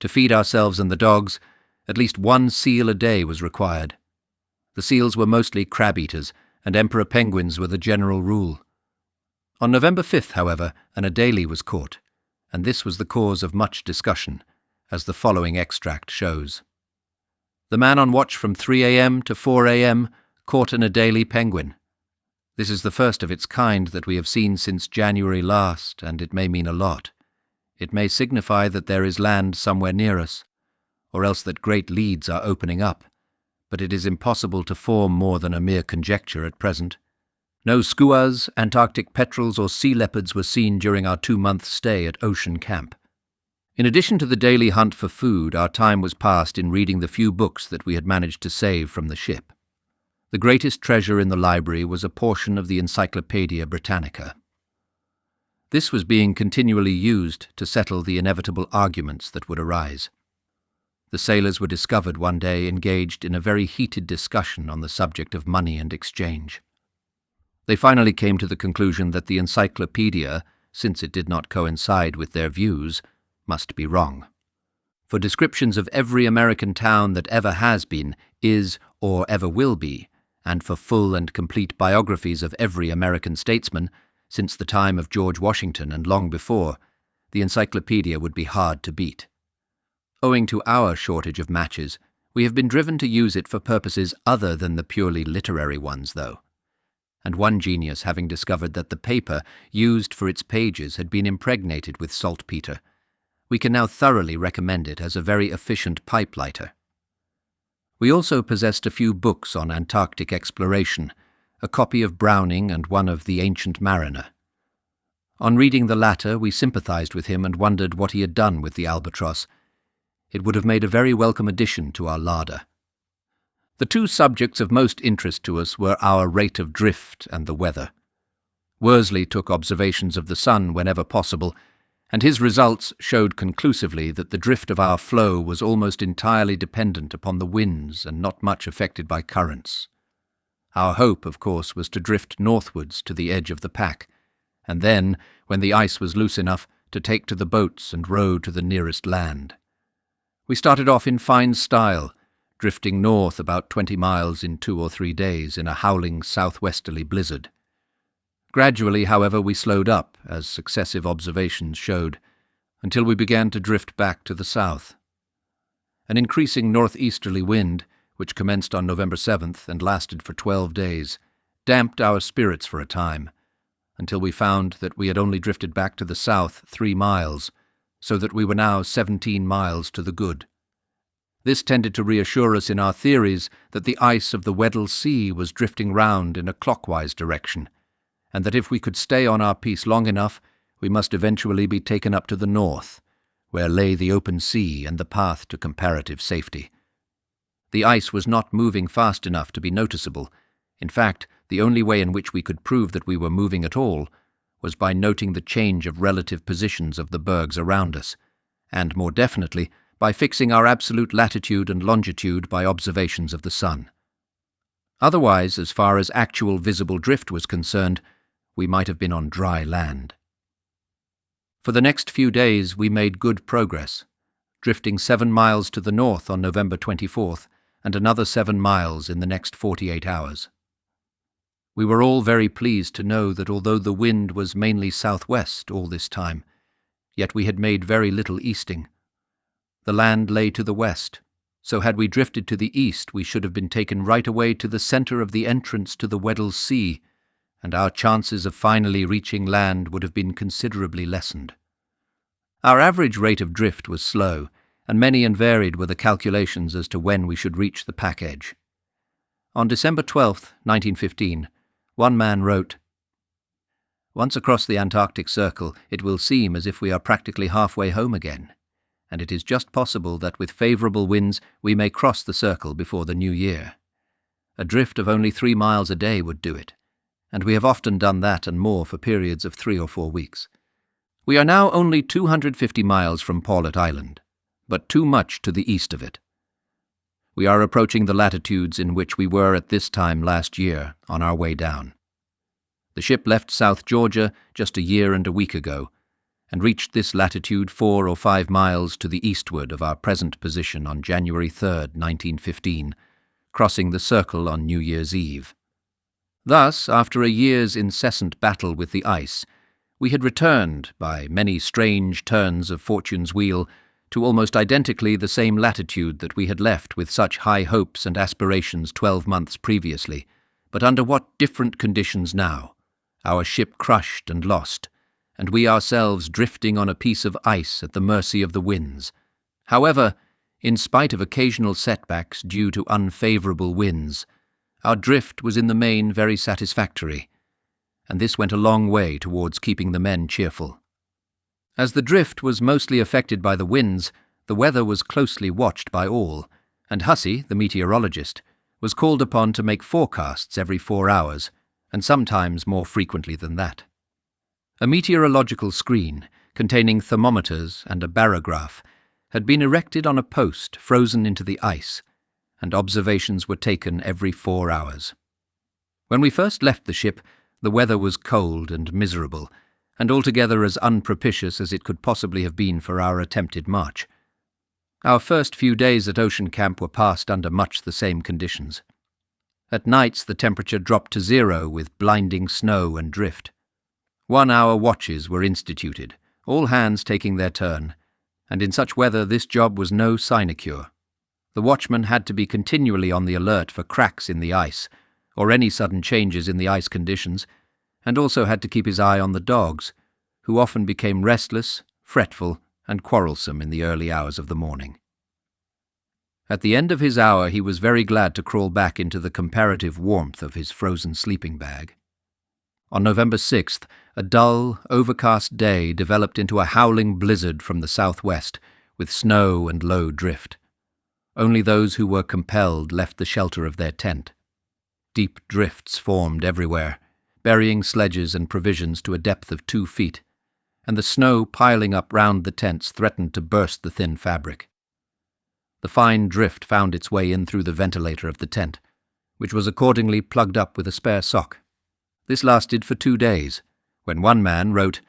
To feed ourselves and the dogs, at least 1 seal a day was required. The seals were mostly crab-eaters, and emperor penguins were the general rule. On November 5th, however, an adelie was caught, and this was the cause of much discussion, as the following extract shows. The man on watch from 3 a.m. to 4 a.m. caught an adelie penguin. This is the first of its kind that we have seen since January last, and it may mean a lot. It may signify that there is land somewhere near us, or else that great leads are opening up, but it is impossible to form more than a mere conjecture at present. No skuas, Antarctic petrels, or sea leopards were seen during our 2-month stay at Ocean Camp. In addition to the daily hunt for food, our time was passed in reading the few books that we had managed to save from the ship. The greatest treasure in the library was a portion of the Encyclopaedia Britannica. This was being continually used to settle the inevitable arguments that would arise. The sailors were discovered one day engaged in a very heated discussion on the subject of money and exchange. They finally came to the conclusion that the encyclopedia, since it did not coincide with their views, must be wrong. For descriptions of every American town that ever has been, is, or ever will be, and for full and complete biographies of every American statesman, since the time of George Washington and long before, the encyclopedia would be hard to beat. Owing to our shortage of matches, we have been driven to use it for purposes other than the purely literary ones, though. And one genius having discovered that the paper used for its pages had been impregnated with saltpeter, we can now thoroughly recommend it as a very efficient pipe lighter. We also possessed a few books on Antarctic exploration, a copy of Browning and one of The Ancient Mariner. On reading the latter, we sympathized with him and wondered what he had done with the albatross. It would have made a very welcome addition to our larder. The 2 subjects of most interest to us were our rate of drift and the weather. Worsley took observations of the sun whenever possible, and his results showed conclusively that the drift of our flow was almost entirely dependent upon the winds and not much affected by currents. Our hope, of course, was to drift northwards to the edge of the pack, and then, when the ice was loose enough, to take to the boats and row to the nearest land. We started off in fine style, drifting north about 20 miles in 2 or 3 days in a howling southwesterly blizzard. Gradually, however, we slowed up, as successive observations showed, until we began to drift back to the south. An increasing northeasterly wind, which commenced on November 7th and lasted for 12 days, damped our spirits for a time, until we found that we had only drifted back to the south 3 miles, so that we were now 17 miles to the good. This tended to reassure us in our theories that the ice of the Weddell Sea was drifting round in a clockwise direction, and that if we could stay on our piece long enough, we must eventually be taken up to the north, where lay the open sea and the path to comparative safety. The ice was not moving fast enough to be noticeable. In fact, the only way in which we could prove that we were moving at all was by noting the change of relative positions of the bergs around us, and more definitely by fixing our absolute latitude and longitude by observations of the sun. Otherwise, as far as actual visible drift was concerned, we might have been on dry land. For the next few days we made good progress, drifting 7 miles to the north on November 24th and another 7 miles in the next 48 hours. We were all very pleased to know that although the wind was mainly southwest all this time, yet we had made very little easting. The land lay to the west, so had we drifted to the east we should have been taken right away to the centre of the entrance to the Weddell Sea, and our chances of finally reaching land would have been considerably lessened. Our average rate of drift was slow, and many and varied were the calculations as to when we should reach the pack edge. On December 12, 1915, one man wrote, "Once across the Antarctic Circle, it will seem as if we are practically halfway home again, and it is just possible that with favourable winds we may cross the circle before the new year. A drift of only 3 miles a day would do it, and we have often done that and more for periods of 3 or 4 weeks. We are now only 250 miles from Paulet Island, but too much to the east of it. We are approaching the latitudes in which we were at this time last year on our way down. The ship left South Georgia just a year and a week ago, and reached this latitude 4 or 5 miles to the eastward of our present position on January 3rd, 1915, crossing the circle on New Year's Eve. Thus, after a year's incessant battle with the ice, we had returned, by many strange turns of fortune's wheel, to almost identically the same latitude that we had left with such high hopes and aspirations 12 months previously, but under what different conditions now, our ship crushed and lost, and we ourselves drifting on a piece of ice at the mercy of the winds. However, in spite of occasional setbacks due to unfavourable winds, our drift was in the main very satisfactory, and this went a long way towards keeping the men cheerful. As the drift was mostly affected by the winds, the weather was closely watched by all, and Hussey, the meteorologist, was called upon to make forecasts every 4 hours, and sometimes more frequently than that. A meteorological screen, containing thermometers and a barograph, had been erected on a post frozen into the ice, and observations were taken every 4 hours. When we first left the ship, the weather was cold and miserable, and altogether as unpropitious as it could possibly have been for our attempted march. Our first few days at Ocean Camp were passed under much the same conditions. At nights the temperature dropped to 0 with blinding snow and drift. 1-hour watches were instituted, all hands taking their turn, and in such weather this job was no sinecure. The watchman had to be continually on the alert for cracks in the ice, or any sudden changes in the ice conditions, and also had to keep his eye on the dogs, who often became restless, fretful, and quarrelsome in the early hours of the morning. At the end of his hour he was very glad to crawl back into the comparative warmth of his frozen sleeping bag. On November 6th, a dull, overcast day developed into a howling blizzard from the southwest, with snow and low drift. Only those who were compelled left the shelter of their tent. Deep drifts formed everywhere, burying sledges and provisions to a depth of 2 feet, and the snow piling up round the tents threatened to burst the thin fabric. The fine drift found its way in through the ventilator of the tent, which was accordingly plugged up with a spare sock. This lasted for 2 days, when one man wrote,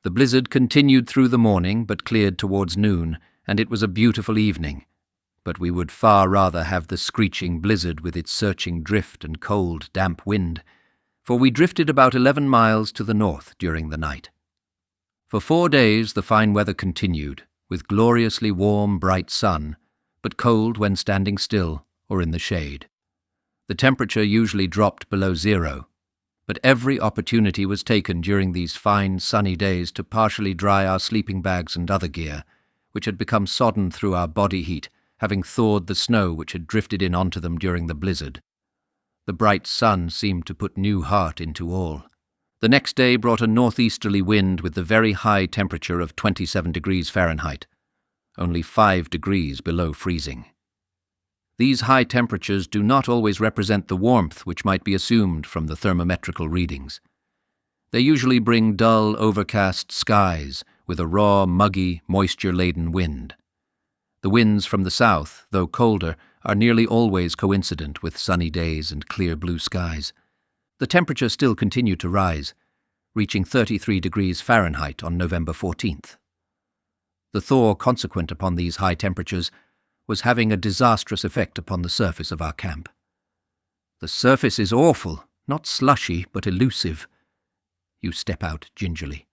"The blizzard continued through the morning but cleared towards noon, and it was a beautiful evening. But we would far rather have the screeching blizzard with its searching drift and cold, damp wind, for we drifted about 11 miles to the north during the night." For 4 days the fine weather continued, with gloriously warm, bright sun, but cold when standing still or in the shade. The temperature usually dropped below 0, but every opportunity was taken during these fine sunny days to partially dry our sleeping bags and other gear, which had become sodden through our body heat, having thawed the snow which had drifted in onto them during the blizzard. The bright sun seemed to put new heart into all. The next day brought a northeasterly wind with the very high temperature of 27 degrees Fahrenheit, only 5 degrees below freezing. These high temperatures do not always represent the warmth which might be assumed from the thermometrical readings. They usually bring dull, overcast skies with a raw, muggy, moisture-laden wind. The winds from the south, though colder, are nearly always coincident with sunny days and clear blue skies. The temperature still continued to rise, reaching 33 degrees Fahrenheit on November 14th. The thaw consequent upon these high temperatures was having a disastrous effect upon the surface of our camp. The surface is awful, not slushy, but elusive. You step out gingerly.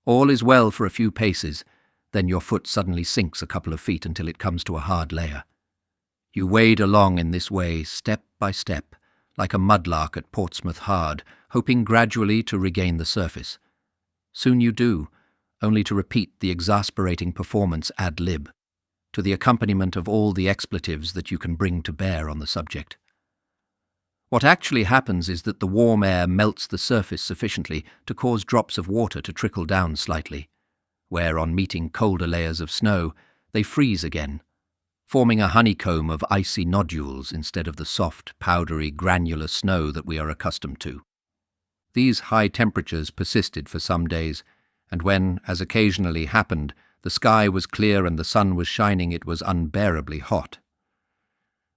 All is well for a few paces, then your foot suddenly sinks a couple of feet until it comes to a hard layer. You wade along in this way, step by step, like a mudlark at Portsmouth Hard, hoping gradually to regain the surface. Soon you do, only to repeat the exasperating performance ad lib, to the accompaniment of all the expletives that you can bring to bear on the subject. What actually happens is that the warm air melts the surface sufficiently to cause drops of water to trickle down slightly, where, on meeting colder layers of snow, they freeze again, forming a honeycomb of icy nodules instead of the soft, powdery, granular snow that we are accustomed to. These high temperatures persisted for some days, and when, as occasionally happened, the sky was clear and the sun was shining, it was unbearably hot.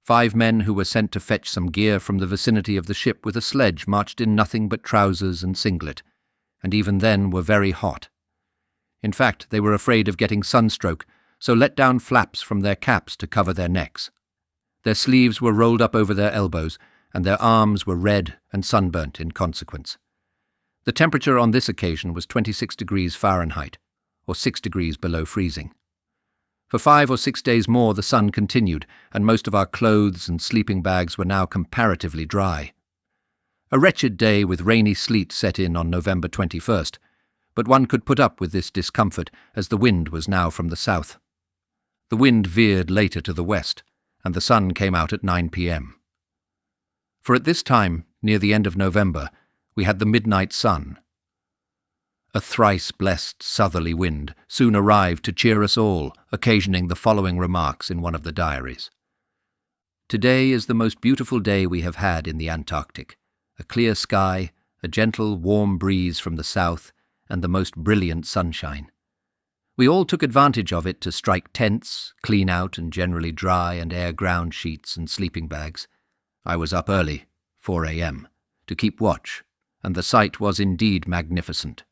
5 men who were sent to fetch some gear from the vicinity of the ship with a sledge marched in nothing but trousers and singlet, and even then were very hot. In fact, they were afraid of getting sunstroke, so let down flaps from their caps to cover their necks. Their sleeves were rolled up over their elbows, and their arms were red and sunburnt in consequence. The temperature on this occasion was 26 degrees Fahrenheit, or 6 degrees below freezing. For 5 or 6 days more the sun continued, and most of our clothes and sleeping bags were now comparatively dry. A wretched day with rainy sleet set in on November 21st, but one could put up with this discomfort as the wind was now from the south. The wind veered later to the west, and the sun came out at 9 p.m. For at this time, near the end of November, we had the midnight sun. A thrice-blessed southerly wind soon arrived to cheer us all, occasioning the following remarks in one of the diaries. "Today is the most beautiful day we have had in the Antarctic. A clear sky, a gentle, warm breeze from the south, and the most brilliant sunshine. We all took advantage of it to strike tents, clean out and generally dry and air ground sheets and sleeping bags. I was up early, 4 a.m., to keep watch, and the sight was indeed magnificent.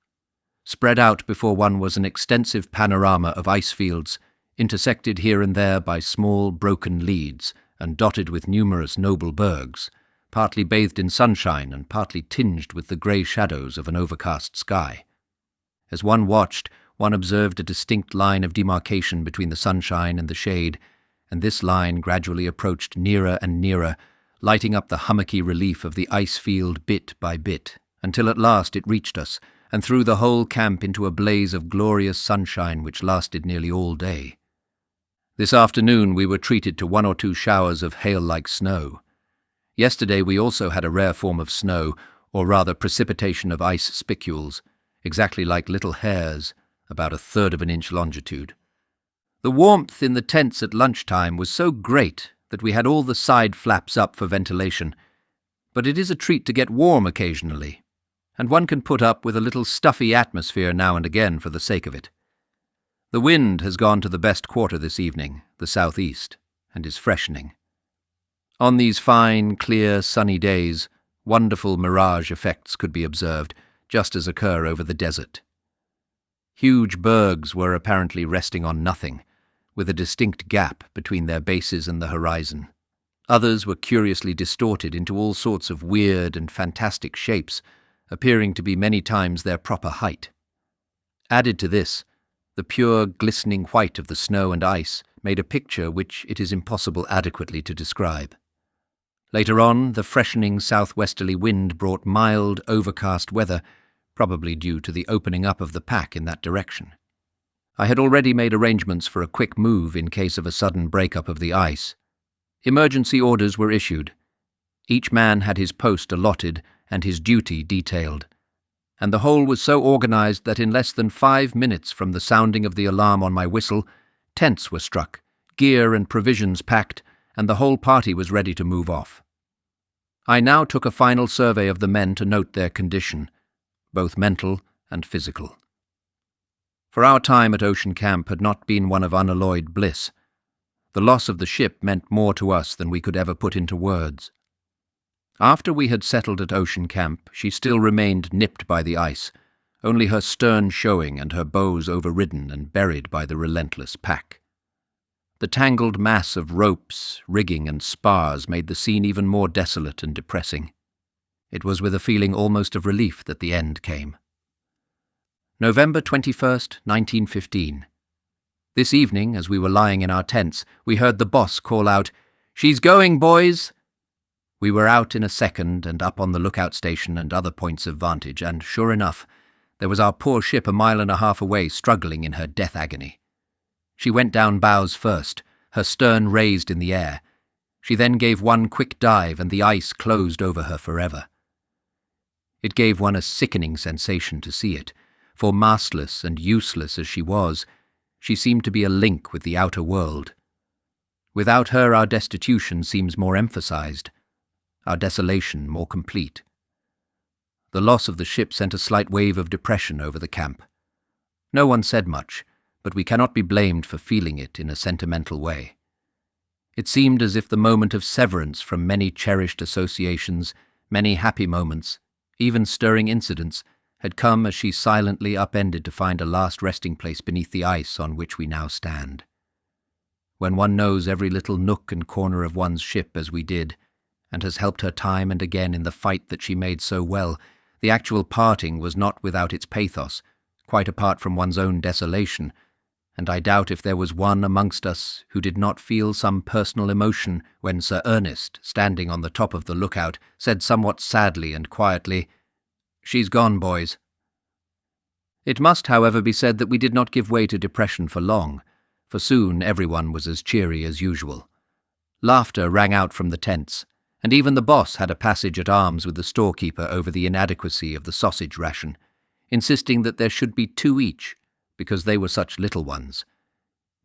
Spread out before one was an extensive panorama of ice fields, intersected here and there by small broken leads and dotted with numerous noble bergs, partly bathed in sunshine and partly tinged with the grey shadows of an overcast sky. As one watched, one observed a distinct line of demarcation between the sunshine and the shade, and this line gradually approached nearer and nearer, lighting up the hummocky relief of the ice field bit by bit, until at last it reached us, and threw the whole camp into a blaze of glorious sunshine which lasted nearly all day. This afternoon we were treated to 1 or 2 showers of hail-like snow. Yesterday we also had a rare form of snow, or rather precipitation of ice spicules, exactly like little hairs, about 1/3 of an inch longitude. The warmth in the tents at lunchtime was so great that we had all the side flaps up for ventilation, but it is a treat to get warm occasionally, and one can put up with a little stuffy atmosphere now and again for the sake of it. The wind has gone to the best quarter this evening, the southeast, and is freshening. On these fine, clear, sunny days, wonderful mirage effects could be observed, just as occur over the desert. Huge bergs were apparently resting on nothing, with a distinct gap between their bases and the horizon. Others were curiously distorted into all sorts of weird and fantastic shapes, appearing to be many times their proper height. Added to this, the pure, glistening white of the snow and ice made a picture which it is impossible adequately to describe. Later on, the freshening southwesterly wind brought mild, overcast weather, probably due to the opening up of the pack in that direction. I had already made arrangements for a quick move in case of a sudden break-up of the ice. Emergency orders were issued. Each man had his post allotted and his duty detailed, and the whole was so organized that in less than 5 minutes from the sounding of the alarm on my whistle, tents were struck, gear and provisions packed, and the whole party was ready to move off. I now took a final survey of the men to note their condition, both mental and physical. For our time at Ocean Camp had not been one of unalloyed bliss. The loss of the ship meant more to us than we could ever put into words. After we had settled at Ocean Camp, she still remained nipped by the ice, only her stern showing and her bows overridden and buried by the relentless pack. The tangled mass of ropes, rigging and spars made the scene even more desolate and depressing. It was with a feeling almost of relief that the end came. November 21st, 1915. This evening, as we were lying in our tents, we heard the boss call out, "She's going, boys!" We were out in a second and up on the lookout station and other points of vantage, and, sure enough, there was our poor ship 1.5 miles away struggling in her death agony. She went down bows first, her stern raised in the air. She then gave one quick dive and the ice closed over her forever. It gave one a sickening sensation to see it, for mastless and useless as she was, she seemed to be a link with the outer world. Without her our destitution seems more emphasized, our desolation more complete. The loss of the ship sent a slight wave of depression over the camp. No one said much, but we cannot be blamed for feeling it in a sentimental way. It seemed as if the moment of severance from many cherished associations, many happy moments, even stirring incidents, had come as she silently upended to find a last resting place beneath the ice on which we now stand. When one knows every little nook and corner of one's ship as we did, and has helped her time and again in the fight that she made so well, the actual parting was not without its pathos, quite apart from one's own desolation, and I doubt if there was one amongst us who did not feel some personal emotion when Sir Ernest, standing on the top of the lookout, said somewhat sadly and quietly, "She's gone, boys." It must, however, be said that we did not give way to depression for long, for soon everyone was as cheery as usual. Laughter rang out from the tents, and even the boss had a passage at arms with the storekeeper over the inadequacy of the sausage ration, insisting that there should be 2 each, because they were such little ones,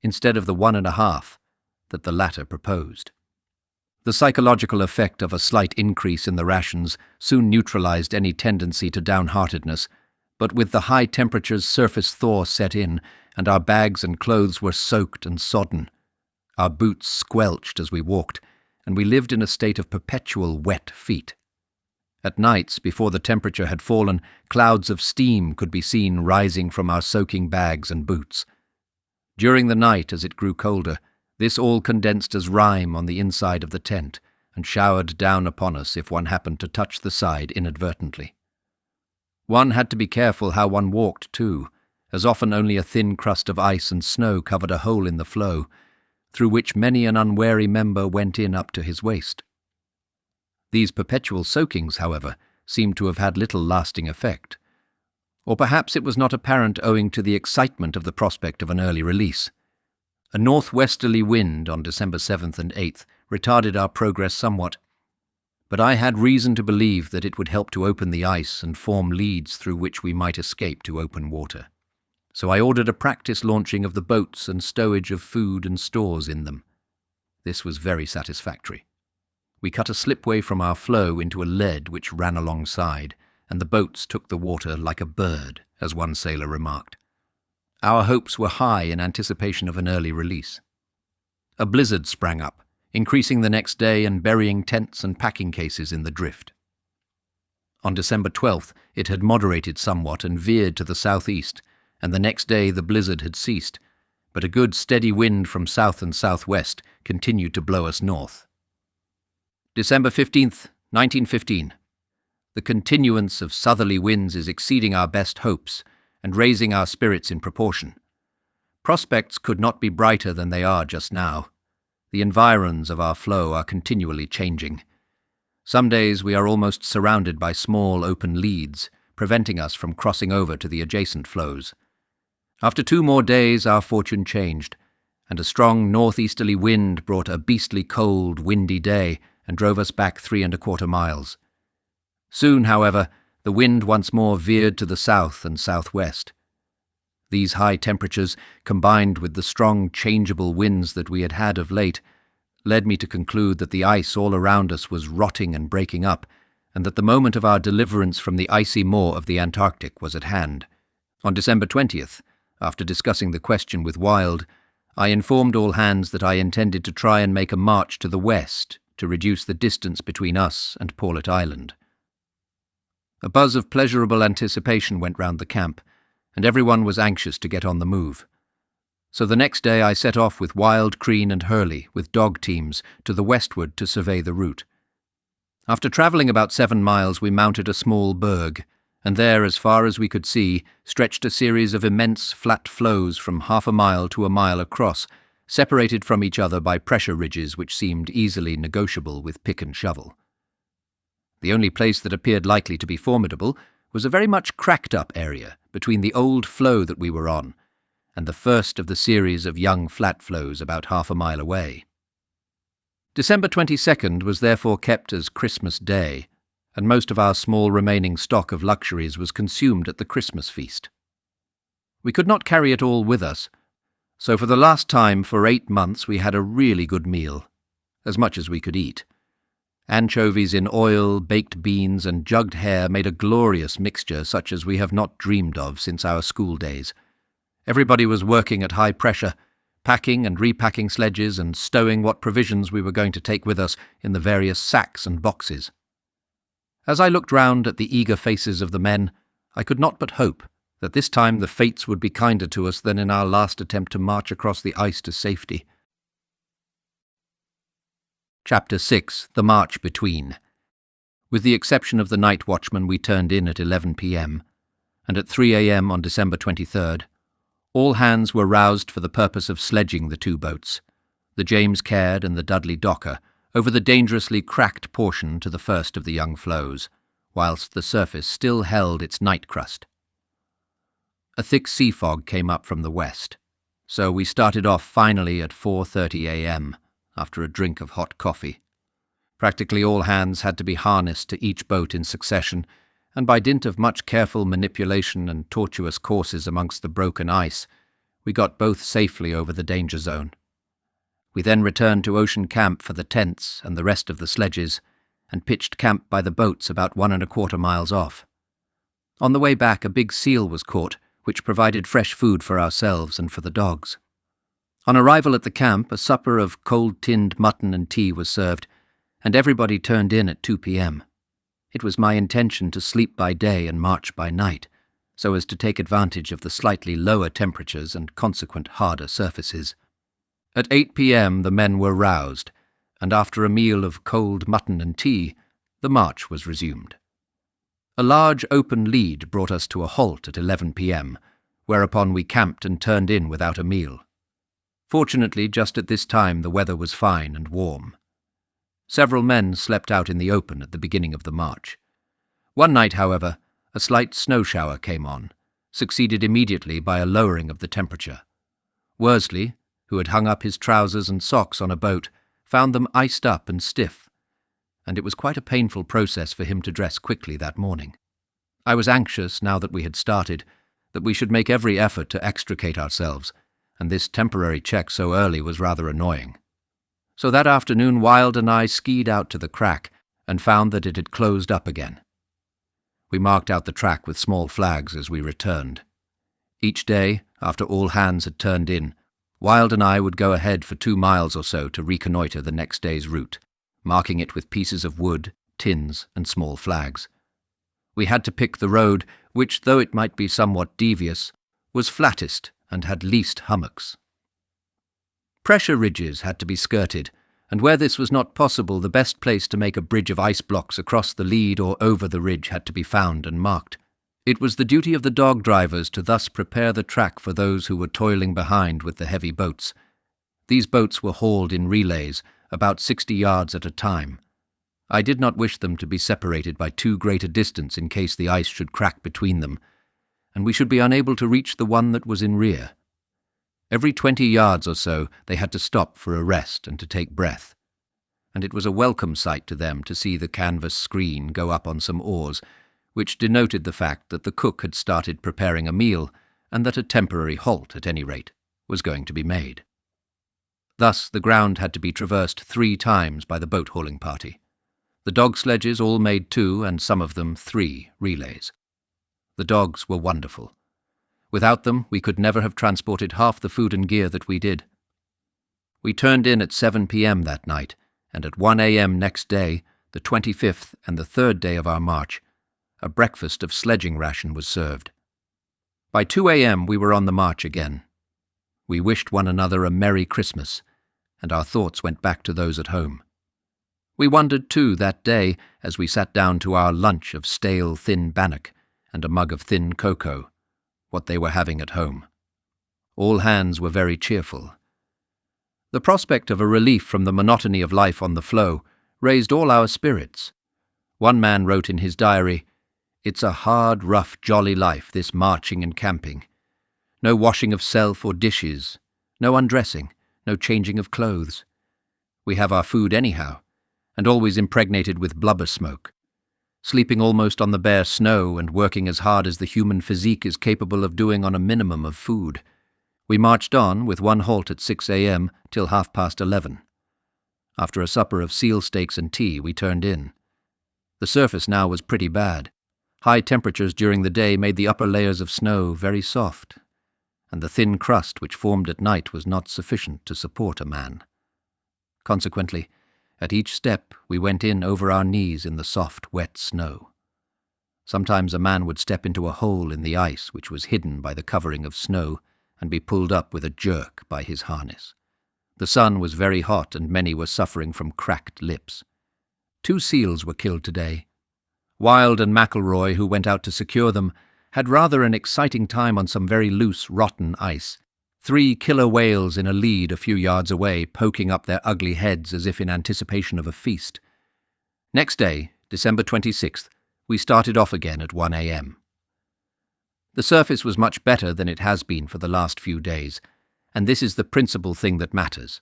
instead of the 1.5 that the latter proposed. The psychological effect of a slight increase in the rations soon neutralized any tendency to downheartedness, but with the high temperatures surface thaw set in, and our bags and clothes were soaked and sodden. Our boots squelched as we walked, and we lived in a state of perpetual wet feet. At nights, before the temperature had fallen, clouds of steam could be seen rising from our soaking bags and boots. During the night, as it grew colder, this all condensed as rime on the inside of the tent, and showered down upon us if one happened to touch the side inadvertently. One had to be careful how one walked, too, as often only a thin crust of ice and snow covered a hole in the floe, through which many an unwary member went in up to his waist. These perpetual soakings, however, seemed to have had little lasting effect. Or perhaps it was not apparent owing to the excitement of the prospect of an early release. A northwesterly wind on December 7th and 8th retarded our progress somewhat, but I had reason to believe that it would help to open the ice and form leads through which we might escape to open water. So I ordered a practice launching of the boats and stowage of food and stores in them. This was very satisfactory. We cut a slipway from our floe into a lead which ran alongside, and the boats took the water like a bird, as one sailor remarked. Our hopes were high in anticipation of an early release. A blizzard sprang up, increasing the next day and burying tents and packing cases in the drift. On December 12th, it had moderated somewhat and veered to the southeast, and the next day the blizzard had ceased, but a good steady wind from south and southwest continued to blow us north. December 15th, 1915. The continuance of southerly winds is exceeding our best hopes, and raising our spirits in proportion. Prospects could not be brighter than they are just now. The environs of our flow are continually changing. Some days we are almost surrounded by small open leads, preventing us from crossing over to the adjacent flows. After 2 more days our fortune changed, and a strong northeasterly wind brought a beastly cold, windy day and drove us back 3¼ miles. Soon, however, the wind once more veered to the south and southwest. These high temperatures, combined with the strong changeable winds that we had had of late, led me to conclude that the ice all around us was rotting and breaking up, and that the moment of our deliverance from the icy maw of the Antarctic was at hand. On December 20th, after discussing the question with Wild, I informed all hands that I intended to try and make a march to the west to reduce the distance between us and Paulet Island. A buzz of pleasurable anticipation went round the camp, and everyone was anxious to get on the move. So the next day I set off with Wild, Crean and Hurley, with dog teams, to the westward to survey the route. After travelling about 7 miles we mounted a small berg, and there, as far as we could see, stretched a series of immense flat flows from 1/2 mile to 1 mile across, separated from each other by pressure ridges which seemed easily negotiable with pick and shovel. The only place that appeared likely to be formidable was a very much cracked-up area between the old flow that we were on and the first of the series of young flat flows about 1/2 mile away. December 22nd was therefore kept as Christmas Day, and most of our small remaining stock of luxuries was consumed at the Christmas feast. We could not carry it all with us, so for the last time for 8 months we had a really good meal, as much as we could eat. Anchovies in oil, baked beans, and jugged hare made a glorious mixture such as we have not dreamed of since our school days. Everybody was working at high pressure, packing and repacking sledges and stowing what provisions we were going to take with us in the various sacks and boxes. As I looked round at the eager faces of the men, I could not but hope that this time the fates would be kinder to us than in our last attempt to march across the ice to safety. Chapter 6. The March Between. With the exception of the night watchman, we turned in at 11 p.m., and at 3 a.m. on December 23rd, all hands were roused for the purpose of sledging the 2 boats, the James Caird and the Dudley Docker, over the dangerously cracked portion to the first of the young flows, whilst the surface still held its night crust. A thick sea fog came up from the west, so we started off finally at 4:30 a.m., after a drink of hot coffee. Practically all hands had to be harnessed to each boat in succession, and by dint of much careful manipulation and tortuous courses amongst the broken ice, we got both safely over the danger zone. We then returned to Ocean Camp for the tents and the rest of the sledges, and pitched camp by the boats about 1¼ miles off. On the way back a big seal was caught, which provided fresh food for ourselves and for the dogs. On arrival at the camp, a supper of cold-tinned mutton and tea was served, and everybody turned in at 2 p.m. It was my intention to sleep by day and march by night, so as to take advantage of the slightly lower temperatures and consequent harder surfaces. At 8 p.m. the men were roused, and after a meal of cold mutton and tea, the march was resumed. A large open lead brought us to a halt at 11 p.m., whereupon we camped and turned in without a meal. Fortunately, just at this time the weather was fine and warm. Several men slept out in the open at the beginning of the march. One night, however, a slight snow shower came on, succeeded immediately by a lowering of the temperature. Worsley, who had hung up his trousers and socks on a boat, found them iced up and stiff, and it was quite a painful process for him to dress quickly that morning. I was anxious, now that we had started, that we should make every effort to extricate ourselves, and this temporary check so early was rather annoying. So that afternoon Wild and I skied out to the crack and found that it had closed up again. We marked out the track with small flags as we returned. Each day, after all hands had turned in, Wild and I would go ahead for 2 miles or so to reconnoitre the next day's route, marking it with pieces of wood, tins, and small flags. We had to pick the road which, though it might be somewhat devious, was flattest and had least hummocks. Pressure ridges had to be skirted, and where this was not possible, the best place to make a bridge of ice blocks across the lead or over the ridge had to be found and marked. It was the duty of the dog drivers to thus prepare the track for those who were toiling behind with the heavy boats. These boats were hauled in relays, about 60 yards at a time. I did not wish them to be separated by too great a distance in case the ice should crack between them, and we should be unable to reach the one that was in rear. Every 20 yards or so they had to stop for a rest and to take breath, and it was a welcome sight to them to see the canvas screen go up on some oars, which denoted the fact that the cook had started preparing a meal and that a temporary halt, at any rate, was going to be made. Thus the ground had to be traversed 3 times by the boat-hauling party. The dog sledges all made 2 and some of them 3 relays. The dogs were wonderful. Without them, we could never have transported half the food and gear that we did. We turned in at 7 p.m. that night, and at 1 a.m. next day, the 25th and the 3rd day of our march, a breakfast of sledging ration was served. By 2 a.m. we were on the march again. We wished one another a Merry Christmas, and our thoughts went back to those at home. We wondered too that day, as we sat down to our lunch of stale thin bannock and a mug of thin cocoa, what they were having at home. All hands were very cheerful. The prospect of a relief from the monotony of life on the floe raised all our spirits. One man wrote in his diary, "It's a hard, rough, jolly life, this marching and camping. No washing of self or dishes, no undressing, no changing of clothes. We have our food anyhow, and always impregnated with blubber smoke. Sleeping almost on the bare snow and working as hard as the human physique is capable of doing on a minimum of food. We marched on, with one halt at 6 a.m. till 11:30. After a supper of seal steaks and tea, we turned in. The surface now was pretty bad. High temperatures during the day made the upper layers of snow very soft, and the thin crust which formed at night was not sufficient to support a man. Consequently, at each step we went in over our knees in the soft, wet snow. Sometimes a man would step into a hole in the ice which was hidden by the covering of snow and be pulled up with a jerk by his harness. The sun was very hot and many were suffering from cracked lips. 2 seals were killed today. Wild and McElroy, who went out to secure them, had rather an exciting time on some very loose, rotten ice. 3 killer whales in a lead a few yards away, poking up their ugly heads as if in anticipation of a feast. Next day, December 26th, we started off again at 1 a.m. The surface was much better than it has been for the last few days, and this is the principal thing that matters.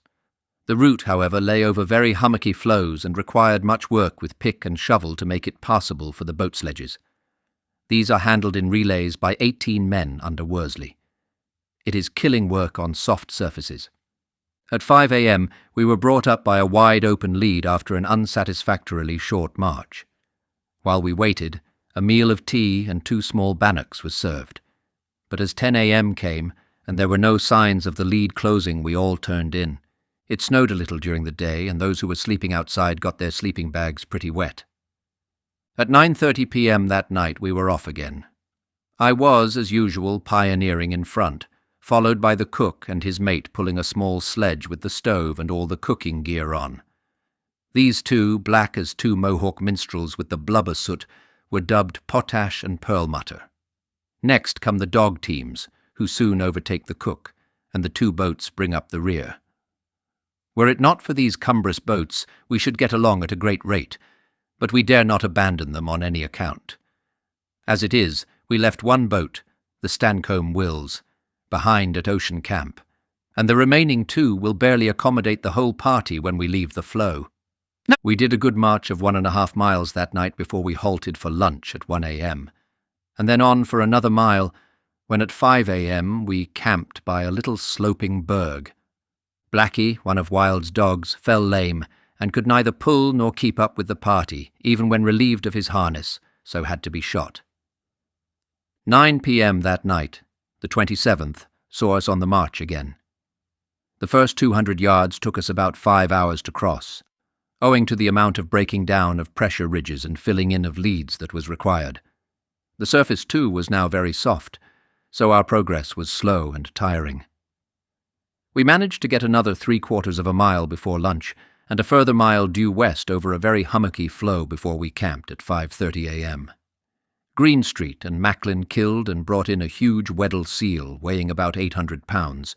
The route, however, lay over very hummocky floes and required much work with pick and shovel to make it passable for the boat sledges. These are handled in relays by 18 men under Worsley. It is killing work on soft surfaces. At 5 a.m. we were brought up by a wide-open lead after an unsatisfactorily short march. While we waited, a meal of tea and 2 small bannocks was served. But as 10 a.m. came, and there were no signs of the lead closing, we all turned in. It snowed a little during the day, and those who were sleeping outside got their sleeping bags pretty wet. At 9:30 p.m. that night we were off again. I was, as usual, pioneering in front, followed by the cook and his mate pulling a small sledge with the stove and all the cooking gear on. These 2, black as 2 Mohawk minstrels with the blubber soot, were dubbed Potash and Perlmutter. Next come the dog teams, who soon overtake the cook, and the 2 boats bring up the rear. Were it not for these cumbrous boats, we should get along at a great rate, but we dare not abandon them on any account. As it is, we left 1 boat, the Stancombe Wills, behind at Ocean Camp, and the remaining 2 will barely accommodate the whole party when we leave the floe. We did a good march of 1.5 miles that night before we halted for lunch at 1 a.m., and then on for another mile, when at 5 a.m. we camped by a little sloping berg. Blackie, one of Wild's dogs, fell lame and could neither pull nor keep up with the party, even when relieved of his harness, so had to be shot. 9 p.m. that night, the 27th, saw us on the march again. The first 200 yards took us about 5 hours to cross, owing to the amount of breaking down of pressure ridges and filling in of leads that was required. The surface, too, was now very soft, so our progress was slow and tiring. We managed to get another 3/4 of a mile before lunch, and a further mile due west over a very hummocky floe before we camped at 5:30 a.m. Greenstreet and Macklin killed and brought in a huge Weddell seal weighing about 800 pounds,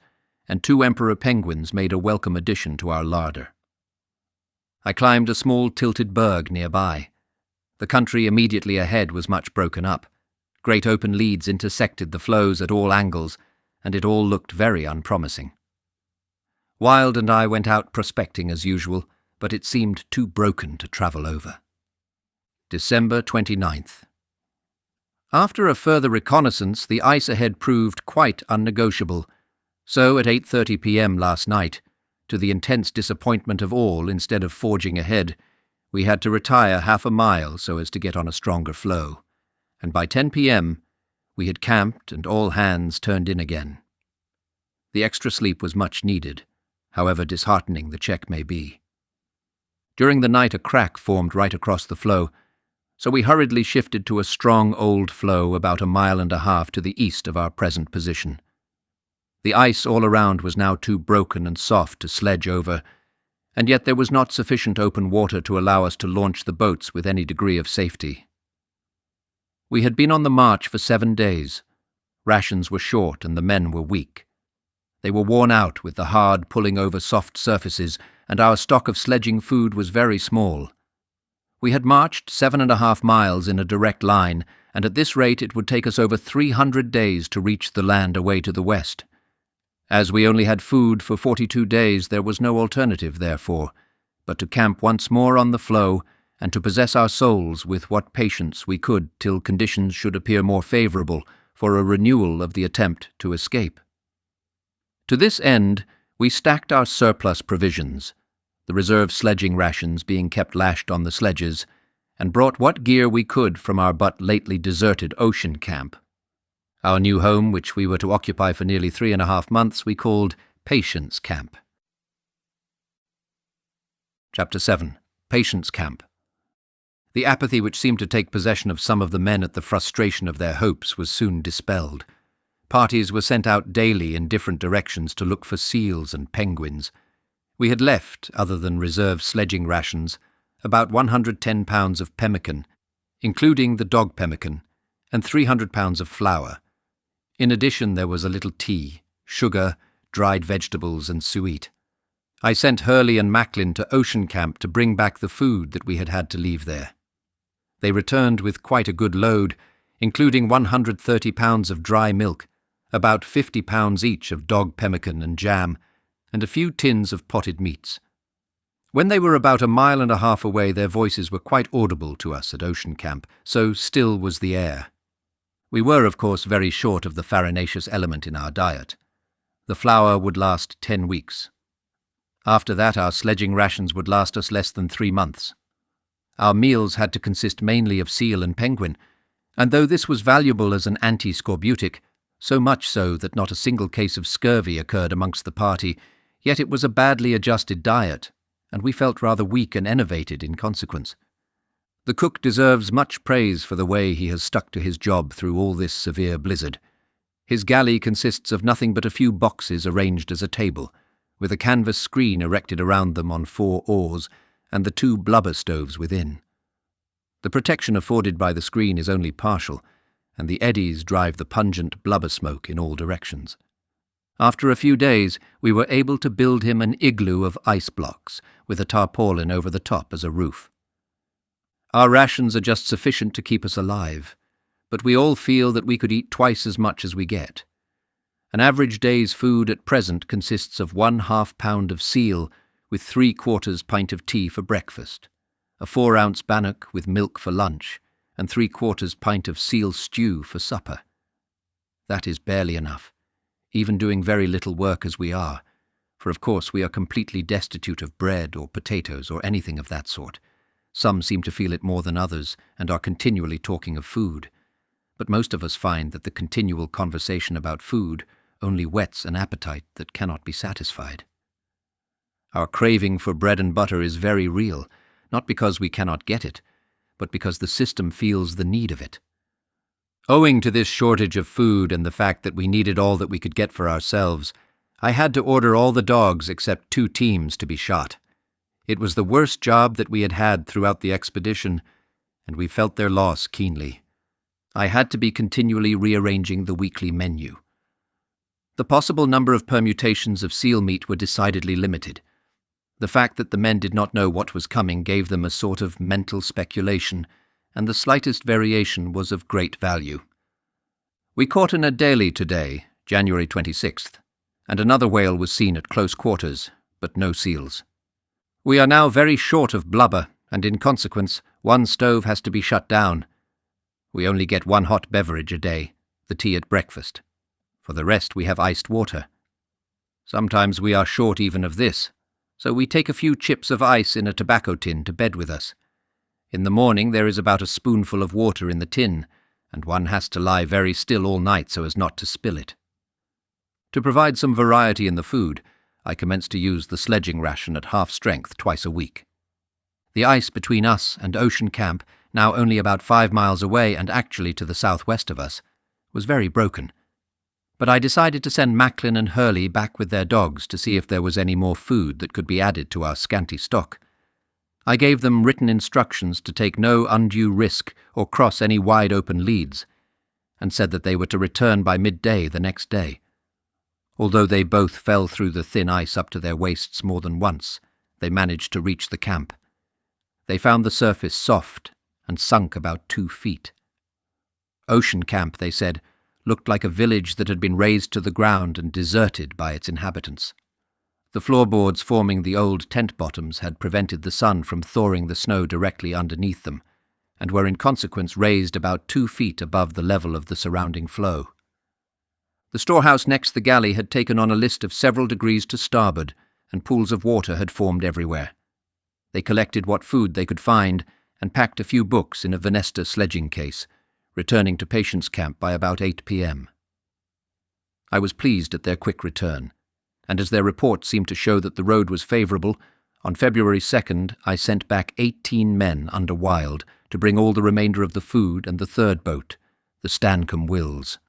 and 2 emperor penguins made a welcome addition to our larder. I climbed a small tilted berg nearby. The country immediately ahead was much broken up. Great open leads intersected the flows at all angles, and it all looked very unpromising. Wild and I went out prospecting as usual, but it seemed too broken to travel over. December 29th. After a further reconnaissance, the ice ahead proved quite unnegotiable, so at 8:30 p.m. last night, to the intense disappointment of all, instead of forging ahead, we had to retire half a mile so as to get on a stronger flow, and by 10 p.m. we had camped and all hands turned in again. The extra sleep was much needed, however disheartening the check may be. During the night a crack formed right across the floe, so we hurriedly shifted to a strong old floe about 1.5 miles to the east of our present position. The ice all around was now too broken and soft to sledge over, and yet there was not sufficient open water to allow us to launch the boats with any degree of safety. We had been on the march for 7 days. Rations were short and the men were weak. They were worn out with the hard pulling over soft surfaces, and our stock of sledging food was very small. We had marched 7.5 miles in a direct line, and at this rate it would take us over 300 days to reach the land away to the west. As we only had food for 42 days, there was no alternative, therefore, but to camp once more on the floe and to possess our souls with what patience we could till conditions should appear more favourable for a renewal of the attempt to escape. To this end, we stacked our surplus provisions, the reserve sledging rations being kept lashed on the sledges, and brought what gear we could from our but lately deserted ocean camp. Our new home, which we were to occupy for nearly 3.5 months, we called Patience Camp. Chapter 7. Patience Camp. The apathy which seemed to take possession of some of the men at the frustration of their hopes was soon dispelled. Parties were sent out daily in different directions to look for seals and penguins. We had left, other than reserve sledging rations, about 110 pounds of pemmican, including the dog pemmican, and 300 pounds of flour. In addition, there was a little tea, sugar, dried vegetables, and suet. I sent Hurley and Macklin to Ocean Camp to bring back the food that we had had to leave there. They returned with quite a good load, including 130 pounds of dry milk, about 50 pounds each of dog pemmican and jam, and a few tins of potted meats. When they were about 1.5 miles away, their voices were quite audible to us at Ocean Camp, so still was the air. We were, of course, very short of the farinaceous element in our diet. The flour would last 10 weeks. After that, our sledging rations would last us less than 3 months. Our meals had to consist mainly of seal and penguin, and though this was valuable as an anti-scorbutic, so much so that not a single case of scurvy occurred amongst the party, yet it was a badly adjusted diet, and we felt rather weak and enervated in consequence. The cook deserves much praise for the way he has stuck to his job through all this severe blizzard. His galley consists of nothing but a few boxes arranged as a table, with a canvas screen erected around them on 4 oars, and the 2 blubber stoves within. The protection afforded by the screen is only partial, and the eddies drive the pungent blubber smoke in all directions. After a few days, we were able to build him an igloo of ice blocks, with a tarpaulin over the top as a roof. Our rations are just sufficient to keep us alive, but we all feel that we could eat twice as much as we get. An average day's food at present consists of 1/2 pound of seal, with 3/4 pint of tea for breakfast, a 4-ounce bannock with milk for lunch, and 3/4 pint of seal stew for supper. That is barely enough, even doing very little work as we are, for of course we are completely destitute of bread or potatoes or anything of that sort. Some seem to feel it more than others, and are continually talking of food, but most of us find that the continual conversation about food only whets an appetite that cannot be satisfied. Our craving for bread and butter is very real, not because we cannot get it, but because the system feels the need of it. Owing to this shortage of food and the fact that we needed all that we could get for ourselves, I had to order all the dogs except 2 teams to be shot. It was the worst job that we had had throughout the expedition, and we felt their loss keenly. I had to be continually rearranging the weekly menu. The possible number of permutations of seal meat were decidedly limited. The fact that the men did not know what was coming gave them a sort of mental speculation, and the slightest variation was of great value. We caught an adelie today, January 26th, and another whale was seen at close quarters, but no seals. We are now very short of blubber, and in consequence, one stove has to be shut down. We only get one hot beverage a day, the tea at breakfast. For the rest, we have iced water. Sometimes we are short even of this, so we take a few chips of ice in a tobacco tin to bed with us. In the morning there is about a spoonful of water in the tin, and one has to lie very still all night so as not to spill it. To provide some variety in the food, I commenced to use the sledging ration at half strength twice a week. The ice between us and Ocean Camp, now only about 5 miles away and actually to the southwest of us, was very broken. But I decided to send Macklin and Hurley back with their dogs to see if there was any more food that could be added to our scanty stock. I gave them written instructions to take no undue risk or cross any wide-open leads, and said that they were to return by midday the next day. Although they both fell through the thin ice up to their waists more than once, they managed to reach the camp. They found the surface soft and sunk about 2 feet. Ocean Camp, they said, looked like a village that had been razed to the ground and deserted by its inhabitants. The floorboards forming the old tent bottoms had prevented the sun from thawing the snow directly underneath them, and were in consequence raised about 2 feet above the level of the surrounding floe. The storehouse next the galley had taken on a list of several degrees to starboard, and pools of water had formed everywhere. They collected what food they could find, and packed a few books in a Venesta sledging case, returning to Patience Camp by about 8 p.m. I was pleased at their quick return, and as their report seemed to show that the road was favourable, on February 2nd I sent back 18 men under Wild to bring all the remainder of the food and the third boat, the Stancombe Wills.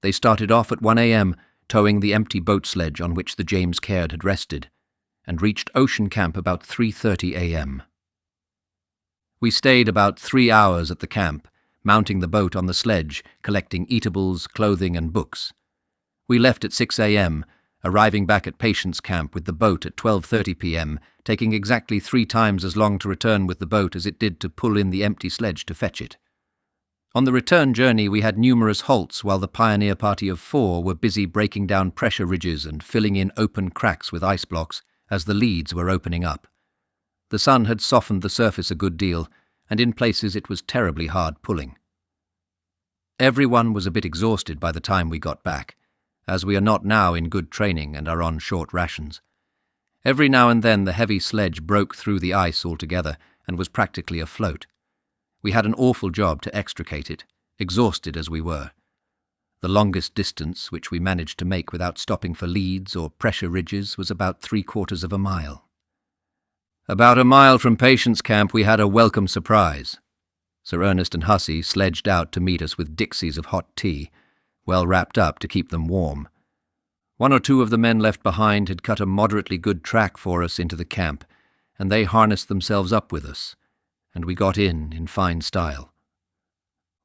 They started off at 1 a.m., towing the empty boat sledge on which the James Caird had rested, and reached Ocean Camp about 3:30 a.m. We stayed about 3 hours at the camp, mounting the boat on the sledge, collecting eatables, clothing, and books. We left at 6 a.m., arriving back at Patience Camp with the boat at 12:30 p.m., taking exactly 3 times as long to return with the boat as it did to pull in the empty sledge to fetch it. On the return journey we had numerous halts while the pioneer party of 4 were busy breaking down pressure ridges and filling in open cracks with ice blocks as the leads were opening up. The sun had softened the surface a good deal, and in places it was terribly hard pulling. Everyone was a bit exhausted by the time we got back, as we are not now in good training and are on short rations. Every now and then the heavy sledge broke through the ice altogether and was practically afloat. We had an awful job to extricate it, exhausted as we were. The longest distance which we managed to make without stopping for leads or pressure ridges was about 3/4 of a mile. About a mile from Patience Camp we had a welcome surprise. Sir Ernest and Hussey sledged out to meet us with dixies of hot tea, well wrapped up to keep them warm. 1 or 2 of the men left behind had cut a moderately good track for us into the camp, and they harnessed themselves up with us, and we got in fine style.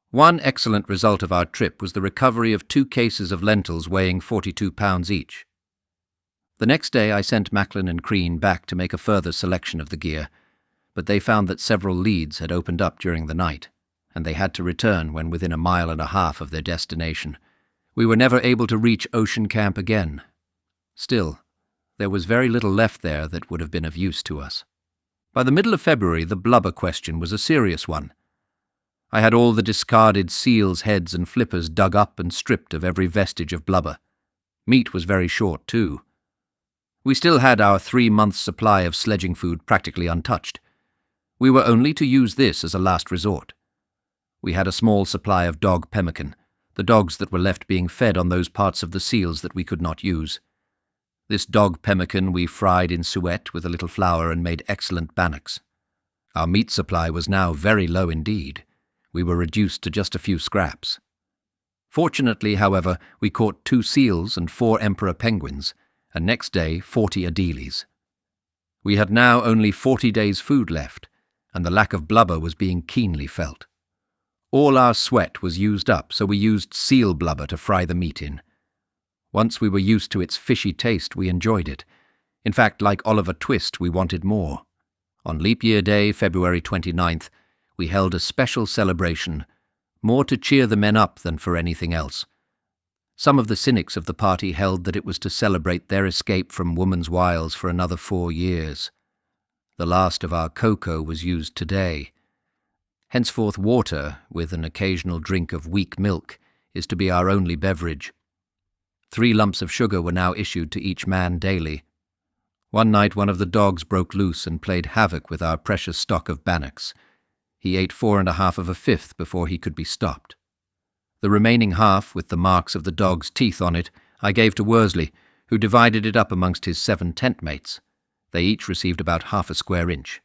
One excellent result of our trip was the recovery of 2 cases of lentils weighing 42 pounds each. The next day I sent Macklin and Crean back to make a further selection of the gear, but they found that several leads had opened up during the night, and they had to return when within 1.5 miles of their destination. We were never able to reach Ocean Camp again. Still, there was very little left there that would have been of use to us. By the middle of February the blubber question was a serious one. I had all the discarded seals' heads and flippers dug up and stripped of every vestige of blubber. Meat was very short, too. We still had our 3 months' supply of sledging food practically untouched. We were only to use this as a last resort. We had a small supply of dog pemmican, the dogs that were left being fed on those parts of the seals that we could not use. This dog pemmican we fried in suet with a little flour and made excellent bannocks. Our meat supply was now very low indeed. We were reduced to just a few scraps. Fortunately, however, we caught 2 seals and 4 emperor penguins, and next day 40 adelies. We had now only 40 days' food left, and the lack of blubber was being keenly felt. All our sweat was used up, so we used seal blubber to fry the meat in. Once we were used to its fishy taste, we enjoyed it. In fact, like Oliver Twist, we wanted more. On Leap Year Day, February 29th, we held a special celebration, more to cheer the men up than for anything else. Some of the cynics of the party held that it was to celebrate their escape from woman's wiles for another 4 years. The last of our cocoa was used today. Henceforth water, with an occasional drink of weak milk, is to be our only beverage. 3 lumps of sugar were now issued to each man daily. One night one of the dogs broke loose and played havoc with our precious stock of bannocks. He ate 4 1/2 of a fifth before he could be stopped. The remaining half, with the marks of the dog's teeth on it, I gave to Worsley, who divided it up amongst his 7 tent mates. They each received about half a square inch.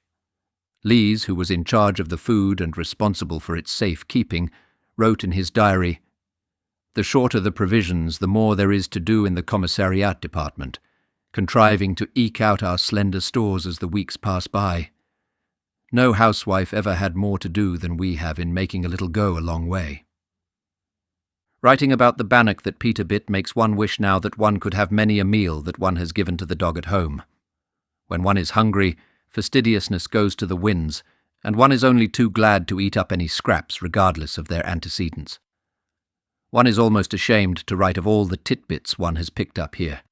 Lees, who was in charge of the food and responsible for its safe keeping, wrote in his diary, "The shorter the provisions, the more there is to do in the commissariat department, contriving to eke out our slender stores as the weeks pass by. No housewife ever had more to do than we have in making a little go a long way." Writing about the bannock that Peter bit makes one wish now that one could have many a meal that one has given to the dog at home. When one is hungry, fastidiousness goes to the winds, and one is only too glad to eat up any scraps regardless of their antecedents. One is almost ashamed to write of all the titbits one has picked up here.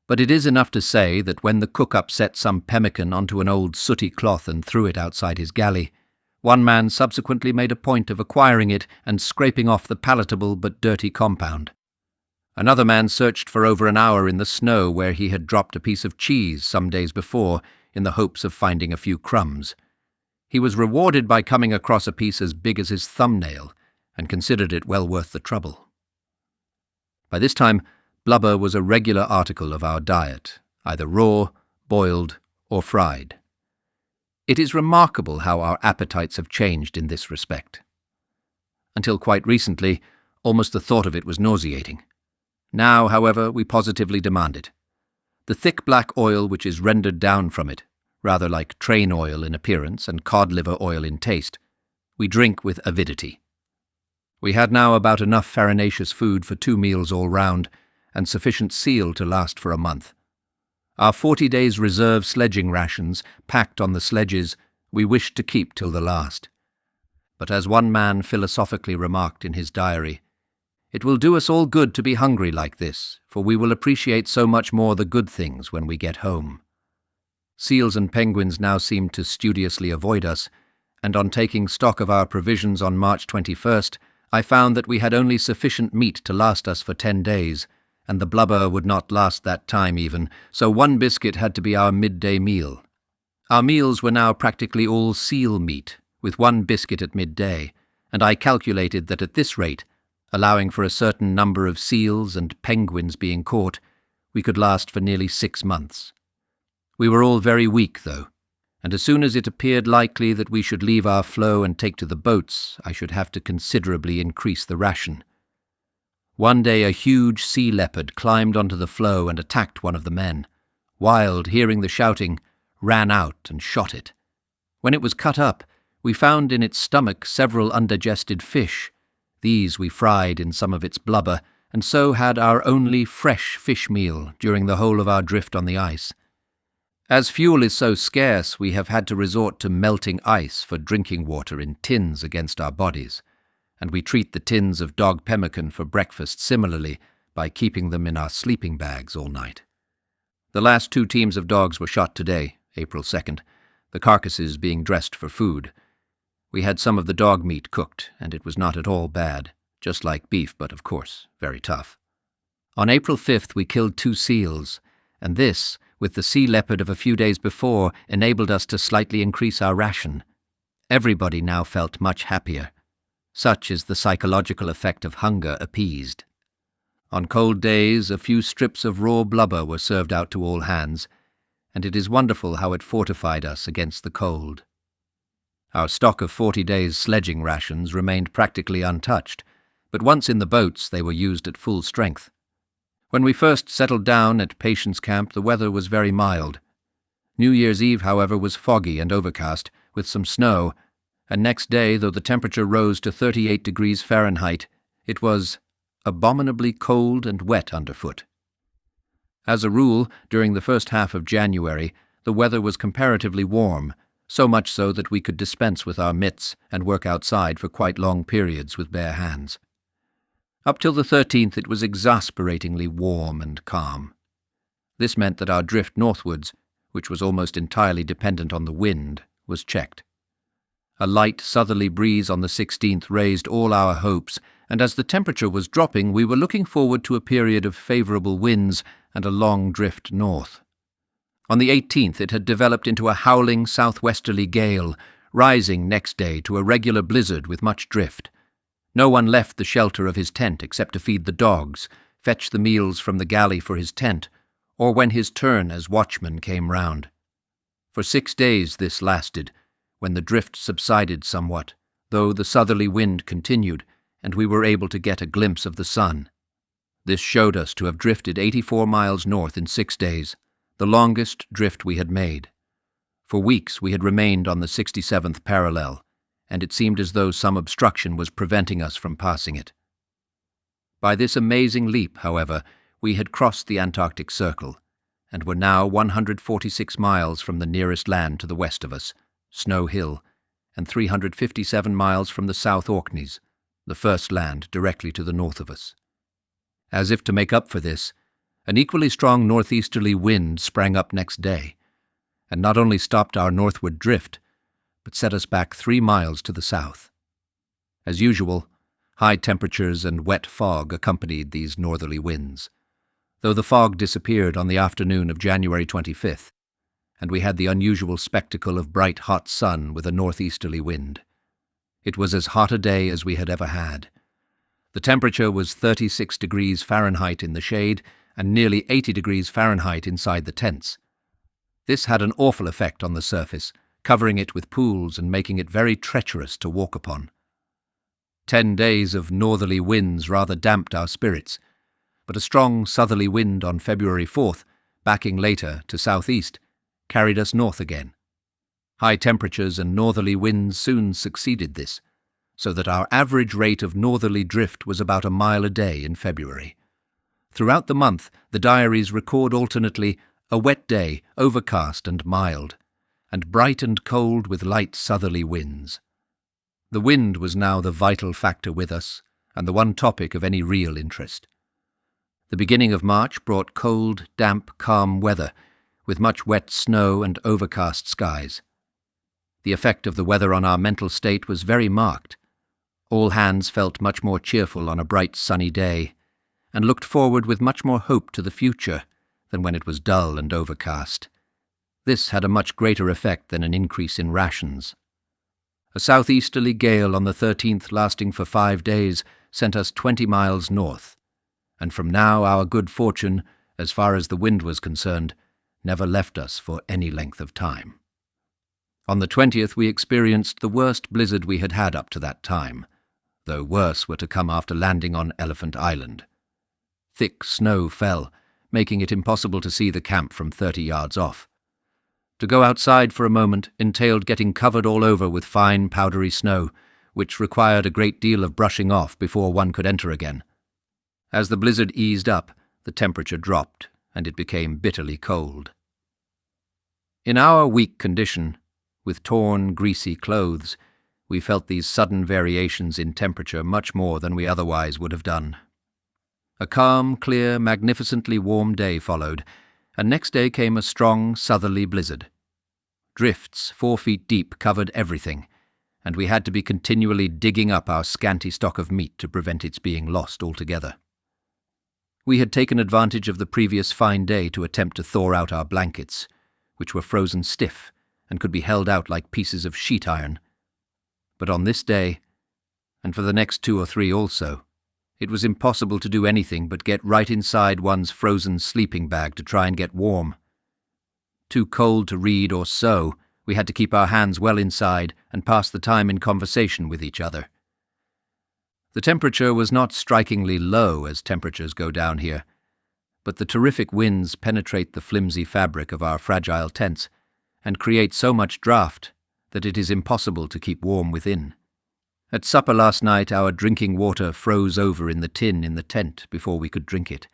But it is enough to say that when the cook upset some pemmican onto an old sooty cloth and threw it outside his galley, one man subsequently made a point of acquiring it and scraping off the palatable but dirty compound. Another man searched for over an hour in the snow where he had dropped a piece of cheese some days before in the hopes of finding a few crumbs. He was rewarded by coming across a piece as big as his thumbnail and considered it well worth the trouble. By this time, blubber was a regular article of our diet, either raw, boiled, or fried. It is remarkable how our appetites have changed in this respect. Until quite recently, almost the thought of it was nauseating. Now, however, we positively demand it. The thick black oil which is rendered down from it, rather like train oil in appearance and cod liver oil in taste, we drink with avidity. We had now about enough farinaceous food for 2 meals all round, and sufficient seal to last for a month. Our 40 days' reserve sledging rations, packed on the sledges, we wished to keep till the last. But as one man philosophically remarked in his diary, "It will do us all good to be hungry like this, for we will appreciate so much more the good things when we get home." Seals and penguins now seemed to studiously avoid us, and on taking stock of our provisions on March 21st, I found that we had only sufficient meat to last us for 10 days, and the blubber would not last that time even, so 1 biscuit had to be our midday meal. Our meals were now practically all seal meat, with 1 biscuit at midday, and I calculated that at this rate, allowing for a certain number of seals and penguins being caught, we could last for nearly 6 months. We were all very weak, though, and as soon as it appeared likely that we should leave our floe and take to the boats, I should have to considerably increase the ration. One day a huge sea leopard climbed onto the floe and attacked one of the men. Wild, hearing the shouting, ran out and shot it. When it was cut up, we found in its stomach several undigested fish. These we fried in some of its blubber, and so had our only fresh fish meal during the whole of our drift on the ice. As fuel is so scarce, we have had to resort to melting ice for drinking water in tins against our bodies, and we treat the tins of dog pemmican for breakfast similarly by keeping them in our sleeping bags all night. The last 2 teams of dogs were shot today, April 2nd, the carcasses being dressed for food. We had some of the dog meat cooked, and it was not at all bad, just like beef, but of course very tough. On April 5th we killed 2 seals, and this, with the sea leopard of a few days before, enabled us to slightly increase our ration. Everybody now felt much happier. Such is the psychological effect of hunger appeased. On cold days, a few strips of raw blubber were served out to all hands, and it is wonderful how it fortified us against the cold. Our stock of 40 days' sledging rations remained practically untouched, but once in the boats they were used at full strength. When we first settled down at Patience Camp, the weather was very mild. New Year's Eve, however, was foggy and overcast, with some snow, and next day, though the temperature rose to 38 degrees Fahrenheit, it was abominably cold and wet underfoot. As a rule, during the first half of January, the weather was comparatively warm, so much so that we could dispense with our mitts and work outside for quite long periods with bare hands. Up till the 13th it was exasperatingly warm and calm. This meant that our drift northwards, which was almost entirely dependent on the wind, was checked. A light southerly breeze on the 16th raised all our hopes, and as the temperature was dropping, we were looking forward to a period of favourable winds and a long drift north. On the 18th it had developed into a howling southwesterly gale, rising next day to a regular blizzard with much drift. No one left the shelter of his tent except to feed the dogs, fetch the meals from the galley for his tent, or when his turn as watchman came round. For 6 days this lasted, when the drift subsided somewhat, though the southerly wind continued, and we were able to get a glimpse of the sun. This showed us to have drifted 84 miles north in 6 days, the longest drift we had made. For weeks we had remained on the 67th parallel, and it seemed as though some obstruction was preventing us from passing it. By this amazing leap, however, we had crossed the Antarctic Circle, and were now 146 miles from the nearest land to the west of us, Snow Hill, and 357 miles from the South Orkneys, the first land directly to the north of us. As if to make up for this, an equally strong northeasterly wind sprang up next day, and not only stopped our northward drift, but set us back 3 miles to the south. As usual, high temperatures and wet fog accompanied these northerly winds, though the fog disappeared on the afternoon of January 25th, and we had the unusual spectacle of bright hot sun with a northeasterly wind. It was as hot a day as we had ever had. The temperature was 36 degrees Fahrenheit in the shade and nearly 80 degrees Fahrenheit inside the tents. This had an awful effect on the surface, covering it with pools and making it very treacherous to walk upon. 10 days of northerly winds rather damped our spirits, but a strong southerly wind on February 4th, backing later to southeast, carried us north again. High temperatures and northerly winds soon succeeded this, so that our average rate of northerly drift was about a mile a day in February. Throughout the month, the diaries record alternately a wet day, overcast and mild, and bright and cold with light southerly winds. The wind was now the vital factor with us, and the one topic of any real interest. The beginning of March brought cold, damp, calm weather, with much wet snow and overcast skies. The effect of the weather on our mental state was very marked. All hands felt much more cheerful on a bright sunny day, and looked forward with much more hope to the future than when it was dull and overcast. This had a much greater effect than an increase in rations. A southeasterly gale on the 13th, lasting for 5 days, sent us 20 miles north, and from now our good fortune, as far as the wind was concerned, never left us for any length of time. On the 20th we experienced the worst blizzard we had had up to that time, though worse were to come after landing on Elephant Island. Thick snow fell, making it impossible to see the camp from 30 yards off. To go outside for a moment entailed getting covered all over with fine powdery snow, which required a great deal of brushing off before one could enter again. As the blizzard eased up, the temperature dropped, and it became bitterly cold. In our weak condition, with torn, greasy clothes, we felt these sudden variations in temperature much more than we otherwise would have done. A calm, clear, magnificently warm day followed, and next day came a strong southerly blizzard. Drifts 4 feet deep covered everything, and we had to be continually digging up our scanty stock of meat to prevent its being lost altogether. We had taken advantage of the previous fine day to attempt to thaw out our blankets, which were frozen stiff and could be held out like pieces of sheet iron. But on this day, and for the next 2 or 3 also, it was impossible to do anything but get right inside one's frozen sleeping bag to try and get warm. Too cold to read or sew, we had to keep our hands well inside and pass the time in conversation with each other. The temperature was not strikingly low as temperatures go down here, but the terrific winds penetrate the flimsy fabric of our fragile tents and create so much draught that it is impossible to keep warm within. At supper last night our drinking water froze over in the tin in the tent before we could drink it.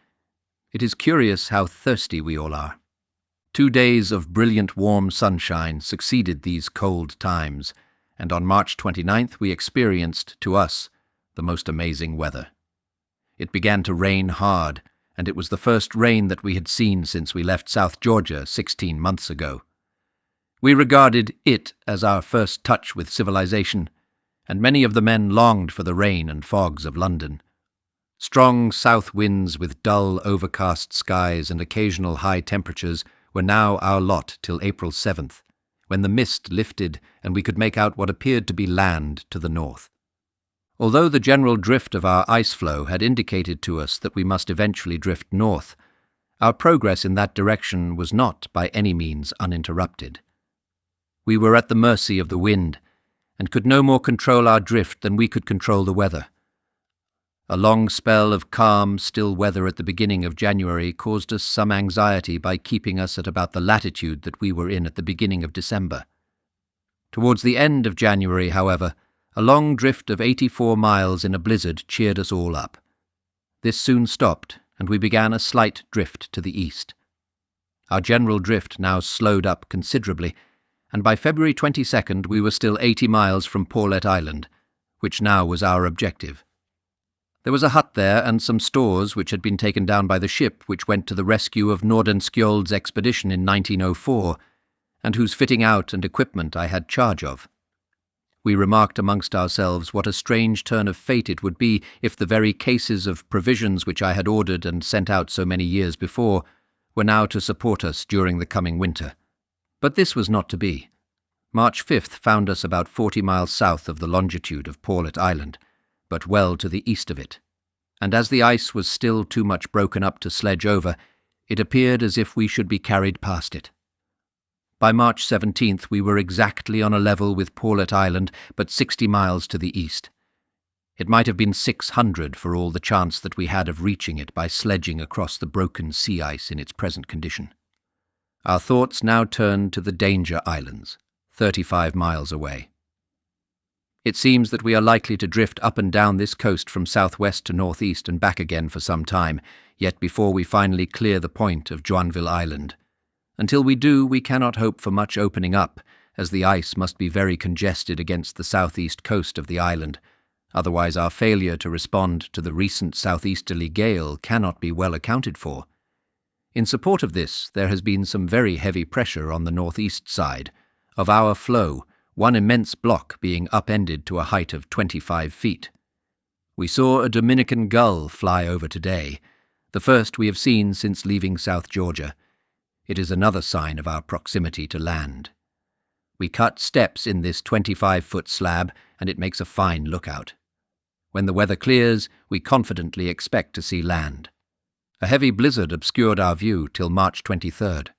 It is curious how thirsty we all are. 2 days of brilliant warm sunshine succeeded these cold times, and on March 29th we experienced, to us, the most amazing weather. It began to rain hard, and it was the first rain that we had seen since we left South Georgia 16 months ago. We regarded it as our first touch with civilization, and many of the men longed for the rain and fogs of London. Strong south winds with dull, overcast skies and occasional high temperatures were now our lot till April 7th, when the mist lifted and we could make out what appeared to be land to the north. Although the general drift of our ice flow had indicated to us that we must eventually drift north, our progress in that direction was not by any means uninterrupted. We were at the mercy of the wind, and could no more control our drift than we could control the weather. A long spell of calm, still weather at the beginning of January caused us some anxiety by keeping us at about the latitude that we were in at the beginning of December. Towards the end of January, however, a long drift of 84 miles in a blizzard cheered us all up. This soon stopped, and we began a slight drift to the east. Our general drift now slowed up considerably, and by February 22nd we were still 80 miles from Paulet Island, which now was our objective. There was a hut there and some stores which had been taken down by the ship which went to the rescue of Nordenskjöld's expedition in 1904, and whose fitting out and equipment I had charge of. We remarked amongst ourselves what a strange turn of fate it would be if the very cases of provisions which I had ordered and sent out so many years before were now to support us during the coming winter. But this was not to be. March 5th found us about 40 miles south of the longitude of Paulet Island, but well to the east of it, and as the ice was still too much broken up to sledge over, it appeared as if we should be carried past it. By March 17th we were exactly on a level with Paulet Island, but 60 miles to the east. It might have been 600 for all the chance that we had of reaching it by sledging across the broken sea ice in its present condition. Our thoughts now turned to the Danger Islands, 35 miles away. It seems that we are likely to drift up and down this coast from southwest to northeast and back again for some time, yet before we finally clear the point of Joinville Island. Until we do, we cannot hope for much opening up, as the ice must be very congested against the southeast coast of the island. Otherwise our failure to respond to the recent southeasterly gale cannot be well accounted for. In support of this, there has been some very heavy pressure on the northeast side of our flow, one immense block being upended to a height of 25 feet. We saw a Dominican gull fly over today, the first we have seen since leaving South Georgia. It is another sign of our proximity to land. We cut steps in this 25-foot slab, and it makes a fine lookout. When the weather clears, we confidently expect to see land. A heavy blizzard obscured our view till March 23rd.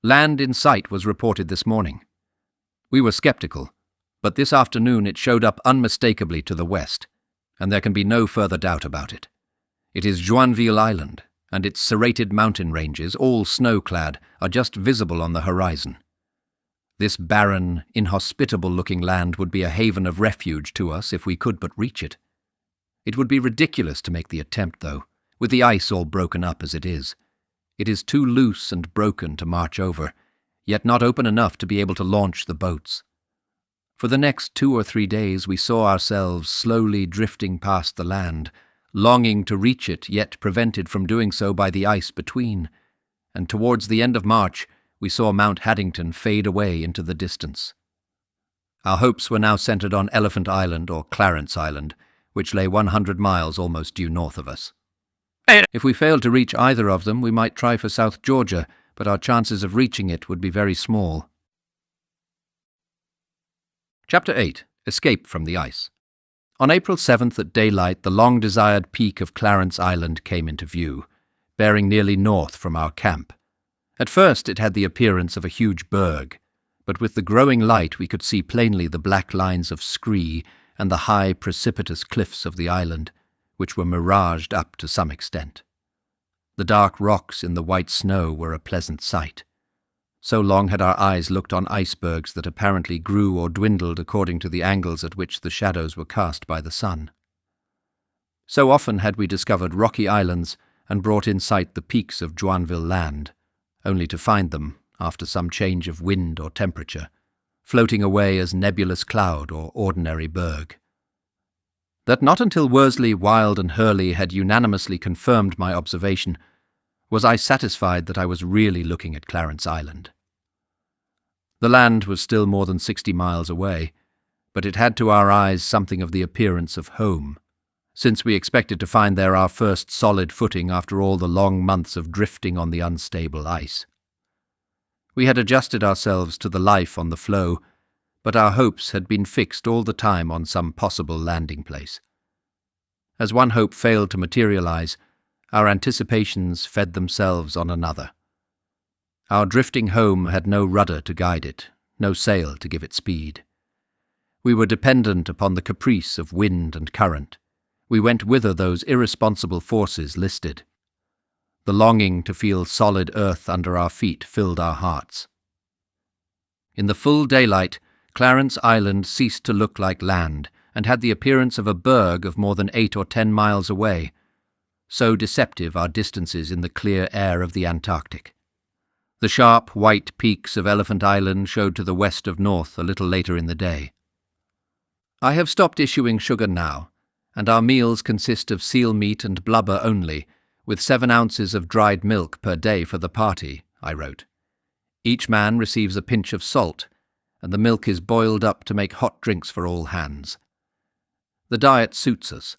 Land in sight was reported this morning. We were skeptical, but this afternoon it showed up unmistakably to the west, and there can be no further doubt about it. It is Joinville Island, and its serrated mountain ranges, all snow-clad, are just visible on the horizon. This barren, inhospitable-looking land would be a haven of refuge to us if we could but reach it. It would be ridiculous to make the attempt, though, with the ice all broken up as it is. It is too loose and broken to march over, yet not open enough to be able to launch the boats. For the next 2 or 3 days we saw ourselves slowly drifting past the land, longing to reach it, yet prevented from doing so by the ice between, and towards the end of March we saw Mount Haddington fade away into the distance. Our hopes were now centred on Elephant Island or Clarence Island, which lay 100 miles almost due north of us. If we failed to reach either of them, we might try for South Georgia, but our chances of reaching it would be very small. Chapter 8. Escape from the Ice. On April 7th at daylight, the long-desired peak of Clarence Island came into view, bearing nearly north from our camp. At first it had the appearance of a huge berg, but with the growing light we could see plainly the black lines of scree and the high precipitous cliffs of the island, which were miraged up to some extent. The dark rocks in the white snow were a pleasant sight. So long had our eyes looked on icebergs that apparently grew or dwindled according to the angles at which the shadows were cast by the sun. So often had we discovered rocky islands and brought in sight the peaks of Joinville Land, only to find them, after some change of wind or temperature, floating away as nebulous cloud or ordinary berg. That not until Worsley, Wild and Hurley had unanimously confirmed my observation was I satisfied that I was really looking at Clarence Island. The land was still more than 60 miles away, but it had to our eyes something of the appearance of home, since we expected to find there our first solid footing after all the long months of drifting on the unstable ice. We had adjusted ourselves to the life on the floe, but our hopes had been fixed all the time on some possible landing place. As one hope failed to materialize, our anticipations fed themselves on another. Our drifting home had no rudder to guide it, no sail to give it speed. We were dependent upon the caprice of wind and current. We went whither those irresponsible forces listed. The longing to feel solid earth under our feet filled our hearts. In the full daylight, Clarence Island ceased to look like land and had the appearance of a berg of more than 8 or 10 miles away. So deceptive are distances in the clear air of the Antarctic. The sharp white peaks of Elephant Island showed to the west of north a little later in the day. I have stopped issuing sugar now, and our meals consist of seal meat and blubber only, with 7 ounces of dried milk per day for the party, I wrote. Each man receives a pinch of salt, and the milk is boiled up to make hot drinks for all hands. The diet suits us,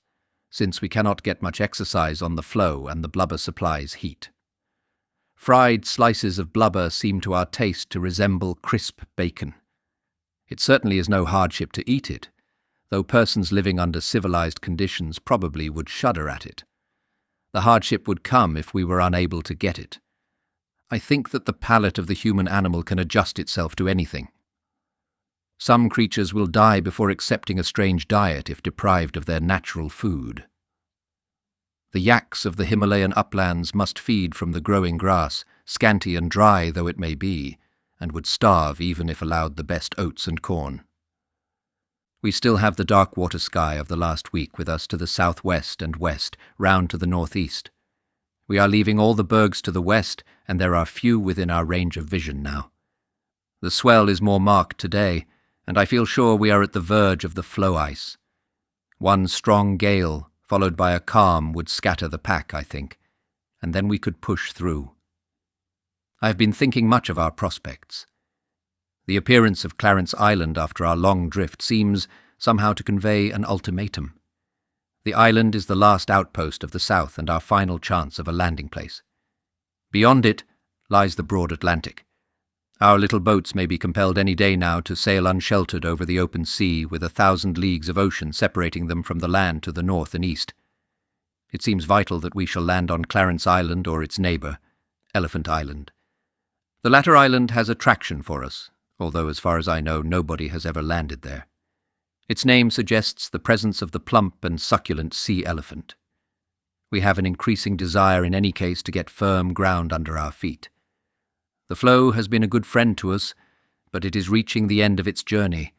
since we cannot get much exercise on the floe and the blubber supplies heat. Fried slices of blubber seem to our taste to resemble crisp bacon. It certainly is no hardship to eat it, though persons living under civilized conditions probably would shudder at it. The hardship would come if we were unable to get it. I think that the palate of the human animal can adjust itself to anything. Some creatures will die before accepting a strange diet if deprived of their natural food. The yaks of the Himalayan uplands must feed from the growing grass, scanty and dry though it may be, and would starve even if allowed the best oats and corn. We still have the dark water sky of the last week with us to the southwest and west, round to the northeast. We are leaving all the bergs to the west, and there are few within our range of vision now. The swell is more marked today, and I feel sure we are at the verge of the floe ice. One strong gale, followed by a calm, would scatter the pack, I think, and then we could push through. I have been thinking much of our prospects. The appearance of Clarence Island after our long drift seems somehow to convey an ultimatum. The island is the last outpost of the south and our final chance of a landing place. Beyond it lies the broad Atlantic. Our little boats may be compelled any day now to sail unsheltered over the open sea with 1,000 leagues of ocean separating them from the land to the north and east. It seems vital that we shall land on Clarence Island or its neighbour, Elephant Island. The latter island has attraction for us, although as far as I know nobody has ever landed there. Its name suggests the presence of the plump and succulent sea elephant. We have an increasing desire in any case to get firm ground under our feet. The floe has been a good friend to us, but it is reaching the end of its journey,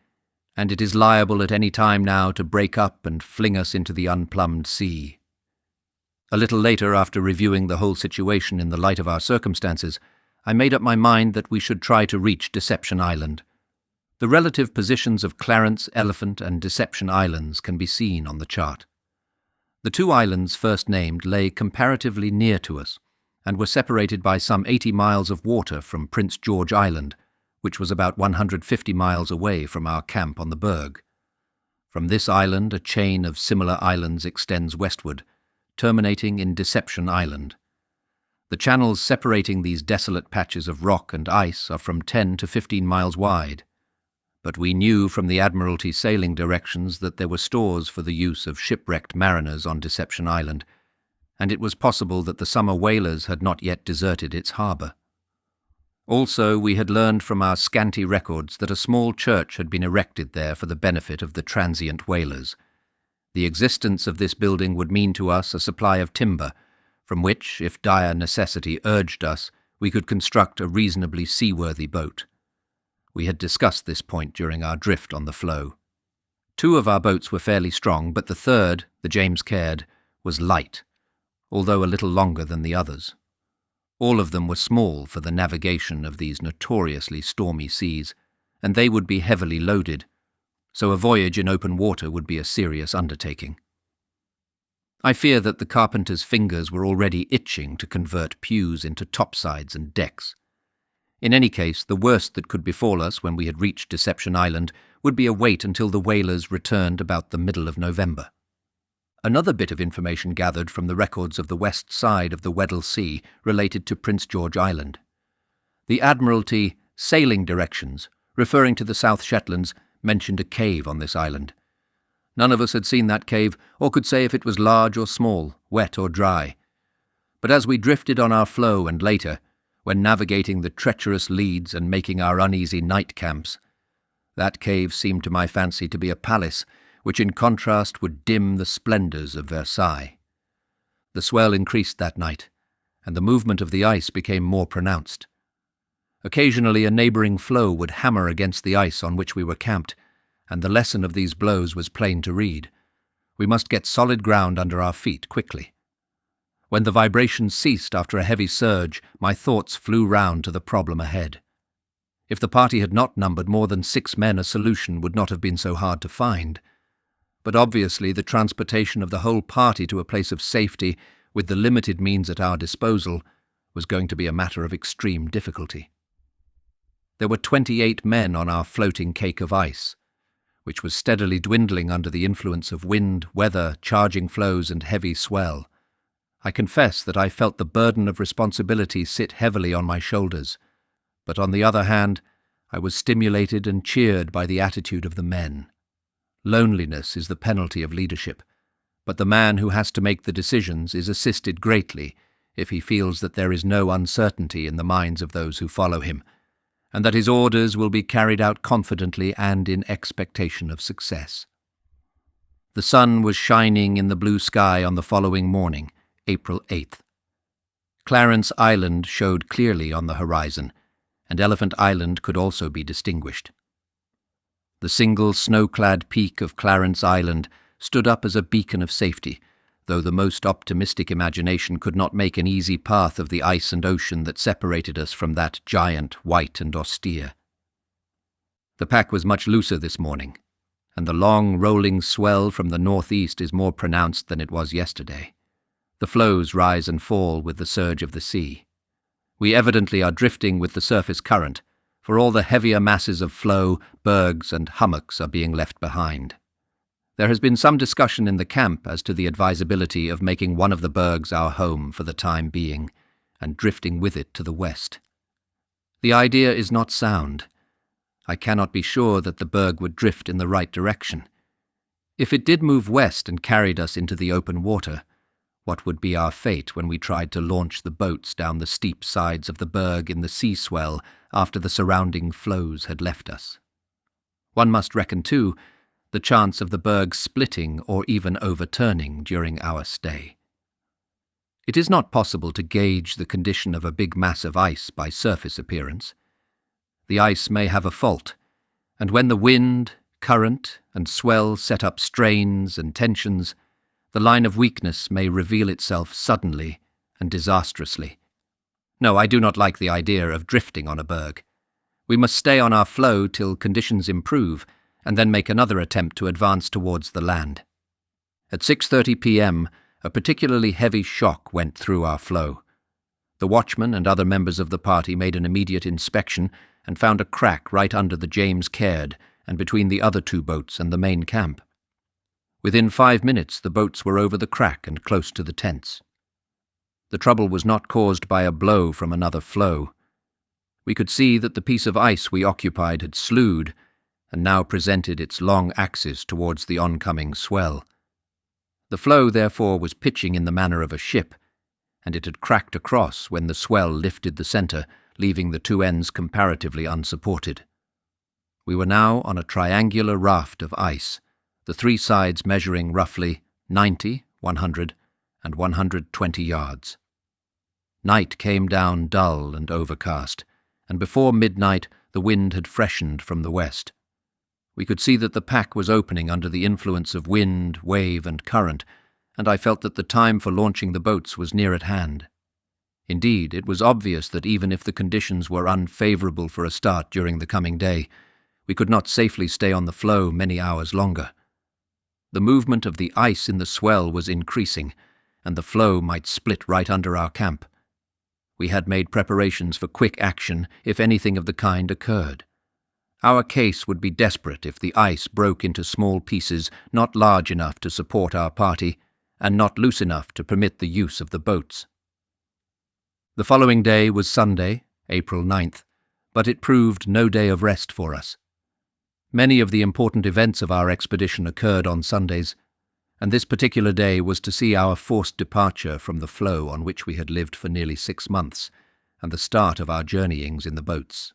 and it is liable at any time now to break up and fling us into the unplumbed sea. A little later, after reviewing the whole situation in the light of our circumstances, I made up my mind that we should try to reach Deception Island. The relative positions of Clarence, Elephant, and Deception Islands can be seen on the chart. The 2 islands first named lay comparatively near to us, and were separated by some 80 miles of water from Prince George Island, which was about 150 miles away from our camp on the berg. From this island a chain of similar islands extends westward, terminating in Deception Island. The channels separating these desolate patches of rock and ice are from 10 to 15 miles wide, but we knew from the Admiralty sailing directions that there were stores for the use of shipwrecked mariners on Deception Island, and it was possible that the summer whalers had not yet deserted its harbour. Also, we had learned from our scanty records that a small church had been erected there for the benefit of the transient whalers. The existence of this building would mean to us a supply of timber, from which, if dire necessity urged us, we could construct a reasonably seaworthy boat. We had discussed this point during our drift on the floe. 2 of our boats were fairly strong, but the third, the James Caird, was light, although a little longer than the others. All of them were small for the navigation of these notoriously stormy seas, and they would be heavily loaded, so a voyage in open water would be a serious undertaking. I fear that the carpenter's fingers were already itching to convert pews into topsides and decks. In any case, the worst that could befall us when we had reached Deception Island would be a wait until the whalers returned about the middle of November. Another bit of information gathered from the records of the west side of the Weddell Sea related to Prince George Island. The Admiralty sailing directions, referring to the South Shetlands, mentioned a cave on this island. None of us had seen that cave, or could say if it was large or small, wet or dry. But as we drifted on our floe and later, when navigating the treacherous leads and making our uneasy night camps, that cave seemed to my fancy to be a palace which in contrast would dim the splendours of Versailles. The swell increased that night, and the movement of the ice became more pronounced. Occasionally a neighbouring floe would hammer against the ice on which we were camped, and the lesson of these blows was plain to read. We must get solid ground under our feet quickly. When the vibrations ceased after a heavy surge, my thoughts flew round to the problem ahead. If the party had not numbered more than 6 men, a solution would not have been so hard to find. But obviously the transportation of the whole party to a place of safety, with the limited means at our disposal, was going to be a matter of extreme difficulty. There were 28 men on our floating cake of ice, which was steadily dwindling under the influence of wind, weather, charging floes, and heavy swell. I confess that I felt the burden of responsibility sit heavily on my shoulders, but on the other hand, I was stimulated and cheered by the attitude of the men. Loneliness is the penalty of leadership, but the man who has to make the decisions is assisted greatly if he feels that there is no uncertainty in the minds of those who follow him, and that his orders will be carried out confidently and in expectation of success. The sun was shining in the blue sky on the following morning, April 8th. Clarence Island showed clearly on the horizon, and Elephant Island could also be distinguished. The single snow-clad peak of Clarence Island stood up as a beacon of safety, though the most optimistic imagination could not make an easy path of the ice and ocean that separated us from that giant, white and austere. The pack was much looser this morning, and the long, rolling swell from the northeast is more pronounced than it was yesterday. The floes rise and fall with the surge of the sea. We evidently are drifting with the surface current, for all the heavier masses of floe, bergs and hummocks are being left behind. There has been some discussion in the camp as to the advisability of making one of the bergs our home for the time being, and drifting with it to the west. The idea is not sound. I cannot be sure that the berg would drift in the right direction. If it did move west and carried us into the open water, what would be our fate when we tried to launch the boats down the steep sides of the berg in the sea swell after the surrounding floes had left us? One must reckon, too, the chance of the berg splitting or even overturning during our stay. It is not possible to gauge the condition of a big mass of ice by surface appearance. The ice may have a fault, and when the wind, current, and swell set up strains and tensions, the line of weakness may reveal itself suddenly and disastrously. No, I do not like the idea of drifting on a berg. We must stay on our floe till conditions improve, and then make another attempt to advance towards the land. At 6:30 p.m., a particularly heavy shock went through our floe. The watchman and other members of the party made an immediate inspection and found a crack right under the James Caird and between the other 2 boats and the main camp. Within 5 minutes, the boats were over the crack and close to the tents. The trouble was not caused by a blow from another floe. We could see that the piece of ice we occupied had slewed, and now presented its long axis towards the oncoming swell. The floe, therefore, was pitching in the manner of a ship, and it had cracked across when the swell lifted the centre, leaving the 2 ends comparatively unsupported. We were now on a triangular raft of ice, the 3 sides measuring roughly 90, 100, and 120 yards. Night came down dull and overcast, and before midnight the wind had freshened from the west. We could see that the pack was opening under the influence of wind, wave, and current, and I felt that the time for launching the boats was near at hand. Indeed, it was obvious that even if the conditions were unfavourable for a start during the coming day, we could not safely stay on the floe many hours longer. The movement of the ice in the swell was increasing, and the floe might split right under our camp. We had made preparations for quick action if anything of the kind occurred. Our case would be desperate if the ice broke into small pieces not large enough to support our party, and not loose enough to permit the use of the boats. The following day was Sunday, April 9th, but it proved no day of rest for us. Many of the important events of our expedition occurred on Sundays, and this particular day was to see our forced departure from the floe on which we had lived for nearly 6 months, and the start of our journeyings in the boats.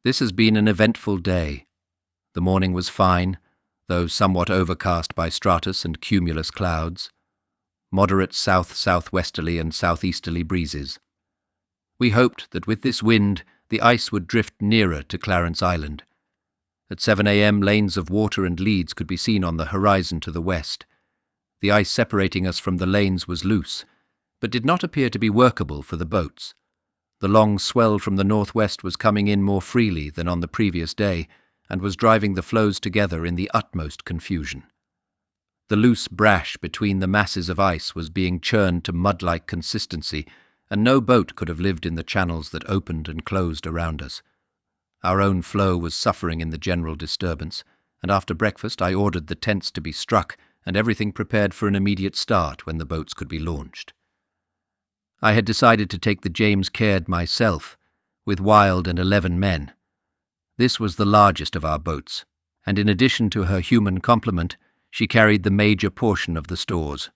This has been an eventful day. The morning was fine, though somewhat overcast by stratus and cumulus clouds. Moderate south-southwesterly and southeasterly breezes. We hoped that with this wind the ice would drift nearer to Clarence Island. At 7 a.m. lanes of water and leads could be seen on the horizon to the west. The ice separating us from the lanes was loose, but did not appear to be workable for the boats. The long swell from the northwest was coming in more freely than on the previous day, and was driving the floes together in the utmost confusion. The loose brash between the masses of ice was being churned to mud-like consistency, and no boat could have lived in the channels that opened and closed around us. Our own floe was suffering in the general disturbance, and after breakfast I ordered the tents to be struck and everything prepared for an immediate start when the boats could be launched. I had decided to take the James Caird myself, with Wild and 11 men. This was the largest of our boats, and in addition to her human complement, she carried the major portion of the stores.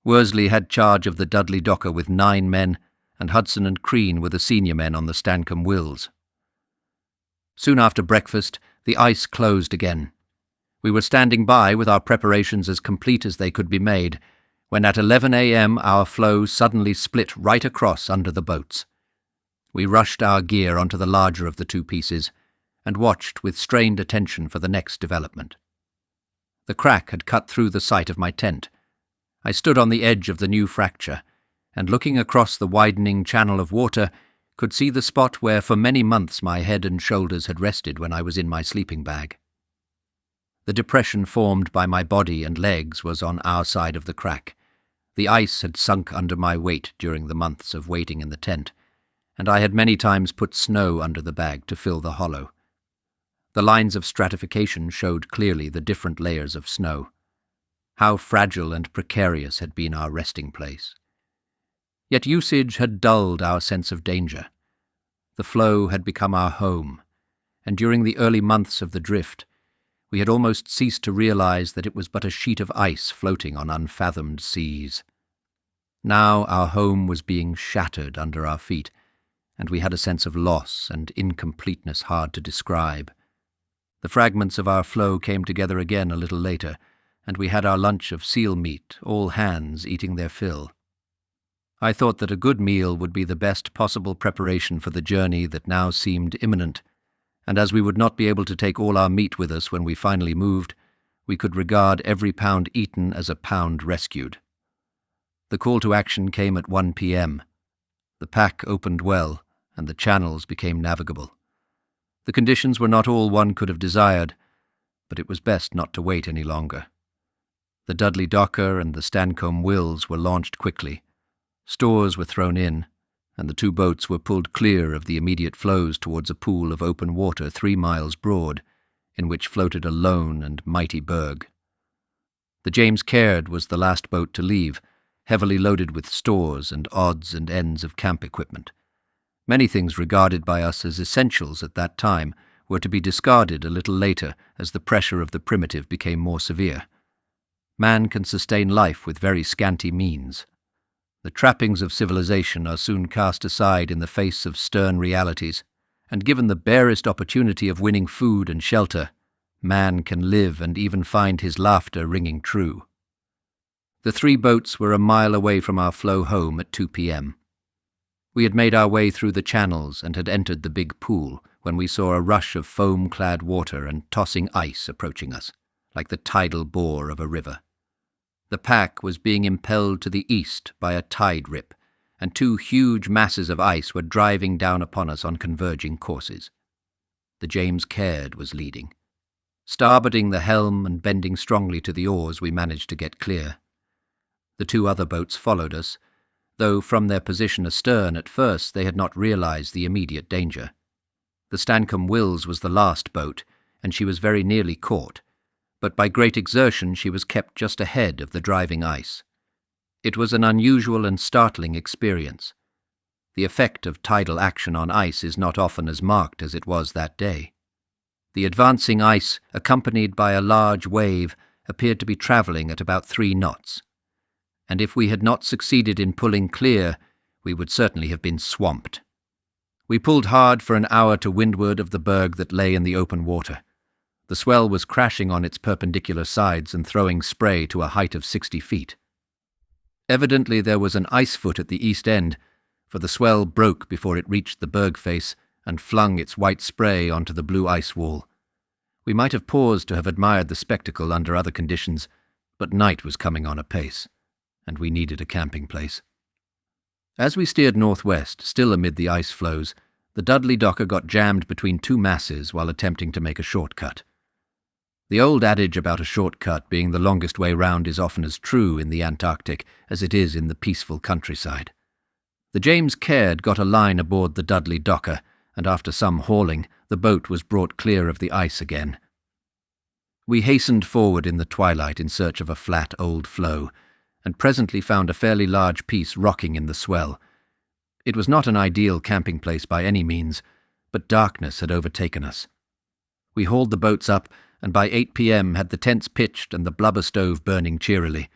Worsley had charge of the Dudley Docker with 9 men, and Hudson and Crean were the senior men on the Stancombe Wills. Soon after breakfast, the ice closed again. We were standing by with our preparations as complete as they could be made, when at 11 a.m. our floe suddenly split right across under the boats. We rushed our gear onto the larger of the 2 pieces, and watched with strained attention for the next development. The crack had cut through the side of my tent. I stood on the edge of the new fracture, and looking across the widening channel of water, could see the spot where for many months my head and shoulders had rested when I was in my sleeping bag. The depression formed by my body and legs was on our side of the crack. The ice had sunk under my weight during the months of waiting in the tent, and I had many times put snow under the bag to fill the hollow. The lines of stratification showed clearly the different layers of snow. How fragile and precarious had been our resting place. Yet usage had dulled our sense of danger. The floe had become our home, and during the early months of the drift, we had almost ceased to realize that it was but a sheet of ice floating on unfathomed seas. Now our home was being shattered under our feet, and we had a sense of loss and incompleteness hard to describe. The fragments of our floe came together again a little later, and we had our lunch of seal meat, all hands eating their fill. I thought that a good meal would be the best possible preparation for the journey that now seemed imminent, and as we would not be able to take all our meat with us when we finally moved, we could regard every pound eaten as a pound rescued. The call to action came at 1 p.m. The pack opened well, and the channels became navigable. The conditions were not all one could have desired, but it was best not to wait any longer. The Dudley Docker and the Stancombe Wills were launched quickly. Stores were thrown in, and the 2 boats were pulled clear of the immediate floes towards a pool of open water 3 miles broad, in which floated a lone and mighty berg. The James Caird was the last boat to leave, heavily loaded with stores and odds and ends of camp equipment. Many things regarded by us as essentials at that time were to be discarded a little later as the pressure of the primitive became more severe. Man can sustain life with very scanty means. The trappings of civilization are soon cast aside in the face of stern realities, and given the barest opportunity of winning food and shelter, man can live and even find his laughter ringing true. The 3 boats were a mile away from our floe home at 2 p.m. We had made our way through the channels and had entered the big pool when we saw a rush of foam-clad water and tossing ice approaching us, like the tidal bore of a river. The pack was being impelled to the east by a tide rip, and two huge masses of ice were driving down upon us on converging courses. The James Caird was leading. Starboarding the helm and bending strongly to the oars, we managed to get clear. The two other boats followed us, though from their position astern at first they had not realized the immediate danger. The Stancombe Wills was the last boat, and she was very nearly caught, but by great exertion she was kept just ahead of the driving ice. It was an unusual and startling experience. The effect of tidal action on ice is not often as marked as it was that day. The advancing ice, accompanied by a large wave, appeared to be travelling at about 3 knots, and if we had not succeeded in pulling clear, we would certainly have been swamped. We pulled hard for an hour to windward of the berg that lay in the open water. The swell was crashing on its perpendicular sides and throwing spray to a height of 60 feet. Evidently there was an ice foot at the east end, for the swell broke before it reached the berg face and flung its white spray onto the blue ice wall. We might have paused to have admired the spectacle under other conditions, but night was coming on apace, and we needed a camping place. As we steered northwest, still amid the ice floes, the Dudley Docker got jammed between two masses while attempting to make a shortcut. The old adage about a shortcut being the longest way round is often as true in the Antarctic as it is in the peaceful countryside. The James Caird got a line aboard the Dudley Docker, and after some hauling, the boat was brought clear of the ice again. We hastened forward in the twilight in search of a flat old floe, and presently found a fairly large piece rocking in the swell. It was not an ideal camping place by any means, but darkness had overtaken us. We hauled the boats up, and by 8 p.m. had the tents pitched and the blubber stove burning cheerily.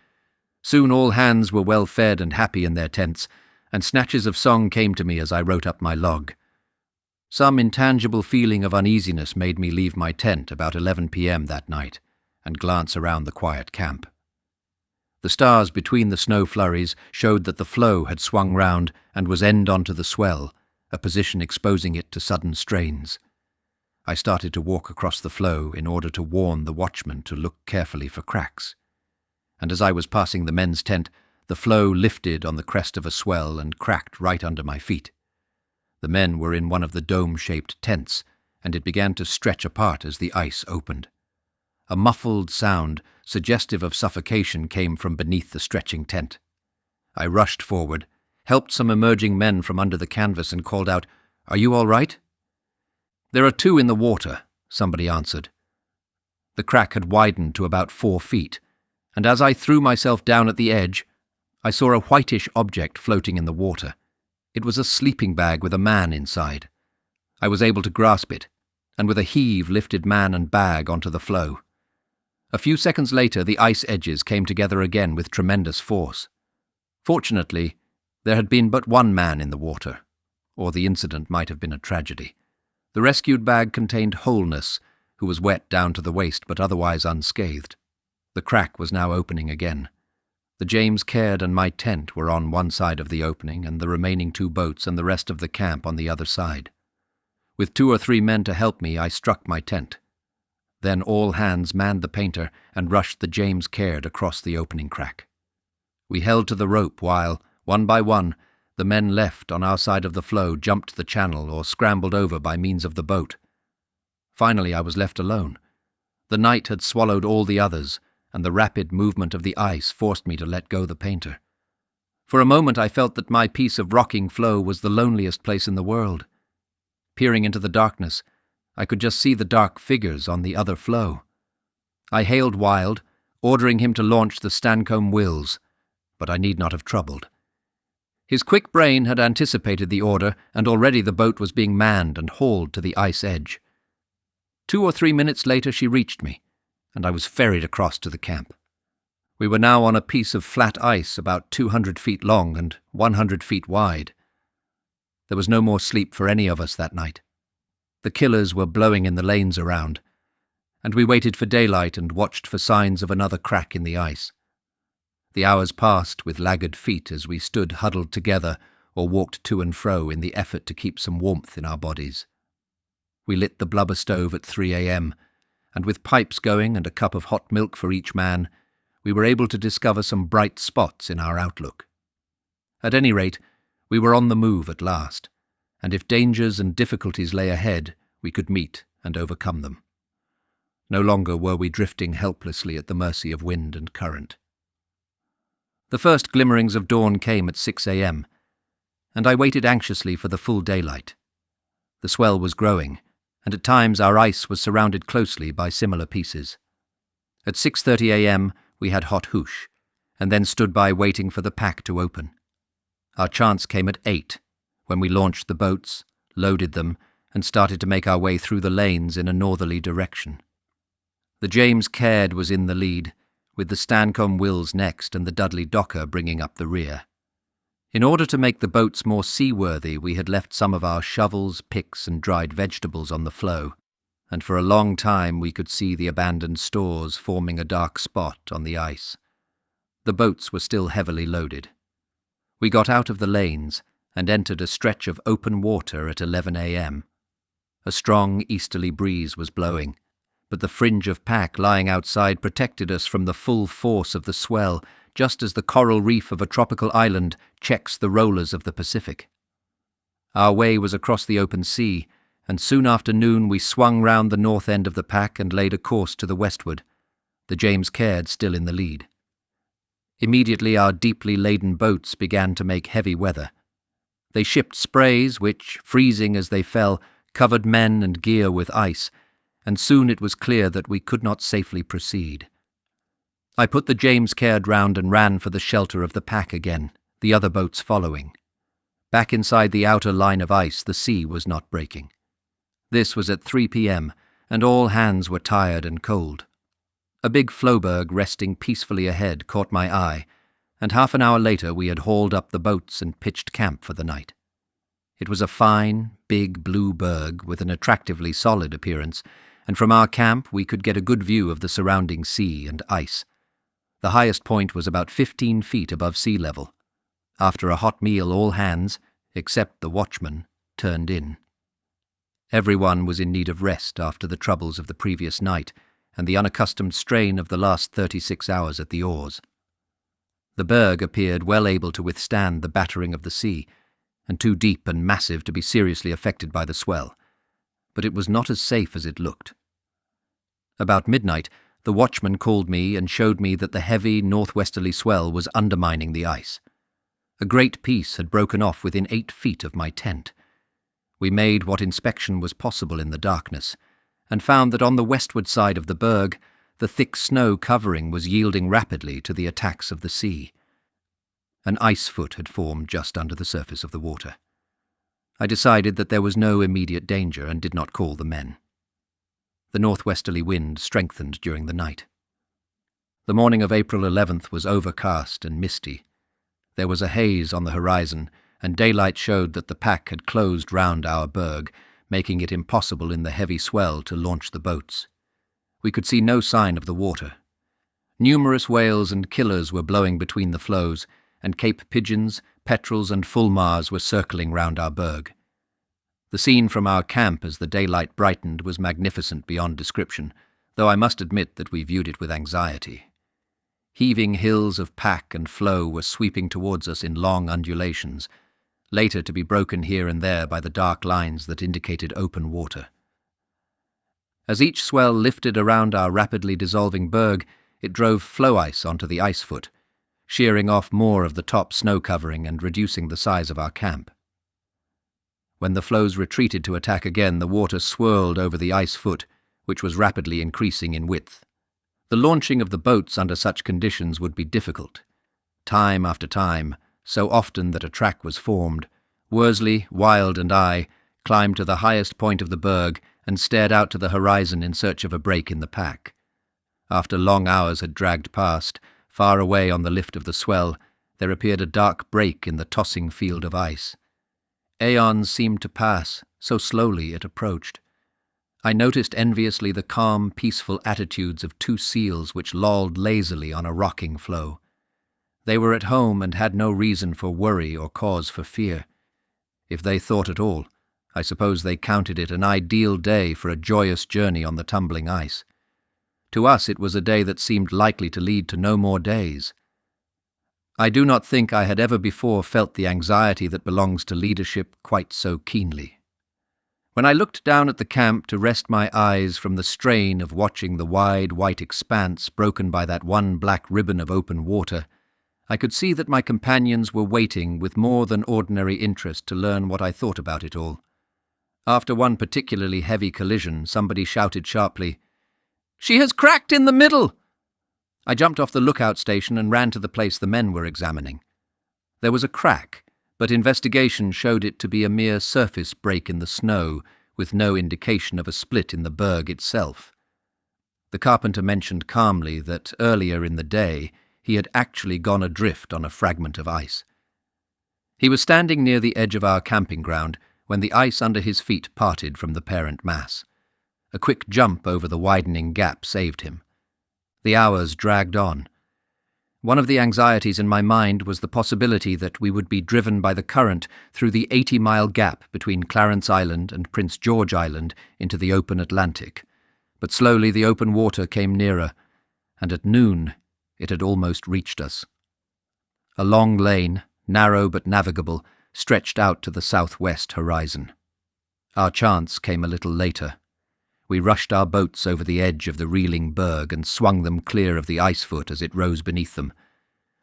Soon all hands were well fed and happy in their tents, and snatches of song came to me as I wrote up my log. Some intangible feeling of uneasiness made me leave my tent about 11 p.m. that night and glance around the quiet camp. The stars between the snow flurries showed that the floe had swung round and was end onto the swell, a position exposing it to sudden strains. I started to walk across the floe in order to warn the watchman to look carefully for cracks. And as I was passing the men's tent, the floe lifted on the crest of a swell and cracked right under my feet. The men were in one of the dome-shaped tents, and it began to stretch apart as the ice opened. A muffled sound, suggestive of suffocation, came from beneath the stretching tent. I rushed forward, helped some emerging men from under the canvas, and called out, "Are you all right?" "There are 2 in the water," somebody answered. The crack had widened to about 4 feet, and as I threw myself down at the edge, I saw a whitish object floating in the water. It was a sleeping bag with a man inside. I was able to grasp it, and with a heave lifted man and bag onto the floe. A few seconds later, the ice edges came together again with tremendous force. Fortunately, there had been but 1 man in the water, or the incident might have been a tragedy. The rescued bag contained Wholeness, who was wet down to the waist but otherwise unscathed. The crack was now opening again. The James Caird and my tent were on one side of the opening, and the remaining 2 boats and the rest of the camp on the other side. With 2 or 3 men to help me, I struck my tent. Then all hands manned the painter and rushed the James Caird across the opening crack. We held to the rope while, one by one, the men left on our side of the floe jumped the channel or scrambled over by means of the boat. Finally I was left alone. The night had swallowed all the others, and the rapid movement of the ice forced me to let go the painter. For a moment I felt that my piece of rocking floe was the loneliest place in the world. Peering into the darkness, I could just see the dark figures on the other floe. I hailed Wilde, ordering him to launch the Stancombe Wills, but I need not have troubled. His quick brain had anticipated the order, and already the boat was being manned and hauled to the ice edge. 2 or 3 minutes later she reached me, and I was ferried across to the camp. We were now on a piece of flat ice about 200 feet long and 100 feet wide. There was no more sleep for any of us that night. The killers were blowing in the lanes around, and we waited for daylight and watched for signs of another crack in the ice. The hours passed with laggard feet as we stood huddled together or walked to and fro in the effort to keep some warmth in our bodies. We lit the blubber stove at 3 a.m., and with pipes going and a cup of hot milk for each man, we were able to discover some bright spots in our outlook. At any rate, we were on the move at last, and if dangers and difficulties lay ahead, we could meet and overcome them. No longer were we drifting helplessly at the mercy of wind and current. The first glimmerings of dawn came at 6 a.m., and I waited anxiously for the full daylight. The swell was growing, and at times our ice was surrounded closely by similar pieces. At 6:30 a.m. we had hot hoosh, and then stood by waiting for the pack to open. Our chance came at 8, when we launched the boats, loaded them, and started to make our way through the lanes in a northerly direction. The James Caird was in the lead, with the Stancombe Wills next and the Dudley Docker bringing up the rear. In order to make the boats more seaworthy, we had left some of our shovels, picks, and dried vegetables on the floe, and for a long time we could see the abandoned stores forming a dark spot on the ice. The boats were still heavily loaded. We got out of the lanes and entered a stretch of open water at 11 a.m. A strong easterly breeze was blowing, but the fringe of pack lying outside protected us from the full force of the swell, just as the coral reef of a tropical island checks the rollers of the Pacific. Our way was across the open sea, and soon after noon we swung round the north end of the pack and laid a course to the westward, the James Caird still in the lead. Immediately our deeply laden boats began to make heavy weather. They shipped sprays which, freezing as they fell, covered men and gear with ice, and soon it was clear that we could not safely proceed. I put the James Caird round and ran for the shelter of the pack again, the other boats following. Back inside the outer line of ice, the sea was not breaking. This was at 3 p.m., and all hands were tired and cold. A big floeberg resting peacefully ahead caught my eye, and half an hour later we had hauled up the boats and pitched camp for the night. It was a fine, big blue berg with an attractively solid appearance, and from our camp we could get a good view of the surrounding sea and ice. The highest point was about 15 feet above sea level. After a hot meal, all hands, except the watchman, turned in. Everyone was in need of rest after the troubles of the previous night and the unaccustomed strain of the last 36 hours at the oars. The berg appeared well able to withstand the battering of the sea, and too deep and massive to be seriously affected by the swell, but it was not as safe as it looked. About midnight, the watchman called me and showed me that the heavy northwesterly swell was undermining the ice. A great piece had broken off within 8 feet of my tent. We made what inspection was possible in the darkness, and found that on the westward side of the berg, the thick snow covering was yielding rapidly to the attacks of the sea. An ice foot had formed just under the surface of the water. I decided that there was no immediate danger and did not call the men. The northwesterly wind strengthened during the night. The morning of April 11th was overcast and misty. There was a haze on the horizon, and daylight showed that the pack had closed round our berg, making it impossible in the heavy swell to launch the boats. We could see no sign of the water. Numerous whales and killers were blowing between the floes, and Cape pigeons, petrels, and fulmars were circling round our berg. The scene from our camp as the daylight brightened was magnificent beyond description, though I must admit that we viewed it with anxiety. Heaving hills of pack and floe were sweeping towards us in long undulations, later to be broken here and there by the dark lines that indicated open water. As each swell lifted around our rapidly dissolving berg, it drove floe ice onto the ice foot, shearing off more of the top snow covering and reducing the size of our camp. When the floes retreated to attack again, the water swirled over the ice foot, which was rapidly increasing in width. The launching of the boats under such conditions would be difficult. Time after time, so often that a track was formed, Worsley, Wild, and I climbed to the highest point of the berg and stared out to the horizon in search of a break in the pack. After long hours had dragged past, far away on the lift of the swell, there appeared a dark break in the tossing field of ice. Aeons seemed to pass, so slowly it approached. I noticed enviously the calm, peaceful attitudes of 2 seals which lolled lazily on a rocking floe. They were at home and had no reason for worry or cause for fear. If they thought at all, I suppose they counted it an ideal day for a joyous journey on the tumbling ice. To us it was a day that seemed likely to lead to no more days. I do not think I had ever before felt the anxiety that belongs to leadership quite so keenly. When I looked down at the camp to rest my eyes from the strain of watching the wide white expanse broken by that one black ribbon of open water, I could see that my companions were waiting with more than ordinary interest to learn what I thought about it all. After one particularly heavy collision, somebody shouted sharply, "She has cracked in the middle!" I jumped off the lookout station and ran to the place the men were examining. There was a crack, but investigation showed it to be a mere surface break in the snow, with no indication of a split in the berg itself. The carpenter mentioned calmly that earlier in the day he had actually gone adrift on a fragment of ice. He was standing near the edge of our camping ground when the ice under his feet parted from the parent mass. A quick jump over the widening gap saved him. The hours dragged on. One of the anxieties in my mind was the possibility that we would be driven by the current through the 80-mile gap between Clarence Island and Prince George Island into the open Atlantic. But slowly the open water came nearer, and at noon it had almost reached us. A long lane, narrow but navigable, stretched out to the southwest horizon. Our chance came a little later. We rushed our boats over the edge of the reeling berg and swung them clear of the ice-foot as it rose beneath them.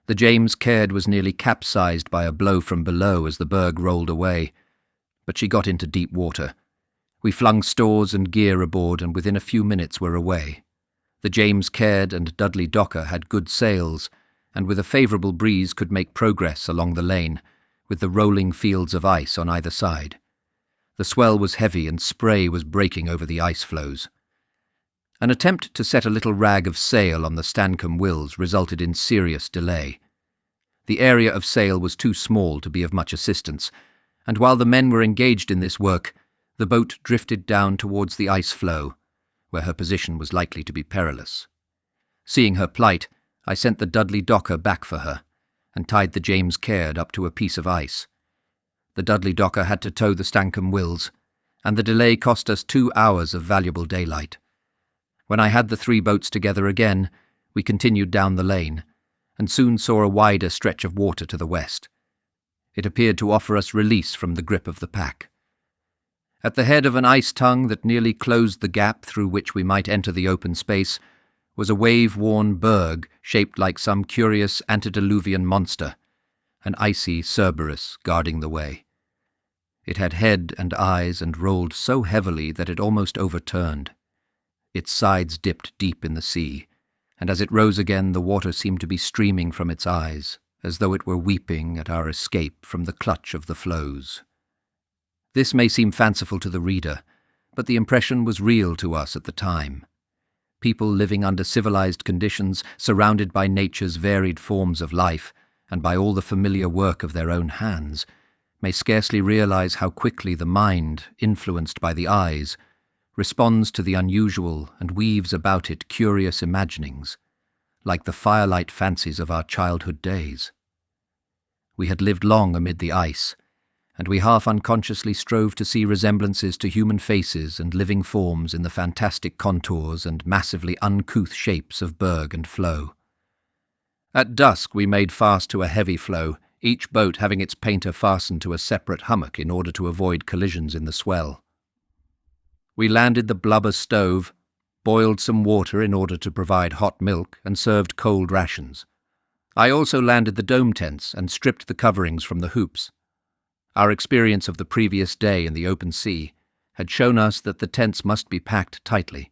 The James Caird was nearly capsized by a blow from below as the berg rolled away, but she got into deep water. We flung stores and gear aboard and within a few minutes were away. The James Caird and Dudley Docker had good sails, and with a favourable breeze could make progress along the lane, with the rolling fields of ice on either side. The swell was heavy and spray was breaking over the ice floes. An attempt to set a little rag of sail on the Stancombe Wills resulted in serious delay. The area of sail was too small to be of much assistance, and while the men were engaged in this work, the boat drifted down towards the ice floe, where her position was likely to be perilous. Seeing her plight, I sent the Dudley Docker back for her, and tied the James Caird up to a piece of ice. The Dudley Docker had to tow the Stancombe Wills, and the delay cost us 2 hours of valuable daylight. When I had the 3 boats together again, we continued down the lane, and soon saw a wider stretch of water to the west. It appeared to offer us release from the grip of the pack. At the head of an ice tongue that nearly closed the gap through which we might enter the open space was a wave-worn berg shaped like some curious antediluvian monster, an icy Cerberus guarding the way. It had head and eyes and rolled so heavily that it almost overturned. Its sides dipped deep in the sea, and as it rose again the water seemed to be streaming from its eyes, as though it were weeping at our escape from the clutch of the floes. This may seem fanciful to the reader, but the impression was real to us at the time. People living under civilized conditions, surrounded by nature's varied forms of life, and by all the familiar work of their own hands, may scarcely realize how quickly the mind, influenced by the eyes, responds to the unusual and weaves about it curious imaginings, like the firelight fancies of our childhood days. We had lived long amid the ice, and we half unconsciously strove to see resemblances to human faces and living forms in the fantastic contours and massively uncouth shapes of berg and floe. At dusk we made fast to a heavy floe, each boat having its painter fastened to a separate hummock in order to avoid collisions in the swell. We landed the blubber stove, boiled some water in order to provide hot milk, and served cold rations. I also landed the dome tents and stripped the coverings from the hoops. Our experience of the previous day in the open sea had shown us that the tents must be packed tightly.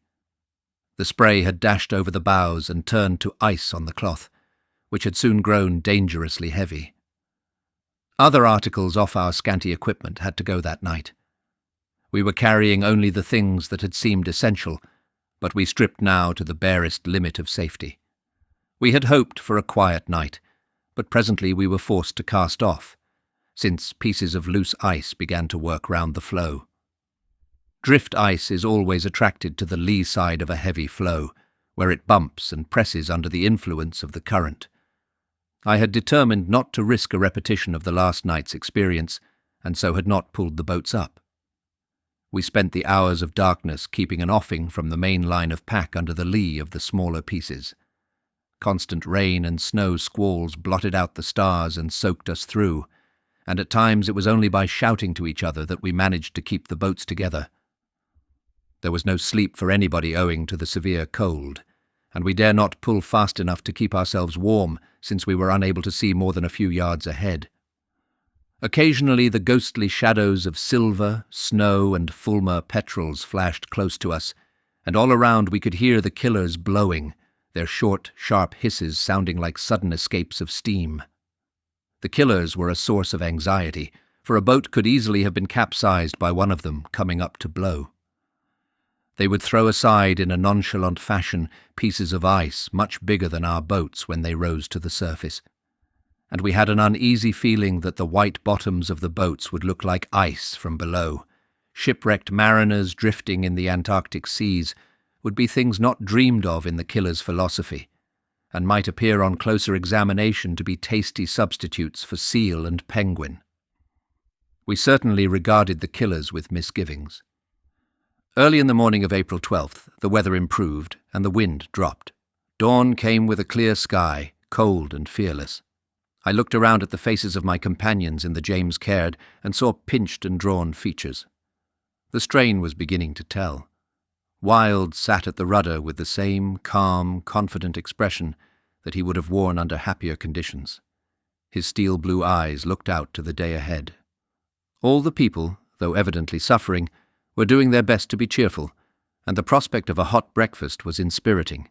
The spray had dashed over the bows and turned to ice on the cloth, which had soon grown dangerously heavy. Other articles off our scanty equipment had to go that night. We were carrying only the things that had seemed essential, but we stripped now to the barest limit of safety. We had hoped for a quiet night, but presently we were forced to cast off, since pieces of loose ice began to work round the floe. Drift ice is always attracted to the lee side of a heavy floe, where it bumps and presses under the influence of the current. I had determined not to risk a repetition of the last night's experience, and so had not pulled the boats up. We spent the hours of darkness keeping an offing from the main line of pack under the lee of the smaller pieces. Constant rain and snow squalls blotted out the stars and soaked us through, and at times it was only by shouting to each other that we managed to keep the boats together. There was no sleep for anybody owing to the severe cold, and we dare not pull fast enough to keep ourselves warm, since we were unable to see more than a few yards ahead. Occasionally the ghostly shadows of silver, snow, and fulmar petrels flashed close to us, and all around we could hear the killers blowing, their short, sharp hisses sounding like sudden escapes of steam. The killers were a source of anxiety, for a boat could easily have been capsized by one of them coming up to blow. They would throw aside in a nonchalant fashion pieces of ice much bigger than our boats when they rose to the surface, and we had an uneasy feeling that the white bottoms of the boats would look like ice from below. Shipwrecked mariners drifting in the Antarctic seas would be things not dreamed of in the killer's philosophy, and might appear on closer examination to be tasty substitutes for seal and penguin. We certainly regarded the killers with misgivings. Early in the morning of April 12th, the weather improved and the wind dropped. Dawn came with a clear sky, cold and fearless. I looked around at the faces of my companions in the James Caird and saw pinched and drawn features. The strain was beginning to tell. Wilde sat at the rudder with the same calm, confident expression that he would have worn under happier conditions. His steel-blue eyes looked out to the day ahead. All the people, though evidently suffering, were doing their best to be cheerful, and the prospect of a hot breakfast was inspiriting.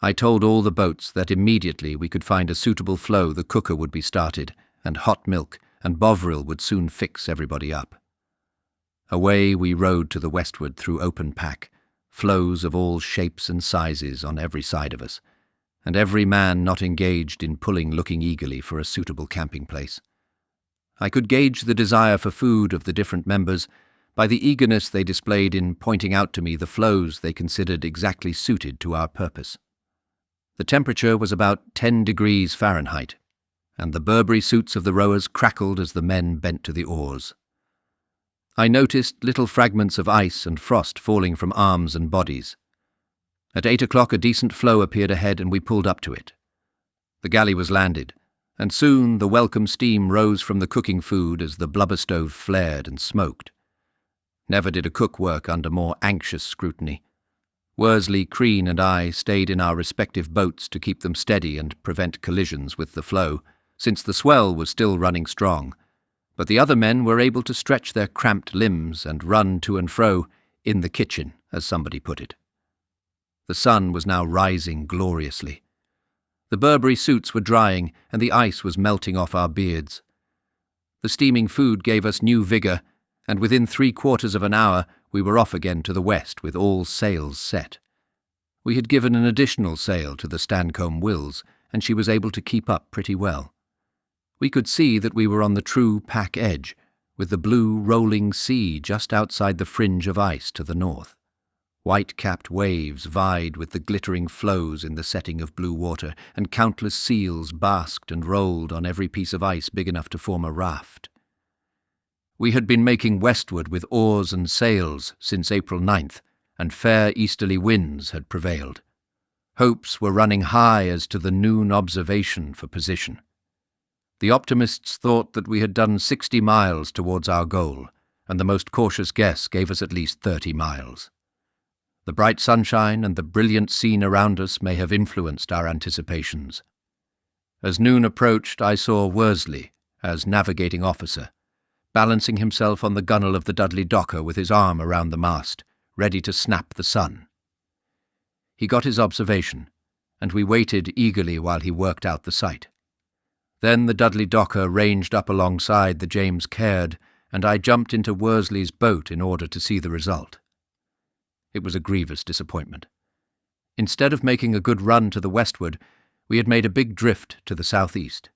I told all the boats that immediately we could find a suitable floe the cooker would be started, and hot milk, and Bovril would soon fix everybody up. Away we rowed to the westward through open pack, floes of all shapes and sizes on every side of us, and every man not engaged in pulling looking eagerly for a suitable camping place. I could gauge the desire for food of the different members by the eagerness they displayed in pointing out to me the floes they considered exactly suited to our purpose. The temperature was about 10 degrees Fahrenheit, and the Burberry suits of the rowers crackled as the men bent to the oars. I noticed little fragments of ice and frost falling from arms and bodies. At 8 o'clock a decent floe appeared ahead and we pulled up to it. The galley was landed, and soon the welcome steam rose from the cooking food as the blubber stove flared and smoked. Never did a cook work under more anxious scrutiny. Worsley, Crean, and I stayed in our respective boats to keep them steady and prevent collisions with the floe, since the swell was still running strong, but the other men were able to stretch their cramped limbs and run to and fro in the kitchen, as somebody put it. The sun was now rising gloriously. The Burberry suits were drying, and the ice was melting off our beards. The steaming food gave us new vigour, and within 3/4 of an hour we were off again to the west with all sails set. We had given an additional sail to the Stancombe Wills, and she was able to keep up pretty well. We could see that we were on the true pack edge, with the blue rolling sea just outside the fringe of ice to the north. White-capped waves vied with the glittering floes in the setting of blue water, and countless seals basked and rolled on every piece of ice big enough to form a raft. We had been making westward with oars and sails since April 9th, and fair easterly winds had prevailed. Hopes were running high as to the noon observation for position. The optimists thought that we had done 60 miles towards our goal, and the most cautious guess gave us at least 30 miles. The bright sunshine and the brilliant scene around us may have influenced our anticipations. As noon approached, I saw Worsley, as navigating officer, balancing himself on the gunwale of the Dudley Docker with his arm around the mast, ready to snap the sun. He got his observation, and we waited eagerly while he worked out the sight. Then the Dudley Docker ranged up alongside the James Caird, and I jumped into Worsley's boat in order to see the result. It was a grievous disappointment. Instead of making a good run to the westward, we had made a big drift to the southeast.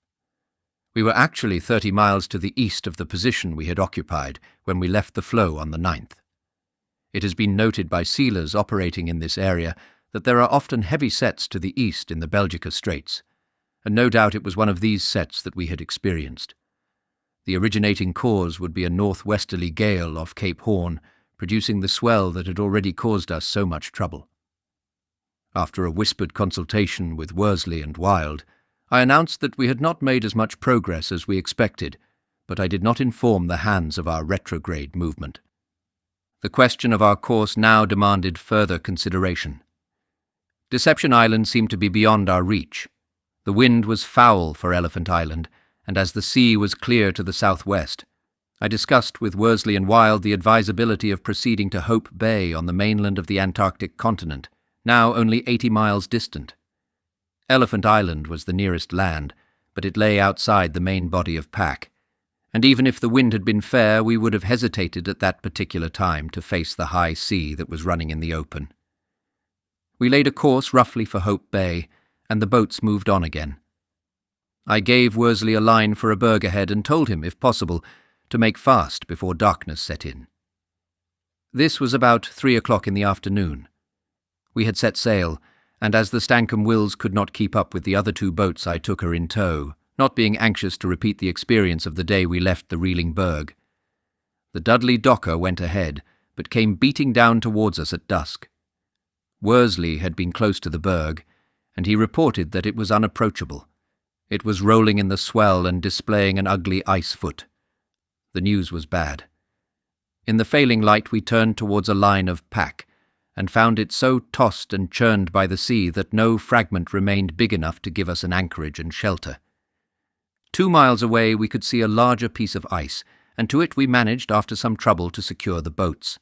We were actually 30 miles to the east of the position we had occupied when we left the floe on the 9th. It has been noted by sealers operating in this area that there are often heavy sets to the east in the Belgica Straits, and no doubt it was one of these sets that we had experienced. The originating cause would be a northwesterly gale off Cape Horn, producing the swell that had already caused us so much trouble. After a whispered consultation with Worsley and Wild, I announced that we had not made as much progress as we expected, but I did not inform the hands of our retrograde movement. The question of our course now demanded further consideration. Deception Island seemed to be beyond our reach. The wind was foul for Elephant Island, and as the sea was clear to the southwest, I discussed with Worsley and Wild the advisability of proceeding to Hope Bay on the mainland of the Antarctic continent, now only 80 miles distant. Elephant Island was the nearest land, but it lay outside the main body of pack, and even if the wind had been fair, we would have hesitated at that particular time to face the high sea that was running in the open. We laid a course roughly for Hope Bay, and the boats moved on again. I gave Worsley a line for a berg ahead and told him, if possible, to make fast before darkness set in. This was about 3 o'clock in the afternoon. We had set sail, and as the Stancomb Wills could not keep up with the other 2 boats, I took her in tow, not being anxious to repeat the experience of the day we left the reeling berg. The Dudley Docker went ahead, but came beating down towards us at dusk. Worsley had been close to the berg, and he reported that it was unapproachable. It was rolling in the swell and displaying an ugly ice foot. The news was bad. In the failing light we turned towards a line of pack, and found it so tossed and churned by the sea that no fragment remained big enough to give us an anchorage and shelter. 2 miles away we could see a larger piece of ice, and to it we managed after some trouble to secure the boats.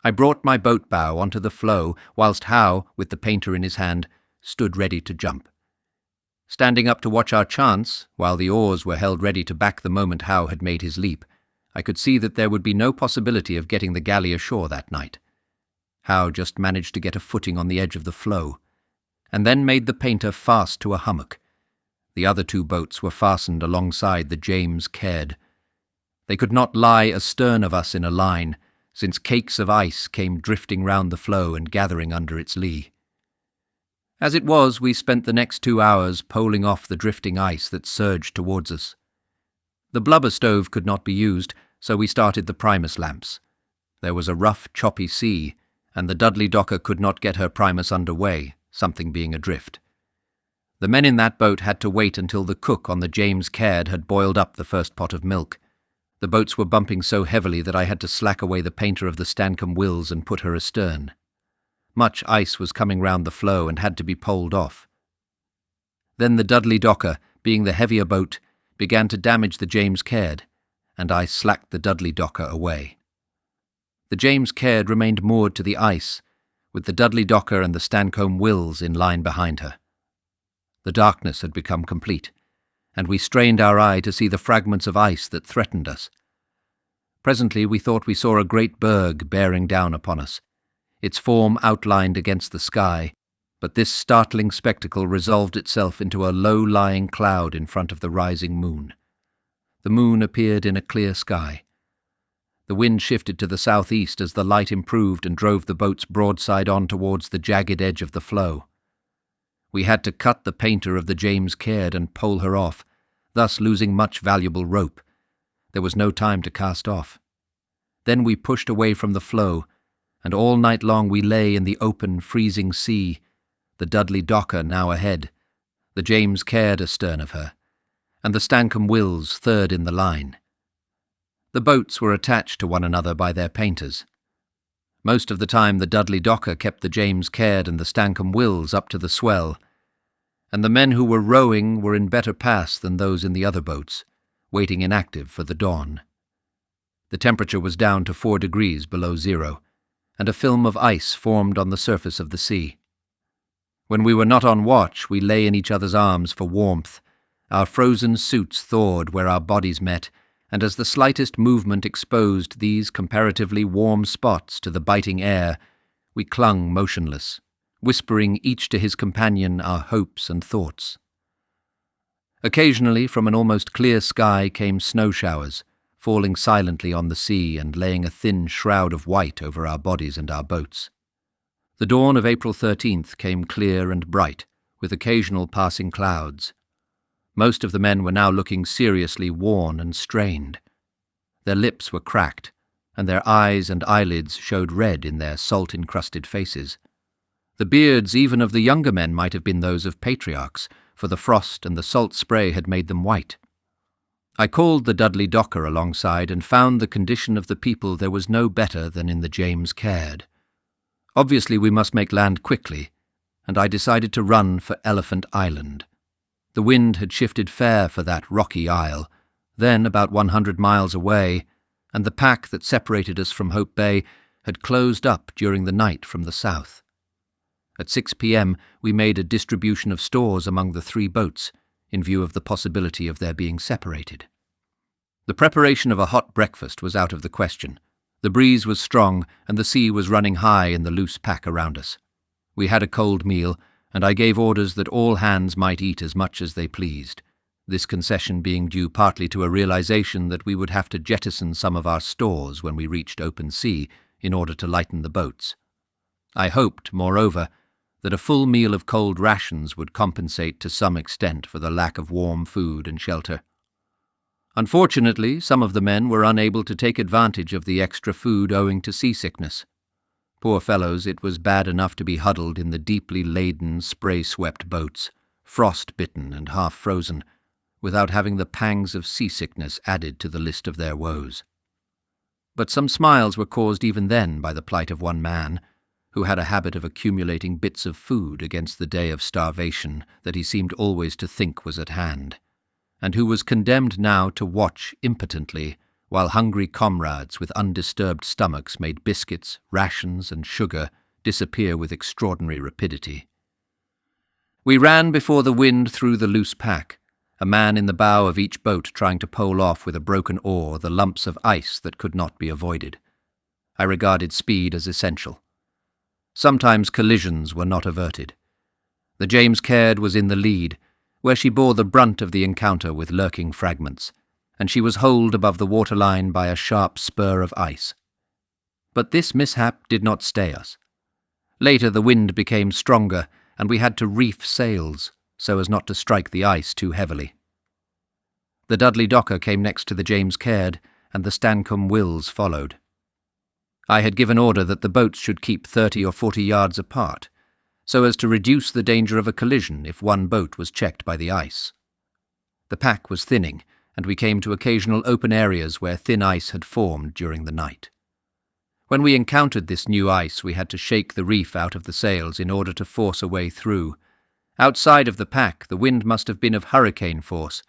I brought my boat bow onto the floe, whilst Howe, with the painter in his hand, stood ready to jump. Standing up to watch our chance, while the oars were held ready to back the moment Howe had made his leap, I could see that there would be no possibility of getting the galley ashore that night. Howe just managed to get a footing on the edge of the floe, and then made the painter fast to a hummock. The other 2 boats were fastened alongside the James Caird. They could not lie astern of us in a line, since cakes of ice came drifting round the floe and gathering under its lee. As it was, we spent the next 2 hours poling off the drifting ice that surged towards us. The blubber stove could not be used, so we started the primus lamps. There was a rough, choppy sea, and the Dudley Docker could not get her primus under way, something being adrift. The men in that boat had to wait until the cook on the James Caird had boiled up the first pot of milk. The boats were bumping so heavily that I had to slack away the painter of the Stancomb Wills and put her astern. Much ice was coming round the floe and had to be poled off. Then the Dudley Docker, being the heavier boat, began to damage the James Caird, and I slacked the Dudley Docker away. The James Caird remained moored to the ice, with the Dudley Docker and the Stancomb Wills in line behind her. The darkness had become complete, and we strained our eye to see the fragments of ice that threatened us. Presently we thought we saw a great berg bearing down upon us, its form outlined against the sky, but this startling spectacle resolved itself into a low-lying cloud in front of the rising moon. The moon appeared in a clear sky. The wind shifted to the southeast as the light improved and drove the boats broadside on towards the jagged edge of the floe. We had to cut the painter of the James Caird and pole her off, thus losing much valuable rope. There was no time to cast off. Then we pushed away from the floe, and all night long we lay in the open, freezing sea, the Dudley Docker now ahead, the James Caird astern of her, and the Stancomb Wills third in the line. The boats were attached to one another by their painters. Most of the time the Dudley Docker kept the James Caird and the Stancomb Wills up to the swell, and the men who were rowing were in better pass than those in the other boats, waiting inactive for the dawn. The temperature was down to 4 degrees below zero, and a film of ice formed on the surface of the sea. When we were not on watch, we lay in each other's arms for warmth. Our frozen suits thawed where our bodies met, and as the slightest movement exposed these comparatively warm spots to the biting air, we clung motionless, whispering each to his companion our hopes and thoughts. Occasionally, from an almost clear sky came snow showers, falling silently on the sea and laying a thin shroud of white over our bodies and our boats. The dawn of April 13th came clear and bright, with occasional passing clouds. Most of the men were now looking seriously worn and strained. Their lips were cracked, and their eyes and eyelids showed red in their salt-encrusted faces. The beards even of the younger men might have been those of patriarchs, for the frost and the salt spray had made them white. I called the Dudley Docker alongside and found the condition of the people there was no better than in the James Caird. Obviously we must make land quickly, and I decided to run for Elephant Island. The wind had shifted fair for that rocky isle, then about 100 miles away, and the pack that separated us from Hope Bay had closed up during the night from the south. At 6 p.m. we made a distribution of stores among the 3 boats, in view of the possibility of their being separated. The preparation of a hot breakfast was out of the question. The breeze was strong, and the sea was running high in the loose pack around us. We had a cold meal, and I gave orders that all hands might eat as much as they pleased, this concession being due partly to a realization that we would have to jettison some of our stores when we reached open sea in order to lighten the boats. I hoped, moreover, that a full meal of cold rations would compensate to some extent for the lack of warm food and shelter. Unfortunately, some of the men were unable to take advantage of the extra food owing to seasickness. Poor fellows, it was bad enough to be huddled in the deeply laden, spray-swept boats, frost-bitten and half-frozen, without having the pangs of seasickness added to the list of their woes. But some smiles were caused even then by the plight of one man, who had a habit of accumulating bits of food against the day of starvation that he seemed always to think was at hand, and who was condemned now to watch impotently while hungry comrades with undisturbed stomachs made biscuits, rations, and sugar disappear with extraordinary rapidity. We ran before the wind through the loose pack, a man in the bow of each boat trying to pole off with a broken oar the lumps of ice that could not be avoided. I regarded speed as essential. Sometimes collisions were not averted. The James Caird was in the lead, where she bore the brunt of the encounter with lurking fragments, and she was holed above the waterline by a sharp spur of ice. But this mishap did not stay us. Later the wind became stronger, and we had to reef sails, so as not to strike the ice too heavily. The Dudley Docker came next to the James Caird, and the Stancombe Wills followed. I had given order that the boats should keep 30 or 40 yards apart, so as to reduce the danger of a collision if one boat was checked by the ice. The pack was thinning, and we came to occasional open areas where thin ice had formed during the night. When we encountered this new ice, we had to shake the reef out of the sails in order to force a way through. Outside of the pack, the wind must have been of hurricane force.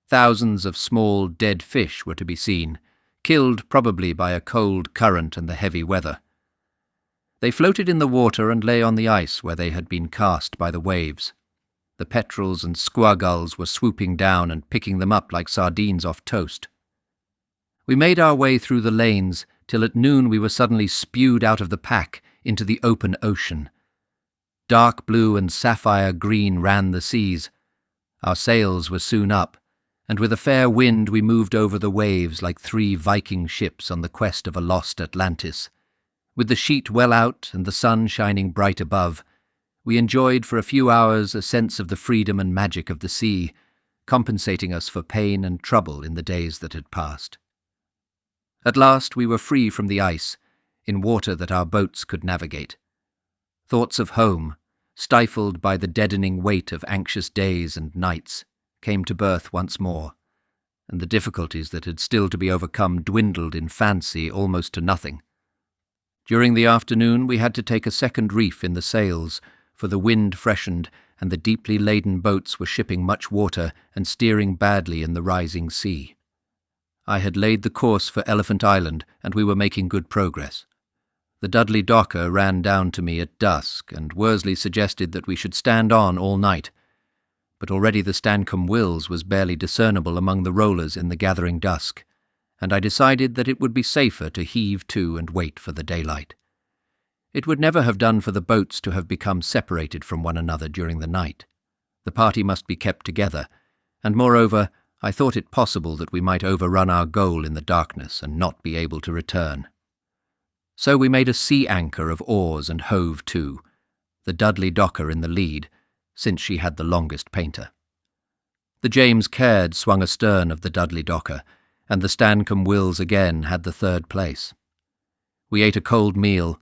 Thousands of small, dead fish were to be seen, killed probably by a cold current and the heavy weather. They floated in the water and lay on the ice where they had been cast by the waves. The petrels and squagulls were swooping down and picking them up like sardines off toast. We made our way through the lanes till at noon we were suddenly spewed out of the pack into the open ocean. Dark blue and sapphire green ran the seas. Our sails were soon up, and with a fair wind we moved over the waves like 3 Viking ships on the quest of a lost Atlantis. With the sheet well out and the sun shining bright above, we enjoyed for a few hours a sense of the freedom and magic of the sea, compensating us for pain and trouble in the days that had passed. At last we were free from the ice, in water that our boats could navigate. Thoughts of home, stifled by the deadening weight of anxious days and nights, came to birth once more, and the difficulties that had still to be overcome dwindled in fancy almost to nothing. During the afternoon we had to take a second reef in the sails, for the wind freshened and the deeply laden boats were shipping much water and steering badly in the rising sea. I had laid the course for Elephant Island, and we were making good progress. The Dudley Docker ran down to me at dusk, and Worsley suggested that we should stand on all night, but already the Stancombe Wills was barely discernible among the rollers in the gathering dusk, and I decided that it would be safer to heave to and wait for the daylight. It would never have done for the boats to have become separated from one another during the night. The party must be kept together, and moreover, I thought it possible that we might overrun our goal in the darkness and not be able to return. So we made a sea anchor of oars and hove to, the Dudley Docker in the lead, since she had the longest painter. The James Caird swung astern of the Dudley Docker, and the Stancombe Wills again had the third place. We ate a cold meal,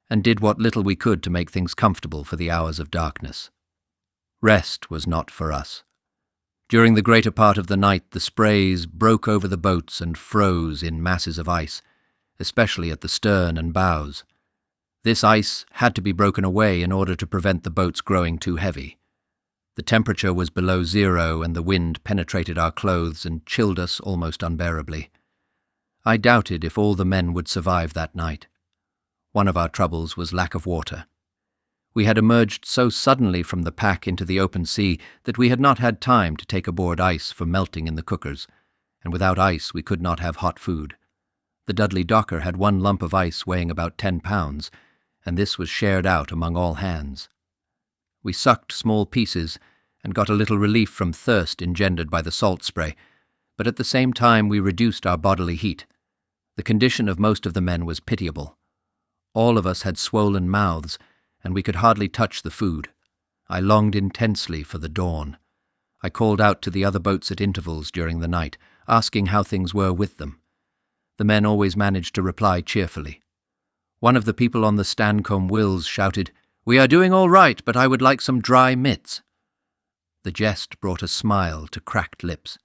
and did what little we could to make things comfortable for the hours of darkness. Rest was not for us. During the greater part of the night the sprays broke over the boats and froze in masses of ice, especially at the stern and bows. This ice had to be broken away in order to prevent the boats growing too heavy. The temperature was below zero, and the wind penetrated our clothes and chilled us almost unbearably. I doubted if all the men would survive that night. One of our troubles was lack of water. We had emerged so suddenly from the pack into the open sea that we had not had time to take aboard ice for melting in the cookers, and without ice we could not have hot food. The Dudley Docker had one lump of ice weighing about 10 pounds, and this was shared out among all hands. We sucked small pieces and got a little relief from thirst engendered by the salt spray, but at the same time we reduced our bodily heat. The condition of most of the men was pitiable. All of us had swollen mouths, and we could hardly touch the food. I longed intensely for the dawn. I called out to the other boats at intervals during the night, asking how things were with them. The men always managed to reply cheerfully. One of the people on the Stancombe Wills shouted, "We are doing all right, but I would like some dry mitts." The jest brought a smile to cracked lips.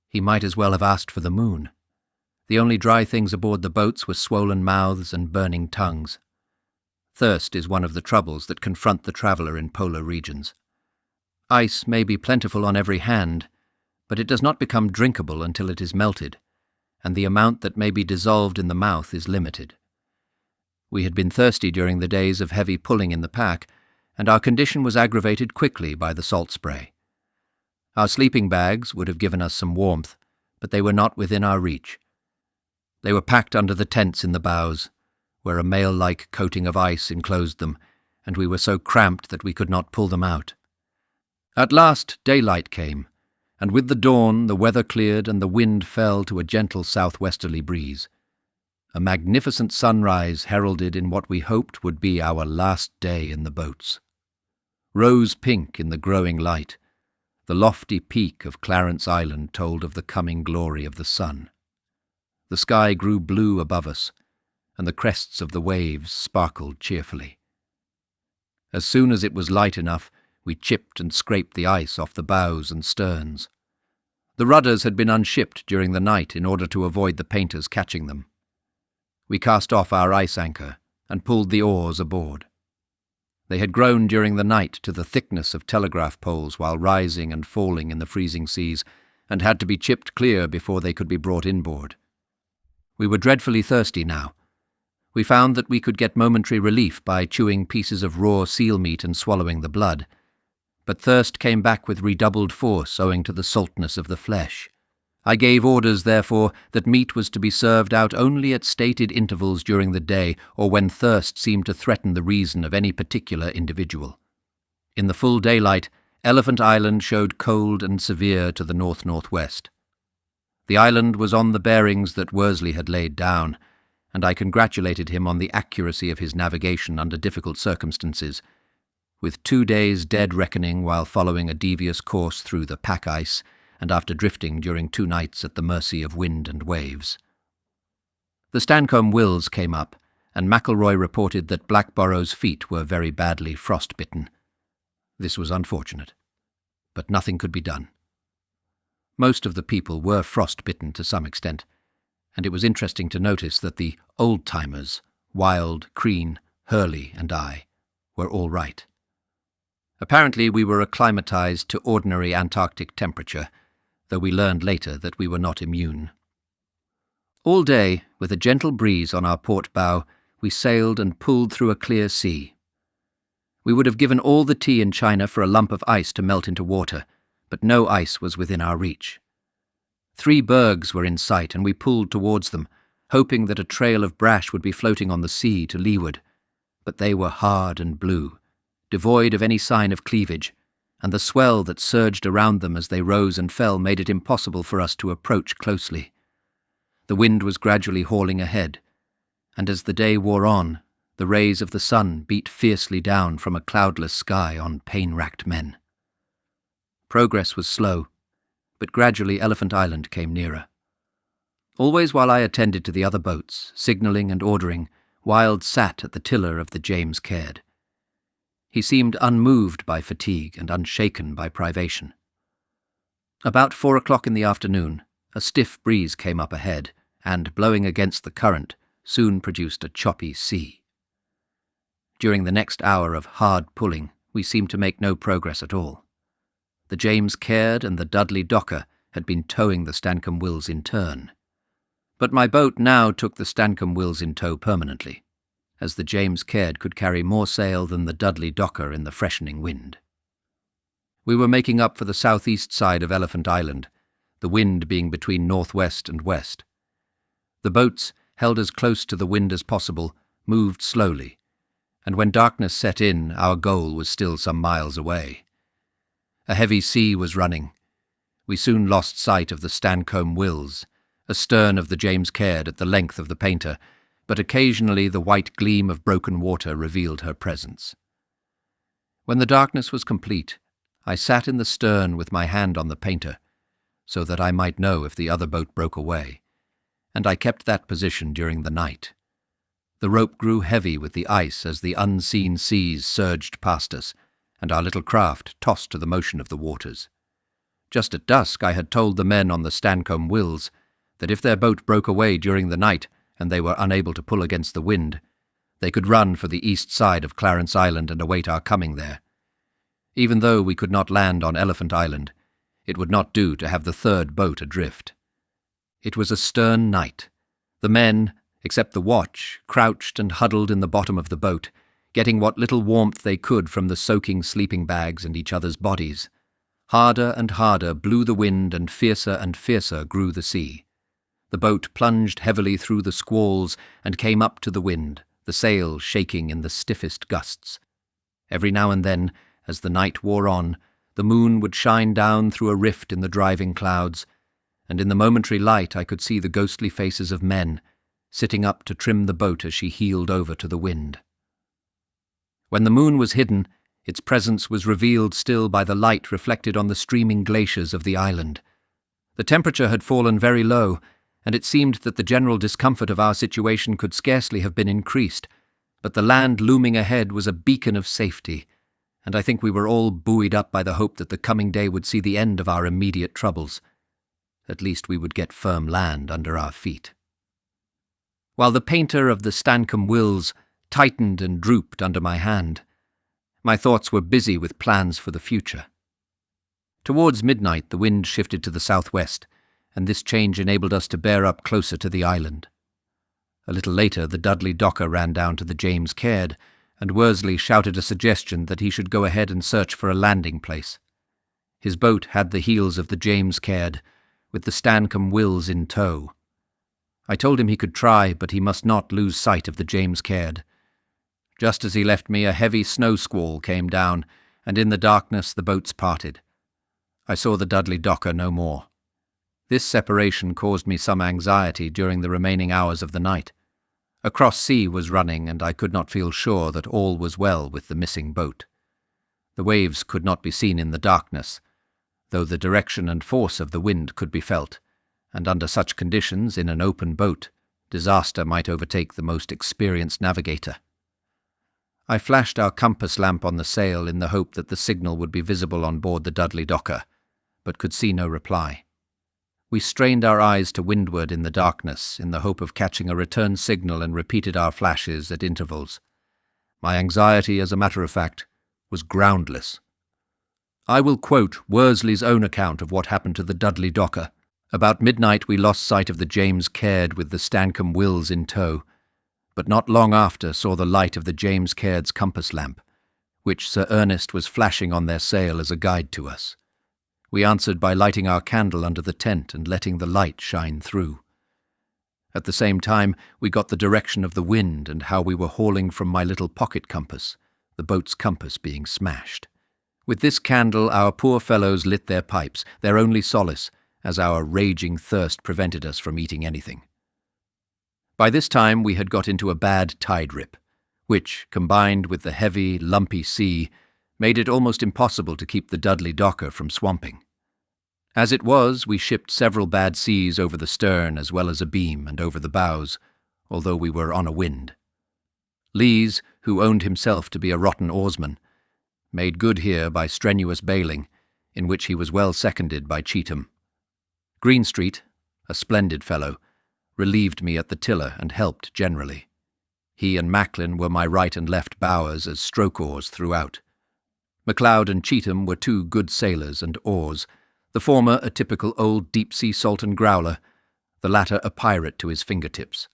He might as well have asked for the moon. The only dry things aboard the boats were swollen mouths and burning tongues. Thirst is one of the troubles that confront the traveller in polar regions. Ice may be plentiful on every hand, but it does not become drinkable until it is melted, and the amount that may be dissolved in the mouth is limited. We had been thirsty during the days of heavy pulling in the pack, and our condition was aggravated quickly by the salt spray. Our sleeping bags would have given us some warmth, but they were not within our reach. They were packed under the tents in the bows, where a mail-like coating of ice enclosed them, and we were so cramped that we could not pull them out. At last daylight came, and with the dawn the weather cleared and the wind fell to a gentle southwesterly breeze. A magnificent sunrise heralded in what we hoped would be our last day in the boats. Rose-pink in the growing light, the lofty peak of Clarence Island told of the coming glory of the sun. The sky grew blue above us, and the crests of the waves sparkled cheerfully. As soon as it was light enough, we chipped and scraped the ice off the bows and sterns. The rudders had been unshipped during the night in order to avoid the painters catching them. We cast off our ice anchor and pulled the oars aboard. They had grown during the night to the thickness of telegraph poles while rising and falling in the freezing seas, and had to be chipped clear before they could be brought inboard. We were dreadfully thirsty now. We found that we could get momentary relief by chewing pieces of raw seal meat and swallowing the blood, but thirst came back with redoubled force owing to the saltness of the flesh. I gave orders, therefore, that meat was to be served out only at stated intervals during the day or when thirst seemed to threaten the reason of any particular individual. In the full daylight, Elephant Island showed cold and severe to the north-northwest. The island was on the bearings that Worsley had laid down, and I congratulated him on the accuracy of his navigation under difficult circumstances, with 2 days' dead reckoning while following a devious course through the pack ice, and after drifting during 2 nights at the mercy of wind and waves. The Stancombe Wills came up, and McElroy reported that Blackborrow's feet were very badly frostbitten. This was unfortunate, but nothing could be done. Most of the people were frostbitten to some extent, and it was interesting to notice that the old-timers, Wild, Crean, Hurley, and I, were all right. Apparently we were acclimatized to ordinary Antarctic temperature, though we learned later that we were not immune. All day, with a gentle breeze on our port bow, we sailed and pulled through a clear sea. We would have given all the tea in China for a lump of ice to melt into water, but no ice was within our reach. 3 bergs were in sight, and we pulled towards them, hoping that a trail of brash would be floating on the sea to leeward, but they were hard and blue, devoid of any sign of cleavage, and the swell that surged around them as they rose and fell made it impossible for us to approach closely. The wind was gradually hauling ahead, and as the day wore on, The rays of the sun beat fiercely down from a cloudless sky on pain-racked men. Progress was slow, but gradually Elephant Island came nearer. Always while I attended to the other boats, signalling and ordering, Wilde sat at the tiller of the James Caird. He seemed unmoved by fatigue and unshaken by privation. About 4 o'clock in the afternoon, a stiff breeze came up ahead, and, blowing against the current, soon produced a choppy sea. During the next hour of hard pulling, we seemed to make no progress at all. The James Caird and the Dudley Docker had been towing the Stancombe Wills in turn. But my boat now took the Stancombe Wills in tow permanently, as the James Caird could carry more sail than the Dudley Docker in the freshening wind. We were making up for the southeast side of Elephant Island, the wind being between northwest and west. The boats, held as close to the wind as possible, moved slowly, and when darkness set in, our goal was still some miles away. A heavy sea was running. We soon lost sight of the Stancombe Wills, astern of the James Caird at the length of the painter, but occasionally the white gleam of broken water revealed her presence. When the darkness was complete, I sat in the stern with my hand on the painter, so that I might know if the other boat broke away, and I kept that position during the night. The rope grew heavy with the ice as the unseen seas surged past us, and our little craft tossed to the motion of the waters. Just at dusk I had told the men on the Stancombe Wills that if their boat broke away during the night and they were unable to pull against the wind, they could run for the east side of Clarence Island and await our coming there. Even though we could not land on Elephant Island, it would not do to have the third boat adrift. It was a stern night. The men, except the watch, crouched and huddled in the bottom of the boat, getting what little warmth they could from the soaking sleeping bags and each other's bodies. Harder and harder blew the wind, and fiercer grew the sea. The boat plunged heavily through the squalls and came up to the wind, the sails shaking in the stiffest gusts. Every now and then, as the night wore on, the moon would shine down through a rift in the driving clouds, and in the momentary light I could see the ghostly faces of men, sitting up to trim the boat as she heeled over to the wind. When the moon was hidden, its presence was revealed still by the light reflected on the streaming glaciers of the island. The temperature had fallen very low, and it seemed that the general discomfort of our situation could scarcely have been increased, but the land looming ahead was a beacon of safety, and I think we were all buoyed up by the hope that the coming day would see the end of our immediate troubles. At least we would get firm land under our feet. While the painter of the Stancombe Wills tightened and drooped under my hand, my thoughts were busy with plans for the future. Towards midnight the wind shifted to the southwest, and this change enabled us to bear up closer to the island. A little later the Dudley Docker ran down to the James Caird, and Worsley shouted a suggestion that he should go ahead and search for a landing place. His boat had the heels of the James Caird, with the Stancombe Wills in tow. I told him he could try, but he must not lose sight of the James Caird. Just as he left me, a heavy snow squall came down, and in the darkness the boats parted. I saw the Dudley Docker no more. This separation caused me some anxiety during the remaining hours of the night. A cross sea was running, and I could not feel sure that all was well with the missing boat. The waves could not be seen in the darkness, though the direction and force of the wind could be felt, and under such conditions, in an open boat, disaster might overtake the most experienced navigator. I flashed our compass lamp on the sail in the hope that the signal would be visible on board the Dudley Docker, but could see no reply. We strained our eyes to windward in the darkness in the hope of catching a return signal and repeated our flashes at intervals. My anxiety, as a matter of fact, was groundless. I will quote Worsley's own account of what happened to the Dudley Docker. About midnight we lost sight of the James Caird with the Stancombe Wills in tow, but not long after saw the light of the James Caird's compass lamp, which Sir Ernest was flashing on their sail as a guide to us. We answered by lighting our candle under the tent and letting the light shine through. At the same time we got the direction of the wind and how we were hauling from my little pocket compass, the boat's compass being smashed. With this candle our poor fellows lit their pipes, their only solace, as our raging thirst prevented us from eating anything. By this time we had got into a bad tide rip, which, combined with the heavy, lumpy sea, made it almost impossible to keep the Dudley Docker from swamping. As it was, we shipped several bad seas over the stern as well as abeam and over the bows, although we were on a wind. Lees, who owned himself to be a rotten oarsman, made good here by strenuous bailing, in which he was well seconded by Cheetham. Greenstreet, a splendid fellow, relieved me at the tiller and helped generally. He and Macklin were my right and left bowers as stroke oars throughout. MacLeod and Cheetham were two good sailors and oars, the former a typical old deep-sea Salton growler, the latter a pirate to his fingertips.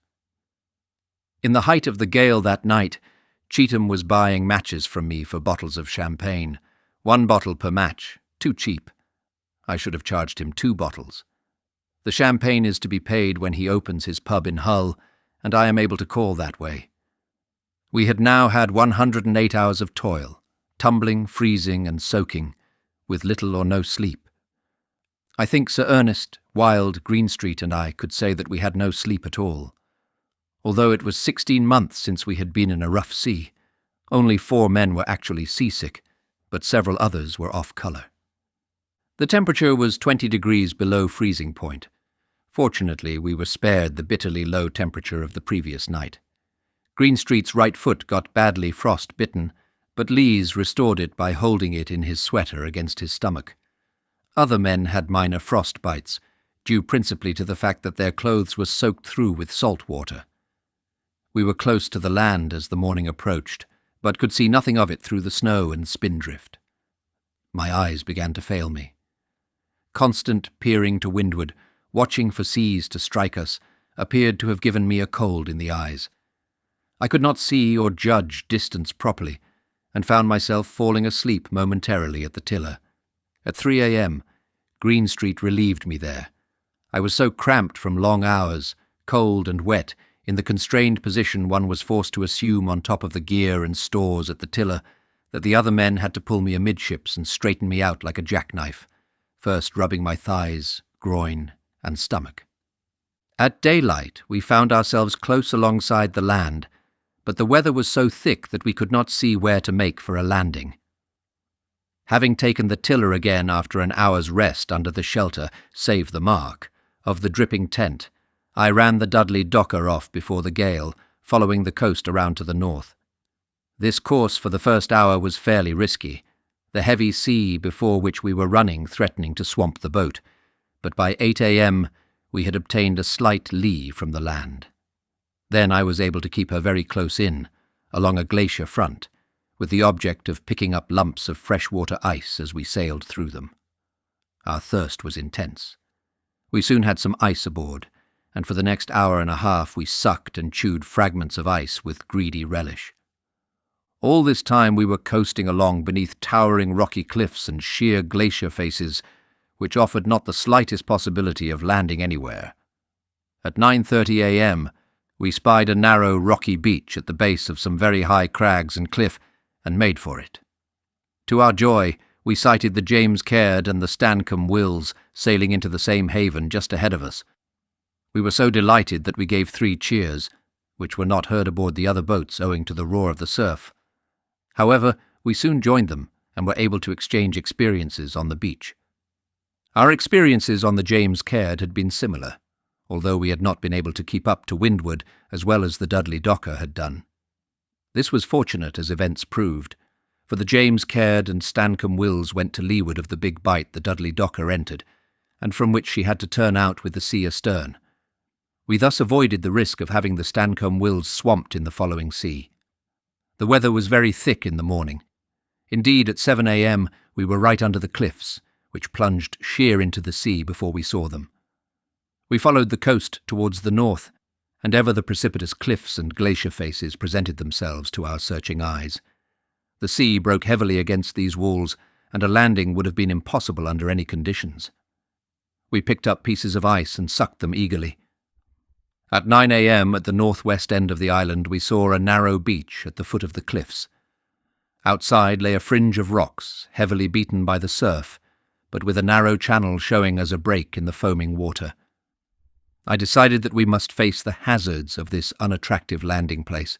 In the height of the gale that night, Cheetham was buying matches from me for bottles of champagne, 1 bottle per match, too cheap. I should have charged him 2 bottles. The champagne is to be paid when he opens his pub in Hull, and I am able to call that way. We had now had 108 hours of toil, tumbling, freezing, and soaking, with little or no sleep. I think Sir Ernest, Wild, Greenstreet, and I could say that we had no sleep at all. Although it was 16 months since we had been in a rough sea, only 4 men were actually seasick, but several others were off colour. The temperature was 20 degrees below freezing point. Fortunately, we were spared the bitterly low temperature of the previous night. Greenstreet's right foot got badly frost-bitten, but Lees restored it by holding it in his sweater against his stomach. Other men had minor frost bites, due principally to the fact that their clothes were soaked through with salt water. We were close to the land as the morning approached, but could see nothing of it through the snow and spindrift. My eyes began to fail me. Constant peering to windward, watching for seas to strike us, appeared to have given me a cold in the eyes. I could not see or judge distance properly, and found myself falling asleep momentarily at the tiller. At 3 a.m., Greenstreet relieved me there. I was so cramped from long hours, cold and wet, in the constrained position one was forced to assume on top of the gear and stores at the tiller, that the other men had to pull me amidships and straighten me out like a jackknife, first rubbing my thighs, groin, and stomach. At daylight we found ourselves close alongside the land, but the weather was so thick that we could not see where to make for a landing. Having taken the tiller again after an hour's rest under the shelter, save the mark, of the dripping tent, I ran the Dudley Docker off before the gale, following the coast around to the north. This course for the first hour was fairly risky, the heavy sea before which we were running threatening to swamp the boat, but by 8 a.m. we had obtained a slight lee from the land. Then I was able to keep her very close in, along a glacier front, with the object of picking up lumps of freshwater ice as we sailed through them. Our thirst was intense. We soon had some ice aboard, and for the next hour and a half we sucked and chewed fragments of ice with greedy relish. All this time we were coasting along beneath towering rocky cliffs and sheer glacier faces, which offered not the slightest possibility of landing anywhere. At 9:30 a.m. we spied a narrow rocky beach at the base of some very high crags and cliff, and made for it. To our joy, we sighted the James Caird and the Stancombe Wills sailing into the same haven just ahead of us. We were so delighted that we gave 3 cheers, which were not heard aboard the other boats owing to the roar of the surf. However, we soon joined them and were able to exchange experiences on the beach. Our experiences on the James Caird had been similar, although we had not been able to keep up to windward as well as the Dudley Docker had done. This was fortunate as events proved, for the James Caird and Stancombe Wills went to leeward of the big bight the Dudley Docker entered, and from which she had to turn out with the sea astern. We thus avoided the risk of having the Stancombe Wills swamped in the following sea. The weather was very thick in the morning. Indeed, at 7 a.m. we were right under the cliffs, which plunged sheer into the sea before we saw them. We followed the coast towards the north, and ever the precipitous cliffs and glacier faces presented themselves to our searching eyes. The sea broke heavily against these walls, and a landing would have been impossible under any conditions. We picked up pieces of ice and sucked them eagerly. At 9 a.m. at the northwest end of the island we saw a narrow beach at the foot of the cliffs. Outside lay a fringe of rocks, heavily beaten by the surf, but with a narrow channel showing as a break in the foaming water. I decided that we must face the hazards of this unattractive landing place.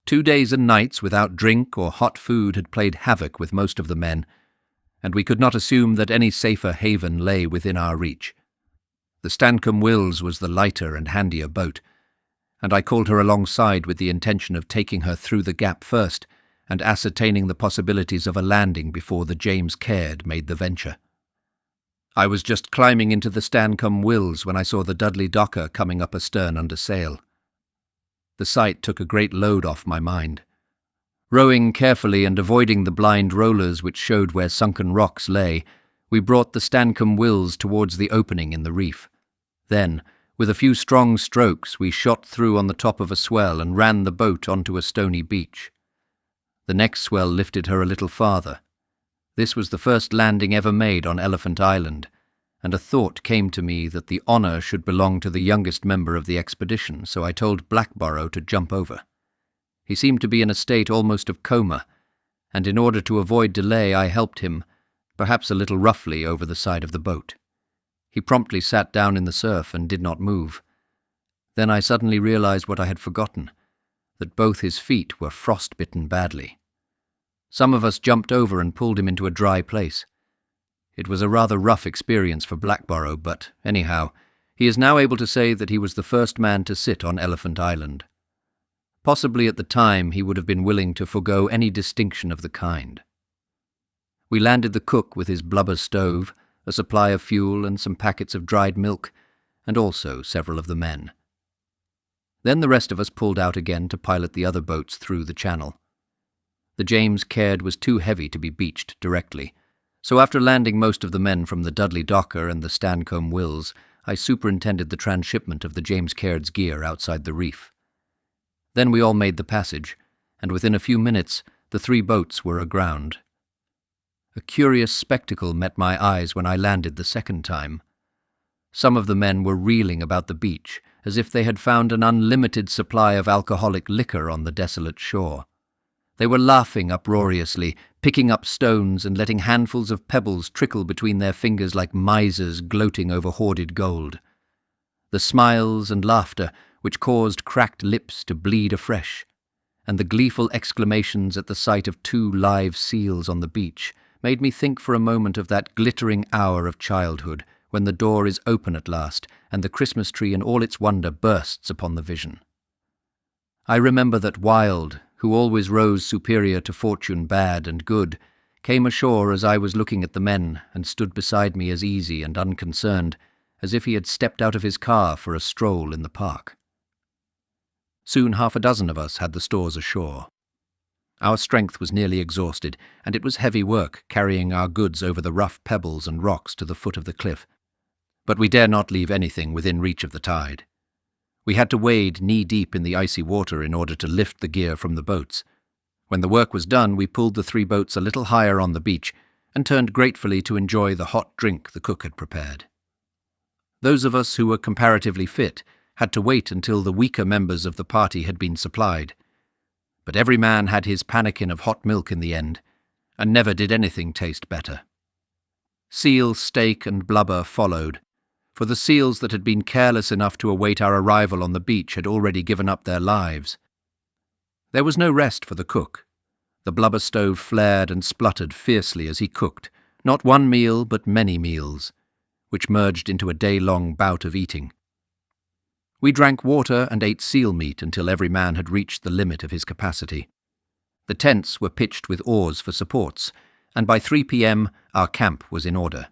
2 days and nights without drink or hot food had played havoc with most of the men, and we could not assume that any safer haven lay within our reach. The Stancombe Wills was the lighter and handier boat, and I called her alongside with the intention of taking her through the gap first and ascertaining the possibilities of a landing before the James Caird made the venture. I was just climbing into the Stancombe Wills when I saw the Dudley Docker coming up astern under sail. The sight took a great load off my mind. Rowing carefully and avoiding the blind rollers which showed where sunken rocks lay, we brought the Stancombe Wills towards the opening in the reef. Then, with a few strong strokes, we shot through on the top of a swell and ran the boat onto a stony beach. The next swell lifted her a little farther. This was the first landing ever made on Elephant Island, and a thought came to me that the honour should belong to the youngest member of the expedition, so I told Blackborrow to jump over. He seemed to be in a state almost of coma, and in order to avoid delay I helped him, perhaps a little roughly, over the side of the boat. He promptly sat down in the surf and did not move. Then I suddenly realized what I had forgotten, that both his feet were frostbitten badly. Some of us jumped over and pulled him into a dry place. It was a rather rough experience for Blackborrow, but anyhow, he is now able to say that he was the first man to sit on Elephant Island. Possibly at the time he would have been willing to forego any distinction of the kind. We landed the cook with his blubber stove, a supply of fuel and some packets of dried milk, and also several of the men. Then the rest of us pulled out again to pilot the other boats through the channel. The James Caird was too heavy to be beached directly, so after landing most of the men from the Dudley Docker and the Stancombe Wills, I superintended the transshipment of the James Caird's gear outside the reef. Then we all made the passage, and within a few minutes the 3 boats were aground. A curious spectacle met my eyes when I landed the second time. Some of the men were reeling about the beach, as if they had found an unlimited supply of alcoholic liquor on the desolate shore. They were laughing uproariously, picking up stones and letting handfuls of pebbles trickle between their fingers like misers gloating over hoarded gold. The smiles and laughter, which caused cracked lips to bleed afresh, and the gleeful exclamations at the sight of 2 live seals on the beach, made me think for a moment of that glittering hour of childhood, when the door is open at last, and the Christmas tree in all its wonder bursts upon the vision. I remember that Wilde, who always rose superior to fortune bad and good, came ashore as I was looking at the men, and stood beside me as easy and unconcerned, as if he had stepped out of his car for a stroll in the park. Soon 6 of us had the stores ashore. Our strength was nearly exhausted, and it was heavy work carrying our goods over the rough pebbles and rocks to the foot of the cliff. But we dare not leave anything within reach of the tide. We had to wade knee-deep in the icy water in order to lift the gear from the boats. When the work was done, we pulled the 3 boats a little higher on the beach and turned gratefully to enjoy the hot drink the cook had prepared. Those of us who were comparatively fit had to wait until the weaker members of the party had been supplied. But every man had his pannikin of hot milk in the end, and never did anything taste better. Seal, steak, and blubber followed, for the seals that had been careless enough to await our arrival on the beach had already given up their lives. There was no rest for the cook. The blubber stove flared and spluttered fiercely as he cooked, not one meal but many meals, which merged into a day-long bout of eating. We drank water and ate seal meat until every man had reached the limit of his capacity. The tents were pitched with oars for supports, and by 3 p.m. our camp was in order.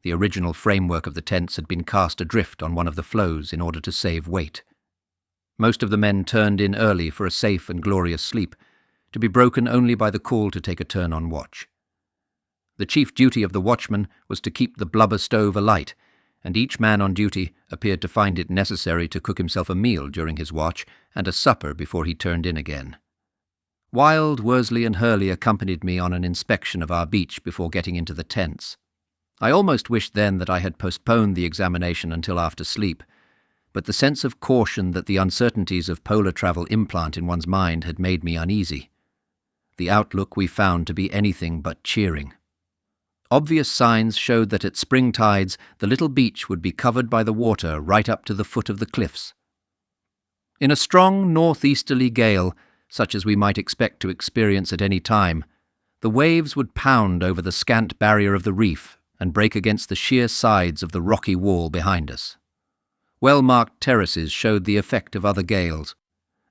The original framework of the tents had been cast adrift on one of the floes in order to save weight. Most of the men turned in early for a safe and glorious sleep, to be broken only by the call to take a turn on watch. The chief duty of the watchman was to keep the blubber stove alight, and each man on duty appeared to find it necessary to cook himself a meal during his watch and a supper before he turned in again. Wilde, Worsley, and Hurley accompanied me on an inspection of our beach before getting into the tents. I almost wished then that I had postponed the examination until after sleep, but the sense of caution that the uncertainties of polar travel implant in one's mind had made me uneasy. The outlook we found to be anything but cheering. Obvious signs showed that at spring tides the little beach would be covered by the water right up to the foot of the cliffs. In a strong northeasterly gale, such as we might expect to experience at any time, the waves would pound over the scant barrier of the reef and break against the sheer sides of the rocky wall behind us. Well-marked terraces showed the effect of other gales,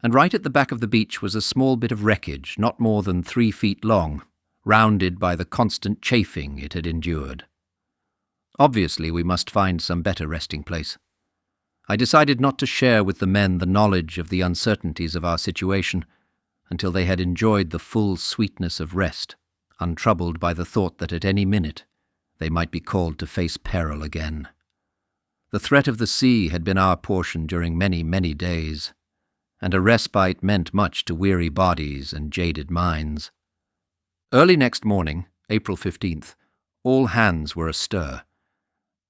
and right at the back of the beach was a small bit of wreckage not more than 3 feet long, rounded by the constant chafing it had endured. Obviously, we must find some better resting place. I decided not to share with the men the knowledge of the uncertainties of our situation until they had enjoyed the full sweetness of rest, untroubled by the thought that at any minute they might be called to face peril again. The threat of the sea had been our portion during many, many days, and a respite meant much to weary bodies and jaded minds. Early next morning, April 15th, all hands were astir.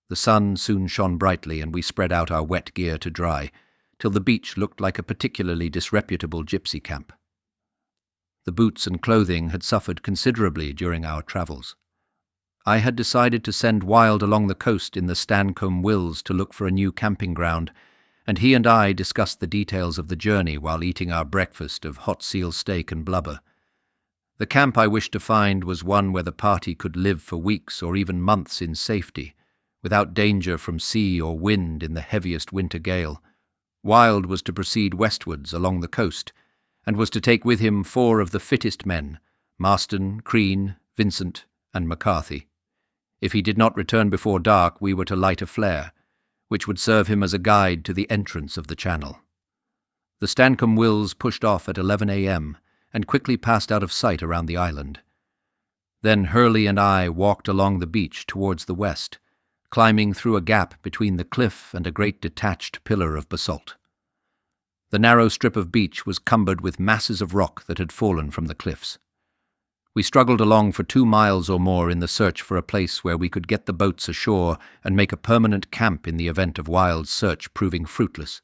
The sun soon shone brightly, and we spread out our wet gear to dry, till the beach looked like a particularly disreputable gypsy camp. The boots and clothing had suffered considerably during our travels. I had decided to send Wild along the coast in the Stancombe Wills to look for a new camping ground, and he and I discussed the details of the journey while eating our breakfast of hot seal steak and blubber. The camp I wished to find was one where the party could live for weeks or even months in safety, without danger from sea or wind in the heaviest winter gale. Wild was to proceed westwards along the coast, and was to take with him 4 of the fittest men, Marston, Crean, Vincent, and McCarthy. If he did not return before dark, we were to light a flare, which would serve him as a guide to the entrance of the channel. The Stancombe Wills pushed off at 11 a.m., and quickly passed out of sight around the island. Then Hurley and I walked along the beach towards the west, climbing through a gap between the cliff and a great detached pillar of basalt. The narrow strip of beach was cumbered with masses of rock that had fallen from the cliffs. We struggled along for 2 miles or more in the search for a place where we could get the boats ashore and make a permanent camp in the event of Wild's search proving fruitless.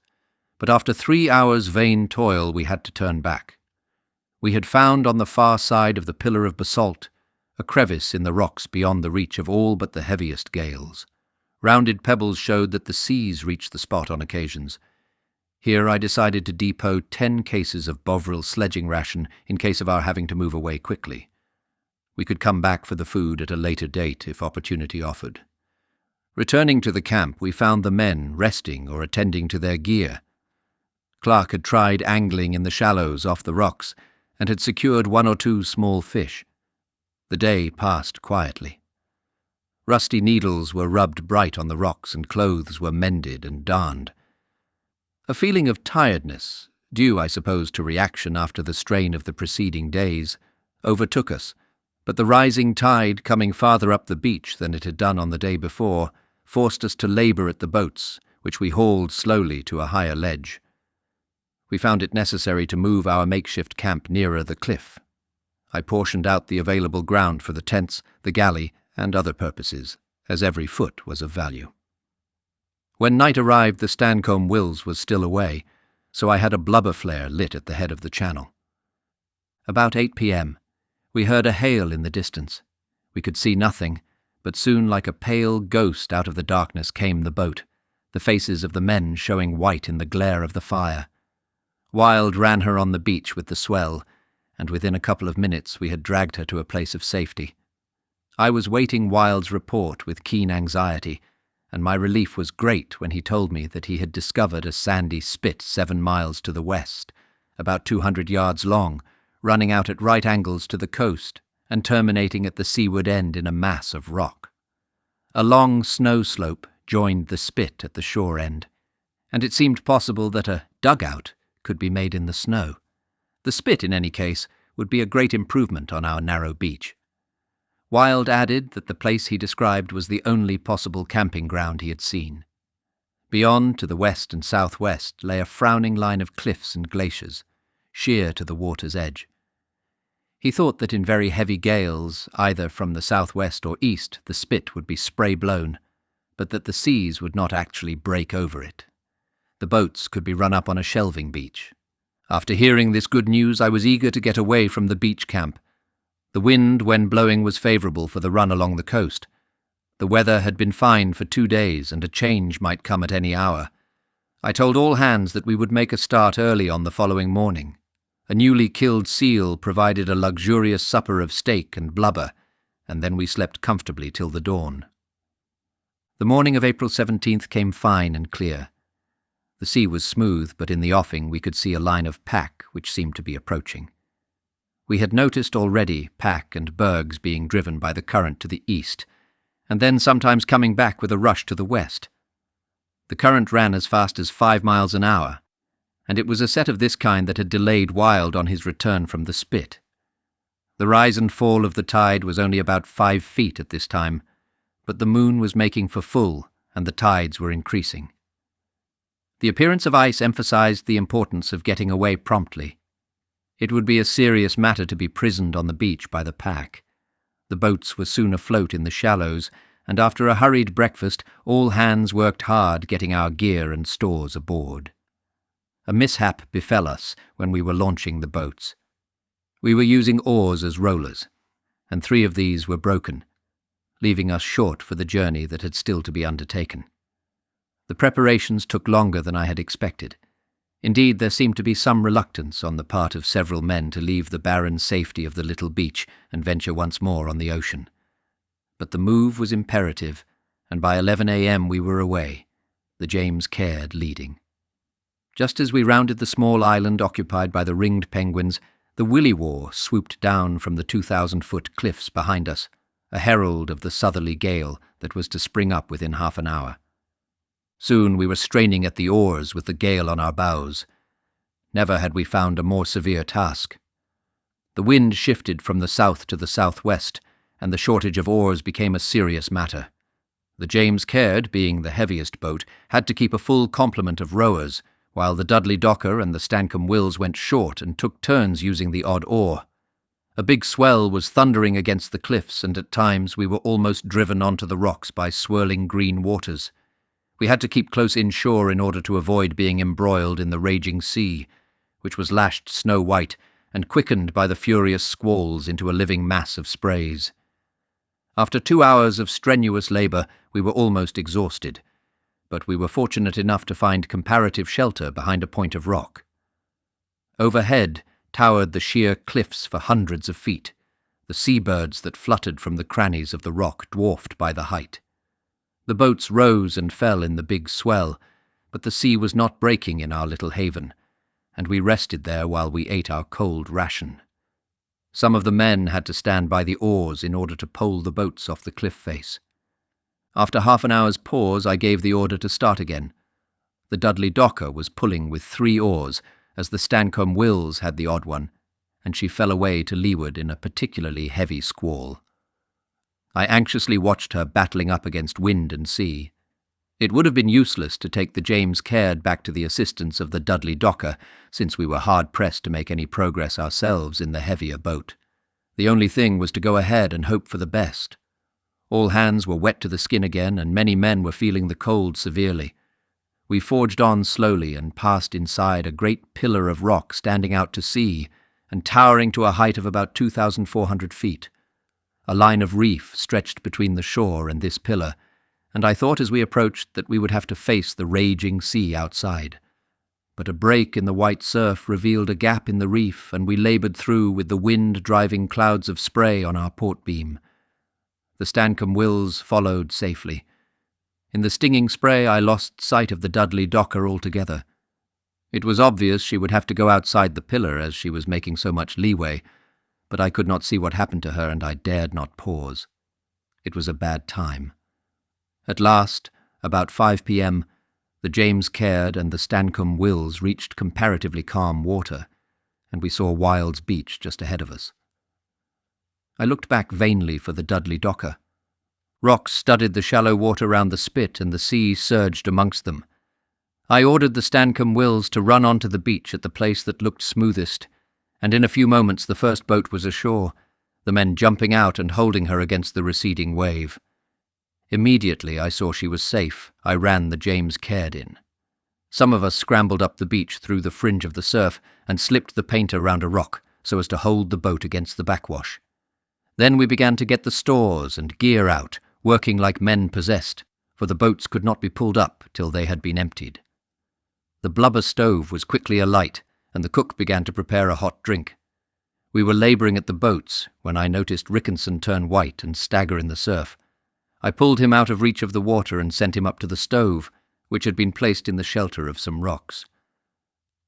But after 3 hours' vain toil, we had to turn back. We had found on the far side of the pillar of basalt a crevice in the rocks beyond the reach of all but the heaviest gales. Rounded pebbles showed that the seas reached the spot on occasions. Here I decided to depot 10 cases of Bovril sledging ration in case of our having to move away quickly. We could come back for the food at a later date if opportunity offered. Returning to the camp, we found the men resting or attending to their gear. Clark had tried angling in the shallows off the rocks and had secured 1 or 2 small fish. The day passed quietly. Rusty needles were rubbed bright on the rocks and clothes were mended and darned. A feeling of tiredness, due I suppose to reaction after the strain of the preceding days, overtook us, but the rising tide coming farther up the beach than it had done on the day before forced us to labour at the boats, which we hauled slowly to a higher ledge. We found it necessary to move our makeshift camp nearer the cliff. I portioned out the available ground for the tents, the galley, and other purposes, as every foot was of value. When night arrived, the Stancombe Wills was still away, so I had a blubber flare lit at the head of the channel. About 8 p.m., we heard a hail in the distance. We could see nothing, but soon like a pale ghost out of the darkness came the boat, the faces of the men showing white in the glare of the fire. Wild ran her on the beach with the swell, and within a couple of minutes we had dragged her to a place of safety. I was waiting Wild's report with keen anxiety, and my relief was great when he told me that he had discovered a sandy spit 7 miles to the west, about 200 yards long, running out at right angles to the coast and terminating at the seaward end in a mass of rock. A long snow slope joined the spit at the shore end, and it seemed possible that a dugout could be made in the snow. The spit, in any case, would be a great improvement on our narrow beach. Wild added that the place he described was the only possible camping ground he had seen. Beyond, to the west and southwest, lay a frowning line of cliffs and glaciers, sheer to the water's edge. He thought that in very heavy gales, either from the southwest or east, the spit would be spray-blown, but that the seas would not actually break over it. The boats could be run up on a shelving beach. After hearing this good news, I was eager to get away from the beach camp. The wind, when blowing, was favourable for the run along the coast. The weather had been fine for 2 days, and a change might come at any hour. I told all hands that we would make a start early on the following morning. A newly killed seal provided a luxurious supper of steak and blubber, and then we slept comfortably till the dawn. The morning of April 17th came fine and clear. The sea was smooth, but in the offing we could see a line of pack which seemed to be approaching. We had noticed already pack and bergs being driven by the current to the east, and then sometimes coming back with a rush to the west. The current ran as fast as 5 miles an hour, and it was a set of this kind that had delayed Wild on his return from the spit. The rise and fall of the tide was only about 5 feet at this time, but the moon was making for full, and the tides were increasing. The appearance of ice emphasized the importance of getting away promptly. It would be a serious matter to be prisoned on the beach by the pack. The boats were soon afloat in the shallows, and after a hurried breakfast, all hands worked hard getting our gear and stores aboard. A mishap befell us when we were launching the boats. We were using oars as rollers, and 3 of these were broken, leaving us short for the journey that had still to be undertaken. The preparations took longer than I had expected. Indeed, there seemed to be some reluctance on the part of several men to leave the barren safety of the little beach and venture once more on the ocean. But the move was imperative, and by 11 a.m. we were away, the James Caird leading. Just as we rounded the small island occupied by the ringed penguins, the Williwaw swooped down from the 2,000-foot cliffs behind us, a herald of the southerly gale that was to spring up within half an hour. Soon we were straining at the oars with the gale on our bows. Never had we found a more severe task. The wind shifted from the south to the southwest, and the shortage of oars became a serious matter. The James Caird, being the heaviest boat, had to keep a full complement of rowers, while the Dudley Docker and the Stancomb Wills went short and took turns using the odd oar. A big swell was thundering against the cliffs, and at times we were almost driven onto the rocks by swirling green waters. We had to keep close inshore in order to avoid being embroiled in the raging sea, which was lashed snow-white and quickened by the furious squalls into a living mass of sprays. After 2 hours of strenuous labour, we were almost exhausted, but we were fortunate enough to find comparative shelter behind a point of rock. Overhead towered the sheer cliffs for hundreds of feet, the seabirds that fluttered from the crannies of the rock dwarfed by the height. The boats rose and fell in the big swell, but the sea was not breaking in our little haven, and we rested there while we ate our cold ration. Some of the men had to stand by the oars in order to pole the boats off the cliff face. After half an hour's pause, I gave the order to start again. The Dudley Docker was pulling with 3 oars, as the Stancomb Wills had the odd one, and she fell away to leeward in a particularly heavy squall. I anxiously watched her battling up against wind and sea. It would have been useless to take the James Caird back to the assistance of the Dudley Docker, since we were hard-pressed to make any progress ourselves in the heavier boat. The only thing was to go ahead and hope for the best. All hands were wet to the skin again, and many men were feeling the cold severely. We forged on slowly and passed inside a great pillar of rock standing out to sea and towering to a height of about 2,400 feet. A line of reef stretched between the shore and this pillar, and I thought as we approached that we would have to face the raging sea outside. But a break in the white surf revealed a gap in the reef, and we laboured through with the wind driving clouds of spray on our port beam. The Stancomb Wills followed safely. In the stinging spray I lost sight of the Dudley Docker altogether. It was obvious she would have to go outside the pillar as she was making so much leeway, but I could not see what happened to her, and I dared not pause. It was a bad time. At last, about 5 p.m., the James Caird and the Stancomb Wills reached comparatively calm water, and we saw Wild's Beach just ahead of us. I looked back vainly for the Dudley Docker. Rocks studded the shallow water round the spit, and the sea surged amongst them. I ordered the Stancomb Wills to run onto the beach at the place that looked smoothest, and in a few moments the first boat was ashore, the men jumping out and holding her against the receding wave. Immediately I saw she was safe. I ran the James Caird in. Some of us scrambled up the beach through the fringe of the surf and slipped the painter round a rock so as to hold the boat against the backwash. Then we began to get the stores and gear out, working like men possessed, for the boats could not be pulled up till they had been emptied. The blubber stove was quickly alight, and the cook began to prepare a hot drink. We were labouring at the boats when I noticed Rickenson turn white and stagger in the surf. I pulled him out of reach of the water and sent him up to the stove, which had been placed in the shelter of some rocks.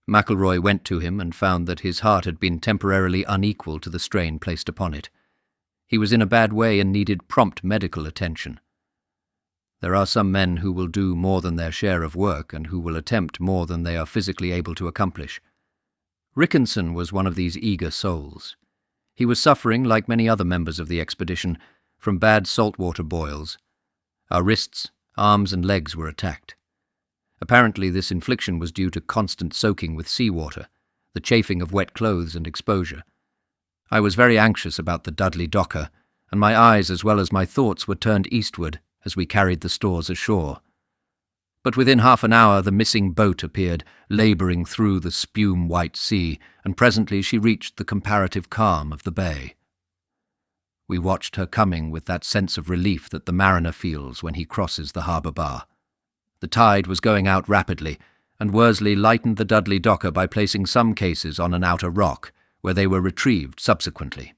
McElroy went to him and found that his heart had been temporarily unequal to the strain placed upon it. He was in a bad way and needed prompt medical attention. There are some men who will do more than their share of work and who will attempt more than they are physically able to accomplish. Rickenson was one of these eager souls. He was suffering, like many other members of the expedition, from bad saltwater boils. Our wrists, arms and legs were attacked. Apparently this infliction was due to constant soaking with seawater, the chafing of wet clothes and exposure. I was very anxious about the Dudley Docker, and my eyes as well as my thoughts were turned eastward as we carried the stores ashore. But within half an hour the missing boat appeared, labouring through the spume-white sea, and presently she reached the comparative calm of the bay. We watched her coming with that sense of relief that the mariner feels when he crosses the harbour bar. The tide was going out rapidly, and Worsley lightened the Dudley Docker by placing some cases on an outer rock, where they were retrieved subsequently.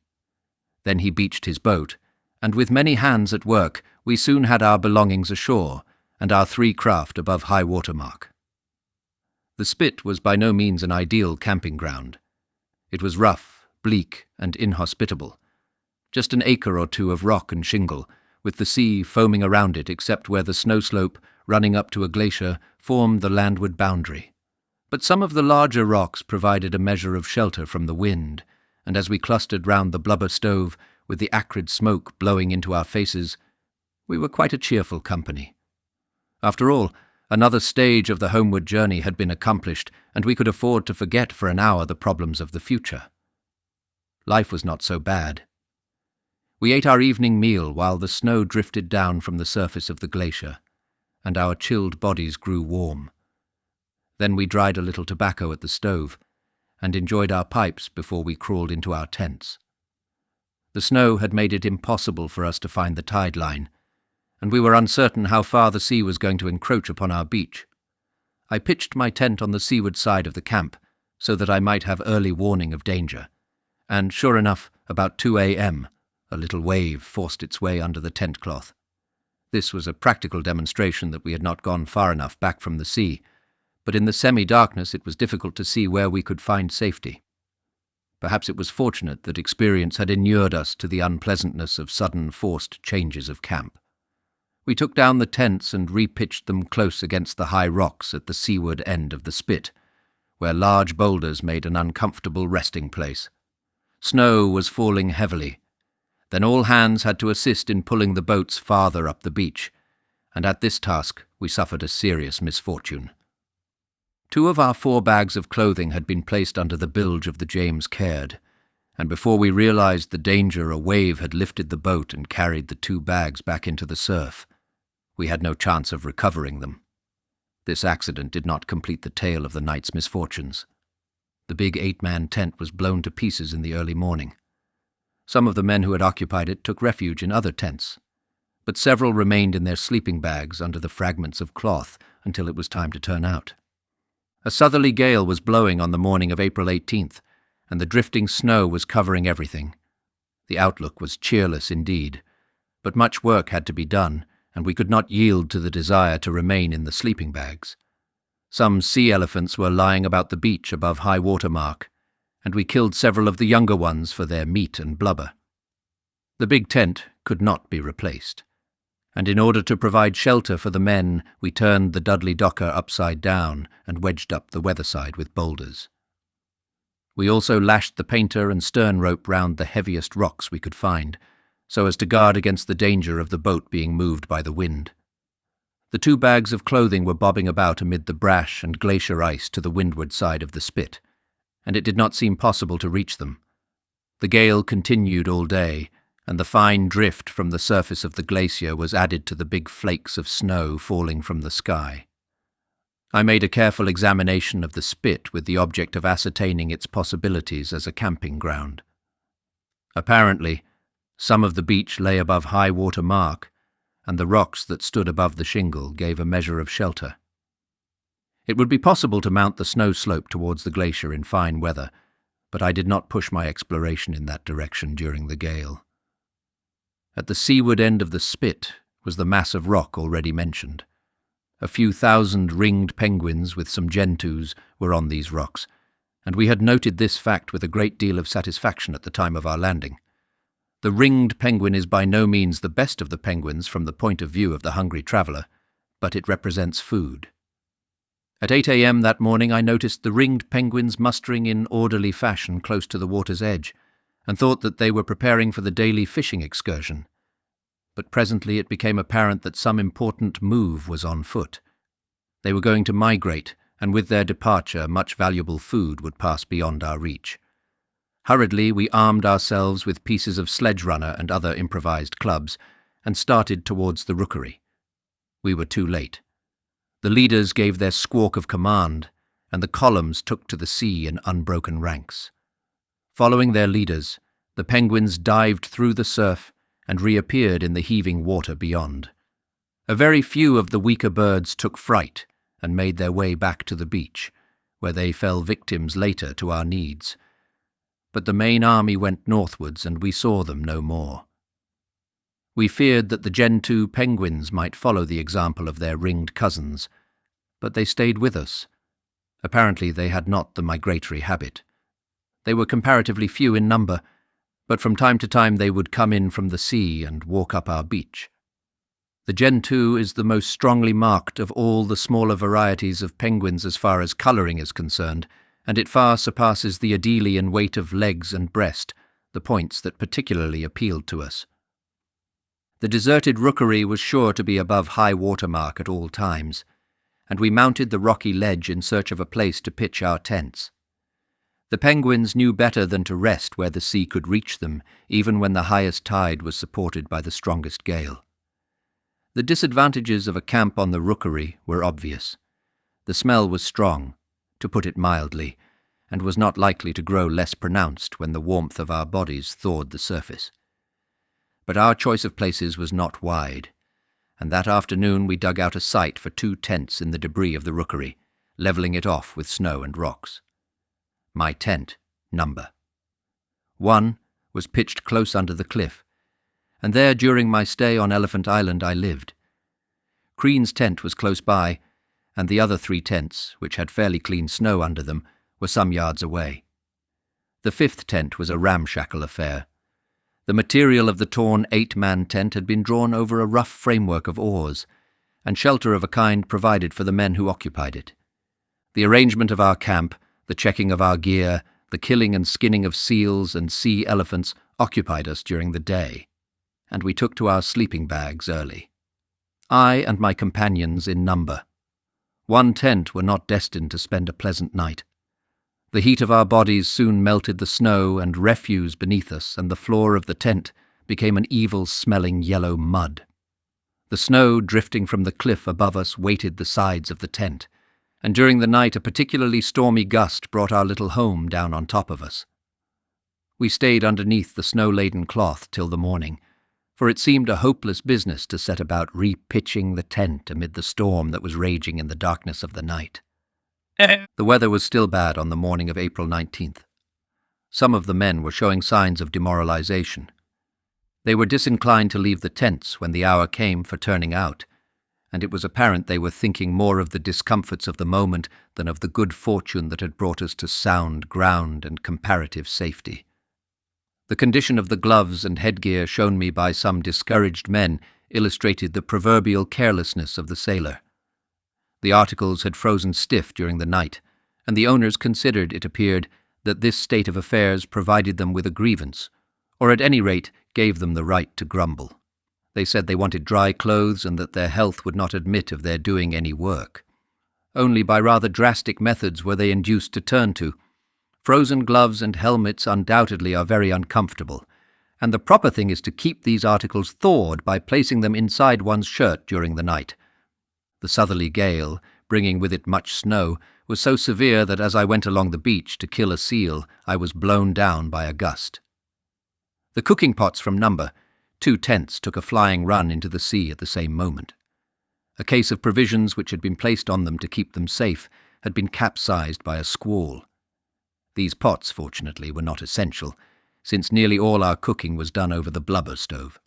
Then he beached his boat, and with many hands at work we soon had our belongings ashore, and our 3 craft above high water mark. The spit was by no means an ideal camping ground. It was rough, bleak, and inhospitable. Just an acre or 2 of rock and shingle, with the sea foaming around it except where the snow slope, running up to a glacier, formed the landward boundary. But some of the larger rocks provided a measure of shelter from the wind, and as we clustered round the blubber stove, with the acrid smoke blowing into our faces, we were quite a cheerful company. After all, another stage of the homeward journey had been accomplished, and we could afford to forget for an hour the problems of the future. Life was not so bad. We ate our evening meal while the snow drifted down from the surface of the glacier, and our chilled bodies grew warm. Then we dried a little tobacco at the stove, and enjoyed our pipes before we crawled into our tents. The snow had made it impossible for us to find the tide line, and we were uncertain how far the sea was going to encroach upon our beach. I pitched my tent on the seaward side of the camp, so that I might have early warning of danger, and sure enough, about 2 a.m., a little wave forced its way under the tent cloth. This was a practical demonstration that we had not gone far enough back from the sea, but in the semi-darkness it was difficult to see where we could find safety. Perhaps it was fortunate that experience had inured us to the unpleasantness of sudden forced changes of camp. We took down the tents and repitched them close against the high rocks at the seaward end of the spit, where large boulders made an uncomfortable resting place. Snow was falling heavily. Then all hands had to assist in pulling the boats farther up the beach, and at this task we suffered a serious misfortune. 2 of our 4 bags of clothing had been placed under the bilge of the James Caird, and before we realized the danger, a wave had lifted the boat and carried the 2 bags back into the surf. We had no chance of recovering them. This accident did not complete the tale of the night's misfortunes. The big 8-man tent was blown to pieces in the early morning. Some of the men who had occupied it took refuge in other tents, but several remained in their sleeping bags under the fragments of cloth until it was time to turn out. A southerly gale was blowing on the morning of April 18th, and the drifting snow was covering everything. The outlook was cheerless indeed, but much work had to be done, and we could not yield to the desire to remain in the sleeping bags. Some sea elephants were lying about the beach above high water mark, and we killed several of the younger ones for their meat and blubber. The big tent could not be replaced, and in order to provide shelter for the men, we turned the Dudley Docker upside down and wedged up the weather side with boulders. We also lashed the painter and stern rope round the heaviest rocks we could find, so as to guard against the danger of the boat being moved by the wind. The 2 bags of clothing were bobbing about amid the brash and glacier ice to the windward side of the spit, and it did not seem possible to reach them. The gale continued all day, and the fine drift from the surface of the glacier was added to the big flakes of snow falling from the sky. I made a careful examination of the spit with the object of ascertaining its possibilities as a camping ground. Apparently, some of the beach lay above high water mark, and the rocks that stood above the shingle gave a measure of shelter. It would be possible to mount the snow slope towards the glacier in fine weather, but I did not push my exploration in that direction during the gale. At the seaward end of the spit was the mass of rock already mentioned. A few thousand ringed penguins with some gentoos were on these rocks, and we had noted this fact with a great deal of satisfaction at the time of our landing. The ringed penguin is by no means the best of the penguins from the point of view of the hungry traveller, but it represents food. At 8 a.m. that morning I noticed the ringed penguins mustering in orderly fashion close to the water's edge, and thought that they were preparing for the daily fishing excursion. But presently it became apparent that some important move was on foot. They were going to migrate, and with their departure much valuable food would pass beyond our reach. Hurriedly we armed ourselves with pieces of sledge-runner and other improvised clubs, and started towards the rookery. We were too late. The leaders gave their squawk of command, and the columns took to the sea in unbroken ranks. Following their leaders, the penguins dived through the surf and reappeared in the heaving water beyond. A very few of the weaker birds took fright and made their way back to the beach, where they fell victims later to our needs. But the main army went northwards, and we saw them no more. We feared that the Gentoo penguins might follow the example of their ringed cousins, but they stayed with us. Apparently they had not the migratory habit. They were comparatively few in number, but from time to time they would come in from the sea and walk up our beach. The Gentoo is the most strongly marked of all the smaller varieties of penguins as far as colouring is concerned, and it far surpasses the Adelie in weight of legs and breast, the points that particularly appealed to us. The deserted rookery was sure to be above high water mark at all times, and we mounted the rocky ledge in search of a place to pitch our tents. The penguins knew better than to rest where the sea could reach them, even when the highest tide was supported by the strongest gale. The disadvantages of a camp on the rookery were obvious. The smell was strong, to put it mildly, and was not likely to grow less pronounced when the warmth of our bodies thawed the surface. But our choice of places was not wide, and that afternoon we dug out a site for 2 tents in the debris of the rookery, levelling it off with snow and rocks. My tent, number 1, was pitched close under the cliff, and there during my stay on Elephant Island I lived. Crean's tent was close by, and the other 3 tents, which had fairly clean snow under them, were some yards away. The 5th tent was a ramshackle affair. The material of the torn 8-man tent had been drawn over a rough framework of oars, and shelter of a kind provided for the men who occupied it. The arrangement of our camp, the checking of our gear, the killing and skinning of seals and sea elephants occupied us during the day, and we took to our sleeping bags early. I and my companions in number. 1 tent were not destined to spend a pleasant night. The heat of our bodies soon melted the snow and refuse beneath us, and the floor of the tent became an evil-smelling yellow mud. The snow drifting from the cliff above us weighted the sides of the tent, and during the night a particularly stormy gust brought our little home down on top of us. We stayed underneath the snow-laden cloth till the morning, for it seemed a hopeless business to set about re-pitching the tent amid the storm that was raging in the darkness of the night. The weather was still bad on the morning of April 19th. Some of the men were showing signs of demoralization. They were disinclined to leave the tents when the hour came for turning out, and it was apparent they were thinking more of the discomforts of the moment than of the good fortune that had brought us to sound ground and comparative safety. The condition of the gloves and headgear shown me by some discouraged men illustrated the proverbial carelessness of the sailor. The articles had frozen stiff during the night, and the owners considered, it appeared, that this state of affairs provided them with a grievance, or at any rate gave them the right to grumble. They said they wanted dry clothes and that their health would not admit of their doing any work. Only by rather drastic methods were they induced to turn to. Frozen gloves and helmets undoubtedly are very uncomfortable, and the proper thing is to keep these articles thawed by placing them inside one's shirt during the night. The southerly gale, bringing with it much snow, was so severe that as I went along the beach to kill a seal, I was blown down by a gust. The cooking pots from number 2 tents took a flying run into the sea at the same moment. A case of provisions which had been placed on them to keep them safe had been capsized by a squall. These pots, fortunately, were not essential, since nearly all our cooking was done over the blubber stove.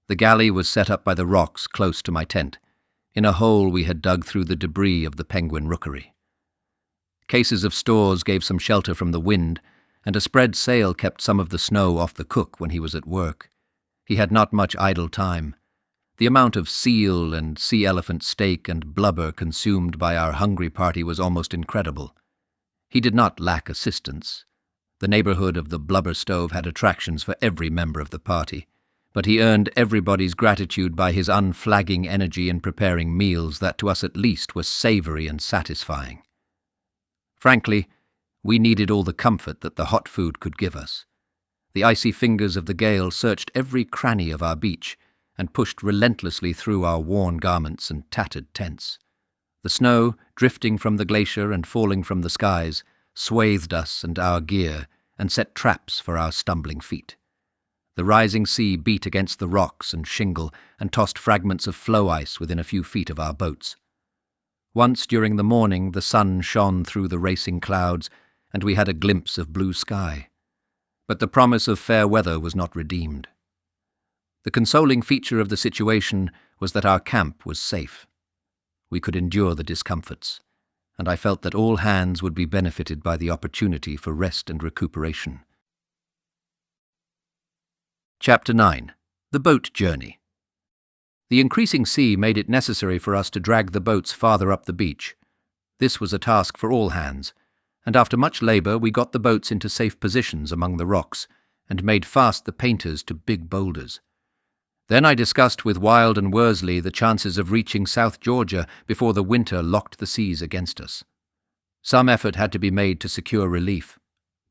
The galley was set up by the rocks close to my tent, in a hole we had dug through the debris of the Penguin rookery. Cases of stores gave some shelter from the wind, and a spread sail kept some of the snow off the cook when he was at work. He had not much idle time. The amount of seal and sea elephant steak and blubber consumed by our hungry party was almost incredible. He did not lack assistance. The neighborhood of the blubber stove had attractions for every member of the party, but he earned everybody's gratitude by his unflagging energy in preparing meals that to us at least were savory and satisfying. Frankly, we needed all the comfort that the hot food could give us. The icy fingers of the gale searched every cranny of our beach and pushed relentlessly through our worn garments and tattered tents. The snow, drifting from the glacier and falling from the skies, swathed us and our gear and set traps for our stumbling feet. The rising sea beat against the rocks and shingle and tossed fragments of floe ice within a few feet of our boats. Once during the morning the sun shone through the racing clouds, and we had a glimpse of blue sky. But the promise of fair weather was not redeemed. The consoling feature of the situation was that our camp was safe. We could endure the discomforts, and I felt that all hands would be benefited by the opportunity for rest and recuperation. Chapter 9. The Boat Journey. The increasing sea made it necessary for us to drag the boats farther up the beach. This was a task for all hands, and after much labour we got the boats into safe positions among the rocks and made fast the painters to big boulders. Then I discussed with Wild and Worsley the chances of reaching South Georgia before the winter locked the seas against us. Some effort had to be made to secure relief.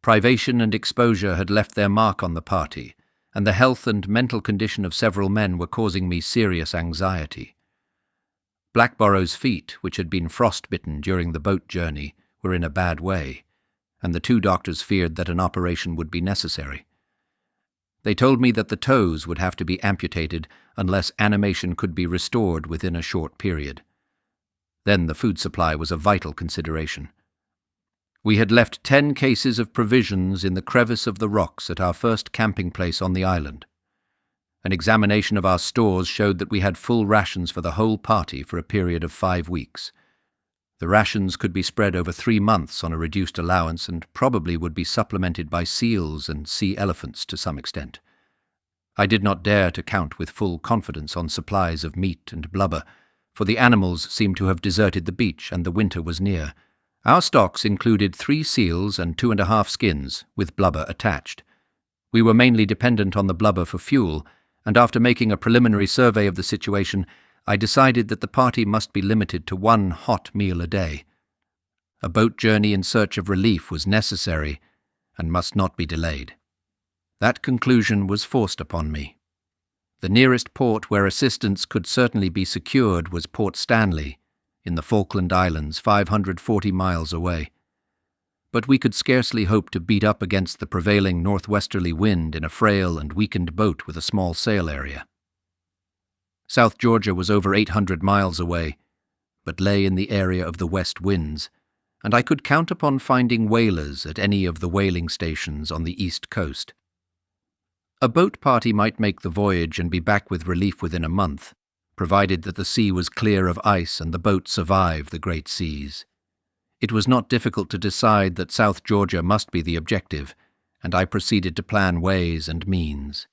Privation and exposure had left their mark on the party, and the health and mental condition of several men were causing me serious anxiety. Blackborrow's feet, which had been frostbitten during the boat journey, were in a bad way, and the 2 doctors feared that an operation would be necessary. They told me that the toes would have to be amputated unless animation could be restored within a short period. Then the food supply was a vital consideration. We had left 10 cases of provisions in the crevice of the rocks at our first camping place on the island. An examination of our stores showed that we had full rations for the whole party for a period of 5 weeks. The rations could be spread over 3 months on a reduced allowance and probably would be supplemented by seals and sea elephants to some extent. I did not dare to count with full confidence on supplies of meat and blubber, for the animals seemed to have deserted the beach and the winter was near. Our stocks included 3 seals and 2.5 skins, with blubber attached. We were mainly dependent on the blubber for fuel, and after making a preliminary survey of the situation, I decided that the party must be limited to 1 hot meal a day. A boat journey in search of relief was necessary and must not be delayed. That conclusion was forced upon me. The nearest port where assistance could certainly be secured was Port Stanley, in the Falkland Islands, 540 miles away. But we could scarcely hope to beat up against the prevailing northwesterly wind in a frail and weakened boat with a small sail area. South Georgia was over 800 miles away, but lay in the area of the west winds, and I could count upon finding whalers at any of the whaling stations on the east coast. A boat party might make the voyage and be back with relief within a month, provided that the sea was clear of ice and the boat survived the great seas. It was not difficult to decide that South Georgia must be the objective, and I proceeded to plan ways and means.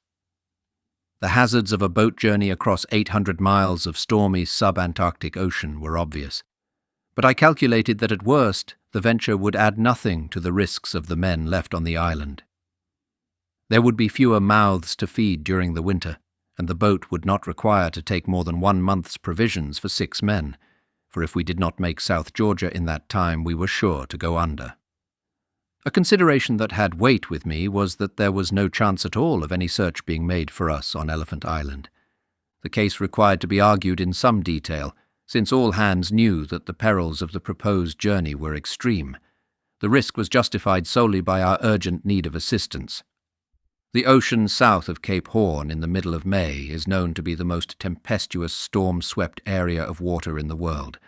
The hazards of a boat journey across 800 miles of stormy sub-Antarctic ocean were obvious, but I calculated that at worst the venture would add nothing to the risks of the men left on the island. There would be fewer mouths to feed during the winter, and the boat would not require to take more than 1 month's provisions for 6 men, for if we did not make South Georgia in that time, we were sure to go under. A consideration that had weight with me was that there was no chance at all of any search being made for us on Elephant Island. The case required to be argued in some detail, since all hands knew that the perils of the proposed journey were extreme. The risk was justified solely by our urgent need of assistance. The ocean south of Cape Horn in the middle of May is known to be the most tempestuous storm-swept area of water in the world.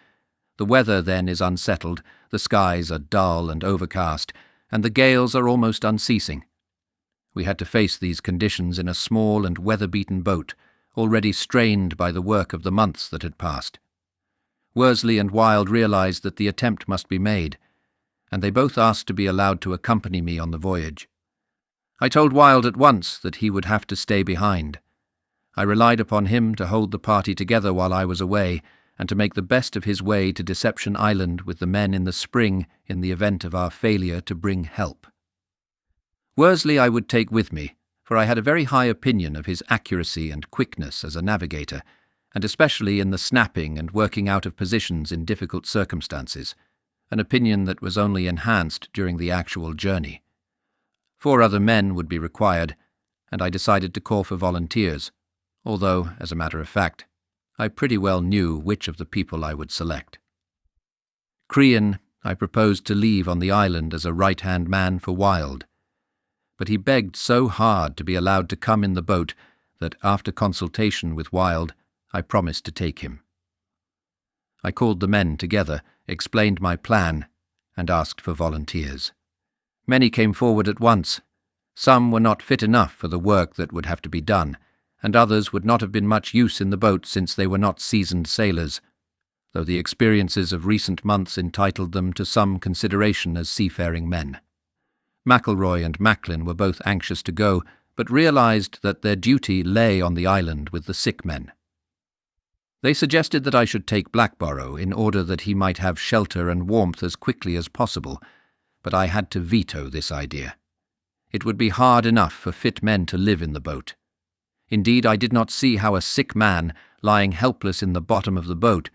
The weather then is unsettled, the skies are dull and overcast, and the gales are almost unceasing. We had to face these conditions in a small and weather-beaten boat, already strained by the work of the months that had passed. Worsley and Wilde realized that the attempt must be made, and they both asked to be allowed to accompany me on the voyage. I told Wilde at once that he would have to stay behind. I relied upon him to hold the party together while I was away, and to make the best of his way to Deception Island with the men in the spring in the event of our failure to bring help. Worsley I would take with me, for I had a very high opinion of his accuracy and quickness as a navigator, and especially in the snapping and working out of positions in difficult circumstances, an opinion that was only enhanced during the actual journey. 4 other men would be required, and I decided to call for volunteers, although, as a matter of fact, I pretty well knew which of the people I would select. Crean I proposed to leave on the island as a right-hand man for Wilde, but he begged so hard to be allowed to come in the boat that, after consultation with Wilde, I promised to take him. I called the men together, explained my plan, and asked for volunteers. Many came forward at once. Some were not fit enough for the work that would have to be done, and others would not have been much use in the boat since they were not seasoned sailors, though the experiences of recent months entitled them to some consideration as seafaring men. McElroy and Macklin were both anxious to go, but realized that their duty lay on the island with the sick men. They suggested that I should take Blackborough in order that he might have shelter and warmth as quickly as possible, but I had to veto this idea. It would be hard enough for fit men to live in the boat. Indeed, I did not see how a sick man, lying helpless in the bottom of the boat,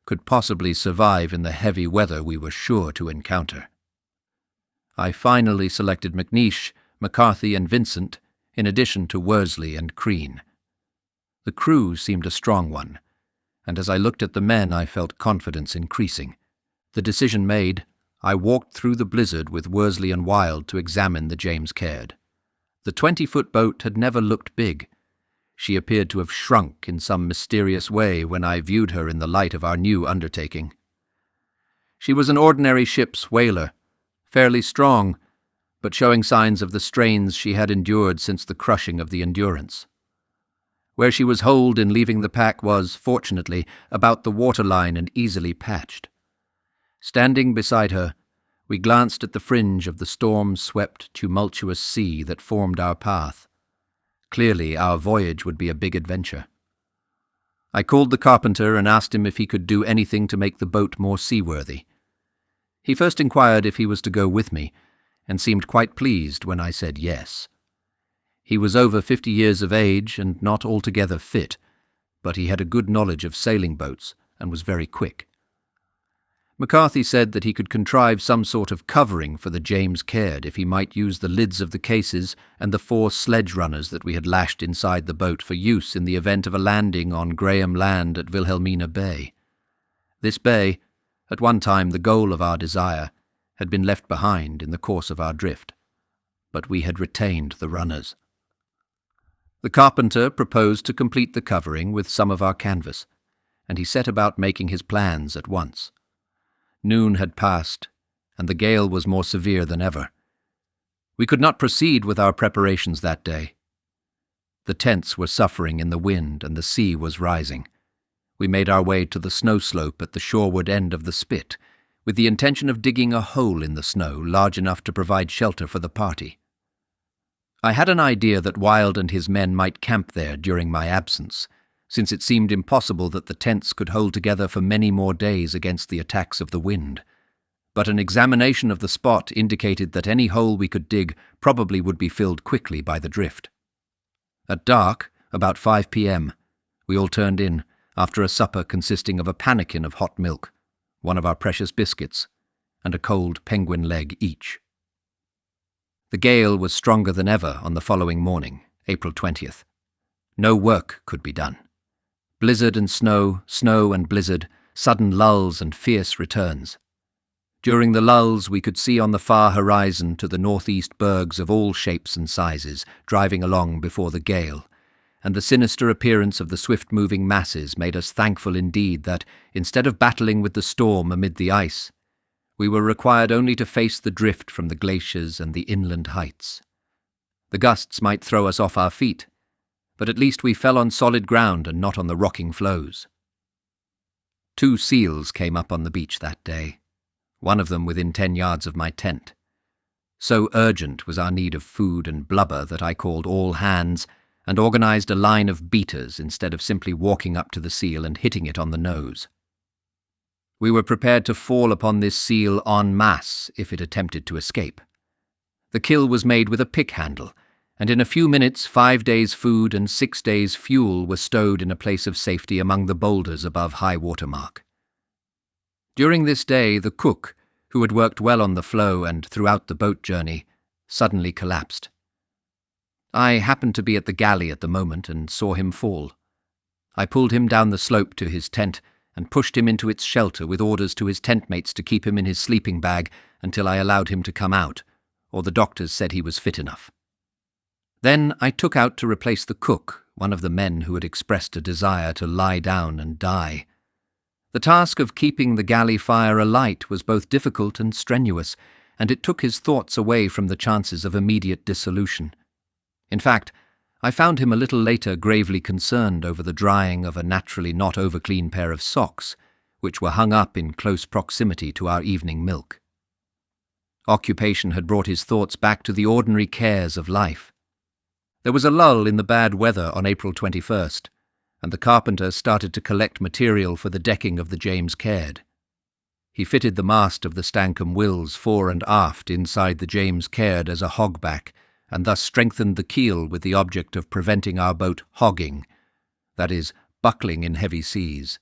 could possibly survive in the heavy weather we were sure to encounter. I finally selected McNeish, McCarthy and Vincent, in addition to Worsley and Crean. The crew seemed a strong one, and as I looked at the men I felt confidence increasing. The decision made, I walked through the blizzard with Worsley and Wilde to examine the James Caird. The 20-foot boat had never looked big. She appeared to have shrunk in some mysterious way when I viewed her in the light of our new undertaking. She was an ordinary ship's whaler, fairly strong, but showing signs of the strains she had endured since the crushing of the Endurance. Where she was holed in leaving the pack was, fortunately, about the waterline and easily patched. Standing beside her, we glanced at the fringe of the storm-swept, tumultuous sea that formed our path. Clearly, our voyage would be a big adventure. I called the carpenter and asked him if he could do anything to make the boat more seaworthy. He first inquired if he was to go with me, and seemed quite pleased when I said yes. He was over 50 years of age and not altogether fit, but he had a good knowledge of sailing boats and was very quick. McCarthy said that he could contrive some sort of covering for the James Caird if he might use the lids of the cases and the 4 sledge runners that we had lashed inside the boat for use in the event of a landing on Graham Land at Wilhelmina Bay. This bay, at one time the goal of our desire, had been left behind in the course of our drift, but we had retained the runners. The carpenter proposed to complete the covering with some of our canvas, and he set about making his plans at once. Noon had passed, and the gale was more severe than ever. We could not proceed with our preparations that day. The tents were suffering in the wind and the sea was rising. We made our way to the snow slope at the shoreward end of the spit, with the intention of digging a hole in the snow large enough to provide shelter for the party. I had an idea that Wilde and his men might camp there during my absence, since it seemed impossible that the tents could hold together for many more days against the attacks of the wind. But an examination of the spot indicated that any hole we could dig probably would be filled quickly by the drift. At dark, about 5 p.m., we all turned in, after a supper consisting of a pannikin of hot milk, one of our precious biscuits, and a cold penguin leg each. The gale was stronger than ever on the following morning, April 20th. No work could be done. Blizzard and snow, snow and blizzard, sudden lulls and fierce returns. During the lulls we could see on the far horizon to the northeast bergs of all shapes and sizes, driving along before the gale, and the sinister appearance of the swift-moving masses made us thankful indeed that, instead of battling with the storm amid the ice, we were required only to face the drift from the glaciers and the inland heights. The gusts might throw us off our feet, but at least we fell on solid ground and not on the rocking floes. 2 seals came up on the beach that day, one of them within 10 yards of my tent. So urgent was our need of food and blubber that I called all hands and organised a line of beaters instead of simply walking up to the seal and hitting it on the nose. We were prepared to fall upon this seal en masse if it attempted to escape. The kill was made with a pick handle, and in a few minutes 5 days' food and 6 days' fuel were stowed in a place of safety among the boulders above high water mark. During this day, the cook, who had worked well on the floe and throughout the boat journey, suddenly collapsed. I happened to be at the galley at the moment and saw him fall. I pulled him down the slope to his tent and pushed him into its shelter with orders to his tentmates to keep him in his sleeping bag until I allowed him to come out, or the doctors said he was fit enough. Then I took out to replace the cook, one of the men who had expressed a desire to lie down and die. The task of keeping the galley fire alight was both difficult and strenuous, and it took his thoughts away from the chances of immediate dissolution. In fact, I found him a little later gravely concerned over the drying of a naturally not over-clean pair of socks, which were hung up in close proximity to our evening milk. Occupation had brought his thoughts back to the ordinary cares of life. There was a lull in the bad weather on April 21st, and the carpenter started to collect material for the decking of the James Caird. He fitted the mast of the Stancombe Wills fore and aft inside the James Caird as a hogback, and thus strengthened the keel with the object of preventing our boat hogging, that is, buckling in heavy seas.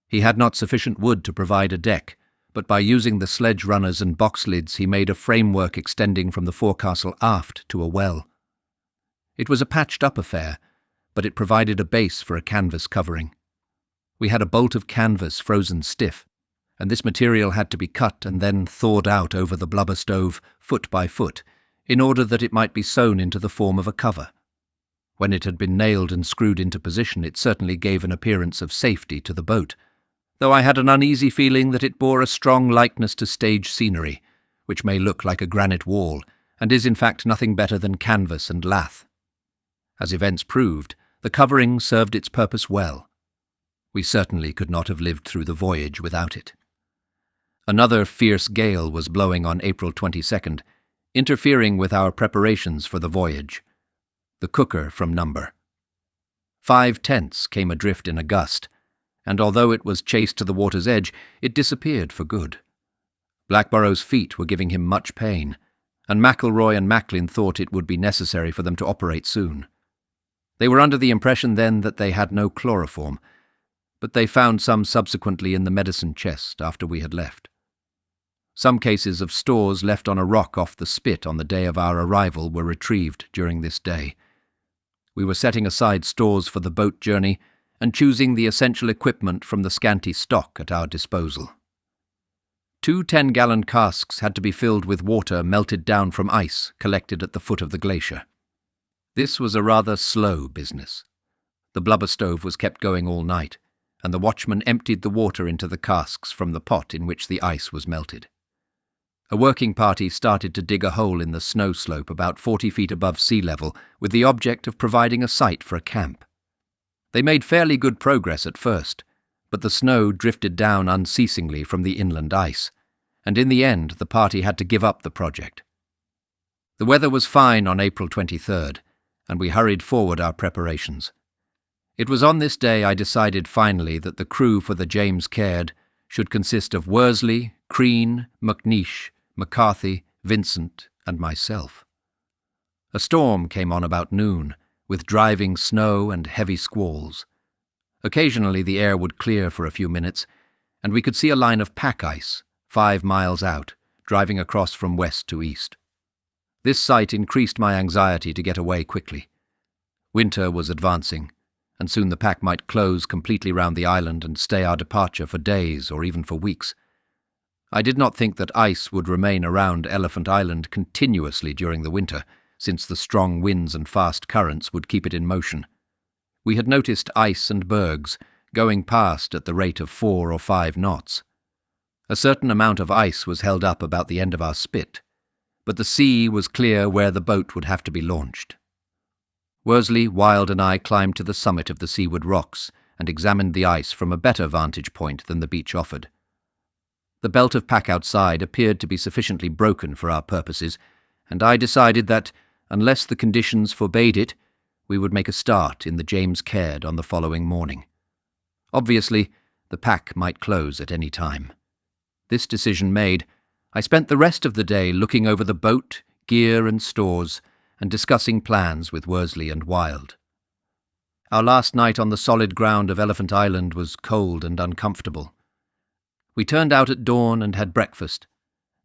He had not sufficient wood to provide a deck, but by using the sledge runners and box lids he made a framework extending from the forecastle aft to a well. It was a patched-up affair, but it provided a base for a canvas covering. We had a bolt of canvas frozen stiff, and this material had to be cut and then thawed out over the blubber stove, foot by foot, in order that it might be sewn into the form of a cover. When it had been nailed and screwed into position, it certainly gave an appearance of safety to the boat, though I had an uneasy feeling that it bore a strong likeness to stage scenery, which may look like a granite wall, and is in fact nothing better than canvas and lath. As events proved, the covering served its purpose well. We certainly could not have lived through the voyage without it. Another fierce gale was blowing on April 22nd, interfering with our preparations for the voyage. The cooker from number. 5 tents came adrift in a gust, and although it was chased to the water's edge, it disappeared for good. Blackborough's feet were giving him much pain, and McElroy and Macklin thought it would be necessary for them to operate soon. They were under the impression then that they had no chloroform, but they found some subsequently in the medicine chest after we had left. Some cases of stores left on a rock off the spit on the day of our arrival were retrieved during this day. We were setting aside stores for the boat journey and choosing the essential equipment from the scanty stock at our disposal. 2 10-gallon casks had to be filled with water melted down from ice collected at the foot of the glacier. This was a rather slow business. The blubber stove was kept going all night, and the watchman emptied the water into the casks from the pot in which the ice was melted. A working party started to dig a hole in the snow slope about 40 feet above sea level with the object of providing a site for a camp. They made fairly good progress at first, but the snow drifted down unceasingly from the inland ice, and in the end the party had to give up the project. The weather was fine on April 23rd, and we hurried forward our preparations. It was on this day I decided finally that the crew for the James Caird should consist of Worsley, Crean, McNeish, McCarthy, Vincent, and myself. A storm came on about noon, with driving snow and heavy squalls. Occasionally the air would clear for a few minutes, and we could see a line of pack ice, 5 miles out, driving across from west to east. This sight increased my anxiety to get away quickly. Winter was advancing, and soon the pack might close completely round the island and stay our departure for days or even for weeks. I did not think that ice would remain around Elephant Island continuously during the winter, since the strong winds and fast currents would keep it in motion. We had noticed ice and bergs going past at the rate of 4 or 5 knots. A certain amount of ice was held up about the end of our spit, but the sea was clear where the boat would have to be launched. Worsley, Wilde and I climbed to the summit of the seaward rocks and examined the ice from a better vantage point than the beach offered. The belt of pack outside appeared to be sufficiently broken for our purposes, and I decided that, unless the conditions forbade it, we would make a start in the James Caird on the following morning. Obviously, the pack might close at any time. This decision made, I spent the rest of the day looking over the boat, gear and stores, and discussing plans with Worsley and Wilde. Our last night on the solid ground of Elephant Island was cold and uncomfortable. We turned out at dawn and had breakfast.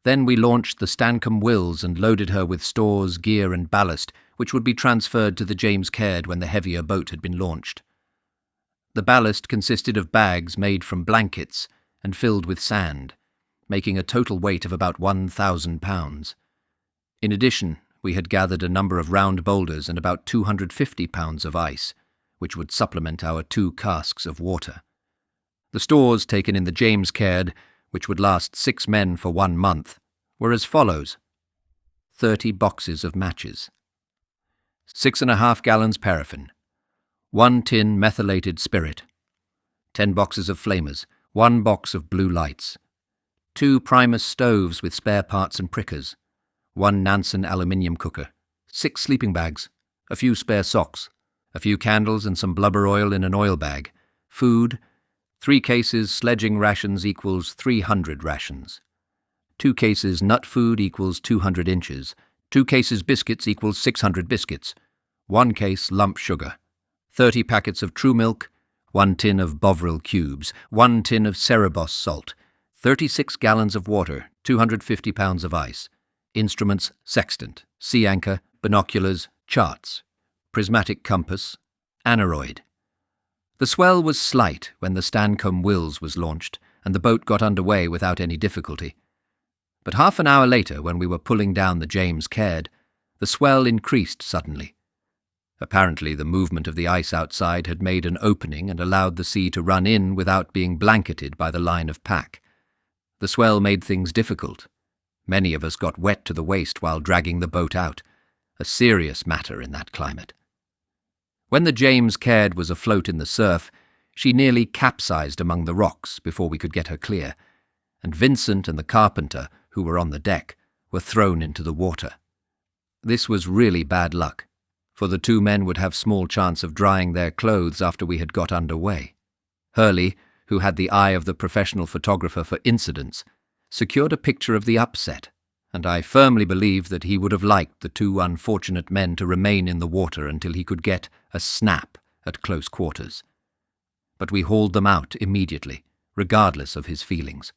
Then we launched the Stancomb Wills and loaded her with stores, gear and ballast, which would be transferred to the James Caird when the heavier boat had been launched. The ballast consisted of bags made from blankets and filled with sand, making a total weight of about 1,000 pounds. In addition, we had gathered a number of round boulders and about 250 pounds of ice, which would supplement our 2 casks of water. The stores taken in the James Caird, which would last 6 men for 1 month, were as follows: 30 boxes of matches, 6.5 gallons paraffin, 1 tin methylated spirit, 10 boxes of flamers, 1 box of blue lights, 2 Primus stoves with spare parts and prickers, 1 Nansen aluminium cooker, 6 sleeping bags, a few spare socks, a few candles and some blubber oil in an oil bag, food, 3 cases sledging rations equals 300 rations, 2 cases nut food equals 200 inches, 2 cases biscuits equals 600 biscuits, 1 case lump sugar, 30 packets of true milk, 1 tin of Bovril cubes, 1 tin of Cerebos salt, 36 gallons of water, 250 pounds of ice, instruments, sextant, sea anchor, binoculars, charts, prismatic compass, aneroid. The swell was slight when the Stancomb Wills was launched, and the boat got under way without any difficulty. But half an hour later, when we were pulling down the James Caird, the swell increased suddenly. Apparently the movement of the ice outside had made an opening and allowed the sea to run in without being blanketed by the line of pack. The swell made things difficult. Many of us got wet to the waist while dragging the boat out, a serious matter in that climate. When the James Caird was afloat in the surf, she nearly capsized among the rocks before we could get her clear, and Vincent and the carpenter, who were on the deck, were thrown into the water. This was really bad luck, for the 2 men would have small chance of drying their clothes after we had got under way. Hurley, who had the eye of the professional photographer for incidents, secured a picture of the upset, and I firmly believe that he would have liked the 2 unfortunate men to remain in the water until he could get a snap at close quarters. But we hauled them out immediately, regardless of his feelings.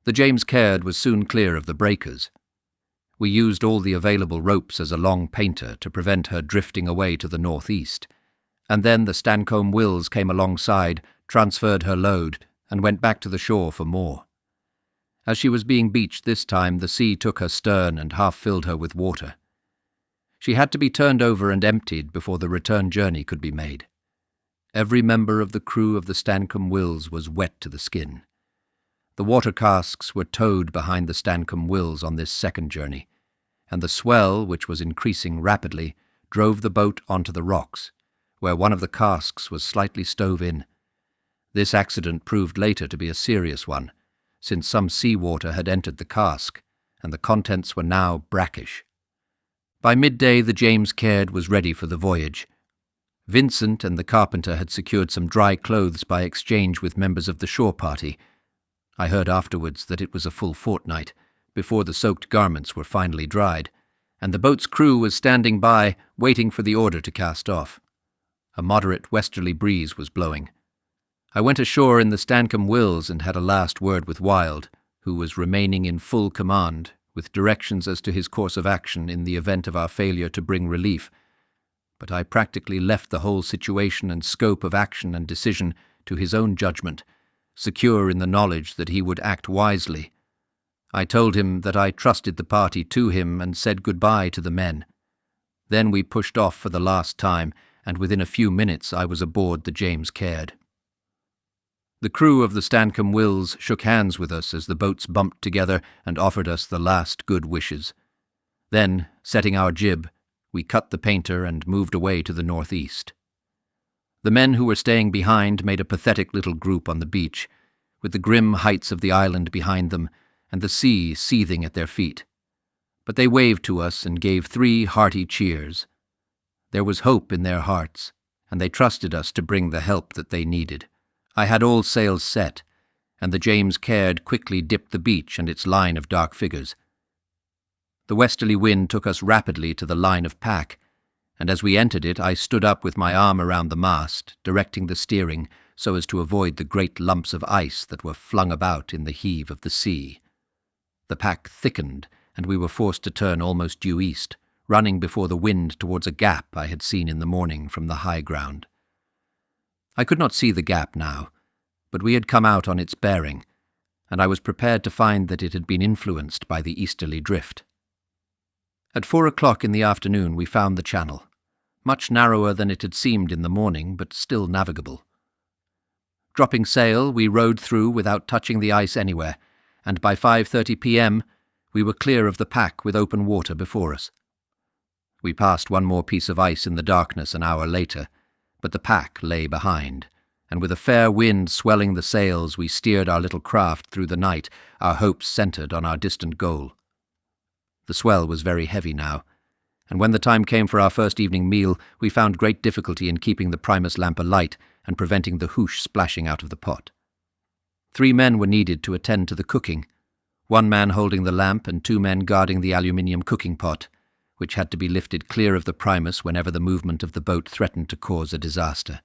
The James Caird was soon clear of the breakers. We used all the available ropes as a long painter to prevent her drifting away to the northeast, and then the Stancomb Wills came alongside, transferred her load, and went back to the shore for more. As she was being beached this time, the sea took her stern and half-filled her with water. She had to be turned over and emptied before the return journey could be made. Every member of the crew of the Stancomb Wills was wet to the skin. The water casks were towed behind the Stancomb Wills on this second journey, and the swell, which was increasing rapidly, drove the boat onto the rocks, where one of the casks was slightly stove in. This accident proved later to be a serious one, since some seawater had entered the cask, and the contents were now brackish. By midday the James Caird was ready for the voyage. Vincent and the carpenter had secured some dry clothes by exchange with members of the shore party. I heard afterwards that it was a full fortnight before the soaked garments were finally dried, and the boat's crew was standing by, waiting for the order to cast off. A moderate westerly breeze was blowing. I went ashore in the Stancomb Wills and had a last word with Wilde, who was remaining in full command, with directions as to his course of action in the event of our failure to bring relief. But I practically left the whole situation and scope of action and decision to his own judgment, secure in the knowledge that he would act wisely, I told him that I trusted the party to him and said goodbye to the men. Then we pushed off for the last time, and within a few minutes I was aboard the James Caird. The crew of the Stancombe Wills shook hands with us as the boats bumped together and offered us the last good wishes. Then, setting our jib, we cut the painter and moved away to the northeast. The men who were staying behind made a pathetic little group on the beach, with the grim heights of the island behind them and the sea seething at their feet. But they waved to us and gave 3 hearty cheers. There was hope in their hearts, and they trusted us to bring the help that they needed. I had all sails set, and the James Caird quickly dipped the beach and its line of dark figures. The westerly wind took us rapidly to the line of pack, and as we entered it I stood up with my arm around the mast, directing the steering so as to avoid the great lumps of ice that were flung about in the heave of the sea. The pack thickened, and we were forced to turn almost due east, running before the wind towards a gap I had seen in the morning from the high ground. I could not see the gap now, but we had come out on its bearing, and I was prepared to find that it had been influenced by the easterly drift. At 4 o'clock in the afternoon we found the channel, much narrower than it had seemed in the morning, but still navigable. Dropping sail, we rowed through without touching the ice anywhere, and by 5:30 p.m. we were clear of the pack with open water before us. We passed one more piece of ice in the darkness an hour later, but the pack lay behind, and with a fair wind swelling the sails we steered our little craft through the night, our hopes centred on our distant goal. The swell was very heavy now, and when the time came for our first evening meal we found great difficulty in keeping the primus lamp alight and preventing the hoosh splashing out of the pot. 3 men were needed to attend to the cooking, 1 man holding the lamp and 2 men guarding the aluminium cooking pot, which had to be lifted clear of the primus whenever the movement of the boat threatened to cause a disaster.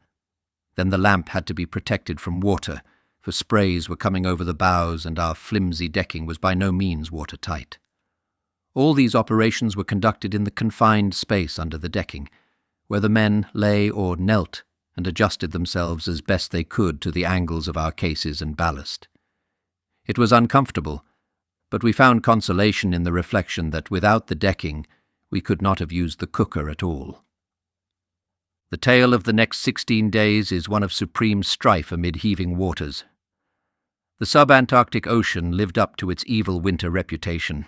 Then the lamp had to be protected from water, for sprays were coming over the bows and our flimsy decking was by no means watertight. All these operations were conducted in the confined space under the decking, where the men lay or knelt and adjusted themselves as best they could to the angles of our cases and ballast. It was uncomfortable, but we found consolation in the reflection that without the decking we could not have used the cooker at all. The tale of the next 16 days is one of supreme strife amid heaving waters. The sub-Antarctic Ocean lived up to its evil winter reputation.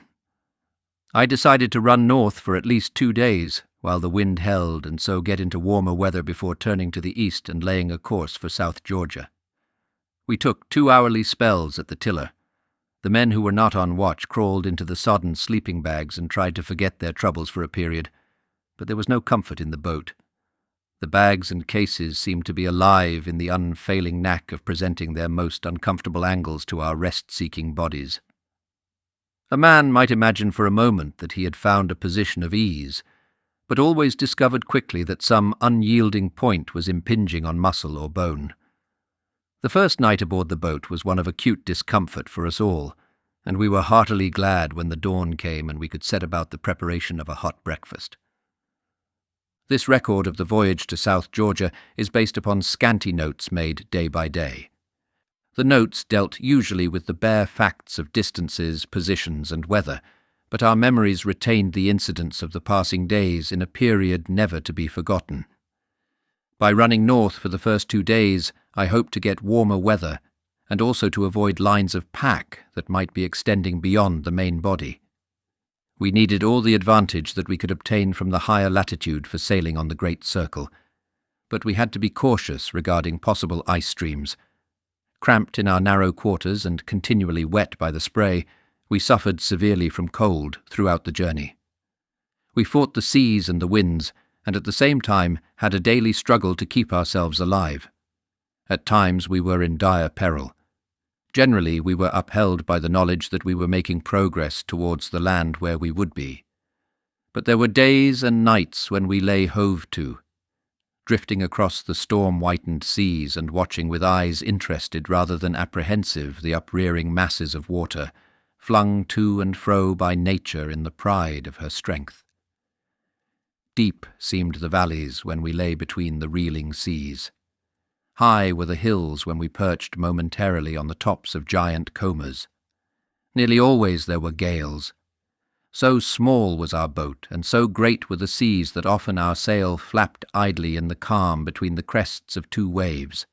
I decided to run north for at least 2 days, while the wind held, and so get into warmer weather before turning to the east and laying a course for South Georgia. We took 2-hourly spells at the tiller. The men who were not on watch crawled into the sodden sleeping bags and tried to forget their troubles for a period, but there was no comfort in the boat. The bags and cases seemed to be alive in the unfailing knack of presenting their most uncomfortable angles to our rest-seeking bodies. A man might imagine for a moment that he had found a position of ease, but always discovered quickly that some unyielding point was impinging on muscle or bone. The first night aboard the boat was one of acute discomfort for us all, and we were heartily glad when the dawn came and we could set about the preparation of a hot breakfast. This record of the voyage to South Georgia is based upon scanty notes made day by day. The notes dealt usually with the bare facts of distances, positions, and weather, but our memories retained the incidents of the passing days in a period never to be forgotten. By running north for the first 2 days, I hoped to get warmer weather, and also to avoid lines of pack that might be extending beyond the main body. We needed all the advantage that we could obtain from the higher latitude for sailing on the Great Circle, but we had to be cautious regarding possible ice streams. Cramped in our narrow quarters and continually wet by the spray, we suffered severely from cold throughout the journey. We fought the seas and the winds, and at the same time had a daily struggle to keep ourselves alive. At times we were in dire peril. Generally we were upheld by the knowledge that we were making progress towards the land where we would be. But there were days and nights when we lay hove to, drifting across the storm-whitened seas and watching with eyes interested rather than apprehensive the uprearing masses of water, flung to and fro by nature in the pride of her strength. Deep seemed the valleys when we lay between the reeling seas. High were the hills when we perched momentarily on the tops of giant combers. Nearly always there were gales. So small was our boat, and so great were the seas that often our sail flapped idly in the calm between the crests of two waves.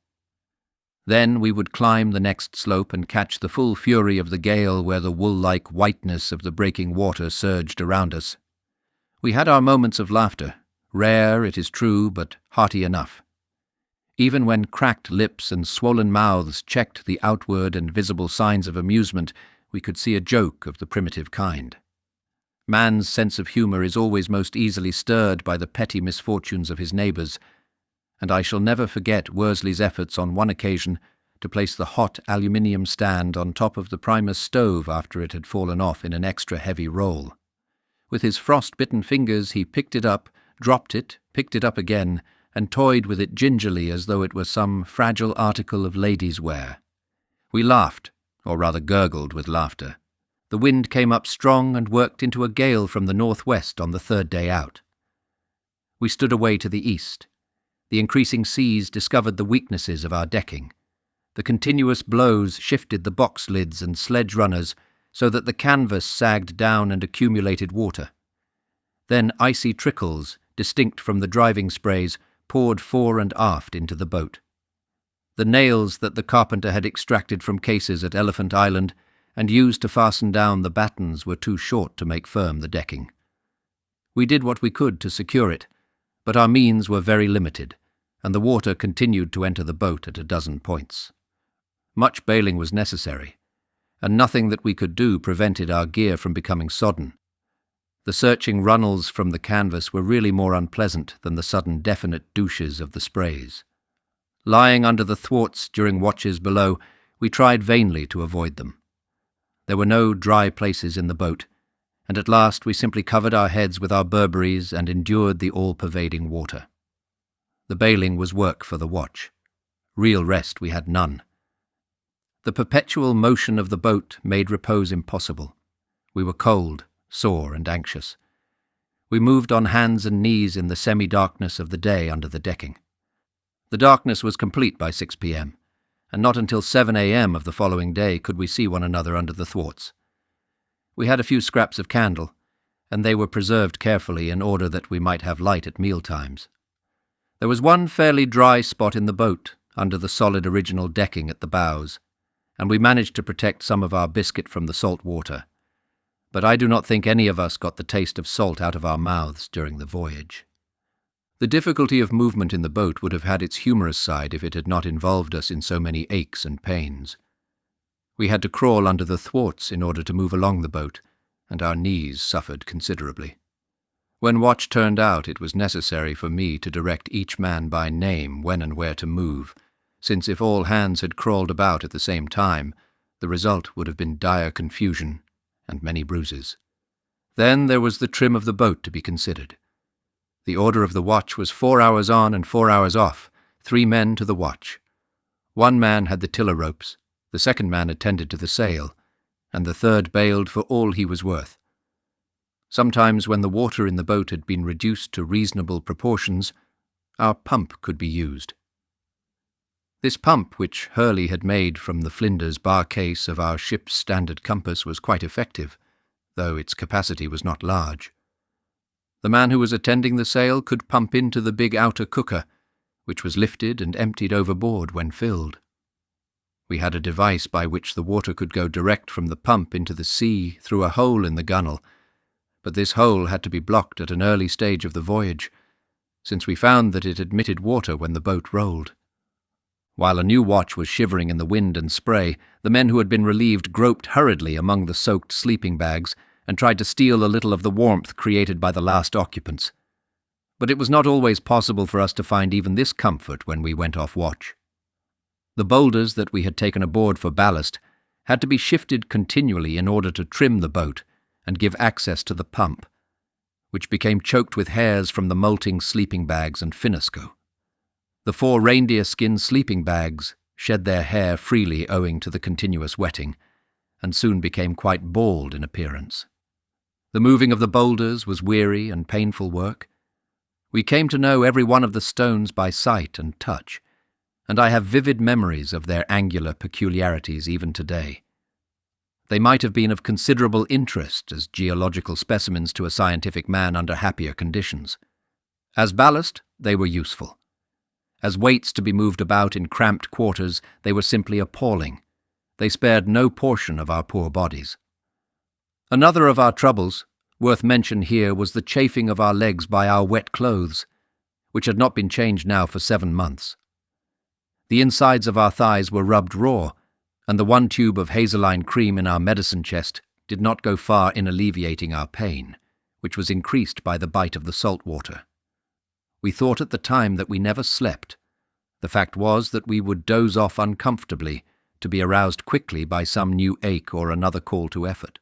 Then we would climb the next slope and catch the full fury of the gale where the wool-like whiteness of the breaking water surged around us. We had our moments of laughter, rare, it is true, but hearty enough. Even when cracked lips and swollen mouths checked the outward and visible signs of amusement, we could see a joke of the primitive kind. Man's sense of humour is always most easily stirred by the petty misfortunes of his neighbours, and I shall never forget Worsley's efforts on one occasion to place the hot aluminium stand on top of the primus stove after it had fallen off in an extra heavy roll. With his frost-bitten fingers he picked it up, dropped it, picked it up again, and toyed with it gingerly as though it were some fragile article of ladies' wear. We laughed, or rather gurgled with laughter. The wind came up strong and worked into a gale from the northwest on the third day out. We stood away to the east. The increasing seas discovered the weaknesses of our decking. The continuous blows shifted the box lids and sledge runners so that the canvas sagged down and accumulated water. Then icy trickles, distinct from the driving sprays, poured fore and aft into the boat. The nails that the carpenter had extracted from cases at Elephant Island and used to fasten down the battens were too short to make firm the decking. We did what we could to secure it, but our means were very limited, and the water continued to enter the boat at a dozen points. Much bailing was necessary, and nothing that we could do prevented our gear from becoming sodden. The searching runnels from the canvas were really more unpleasant than the sudden definite douches of the sprays. Lying under the thwarts during watches below, we tried vainly to avoid them. There were no dry places in the boat, and at last we simply covered our heads with our Burberrys and endured the all-pervading water. The bailing was work for the watch. Real rest we had none. The perpetual motion of the boat made repose impossible. We were cold, sore, and anxious. We moved on hands and knees in the semi-darkness of the day under the decking. The darkness was complete by 6 p.m., and not until 7 a.m. of the following day could we see one another under the thwarts. We had a few scraps of candle, and they were preserved carefully in order that we might have light at meal times. There was one fairly dry spot in the boat, under the solid original decking at the bows, and we managed to protect some of our biscuit from the salt water. But I do not think any of us got the taste of salt out of our mouths during the voyage. The difficulty of movement in the boat would have had its humorous side if it had not involved us in so many aches and pains. We had to crawl under the thwarts in order to move along the boat, and our knees suffered considerably. When watch turned out, it was necessary for me to direct each man by name when and where to move, since if all hands had crawled about at the same time, the result would have been dire confusion and many bruises. Then there was the trim of the boat to be considered. The order of the watch was 4 hours on and 4 hours off, 3 men to the watch. One man had the tiller ropes, the second man attended to the sail, and the third bailed for all he was worth. Sometimes when the water in the boat had been reduced to reasonable proportions, our pump could be used. This pump, which Hurley had made from the Flinders bar case of our ship's standard compass, was quite effective, though its capacity was not large. The man who was attending the sail could pump into the big outer cooker, which was lifted and emptied overboard when filled. We had a device by which the water could go direct from the pump into the sea through a hole in the gunwale, but this hole had to be blocked at an early stage of the voyage, since we found that it admitted water when the boat rolled. While a new watch was shivering in the wind and spray, the men who had been relieved groped hurriedly among the soaked sleeping bags and tried to steal a little of the warmth created by the last occupants. But it was not always possible for us to find even this comfort when we went off watch. The boulders that we had taken aboard for ballast had to be shifted continually in order to trim the boat and give access to the pump, which became choked with hairs from the molting sleeping bags and finneskoe. The 4 reindeer skin sleeping bags shed their hair freely owing to the continuous wetting, and soon became quite bald in appearance. The moving of the boulders was weary and painful work. We came to know every one of the stones by sight and touch, and I have vivid memories of their angular peculiarities even today. They might have been of considerable interest as geological specimens to a scientific man under happier conditions. As ballast, they were useful. As weights to be moved about in cramped quarters, they were simply appalling. They spared no portion of our poor bodies. Another of our troubles, worth mention here, was the chafing of our legs by our wet clothes, which had not been changed now for 7 months. The insides of our thighs were rubbed raw, and the 1 tube of hazeline cream in our medicine chest did not go far in alleviating our pain, which was increased by the bite of the salt water. We thought at the time that we never slept. The fact was that we would doze off uncomfortably, to be aroused quickly by some new ache or another call to effort.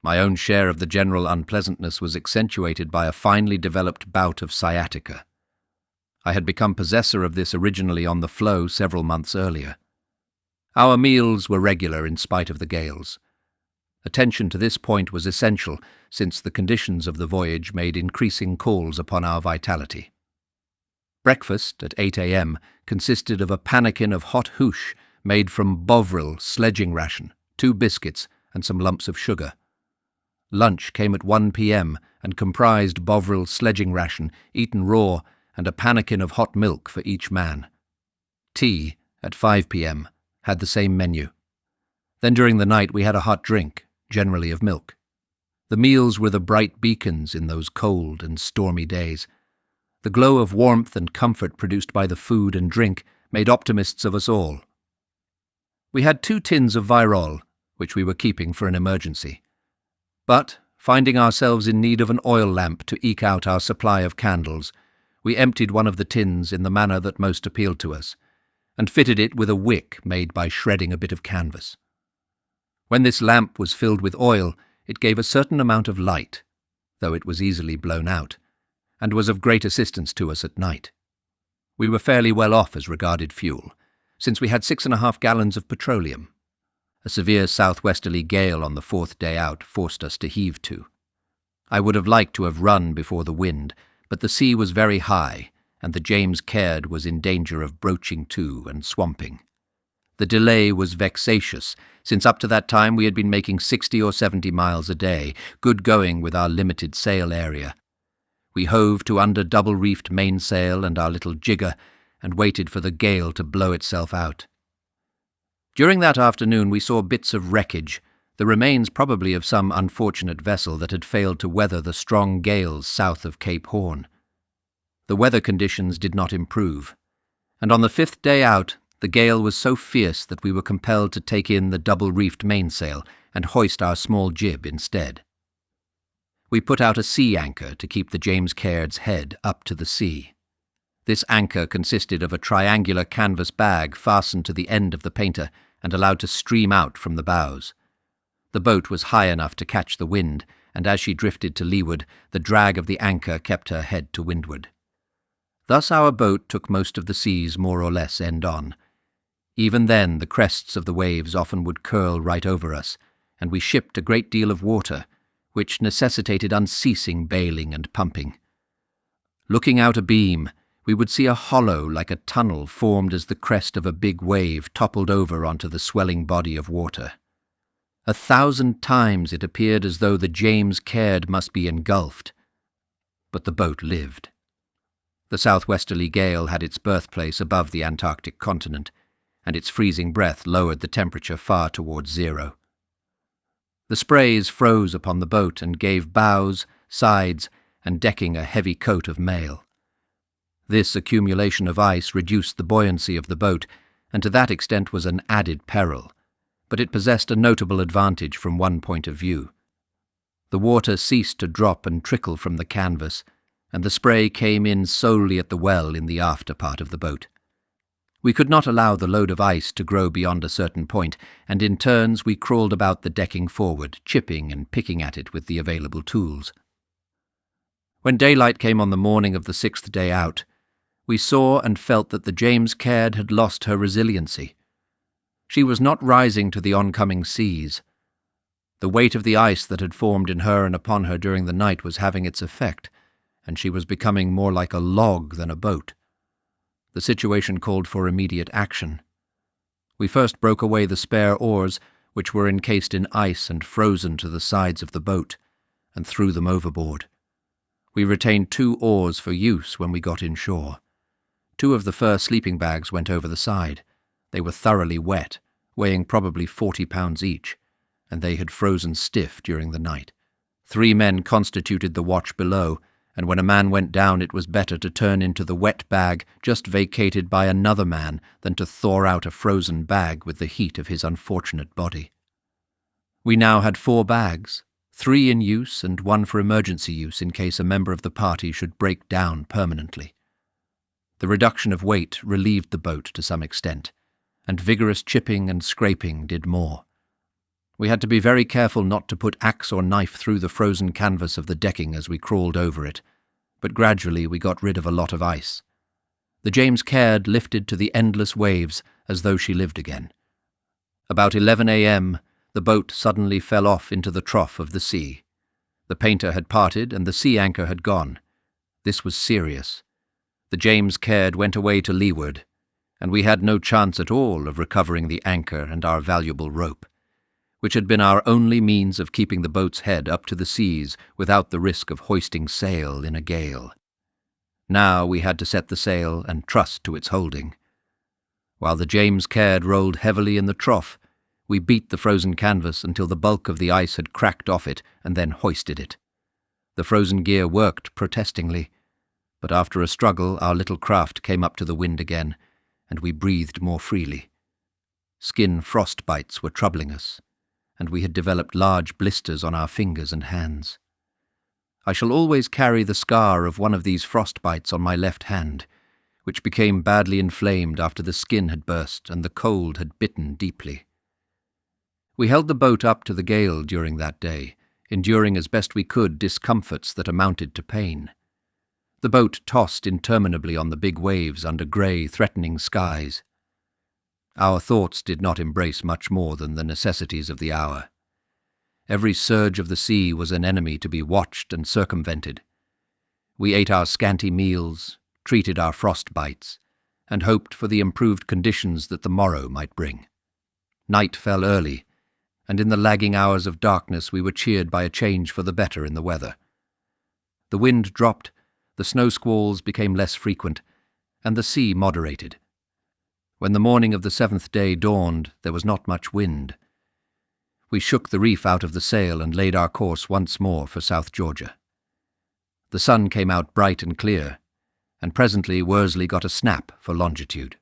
My own share of the general unpleasantness was accentuated by a finely developed bout of sciatica. I had become possessor of this originally on the floe several months earlier. Our meals were regular in spite of the gales. Attention to this point was essential, since the conditions of the voyage made increasing calls upon our vitality. Breakfast at 8 a.m. consisted of a pannikin of hot hoosh made from Bovril sledging ration, 2 biscuits, and some lumps of sugar. Lunch came at 1 p.m. and comprised Bovril sledging ration, eaten raw, and a pannikin of hot milk for each man. Tea, at 5 p.m., had the same menu. Then during the night we had a hot drink, generally of milk. The meals were the bright beacons in those cold and stormy days. The glow of warmth and comfort produced by the food and drink made optimists of us all. We had 2 tins of Virol, which we were keeping for an emergency. But, finding ourselves in need of an oil lamp to eke out our supply of candles, we emptied one of the tins in the manner that most appealed to us, and fitted it with a wick made by shredding a bit of canvas. When this lamp was filled with oil, it gave a certain amount of light, though it was easily blown out, and was of great assistance to us at night. We were fairly well off as regarded fuel, since we had 6.5 gallons of petroleum. A severe southwesterly gale on the 4th day out forced us to heave to. I would have liked to have run before the wind, but the sea was very high, and the James Caird was in danger of broaching to and swamping. The delay was vexatious, since up to that time we had been making 60 or 70 miles a day, good going with our limited sail area. We hove to under double-reefed mainsail and our little jigger, and waited for the gale to blow itself out. During that afternoon we saw bits of wreckage, the remains probably of some unfortunate vessel that had failed to weather the strong gales south of Cape Horn. The weather conditions did not improve, and on the 5th day out the gale was so fierce that we were compelled to take in the double-reefed mainsail and hoist our small jib instead. We put out a sea anchor to keep the James Caird's head up to the sea. This anchor consisted of a triangular canvas bag fastened to the end of the painter and allowed to stream out from the bows. The boat was high enough to catch the wind, and as she drifted to leeward, the drag of the anchor kept her head to windward. Thus our boat took most of the seas more or less end on. Even then the crests of the waves often would curl right over us, and we shipped a great deal of water, which necessitated unceasing bailing and pumping. Looking out abeam, we would see a hollow like a tunnel formed as the crest of a big wave toppled over onto the swelling body of water. 1,000 times it appeared as though the James Caird must be engulfed, but the boat lived. The southwesterly gale had its birthplace above the Antarctic continent, and its freezing breath lowered the temperature far towards 0. The sprays froze upon the boat and gave bows, sides, and decking a heavy coat of mail. This accumulation of ice reduced the buoyancy of the boat, and to that extent was an added peril, but it possessed a notable advantage from one point of view. The water ceased to drop and trickle from the canvas, and the spray came in solely at the well in the after part of the boat. We could not allow the load of ice to grow beyond a certain point, and in turns we crawled about the decking forward, chipping and picking at it with the available tools. When daylight came on the morning of the 6th day out, we saw and felt that the James Caird had lost her resiliency. She was not rising to the oncoming seas. The weight of the ice that had formed in her and upon her during the night was having its effect, and she was becoming more like a log than a boat. The situation called for immediate action. We first broke away the spare oars, which were encased in ice and frozen to the sides of the boat, and threw them overboard. We retained 2 oars for use when we got inshore. 2 of the fur sleeping bags went over the side. They were thoroughly wet, weighing probably 40 pounds each, and they had frozen stiff during the night. 3 men constituted the watch below, and when a man went down it was better to turn into the wet bag just vacated by another man than to thaw out a frozen bag with the heat of his unfortunate body. We now had 4 bags, 3 in use and 1 for emergency use in case a member of the party should break down permanently. The reduction of weight relieved the boat to some extent, and vigorous chipping and scraping did more. We had to be very careful not to put axe or knife through the frozen canvas of the decking as we crawled over it, but gradually we got rid of a lot of ice. The James Caird lifted to the endless waves as though she lived again. About 11 a.m., the boat suddenly fell off into the trough of the sea. The painter had parted and the sea anchor had gone. This was serious. The James Caird went away to leeward, and we had no chance at all of recovering the anchor and our valuable rope, which had been our only means of keeping the boat's head up to the seas without the risk of hoisting sail in a gale. Now we had to set the sail and trust to its holding. While the James Caird rolled heavily in the trough, we beat the frozen canvas until the bulk of the ice had cracked off it and then hoisted it. The frozen gear worked protestingly, but after a struggle our little craft came up to the wind again, and we breathed more freely. Skin frostbites were troubling us, and we had developed large blisters on our fingers and hands. I shall always carry the scar of one of these frostbites on my left hand, which became badly inflamed after the skin had burst and the cold had bitten deeply. We held the boat up to the gale during that day, enduring as best we could discomforts that amounted to pain. The boat tossed interminably on the big waves under grey, threatening skies. Our thoughts did not embrace much more than the necessities of the hour. Every surge of the sea was an enemy to be watched and circumvented. We ate our scanty meals, treated our frostbites, and hoped for the improved conditions that the morrow might bring. Night fell early, and in the lagging hours of darkness we were cheered by a change for the better in the weather. The wind dropped, the snow squalls became less frequent, and the sea moderated. When the morning of the 7th day dawned, there was not much wind. We shook the reef out of the sail and laid our course once more for South Georgia. The sun came out bright and clear, and presently Worsley got a snap for longitude.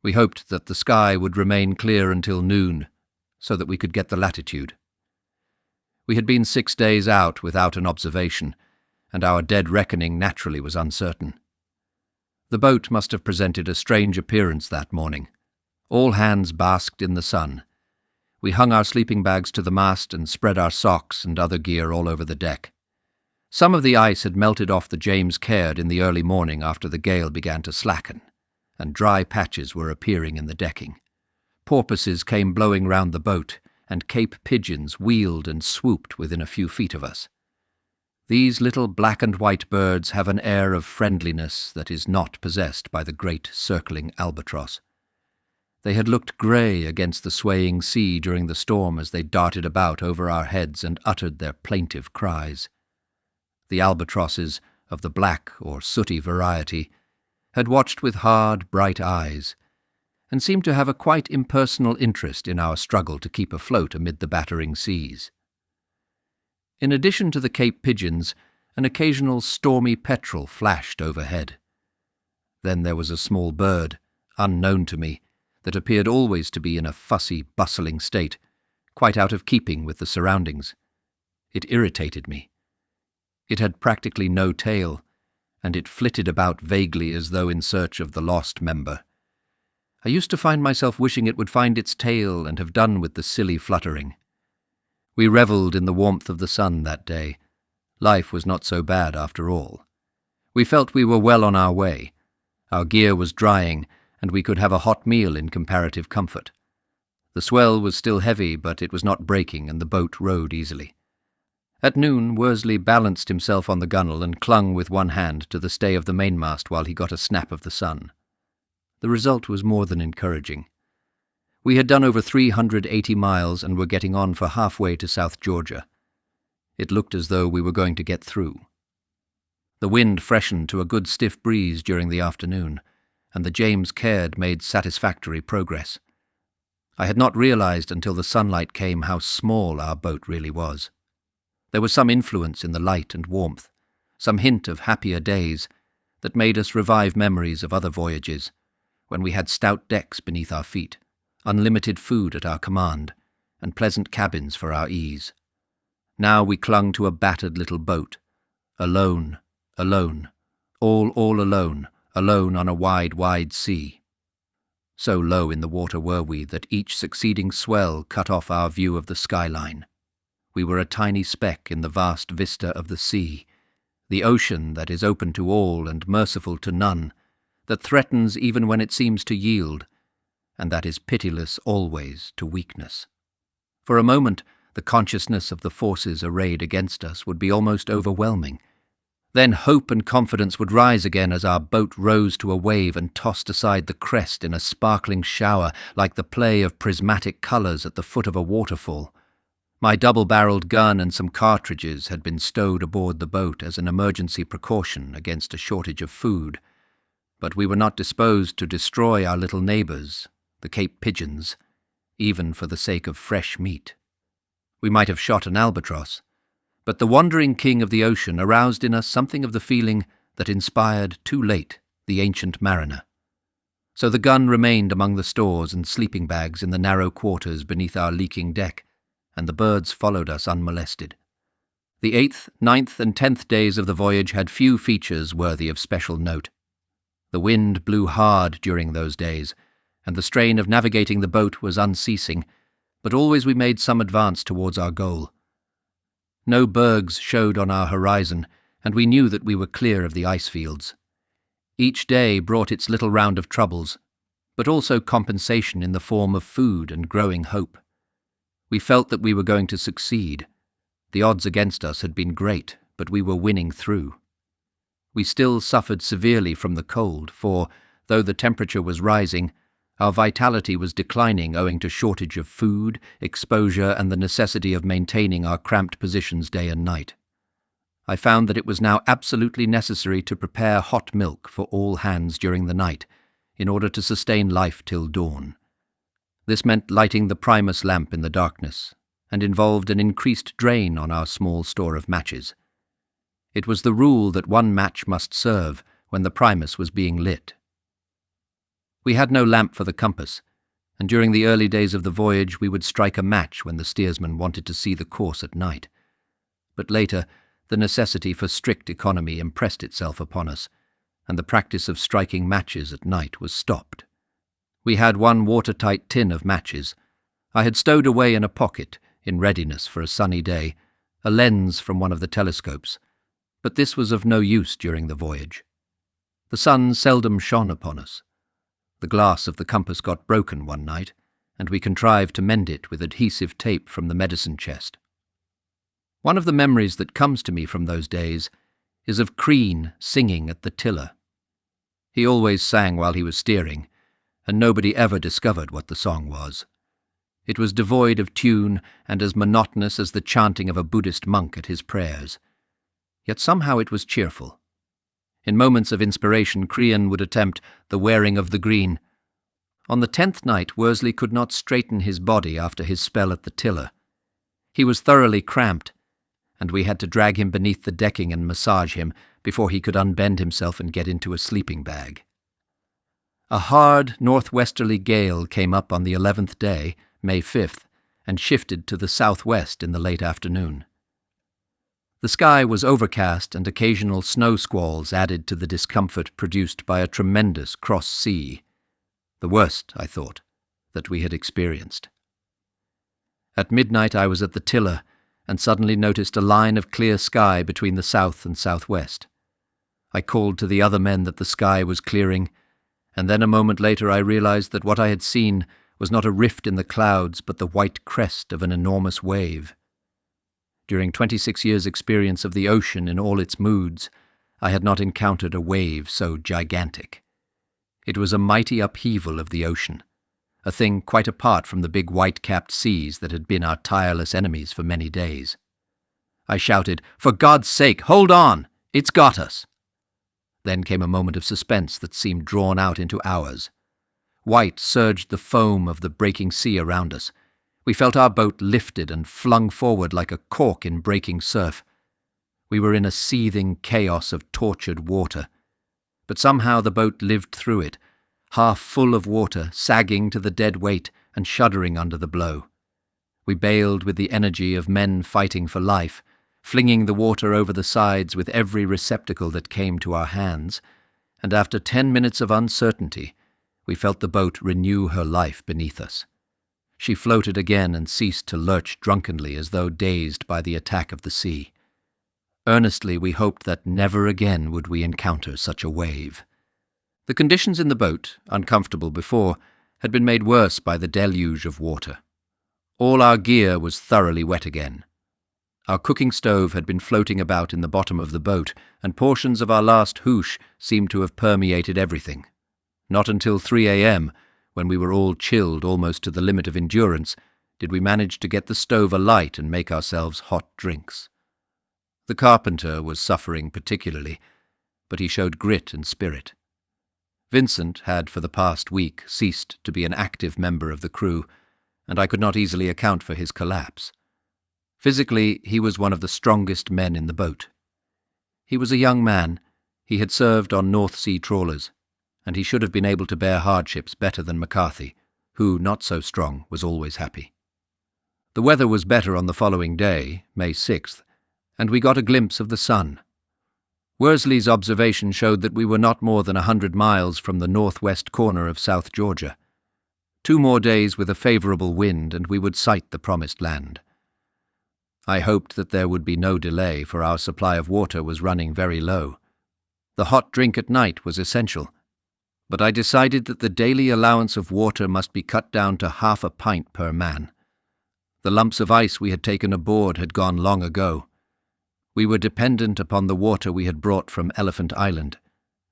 We hoped that the sky would remain clear until noon, so that we could get the latitude. We had been 6 days out without an observation, and our dead reckoning naturally was uncertain. The boat must have presented a strange appearance that morning. All hands basked in the sun. We hung our sleeping bags to the mast and spread our socks and other gear all over the deck. Some of the ice had melted off the James Caird in the early morning after the gale began to slacken, and dry patches were appearing in the decking. Porpoises came blowing round the boat, and Cape pigeons wheeled and swooped within a few feet of us. These little black and white birds have an air of friendliness that is not possessed by the great circling albatross. They had looked grey against the swaying sea during the storm as they darted about over our heads and uttered their plaintive cries. The albatrosses, of the black or sooty variety, had watched with hard, bright eyes, and seemed to have a quite impersonal interest in our struggle to keep afloat amid the battering seas. In addition to the Cape pigeons, an occasional stormy petrel flashed overhead. Then there was a small bird, unknown to me, that appeared always to be in a fussy, bustling state, quite out of keeping with the surroundings. It irritated me. It had practically no tail, and it flitted about vaguely as though in search of the lost member. I used to find myself wishing it would find its tail and have done with the silly fluttering. We revelled in the warmth of the sun that day. Life was not so bad after all. We felt we were well on our way. Our gear was drying, and we could have a hot meal in comparative comfort. The swell was still heavy, but it was not breaking, and the boat rode easily. At noon, Worsley balanced himself on the gunwale and clung with one hand to the stay of the mainmast while he got a snap of the sun. The result was more than encouraging. We had done over 380 miles and were getting on for halfway to South Georgia. It looked as though we were going to get through. The wind freshened to a good stiff breeze during the afternoon, and the James Caird made satisfactory progress. I had not realized until the sunlight came how small our boat really was. There was some influence in the light and warmth, some hint of happier days, that made us revive memories of other voyages, when we had stout decks beneath our feet, unlimited food at our command, and pleasant cabins for our ease. Now we clung to a battered little boat, alone, all alone, alone on a wide, wide sea. So low in the water were we that each succeeding swell cut off our view of the skyline. We were a tiny speck in the vast vista of the sea, the ocean that is open to all and merciful to none, that threatens even when it seems to yield, and that is pitiless always to weakness. For a moment, the consciousness of the forces arrayed against us would be almost overwhelming. Then hope and confidence would rise again as our boat rose to a wave and tossed aside the crest in a sparkling shower like the play of prismatic colours at the foot of a waterfall. My double-barrelled gun and some cartridges had been stowed aboard the boat as an emergency precaution against a shortage of food, but we were not disposed to destroy our little neighbours, the Cape pigeons, even for the sake of fresh meat. We might have shot an albatross, but the wandering king of the ocean aroused in us something of the feeling that inspired too late the ancient mariner. So the gun remained among the stores and sleeping bags in the narrow quarters beneath our leaking deck, and the birds followed us unmolested. The 8th, 9th, and 10th days of the voyage had few features worthy of special note. The wind blew hard during those days, and the strain of navigating the boat was unceasing, but always we made some advance towards our goal. No bergs showed on our horizon, and we knew that we were clear of the ice fields. Each day brought its little round of troubles, but also compensation in the form of food and growing hope. We felt that we were going to succeed. The odds against us had been great, but we were winning through. We still suffered severely from the cold, for, though the temperature was rising, our vitality was declining owing to shortage of food, exposure, and the necessity of maintaining our cramped positions day and night. I found that it was now absolutely necessary to prepare hot milk for all hands during the night, in order to sustain life till dawn. This meant lighting the primus lamp in the darkness, and involved an increased drain on our small store of matches. It was the rule that one match must serve when the primus was being lit. We had no lamp for the compass, and during the early days of the voyage we would strike a match when the steersman wanted to see the course at night. But later, the necessity for strict economy impressed itself upon us, and the practice of striking matches at night was stopped. We had one watertight tin of matches. I had stowed away in a pocket, in readiness for a sunny day, a lens from one of the telescopes, but this was of no use during the voyage. The sun seldom shone upon us. The glass of the compass got broken one night, and we contrived to mend it with adhesive tape from the medicine chest. One of the memories that comes to me from those days is of Crean singing at the tiller. He always sang while he was steering, and nobody ever discovered what the song was. It was devoid of tune and as monotonous as the chanting of a Buddhist monk at his prayers. Yet somehow it was cheerful. In moments of inspiration, Crean would attempt the wearing of the green. On the 10th night, Worsley could not straighten his body after his spell at the tiller. He was thoroughly cramped, and we had to drag him beneath the decking and massage him before he could unbend himself and get into a sleeping bag. A hard northwesterly gale came up on the 11th day, May 5th, and shifted to the southwest in the late afternoon. The sky was overcast, and occasional snow squalls added to the discomfort produced by a tremendous cross sea, the worst, I thought, that we had experienced. At midnight I was at the tiller, and suddenly noticed a line of clear sky between the south and southwest. I called to the other men that the sky was clearing, and then a moment later I realized that what I had seen was not a rift in the clouds, but the white crest of an enormous wave. During 26 years' experience of the ocean in all its moods, I had not encountered a wave so gigantic. It was a mighty upheaval of the ocean, a thing quite apart from the big white-capped seas that had been our tireless enemies for many days. I shouted, "For God's sake, hold on! It's got us!" Then came a moment of suspense that seemed drawn out into hours. White surged the foam of the breaking sea around us. We felt our boat lifted and flung forward like a cork in breaking surf. We were in a seething chaos of tortured water. But somehow the boat lived through it, half full of water, sagging to the dead weight and shuddering under the blow. We bailed with the energy of men fighting for life, flinging the water over the sides with every receptacle that came to our hands, and after 10 minutes of uncertainty, we felt the boat renew her life beneath us. She floated again and ceased to lurch drunkenly as though dazed by the attack of the sea. Earnestly we hoped that never again would we encounter such a wave. The conditions in the boat, uncomfortable before, had been made worse by the deluge of water. All our gear was thoroughly wet again. Our cooking stove had been floating about in the bottom of the boat, and portions of our last hoosh seemed to have permeated everything. Not until 3 a.m., when we were all chilled almost to the limit of endurance, did we manage to get the stove alight and make ourselves hot drinks. The carpenter was suffering particularly, but he showed grit and spirit. Vincent had for the past week ceased to be an active member of the crew, and I could not easily account for his collapse. Physically, he was one of the strongest men in the boat. He was a young man. He had served on North Sea trawlers, and he should have been able to bear hardships better than McCarthy, who, not so strong, was always happy. The weather was better on the following day, May 6th, and we got a glimpse of the sun. Worsley's observation showed that we were not more than 100 miles from the northwest corner of South Georgia. 2 more days with a favourable wind, and we would sight the promised land. I hoped that there would be no delay, for our supply of water was running very low. The hot drink at night was essential, but I decided that the daily allowance of water must be cut down to half a pint per man. The lumps of ice we had taken aboard had gone long ago. We were dependent upon the water we had brought from Elephant Island,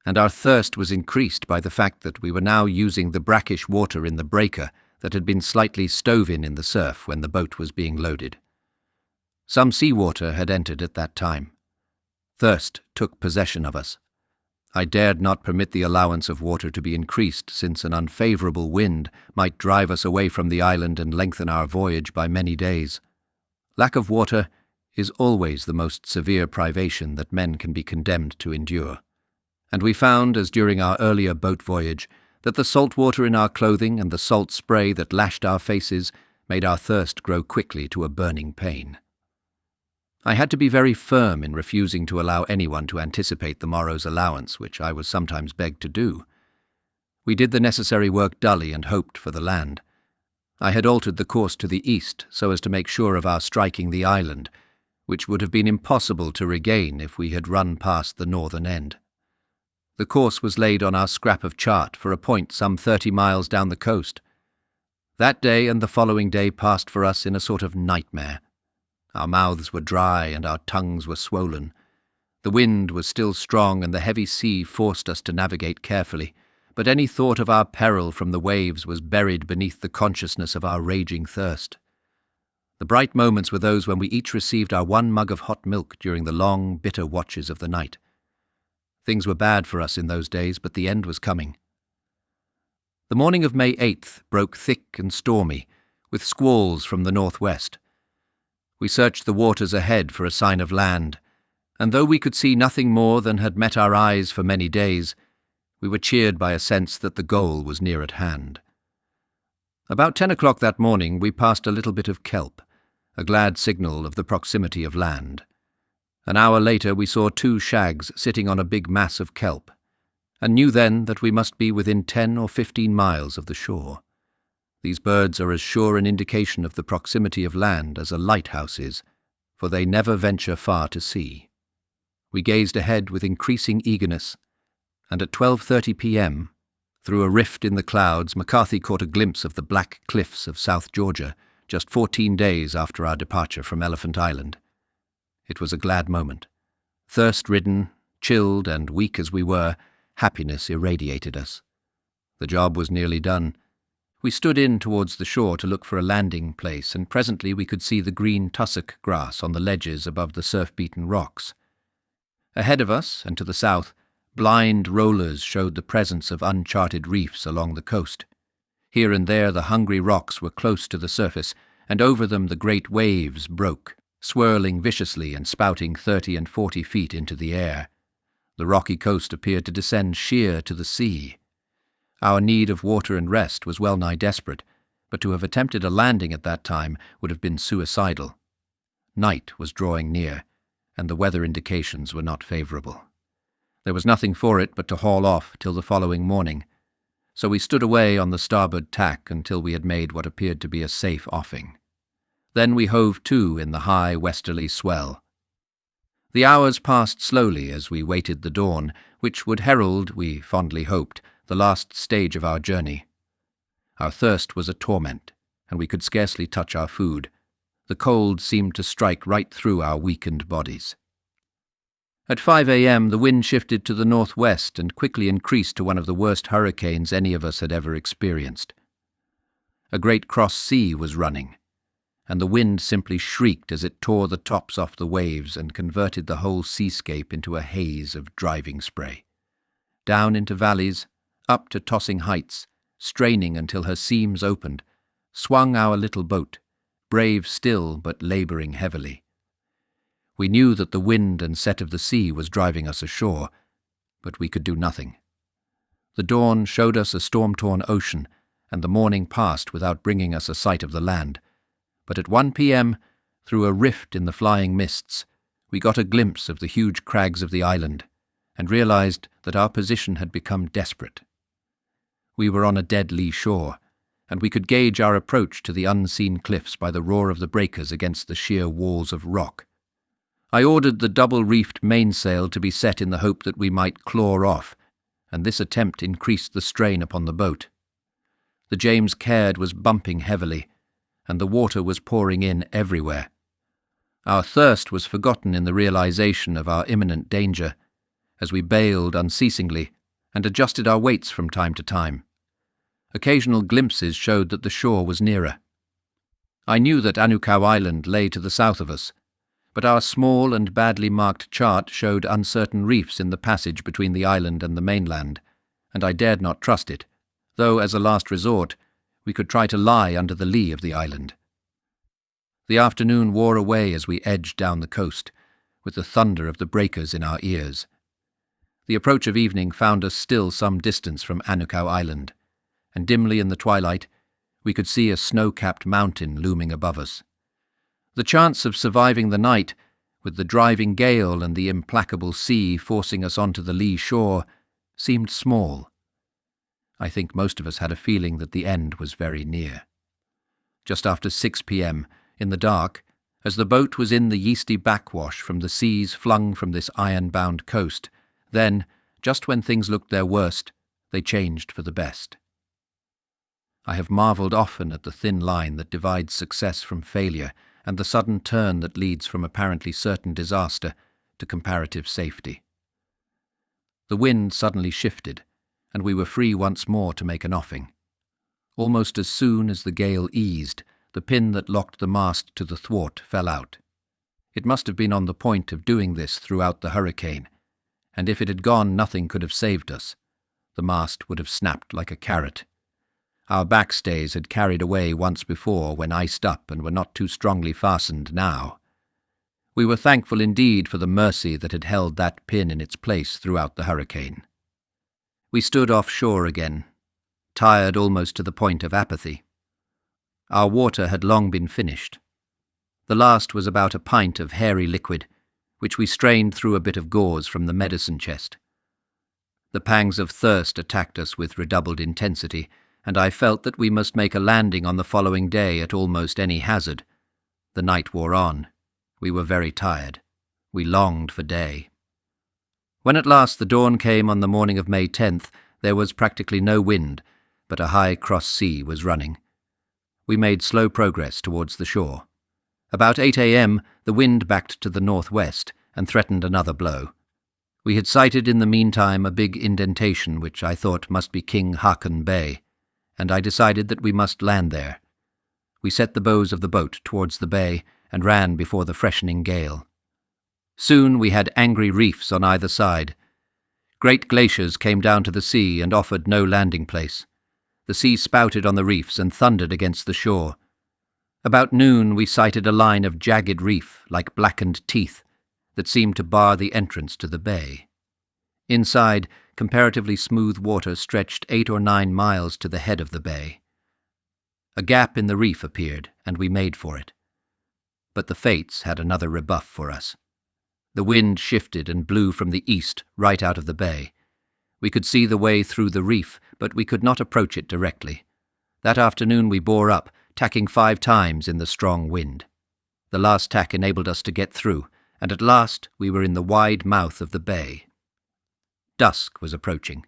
and our thirst was increased by the fact that we were now using the brackish water in the breaker that had been slightly stove in the surf when the boat was being loaded. Some seawater had entered at that time. Thirst took possession of us. I dared not permit the allowance of water to be increased, since an unfavourable wind might drive us away from the island and lengthen our voyage by many days. Lack of water is always the most severe privation that men can be condemned to endure, and we found, as during our earlier boat voyage, that the salt water in our clothing and the salt spray that lashed our faces made our thirst grow quickly to a burning pain. I had to be very firm in refusing to allow anyone to anticipate the morrow's allowance, which I was sometimes begged to do. We did the necessary work dully and hoped for the land. I had altered the course to the east so as to make sure of our striking the island, which would have been impossible to regain if we had run past the northern end. The course was laid on our scrap of chart for a point some 30 miles down the coast. That day and the following day passed for us in a sort of nightmare. Our mouths were dry and our tongues were swollen. The wind was still strong and the heavy sea forced us to navigate carefully, but any thought of our peril from the waves was buried beneath the consciousness of our raging thirst. The bright moments were those when we each received our 1 mug of hot milk during the long, bitter watches of the night. Things were bad for us in those days, but the end was coming. The morning of May 8th broke thick and stormy, with squalls from the northwest. We searched the waters ahead for a sign of land, and though we could see nothing more than had met our eyes for many days, we were cheered by a sense that the goal was near at hand. About 10 o'clock that morning we passed a little bit of kelp, a glad signal of the proximity of land. An hour later we saw 2 shags sitting on a big mass of kelp, and knew then that we must be within 10 or 15 miles of the shore. These birds are as sure an indication of the proximity of land as a lighthouse is, for they never venture far to sea. We gazed ahead with increasing eagerness, and at 12:30 p.m., through a rift in the clouds, McCarthy caught a glimpse of the black cliffs of South Georgia, just 14 days after our departure from Elephant Island. It was a glad moment. Thirst-ridden, chilled, and weak as we were, happiness irradiated us. The job was nearly done. We stood in towards the shore to look for a landing place, and presently we could see the green tussock grass on the ledges above the surf-beaten rocks. Ahead of us, and to the south, blind rollers showed the presence of uncharted reefs along the coast. Here and there the hungry rocks were close to the surface, and over them the great waves broke, swirling viciously and spouting 30 and 40 feet into the air. The rocky coast appeared to descend sheer to the sea. Our need of water and rest was well nigh desperate, but to have attempted a landing at that time would have been suicidal. Night was drawing near, and the weather indications were not favourable. There was nothing for it but to haul off till the following morning, so we stood away on the starboard tack until we had made what appeared to be a safe offing. Then we hove to in the high westerly swell. The hours passed slowly as we waited the dawn, which would herald, we fondly hoped, the last stage of our journey. Our thirst was a torment, and we could scarcely touch our food. The cold seemed to strike right through our weakened bodies. At 5 a.m. the wind shifted to the northwest and quickly increased to one of the worst hurricanes any of us had ever experienced. A great cross sea was running, and the wind simply shrieked as it tore the tops off the waves and converted the whole seascape into a haze of driving spray. Down into valleys, up to tossing heights, straining until her seams opened, swung our little boat, brave still but labouring heavily. We knew that the wind and set of the sea was driving us ashore, but we could do nothing. The dawn showed us a storm-torn ocean, and the morning passed without bringing us a sight of the land. But at 1 p.m., through a rift in the flying mists, we got a glimpse of the huge crags of the island, and realized that our position had become desperate. We were on a dead lee shore, and we could gauge our approach to the unseen cliffs by the roar of the breakers against the sheer walls of rock. I ordered the double-reefed mainsail to be set in the hope that we might claw off, and this attempt increased the strain upon the boat. The James Caird was bumping heavily, and the water was pouring in everywhere. Our thirst was forgotten in the realization of our imminent danger, as we bailed unceasingly and adjusted our weights from time to time. Occasional glimpses showed that the shore was nearer. I knew that Anukau Island lay to the south of us, but our small and badly marked chart showed uncertain reefs in the passage between the island and the mainland, and I dared not trust it, though, as a last resort, we could try to lie under the lee of the island. The afternoon wore away as we edged down the coast, with the thunder of the breakers in our ears. The approach of evening found us still some distance from Anukau Island, and dimly in the twilight we could see a snow-capped mountain looming above us. The chance of surviving the night, with the driving gale and the implacable sea forcing us onto the lee shore, seemed small. I think most of us had a feeling that the end was very near. Just after 6 p.m., in the dark, as the boat was in the yeasty backwash from the seas flung from this iron-bound coast, then, just when things looked their worst, they changed for the best. I have marvelled often at the thin line that divides success from failure, and the sudden turn that leads from apparently certain disaster to comparative safety. The wind suddenly shifted, and we were free once more to make an offing. Almost as soon as the gale eased, the pin that locked the mast to the thwart fell out. It must have been on the point of doing this throughout the hurricane, and if it had gone, nothing could have saved us. The mast would have snapped like a carrot. Our backstays had carried away once before when iced up and were not too strongly fastened now. We were thankful indeed for the mercy that had held that pin in its place throughout the hurricane. We stood offshore again, tired almost to the point of apathy. Our water had long been finished. The last was about a pint of hairy liquid, which we strained through a bit of gauze from the medicine chest. The pangs of thirst attacked us with redoubled intensity, and I felt that we must make a landing on the following day at almost any hazard. The night wore on. We were very tired. We longed for day. When at last the dawn came on the morning of May 10th, there was practically no wind, but a high cross sea was running. We made slow progress towards the shore. About 8 a.m. the wind backed to the northwest and threatened another blow. We had sighted in the meantime a big indentation which I thought must be King Haakon Bay, and I decided that we must land there. We set the bows of the boat towards the bay and ran before the freshening gale. Soon we had angry reefs on either side. Great glaciers came down to the sea and offered no landing place. The sea spouted on the reefs and thundered against the shore. About noon we sighted a line of jagged reef, like blackened teeth, that seemed to bar the entrance to the bay. Inside, comparatively smooth water stretched 8 or 9 miles to the head of the bay. A gap in the reef appeared, and we made for it. But the fates had another rebuff for us. The wind shifted and blew from the east, right out of the bay. We could see the way through the reef, but we could not approach it directly. That afternoon we bore up, tacking 5 times in the strong wind. The last tack enabled us to get through, and at last we were in the wide mouth of the bay. Dusk was approaching.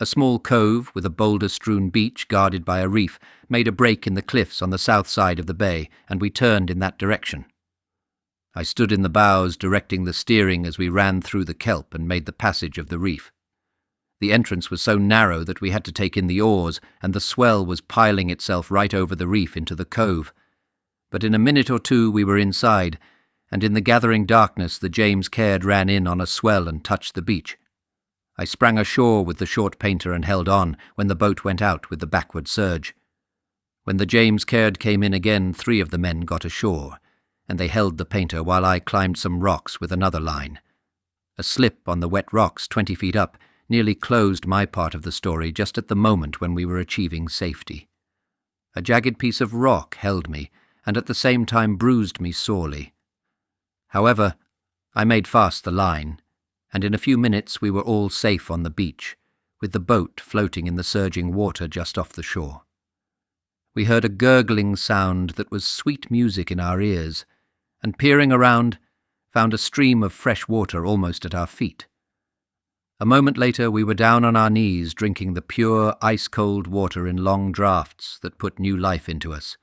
A small cove with a boulder-strewn beach guarded by a reef made a break in the cliffs on the south side of the bay, and we turned in that direction. I stood in the bows directing the steering as we ran through the kelp and made the passage of the reef. The entrance was so narrow that we had to take in the oars, and the swell was piling itself right over the reef into the cove. But in a minute or two we were inside, and in the gathering darkness the James Caird ran in on a swell and touched the beach. I sprang ashore with the short painter and held on when the boat went out with the backward surge. When the James Caird came in again, 3 of the men got ashore, and they held the painter while I climbed some rocks with another line. A slip on the wet rocks 20 feet up nearly closed my part of the story just at the moment when we were achieving safety. A jagged piece of rock held me, and at the same time bruised me sorely. However, I made fast the line, and in a few minutes we were all safe on the beach, with the boat floating in the surging water just off the shore. We heard a gurgling sound that was sweet music in our ears, and peering around, found a stream of fresh water almost at our feet. A moment later we were down on our knees drinking the pure, ice-cold water in long draughts that put new life into us.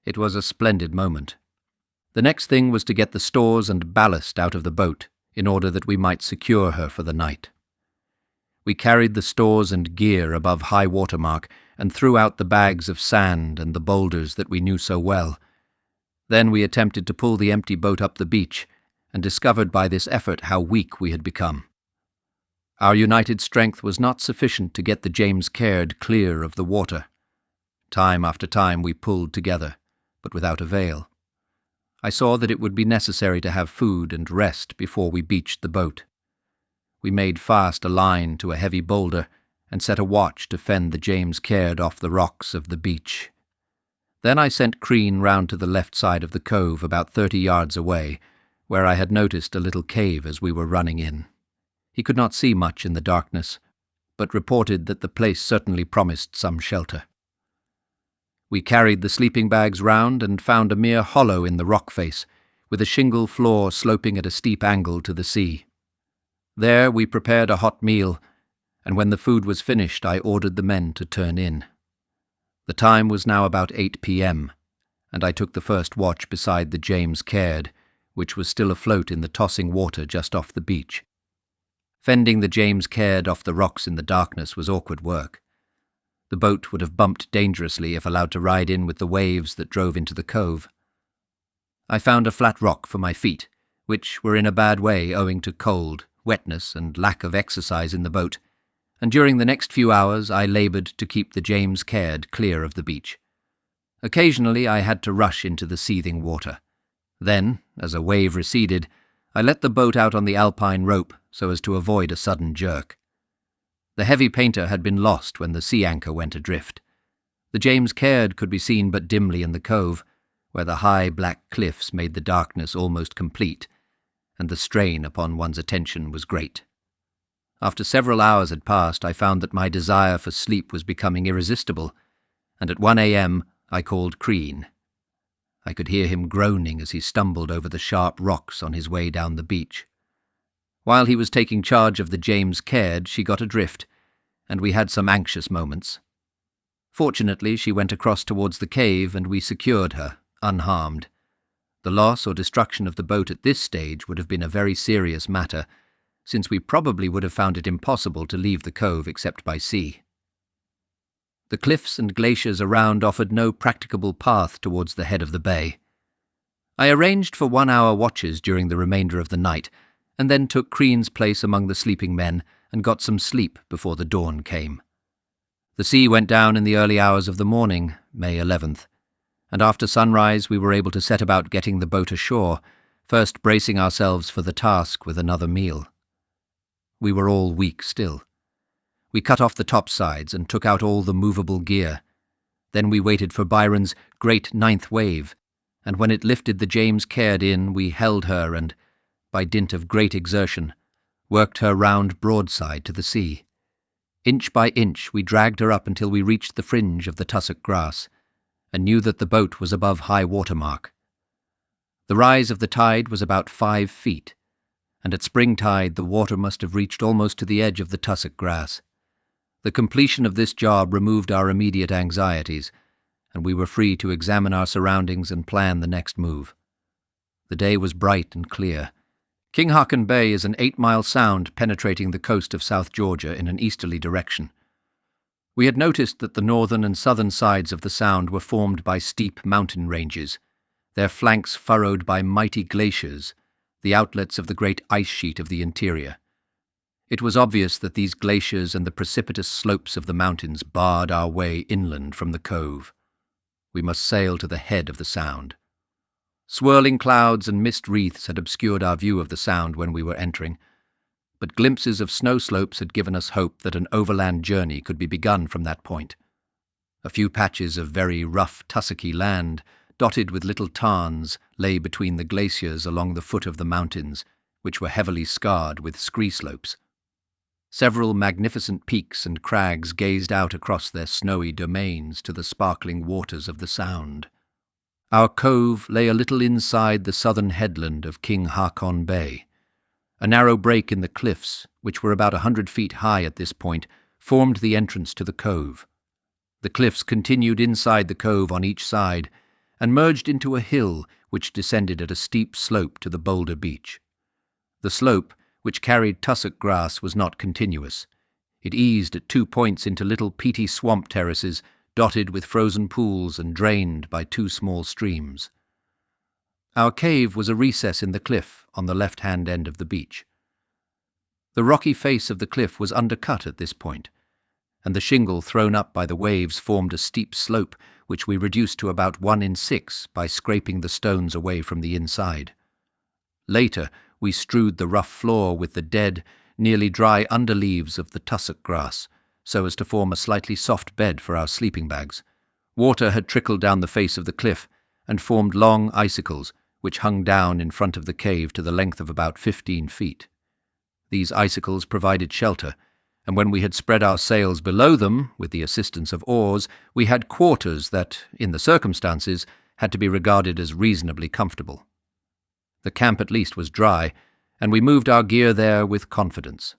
It was a splendid moment. The next thing was to get the stores and ballast out of the boat in order that we might secure her for the night. We carried the stores and gear above high water mark and threw out the bags of sand and the boulders that we knew so well. Then we attempted to pull the empty boat up the beach, and discovered by this effort how weak we had become. Our united strength was not sufficient to get the James Caird clear of the water. Time after time we pulled together, but without avail. I saw that it would be necessary to have food and rest before we beached the boat. We made fast a line to a heavy boulder and set a watch to fend the James Caird off the rocks of the beach. Then I sent Crean round to the left side of the cove about 30 yards away, where I had noticed a little cave as we were running in. He could not see much in the darkness, but reported that the place certainly promised some shelter. We carried the sleeping bags round and found a mere hollow in the rock face, with a shingle floor sloping at a steep angle to the sea. There we prepared a hot meal, and when the food was finished I ordered the men to turn in. The time was now about 8 p.m., and I took the first watch beside the James Caird, which was still afloat in the tossing water just off the beach. Fending the James Caird off the rocks in the darkness was awkward work. The boat would have bumped dangerously if allowed to ride in with the waves that drove into the cove. I found a flat rock for my feet, which were in a bad way owing to cold, wetness, and lack of exercise in the boat, and during the next few hours I laboured to keep the James Caird clear of the beach. Occasionally I had to rush into the seething water. Then, as a wave receded, I let the boat out on the alpine rope so as to avoid a sudden jerk. The heavy painter had been lost when the sea anchor went adrift. The James Caird could be seen but dimly in the cove, where the high black cliffs made the darkness almost complete, and the strain upon one's attention was great. After several hours had passed, I found that my desire for sleep was becoming irresistible, and at 1 a.m. I called Crean. I could hear him groaning as he stumbled over the sharp rocks on his way down the beach. While he was taking charge of the James Caird, she got adrift, and we had some anxious moments. Fortunately, she went across towards the cave, and we secured her, unharmed. The loss or destruction of the boat at this stage would have been a very serious matter, since we probably would have found it impossible to leave the cove except by sea. The cliffs and glaciers around offered no practicable path towards the head of the bay. I arranged for 1-hour watches during the remainder of the night, and then took Crean's place among the sleeping men and got some sleep before the dawn came. The sea went down in the early hours of the morning, May 11th, and after sunrise we were able to set about getting the boat ashore, first bracing ourselves for the task with another meal. We were all weak still. We cut off the topsides and took out all the movable gear. Then we waited for Byron's great 9th wave, and when it lifted the James Caird in, we held her and, by dint of great exertion, worked her round broadside to the sea. Inch by inch we dragged her up until we reached the fringe of the tussock grass, and knew that the boat was above high water mark. The rise of the tide was about 5 feet, and at spring tide the water must have reached almost to the edge of the tussock grass. The completion of this job removed our immediate anxieties, and we were free to examine our surroundings and plan the next move. The day was bright and clear. King Haakon Bay is an 8-mile sound penetrating the coast of South Georgia in an easterly direction. We had noticed that the northern and southern sides of the sound were formed by steep mountain ranges, their flanks furrowed by mighty glaciers, the outlets of the great ice sheet of the interior. It was obvious that these glaciers and the precipitous slopes of the mountains barred our way inland from the cove. We must sail to the head of the sound. Swirling clouds and mist wreaths had obscured our view of the sound when we were entering, but glimpses of snow slopes had given us hope that an overland journey could be begun from that point. A few patches of very rough tussocky land, dotted with little tarns, lay between the glaciers along the foot of the mountains, which were heavily scarred with scree slopes. Several magnificent peaks and crags gazed out across their snowy domains to the sparkling waters of the sound. Our cove lay a little inside the southern headland of King Haakon Bay. A narrow break in the cliffs, which were about 100 feet high at this point, formed the entrance to the cove. The cliffs continued inside the cove on each side, and merged into a hill which descended at a steep slope to the boulder beach. The slope, which carried tussock grass, was not continuous. It eased at 2 points into little peaty swamp terraces, dotted with frozen pools and drained by 2 small streams. Our cave was a recess in the cliff on the left-hand end of the beach. The rocky face of the cliff was undercut at this point, and the shingle thrown up by the waves formed a steep slope which we reduced to about 1 in 6 by scraping the stones away from the inside. Later, we strewed the rough floor with the dead, nearly dry underleaves of the tussock grass, so as to form a slightly soft bed for our sleeping bags. Water had trickled down the face of the cliff and formed long icicles, which hung down in front of the cave to the length of about 15 feet. These icicles provided shelter, and when we had spread our sails below them, with the assistance of oars, we had quarters that, in the circumstances, had to be regarded as reasonably comfortable. The camp at least was dry, and we moved our gear there with confidence.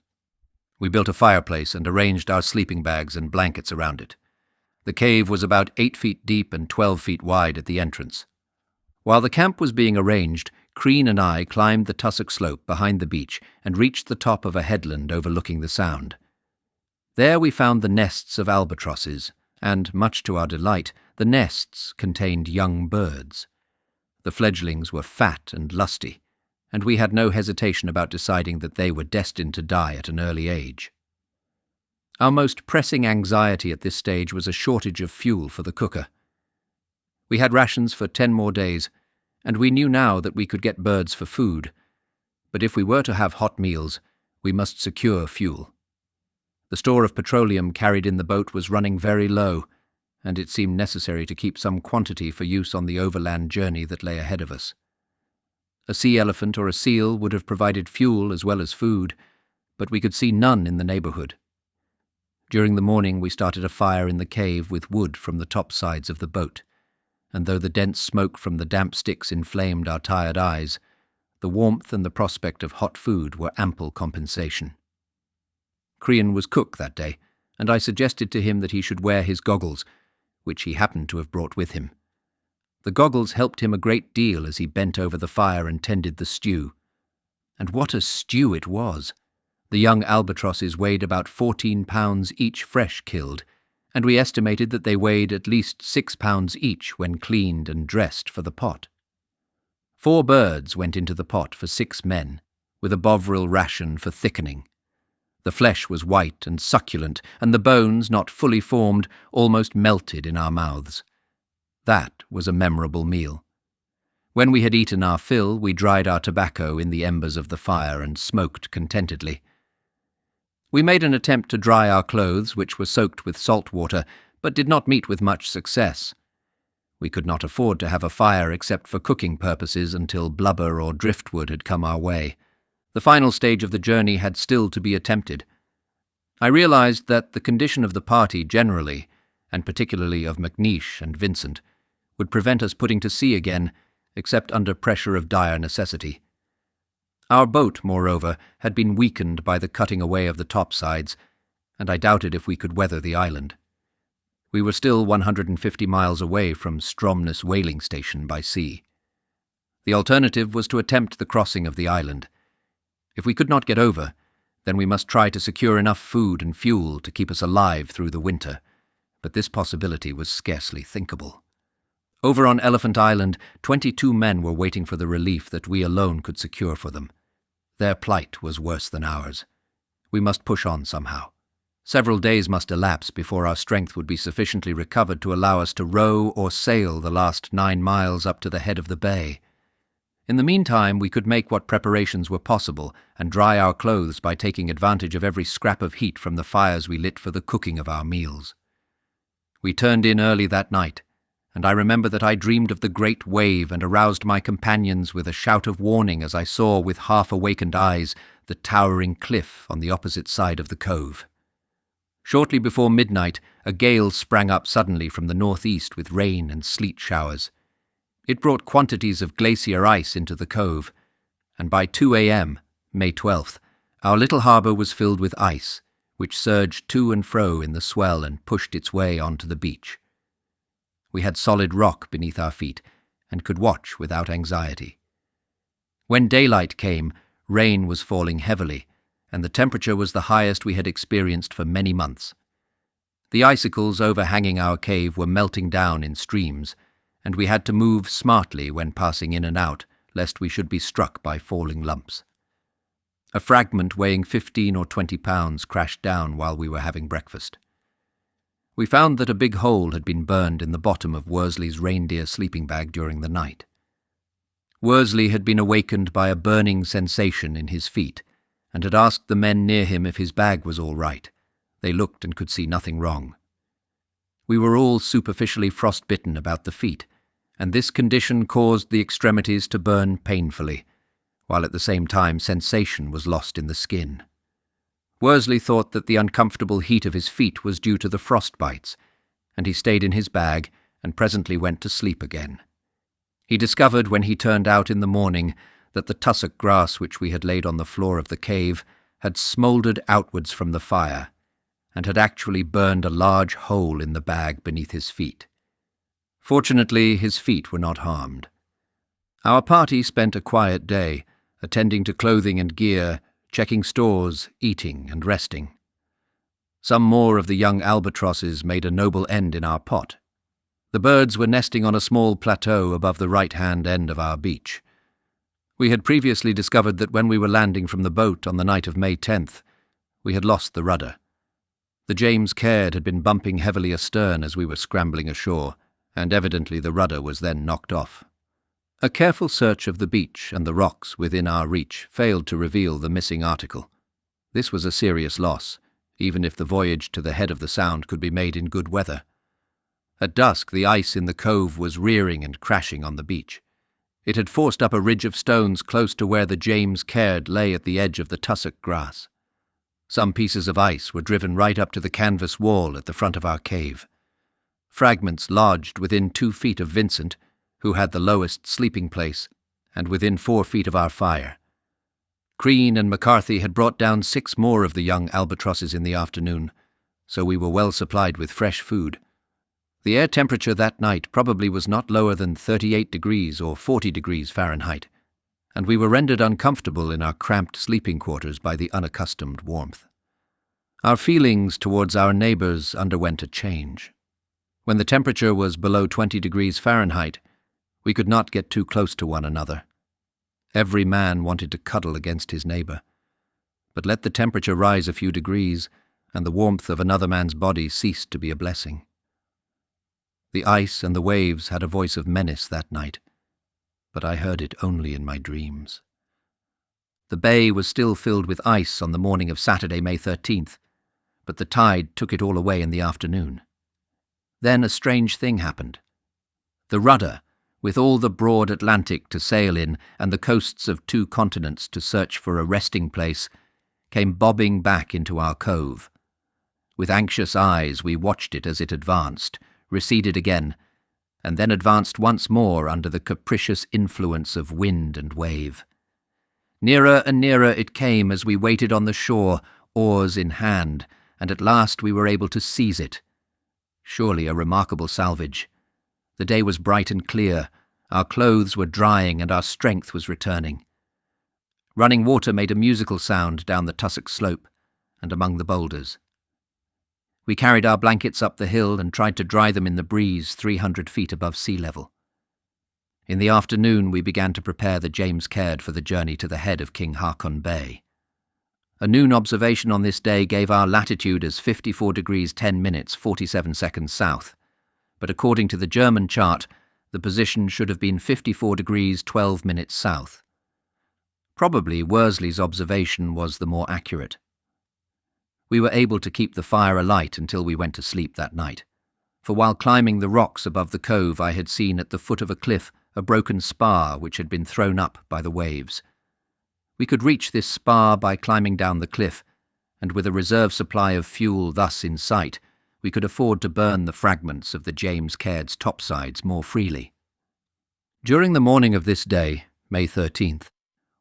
We built a fireplace and arranged our sleeping bags and blankets around it. The cave was about 8 feet deep and 12 feet wide at the entrance. While the camp was being arranged, Crean and I climbed the tussock slope behind the beach and reached the top of a headland overlooking the sound. There we found the nests of albatrosses, and, much to our delight, the nests contained young birds. The fledglings were fat and lusty, and we had no hesitation about deciding that they were destined to die at an early age. Our most pressing anxiety at this stage was a shortage of fuel for the cooker. We had rations for 10 more days, and we knew now that we could get birds for food, but if we were to have hot meals, we must secure fuel. The store of petroleum carried in the boat was running very low, and it seemed necessary to keep some quantity for use on the overland journey that lay ahead of us. A sea elephant or a seal would have provided fuel as well as food, but we could see none in the neighborhood. During the morning we started a fire in the cave with wood from the top sides of the boat, and though the dense smoke from the damp sticks inflamed our tired eyes, the warmth and the prospect of hot food were ample compensation. Crean was cook that day, and I suggested to him that he should wear his goggles, which he happened to have brought with him. The goggles helped him a great deal as he bent over the fire and tended the stew. And what a stew it was! The young albatrosses weighed about 14 pounds each fresh killed, and we estimated that they weighed at least 6 pounds each when cleaned and dressed for the pot. 4 birds went into the pot for 6 men, with a Bovril ration for thickening. The flesh was white and succulent, and the bones, not fully formed, almost melted in our mouths. That was a memorable meal. When we had eaten our fill, we dried our tobacco in the embers of the fire and smoked contentedly. We made an attempt to dry our clothes, which were soaked with salt water, but did not meet with much success. We could not afford to have a fire except for cooking purposes until blubber or driftwood had come our way. The final stage of the journey had still to be attempted. I realized that the condition of the party generally, and particularly of McNeish and Vincent, would prevent us putting to sea again, except under pressure of dire necessity. Our boat, moreover, had been weakened by the cutting away of the topsides, and I doubted if we could weather the island. We were still 150 miles away from Stromness whaling station by sea. The alternative was to attempt the crossing of the island. If we could not get over, then we must try to secure enough food and fuel to keep us alive through the winter, but this possibility was scarcely thinkable. Over on Elephant Island, 22 men were waiting for the relief that we alone could secure for them. Their plight was worse than ours. We must push on somehow. Several days must elapse before our strength would be sufficiently recovered to allow us to row or sail the last 9 miles up to the head of the bay. In the meantime, we could make what preparations were possible and dry our clothes by taking advantage of every scrap of heat from the fires we lit for the cooking of our meals. We turned in early that night, and I remember that I dreamed of the great wave and aroused my companions with a shout of warning as I saw with half-awakened eyes the towering cliff on the opposite side of the cove. Shortly before midnight, a gale sprang up suddenly from the northeast with rain and sleet showers. It brought quantities of glacier ice into the cove, and by 2 a.m., May 12th, our little harbour was filled with ice, which surged to and fro in the swell and pushed its way onto the beach. We had solid rock beneath our feet, and could watch without anxiety. When daylight came, rain was falling heavily, and the temperature was the highest we had experienced for many months. The icicles overhanging our cave were melting down in streams, and we had to move smartly when passing in and out, lest we should be struck by falling lumps. A fragment weighing 15 or 20 pounds crashed down while we were having breakfast. We found that a big hole had been burned in the bottom of Worsley's reindeer sleeping bag during the night. Worsley had been awakened by a burning sensation in his feet, and had asked the men near him if his bag was all right. They looked and could see nothing wrong. We were all superficially frostbitten about the feet, and this condition caused the extremities to burn painfully, while at the same time sensation was lost in the skin. Worsley thought that the uncomfortable heat of his feet was due to the frostbites, and he stayed in his bag and presently went to sleep again. He discovered when he turned out in the morning that the tussock grass which we had laid on the floor of the cave had smouldered outwards from the fire, and had actually burned a large hole in the bag beneath his feet. Fortunately, his feet were not harmed. Our party spent a quiet day, attending to clothing and gear, checking stores, eating and resting. Some more of the young albatrosses made a noble end in our pot. The birds were nesting on a small plateau above the right-hand end of our beach. We had previously discovered that when we were landing from the boat on the night of May 10th, we had lost the rudder. The James Caird had been bumping heavily astern as we were scrambling ashore, and evidently the rudder was then knocked off. A careful search of the beach and the rocks within our reach failed to reveal the missing article. This was a serious loss, even if the voyage to the head of the Sound could be made in good weather. At dusk, the ice in the cove was rearing and crashing on the beach. It had forced up a ridge of stones close to where the James Caird lay at the edge of the tussock grass. Some pieces of ice were driven right up to the canvas wall at the front of our cave. Fragments lodged within 2 feet of Vincent, who had the lowest sleeping place, and within 4 feet of our fire. Crean and McCarthy had brought down 6 more of the young albatrosses in the afternoon, so we were well supplied with fresh food. The air temperature that night probably was not lower than 38 degrees or 40 degrees Fahrenheit, and we were rendered uncomfortable in our cramped sleeping quarters by the unaccustomed warmth. Our feelings towards our neighbours underwent a change. When the temperature was below 20 degrees Fahrenheit, we could not get too close to one another. Every man wanted to cuddle against his neighbour. But let the temperature rise a few degrees, and the warmth of another man's body ceased to be a blessing. The ice and the waves had a voice of menace that night, but I heard it only in my dreams. The bay was still filled with ice on the morning of Saturday, May 13th, but the tide took it all away in the afternoon. Then a strange thing happened. The rudder, with all the broad Atlantic to sail in and the coasts of 2 continents to search for a resting place, came bobbing back into our cove. With anxious eyes we watched it as it advanced, receded again, and then advanced once more under the capricious influence of wind and wave. Nearer and nearer it came as we waited on the shore, oars in hand, and at last we were able to seize it. Surely a remarkable salvage. The day was bright and clear, our clothes were drying and our strength was returning. Running water made a musical sound down the tussock slope and among the boulders. We carried our blankets up the hill and tried to dry them in the breeze 300 feet above sea level. In the afternoon we began to prepare the James Caird for the journey to the head of King Haakon Bay. A noon observation on this day gave our latitude as 54 degrees 10 minutes 47 seconds south, but according to the German chart, the position should have been 54 degrees 12 minutes south. Probably Worsley's observation was the more accurate. We were able to keep the fire alight until we went to sleep that night, for while climbing the rocks above the cove I had seen at the foot of a cliff a broken spar which had been thrown up by the waves. We could reach this spar by climbing down the cliff, and with a reserve supply of fuel thus in sight, we could afford to burn the fragments of the James Caird's topsides more freely. During the morning of this day, May 13th,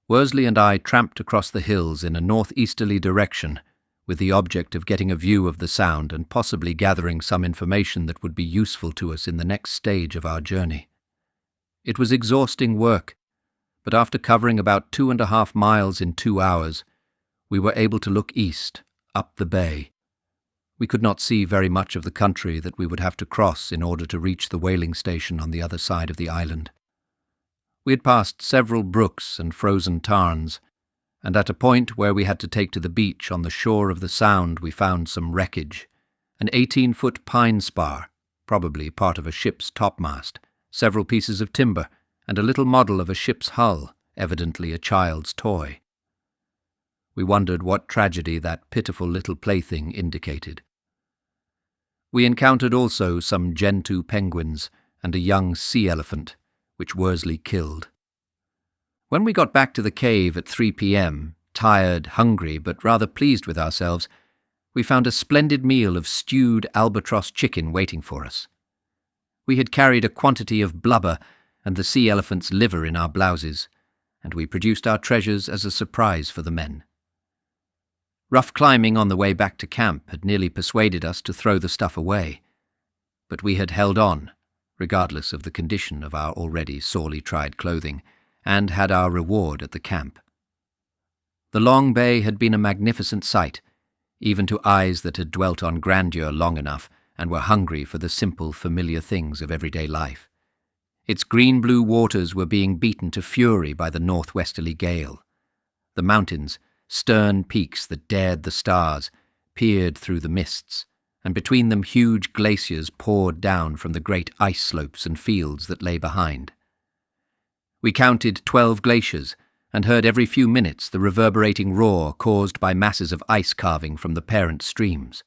Worsley and I tramped across the hills in a northeasterly direction with the object of getting a view of the Sound and possibly gathering some information that would be useful to us in the next stage of our journey. It was exhausting work, but after covering about 2.5 miles in 2 hours, we were able to look east, up the bay. We could not see very much of the country that we would have to cross in order to reach the whaling station on the other side of the island. We had passed several brooks and frozen tarns, and at a point where we had to take to the beach on the shore of the Sound we found some wreckage, an 18-foot pine spar, probably part of a ship's topmast, several pieces of timber, and a little model of a ship's hull, evidently a child's toy. We wondered what tragedy that pitiful little plaything indicated. We encountered also some gentoo penguins and a young sea elephant, which Worsley killed. When we got back to the cave at 3 p.m., tired, hungry, but rather pleased with ourselves, we found a splendid meal of stewed albatross chicken waiting for us. We had carried a quantity of blubber and the sea elephant's liver in our blouses, and we produced our treasures as a surprise for the men. Rough climbing on the way back to camp had nearly persuaded us to throw the stuff away, but we had held on, regardless of the condition of our already sorely tried clothing, and had our reward at the camp. The long bay had been a magnificent sight, even to eyes that had dwelt on grandeur long enough and were hungry for the simple, familiar things of everyday life. Its green-blue waters were being beaten to fury by the northwesterly gale. The mountains, stern peaks that dared the stars, peered through the mists, and between them huge glaciers poured down from the great ice slopes and fields that lay behind. We counted 12 glaciers, and heard every few minutes the reverberating roar caused by masses of ice calving from the parent streams.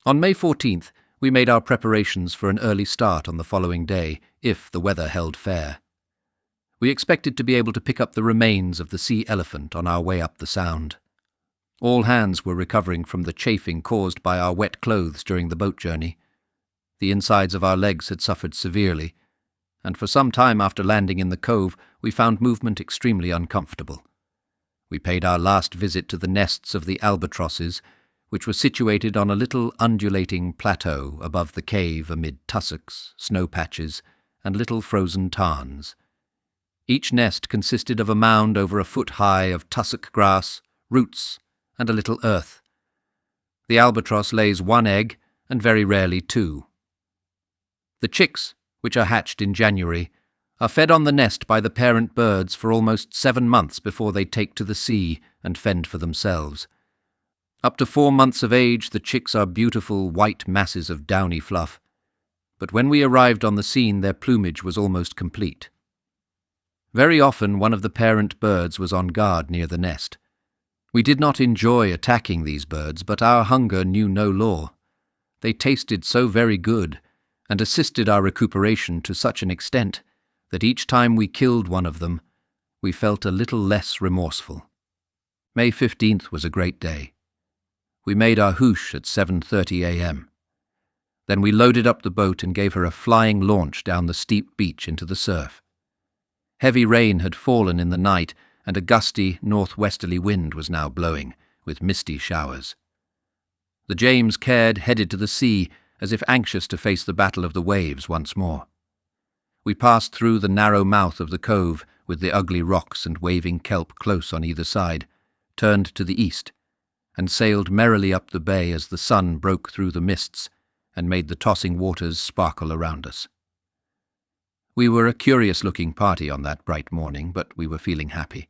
On May 14th, we made our preparations for an early start on the following day, if the weather held fair. We expected to be able to pick up the remains of the sea elephant on our way up the Sound. All hands were recovering from the chafing caused by our wet clothes during the boat journey. The insides of our legs had suffered severely, and for some time after landing in the cove we found movement extremely uncomfortable. We paid our last visit to the nests of the albatrosses, which were situated on a little undulating plateau above the cave amid tussocks, snow patches, and little frozen tarns. Each nest consisted of a mound over a foot high of tussock grass, roots, and a little earth. The albatross lays 1 egg and very rarely 2. The chicks, which are hatched in January, are fed on the nest by the parent birds for almost 7 months before they take to the sea and fend for themselves. Up to 4 months of age, the chicks are beautiful white masses of downy fluff, but when we arrived on the scene their plumage was almost complete. Very often one of the parent birds was on guard near the nest. We did not enjoy attacking these birds, but our hunger knew no law. They tasted so very good, and assisted our recuperation to such an extent that each time we killed one of them, we felt a little less remorseful. May 15th was a great day. We made our hoosh at 7:30 a.m. Then we loaded up the boat and gave her a flying launch down the steep beach into the surf. Heavy rain had fallen in the night, and a gusty northwesterly wind was now blowing, with misty showers. The James Caird headed to the sea, as if anxious to face the battle of the waves once more. We passed through the narrow mouth of the cove, with the ugly rocks and waving kelp close on either side, turned to the east, and sailed merrily up the bay as the sun broke through the mists and made the tossing waters sparkle around us. We were a curious-looking party on that bright morning, but we were feeling happy.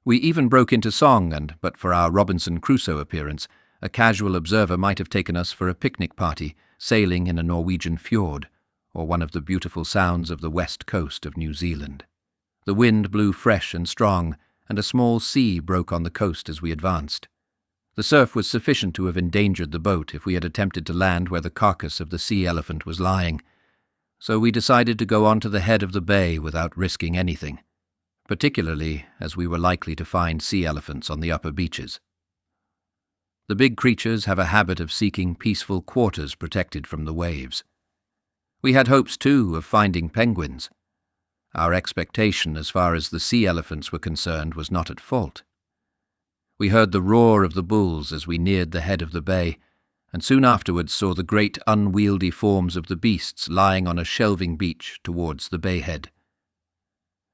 We even broke into song, and, but for our Robinson Crusoe appearance, a casual observer might have taken us for a picnic party, sailing in a Norwegian fjord, or one of the beautiful sounds of the west coast of New Zealand. The wind blew fresh and strong, and a small sea broke on the coast as we advanced. The surf was sufficient to have endangered the boat if we had attempted to land where the carcass of the sea elephant was lying, so we decided to go on to the head of the bay without risking anything, particularly as we were likely to find sea elephants on the upper beaches. The big creatures have a habit of seeking peaceful quarters protected from the waves. We had hopes, too, of finding penguins. Our expectation as far as the sea elephants were concerned was not at fault. We heard the roar of the bulls as we neared the head of the bay, and soon afterwards saw the great unwieldy forms of the beasts lying on a shelving beach towards the bay head.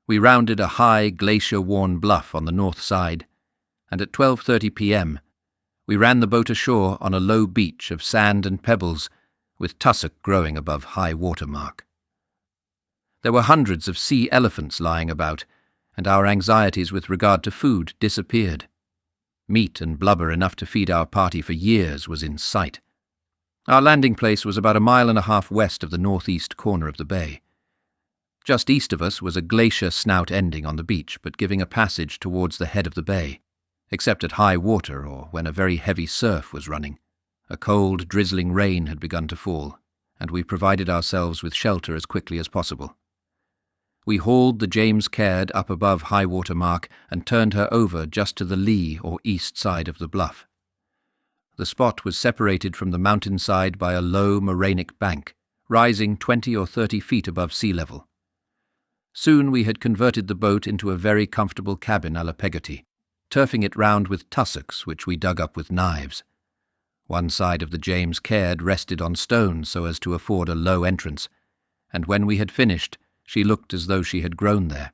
We rounded a high, glacier-worn bluff on the north side, and at 12:30 p.m. we ran the boat ashore on a low beach of sand and pebbles, with tussock growing above high water mark. There were hundreds of sea elephants lying about, and our anxieties with regard to food disappeared. Meat and blubber enough to feed our party for years was in sight. Our landing place was about 1.5 miles west of the northeast corner of the bay. Just east of us was a glacier snout ending on the beach, but giving a passage towards the head of the bay, except at high water or when a very heavy surf was running. A cold, drizzling rain had begun to fall, and we provided ourselves with shelter as quickly as possible. We hauled the James Caird up above high water mark and turned her over just to the lee or east side of the bluff. The spot was separated from the mountainside by a low morainic bank, rising 20 or 30 feet above sea level. Soon we had converted the boat into a very comfortable cabin à la Peggotty, turfing it round with tussocks which we dug up with knives. One side of the James Caird rested on stones so as to afford a low entrance, and when we had finished, she looked as though she had grown there.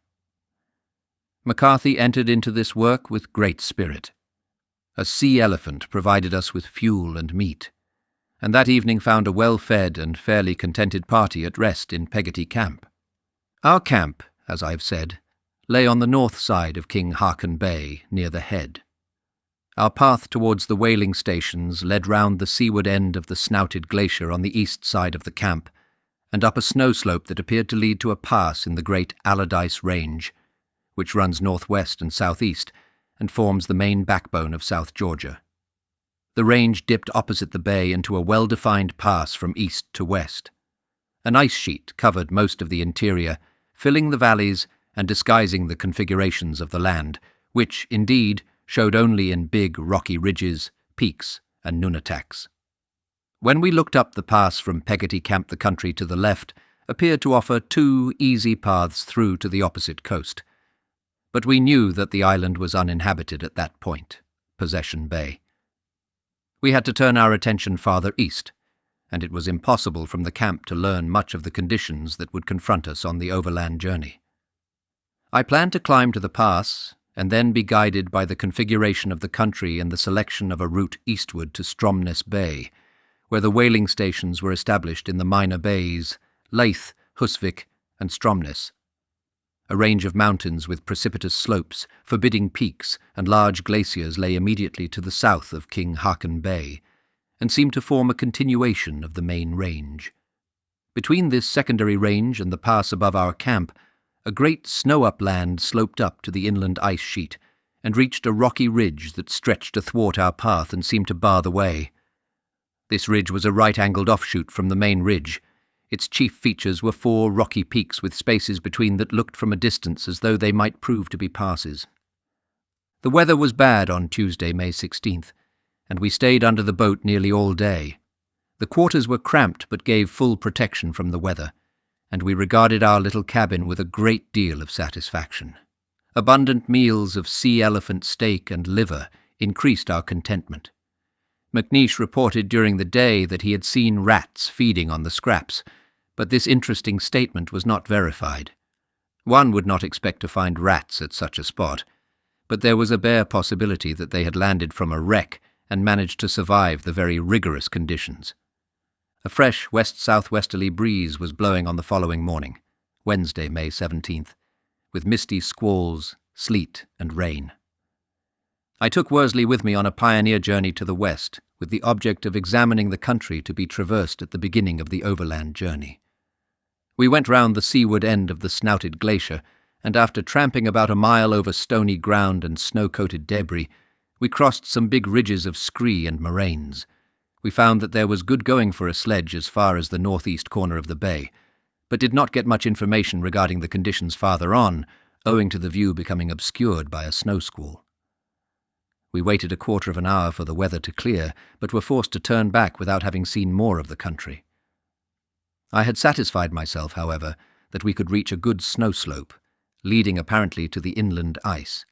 McCarthy entered into this work with great spirit. A sea elephant provided us with fuel and meat, and that evening found a well-fed and fairly contented party at rest in Peggotty Camp. Our camp, as I have said, lay on the north side of King Haakon Bay, near the head. Our path towards the whaling stations led round the seaward end of the snouted glacier on the east side of the camp, and up a snow slope that appeared to lead to a pass in the great Allardyce Range, which runs northwest and southeast and forms the main backbone of South Georgia. The range dipped opposite the bay into a well-defined pass from east to west. An ice sheet covered most of the interior, filling the valleys and disguising the configurations of the land, which, indeed, showed only in big rocky ridges, peaks, and nunataks. When we looked up the pass from Peggotty Camp, the country to the left appeared to offer 2 easy paths through to the opposite coast, but we knew that the island was uninhabited at that point, Possession Bay. We had to turn our attention farther east, and it was impossible from the camp to learn much of the conditions that would confront us on the overland journey. I planned to climb to the pass, and then be guided by the configuration of the country and the selection of a route eastward to Stromness Bay, where the whaling stations were established in the minor bays, Leith, Husvik, and Stromness. A range of mountains with precipitous slopes, forbidding peaks, and large glaciers lay immediately to the south of King Haakon Bay, and seemed to form a continuation of the main range. Between this secondary range and the pass above our camp, a great snow-upland sloped up to the inland ice sheet, and reached a rocky ridge that stretched athwart our path and seemed to bar the way. This ridge was a right-angled offshoot from the main ridge. Its chief features were 4 rocky peaks with spaces between that looked from a distance as though they might prove to be passes. The weather was bad on Tuesday, May 16th, and we stayed under the boat nearly all day. The quarters were cramped but gave full protection from the weather, and we regarded our little cabin with a great deal of satisfaction. Abundant meals of sea elephant steak and liver increased our contentment. McNeish reported during the day that he had seen rats feeding on the scraps, but this interesting statement was not verified. One would not expect to find rats at such a spot, but there was a bare possibility that they had landed from a wreck and managed to survive the very rigorous conditions. A fresh west-southwesterly breeze was blowing on the following morning, Wednesday, May 17th, with misty squalls, sleet and rain. I took Worsley with me on a pioneer journey to the west, with the object of examining the country to be traversed at the beginning of the overland journey. We went round the seaward end of the snouted glacier, and after tramping about a mile over stony ground and snow-coated debris, we crossed some big ridges of scree and moraines. We found that there was good going for a sledge as far as the northeast corner of the bay, but did not get much information regarding the conditions farther on, owing to the view becoming obscured by a snow squall. We waited a quarter of an hour for the weather to clear, but were forced to turn back without having seen more of the country. I had satisfied myself, however, that we could reach a good snow slope, leading apparently to the inland ice.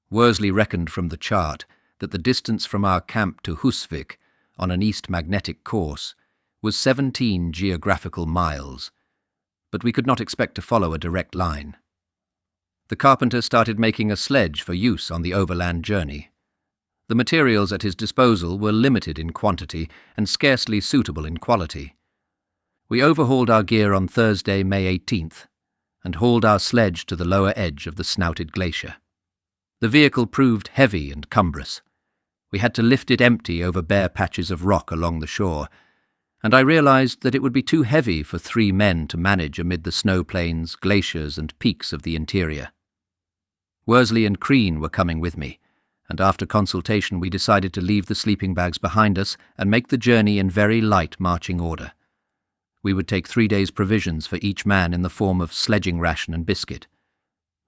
Worsley reckoned from the chart that the distance from our camp to Husvik, on an east magnetic course, was 17 geographical miles, but we could not expect to follow a direct line. The carpenter started making a sledge for use on the overland journey. The materials at his disposal were limited in quantity and scarcely suitable in quality. We overhauled our gear on Thursday, May 18th, and hauled our sledge to the lower edge of the snouted glacier. The vehicle proved heavy and cumbrous. We had to lift it empty over bare patches of rock along the shore, and I realized that it would be too heavy for 3 men to manage amid the snow plains, glaciers, and peaks of the interior. Worsley and Crean were coming with me, and after consultation we decided to leave the sleeping bags behind us and make the journey in very light marching order. We would take 3 days' provisions for each man in the form of sledging ration and biscuit.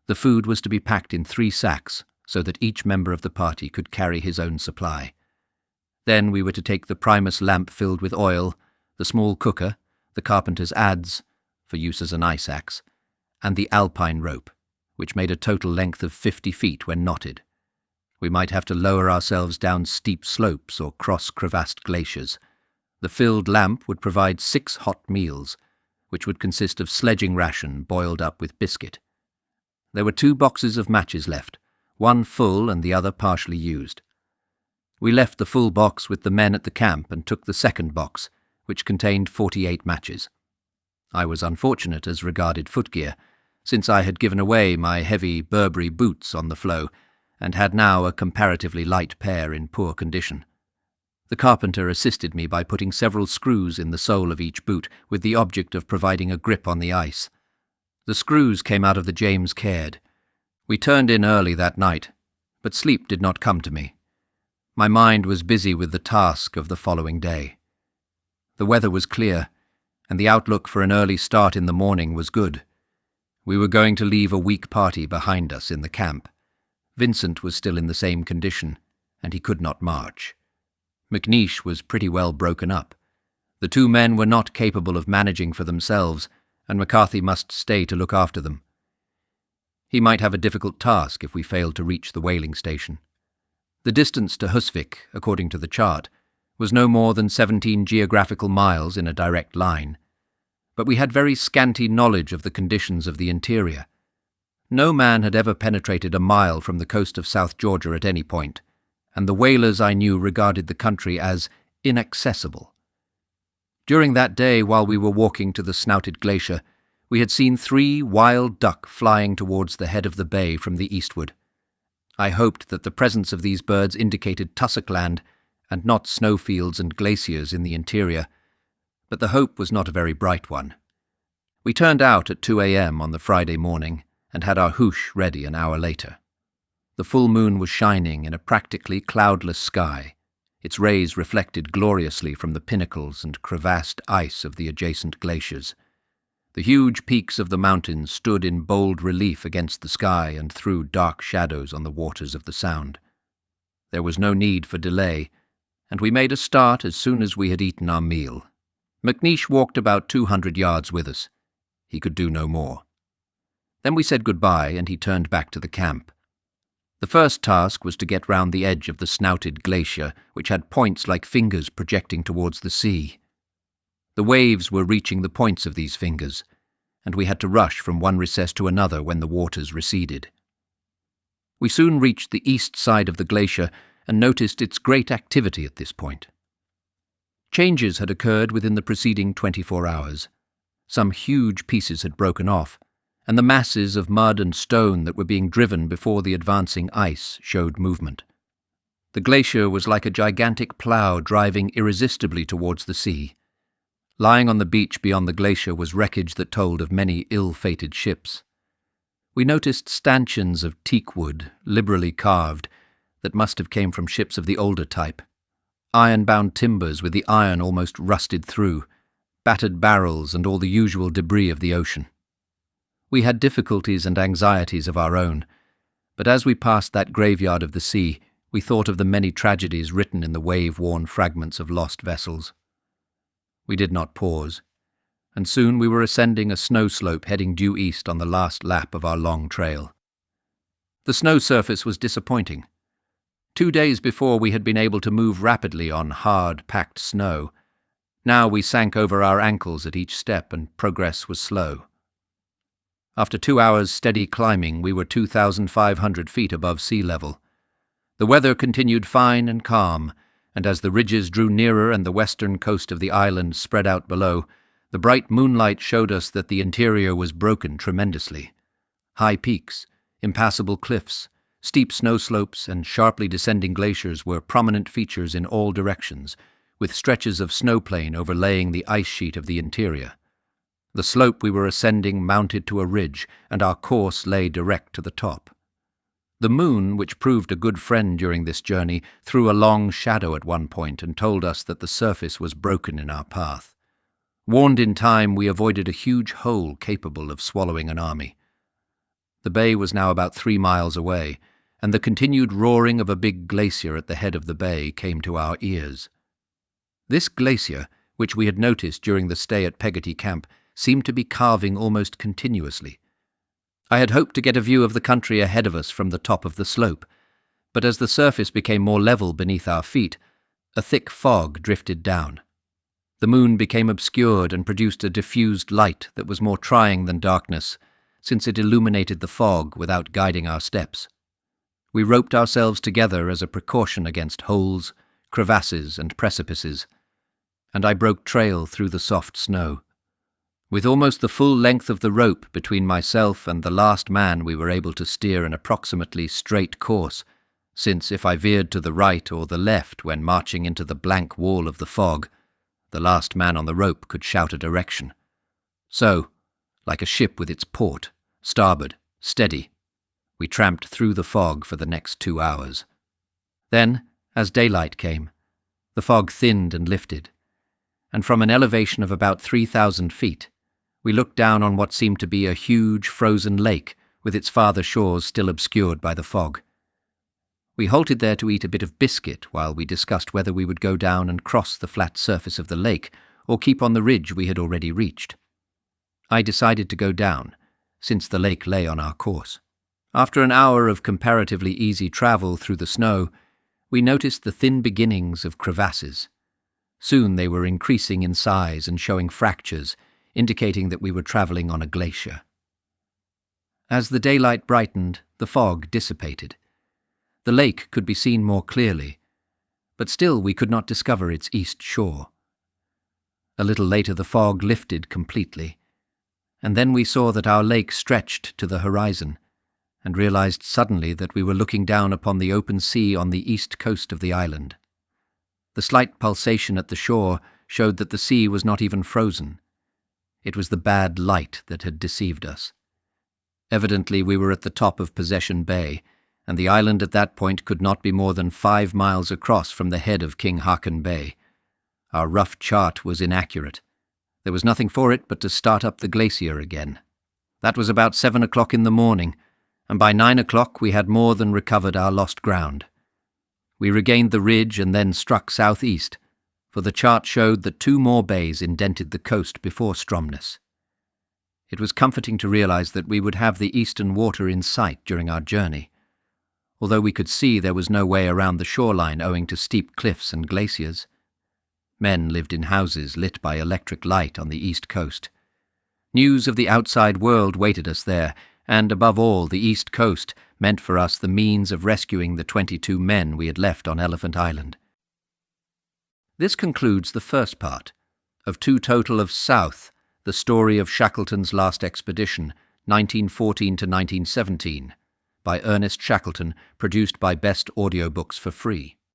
The food was to be packed in 3 sacks, so that each member of the party could carry his own supply. Then we were to take the primus lamp filled with oil, the small cooker, the carpenter's adze, for use as an ice axe, and the alpine rope, which made a total length of 50 feet when knotted. We might have to lower ourselves down steep slopes or cross crevassed glaciers. The filled lamp would provide 6 hot meals, which would consist of sledging ration boiled up with biscuit. There were 2 boxes of matches left, one full and the other partially used. We left the full box with the men at the camp and took the second box, which contained 48 matches. I was unfortunate as regarded footgear, since I had given away my heavy Burberry boots on the floe, and had now a comparatively light pair in poor condition. The carpenter assisted me by putting several screws in the sole of each boot with the object of providing a grip on the ice. The screws came out of the James Caird. We turned in early that night, but sleep did not come to me. My mind was busy with the task of the following day. The weather was clear, and the outlook for an early start in the morning was good. We were going to leave a weak party behind us in the camp. Vincent was still in the same condition, and he could not march. McNeish was pretty well broken up. The 2 men were not capable of managing for themselves, and McCarthy must stay to look after them. He might have a difficult task if we failed to reach the whaling station. The distance to Husvik, according to the chart, was no more than 17 geographical miles in a direct line, but we had very scanty knowledge of the conditions of the interior. No man had ever penetrated a mile from the coast of South Georgia at any point, and the whalers I knew regarded the country as inaccessible. During that day, while we were walking to the snouted glacier, we had seen 3 wild duck flying towards the head of the bay from the eastward. I hoped that the presence of these birds indicated tussock land and not snowfields and glaciers in the interior, but the hope was not a very bright one. We turned out at 2 a.m. on the Friday morning and had our hoosh ready an hour later. The full moon was shining in a practically cloudless sky, its rays reflected gloriously from the pinnacles and crevassed ice of the adjacent glaciers. The huge peaks of the mountains stood in bold relief against the sky and threw dark shadows on the waters of the Sound. There was no need for delay, and we made a start as soon as we had eaten our meal. McNeish walked about 200 yards with us. He could do no more. Then we said goodbye, and he turned back to the camp. The first task was to get round the edge of the snouted glacier, which had points like fingers projecting towards the sea. The waves were reaching the points of these fingers, and we had to rush from one recess to another when the waters receded. We soon reached the east side of the glacier and noticed its great activity at this point. Changes had occurred within the preceding 24 hours. Some huge pieces had broken off, and the masses of mud and stone that were being driven before the advancing ice showed movement. The glacier was like a gigantic plough driving irresistibly towards the sea. Lying on the beach beyond the glacier was wreckage that told of many ill-fated ships. We noticed stanchions of teak wood, liberally carved, that must have come from ships of the older type. Iron-bound timbers with the iron almost rusted through, battered barrels and all the usual debris of the ocean. We had difficulties and anxieties of our own, but as we passed that graveyard of the sea, we thought of the many tragedies written in the wave-worn fragments of lost vessels. We did not pause, and soon we were ascending a snow slope heading due east on the last lap of our long trail. The snow surface was disappointing. 2 days before we had been able to move rapidly on hard, packed snow. Now we sank over our ankles at each step and progress was slow. After 2 hours steady climbing, we were 2,500 feet above sea level. The weather continued fine and calm, and as the ridges drew nearer and the western coast of the island spread out below, the bright moonlight showed us that the interior was broken tremendously. High peaks, impassable cliffs, steep snow slopes, and sharply descending glaciers were prominent features in all directions, with stretches of snowplain overlaying the ice sheet of the interior. The slope we were ascending mounted to a ridge, and our course lay direct to the top. The moon, which proved a good friend during this journey, threw a long shadow at one point and told us that the surface was broken in our path. Warned in time, we avoided a huge hole capable of swallowing an army. The bay was now about 3 miles away, and the continued roaring of a big glacier at the head of the bay came to our ears. This glacier, which we had noticed during the stay at Peggotty Camp, seemed to be calving almost continuously. I had hoped to get a view of the country ahead of us from the top of the slope, but as the surface became more level beneath our feet, a thick fog drifted down. The moon became obscured and produced a diffused light that was more trying than darkness, since it illuminated the fog without guiding our steps. We roped ourselves together as a precaution against holes, crevasses, and precipices, and I broke trail through the soft snow. With almost the full length of the rope between myself and the last man, we were able to steer an approximately straight course, since if I veered to the right or the left when marching into the blank wall of the fog, the last man on the rope could shout a direction. So, like a ship with its port, starboard, steady, we tramped through the fog for the next 2 hours. Then, as daylight came, the fog thinned and lifted, and from an elevation of about 3,000 feet, we looked down on what seemed to be a huge frozen lake with its farther shores still obscured by the fog. We halted there to eat a bit of biscuit while we discussed whether we would go down and cross the flat surface of the lake or keep on the ridge we had already reached. I decided to go down, since the lake lay on our course. After an hour of comparatively easy travel through the snow, we noticed the thin beginnings of crevasses. Soon they were increasing in size and showing fractures, indicating that we were traveling on a glacier. As the daylight brightened, the fog dissipated. The lake could be seen more clearly, but still we could not discover its east shore. A little later the fog lifted completely, and then we saw that our lake stretched to the horizon, and realized suddenly that we were looking down upon the open sea on the east coast of the island. The slight pulsation at the shore showed that the sea was not even frozen. It was the bad light that had deceived us. Evidently we were at the top of Possession Bay, and the island at that point could not be more than 5 miles across from the head of King Haakon Bay. Our rough chart was inaccurate. There was nothing for it but to start up the glacier again. That was about 7 o'clock in the morning, and by 9 o'clock we had more than recovered our lost ground. We regained the ridge and then struck southeast, for the chart showed that 2 more bays indented the coast before Stromness. It was comforting to realize that we would have the eastern water in sight during our journey, although we could see there was no way around the shoreline owing to steep cliffs and glaciers. Men lived in houses lit by electric light on the east coast. News of the outside world waited us there, and above all, the east coast meant for us the means of rescuing the 22 men we had left on Elephant Island. This concludes the first part of 2 total of South, the story of Shackleton's last expedition, 1914 to 1917, by Ernest Shackleton, produced by Best Audiobooks for free.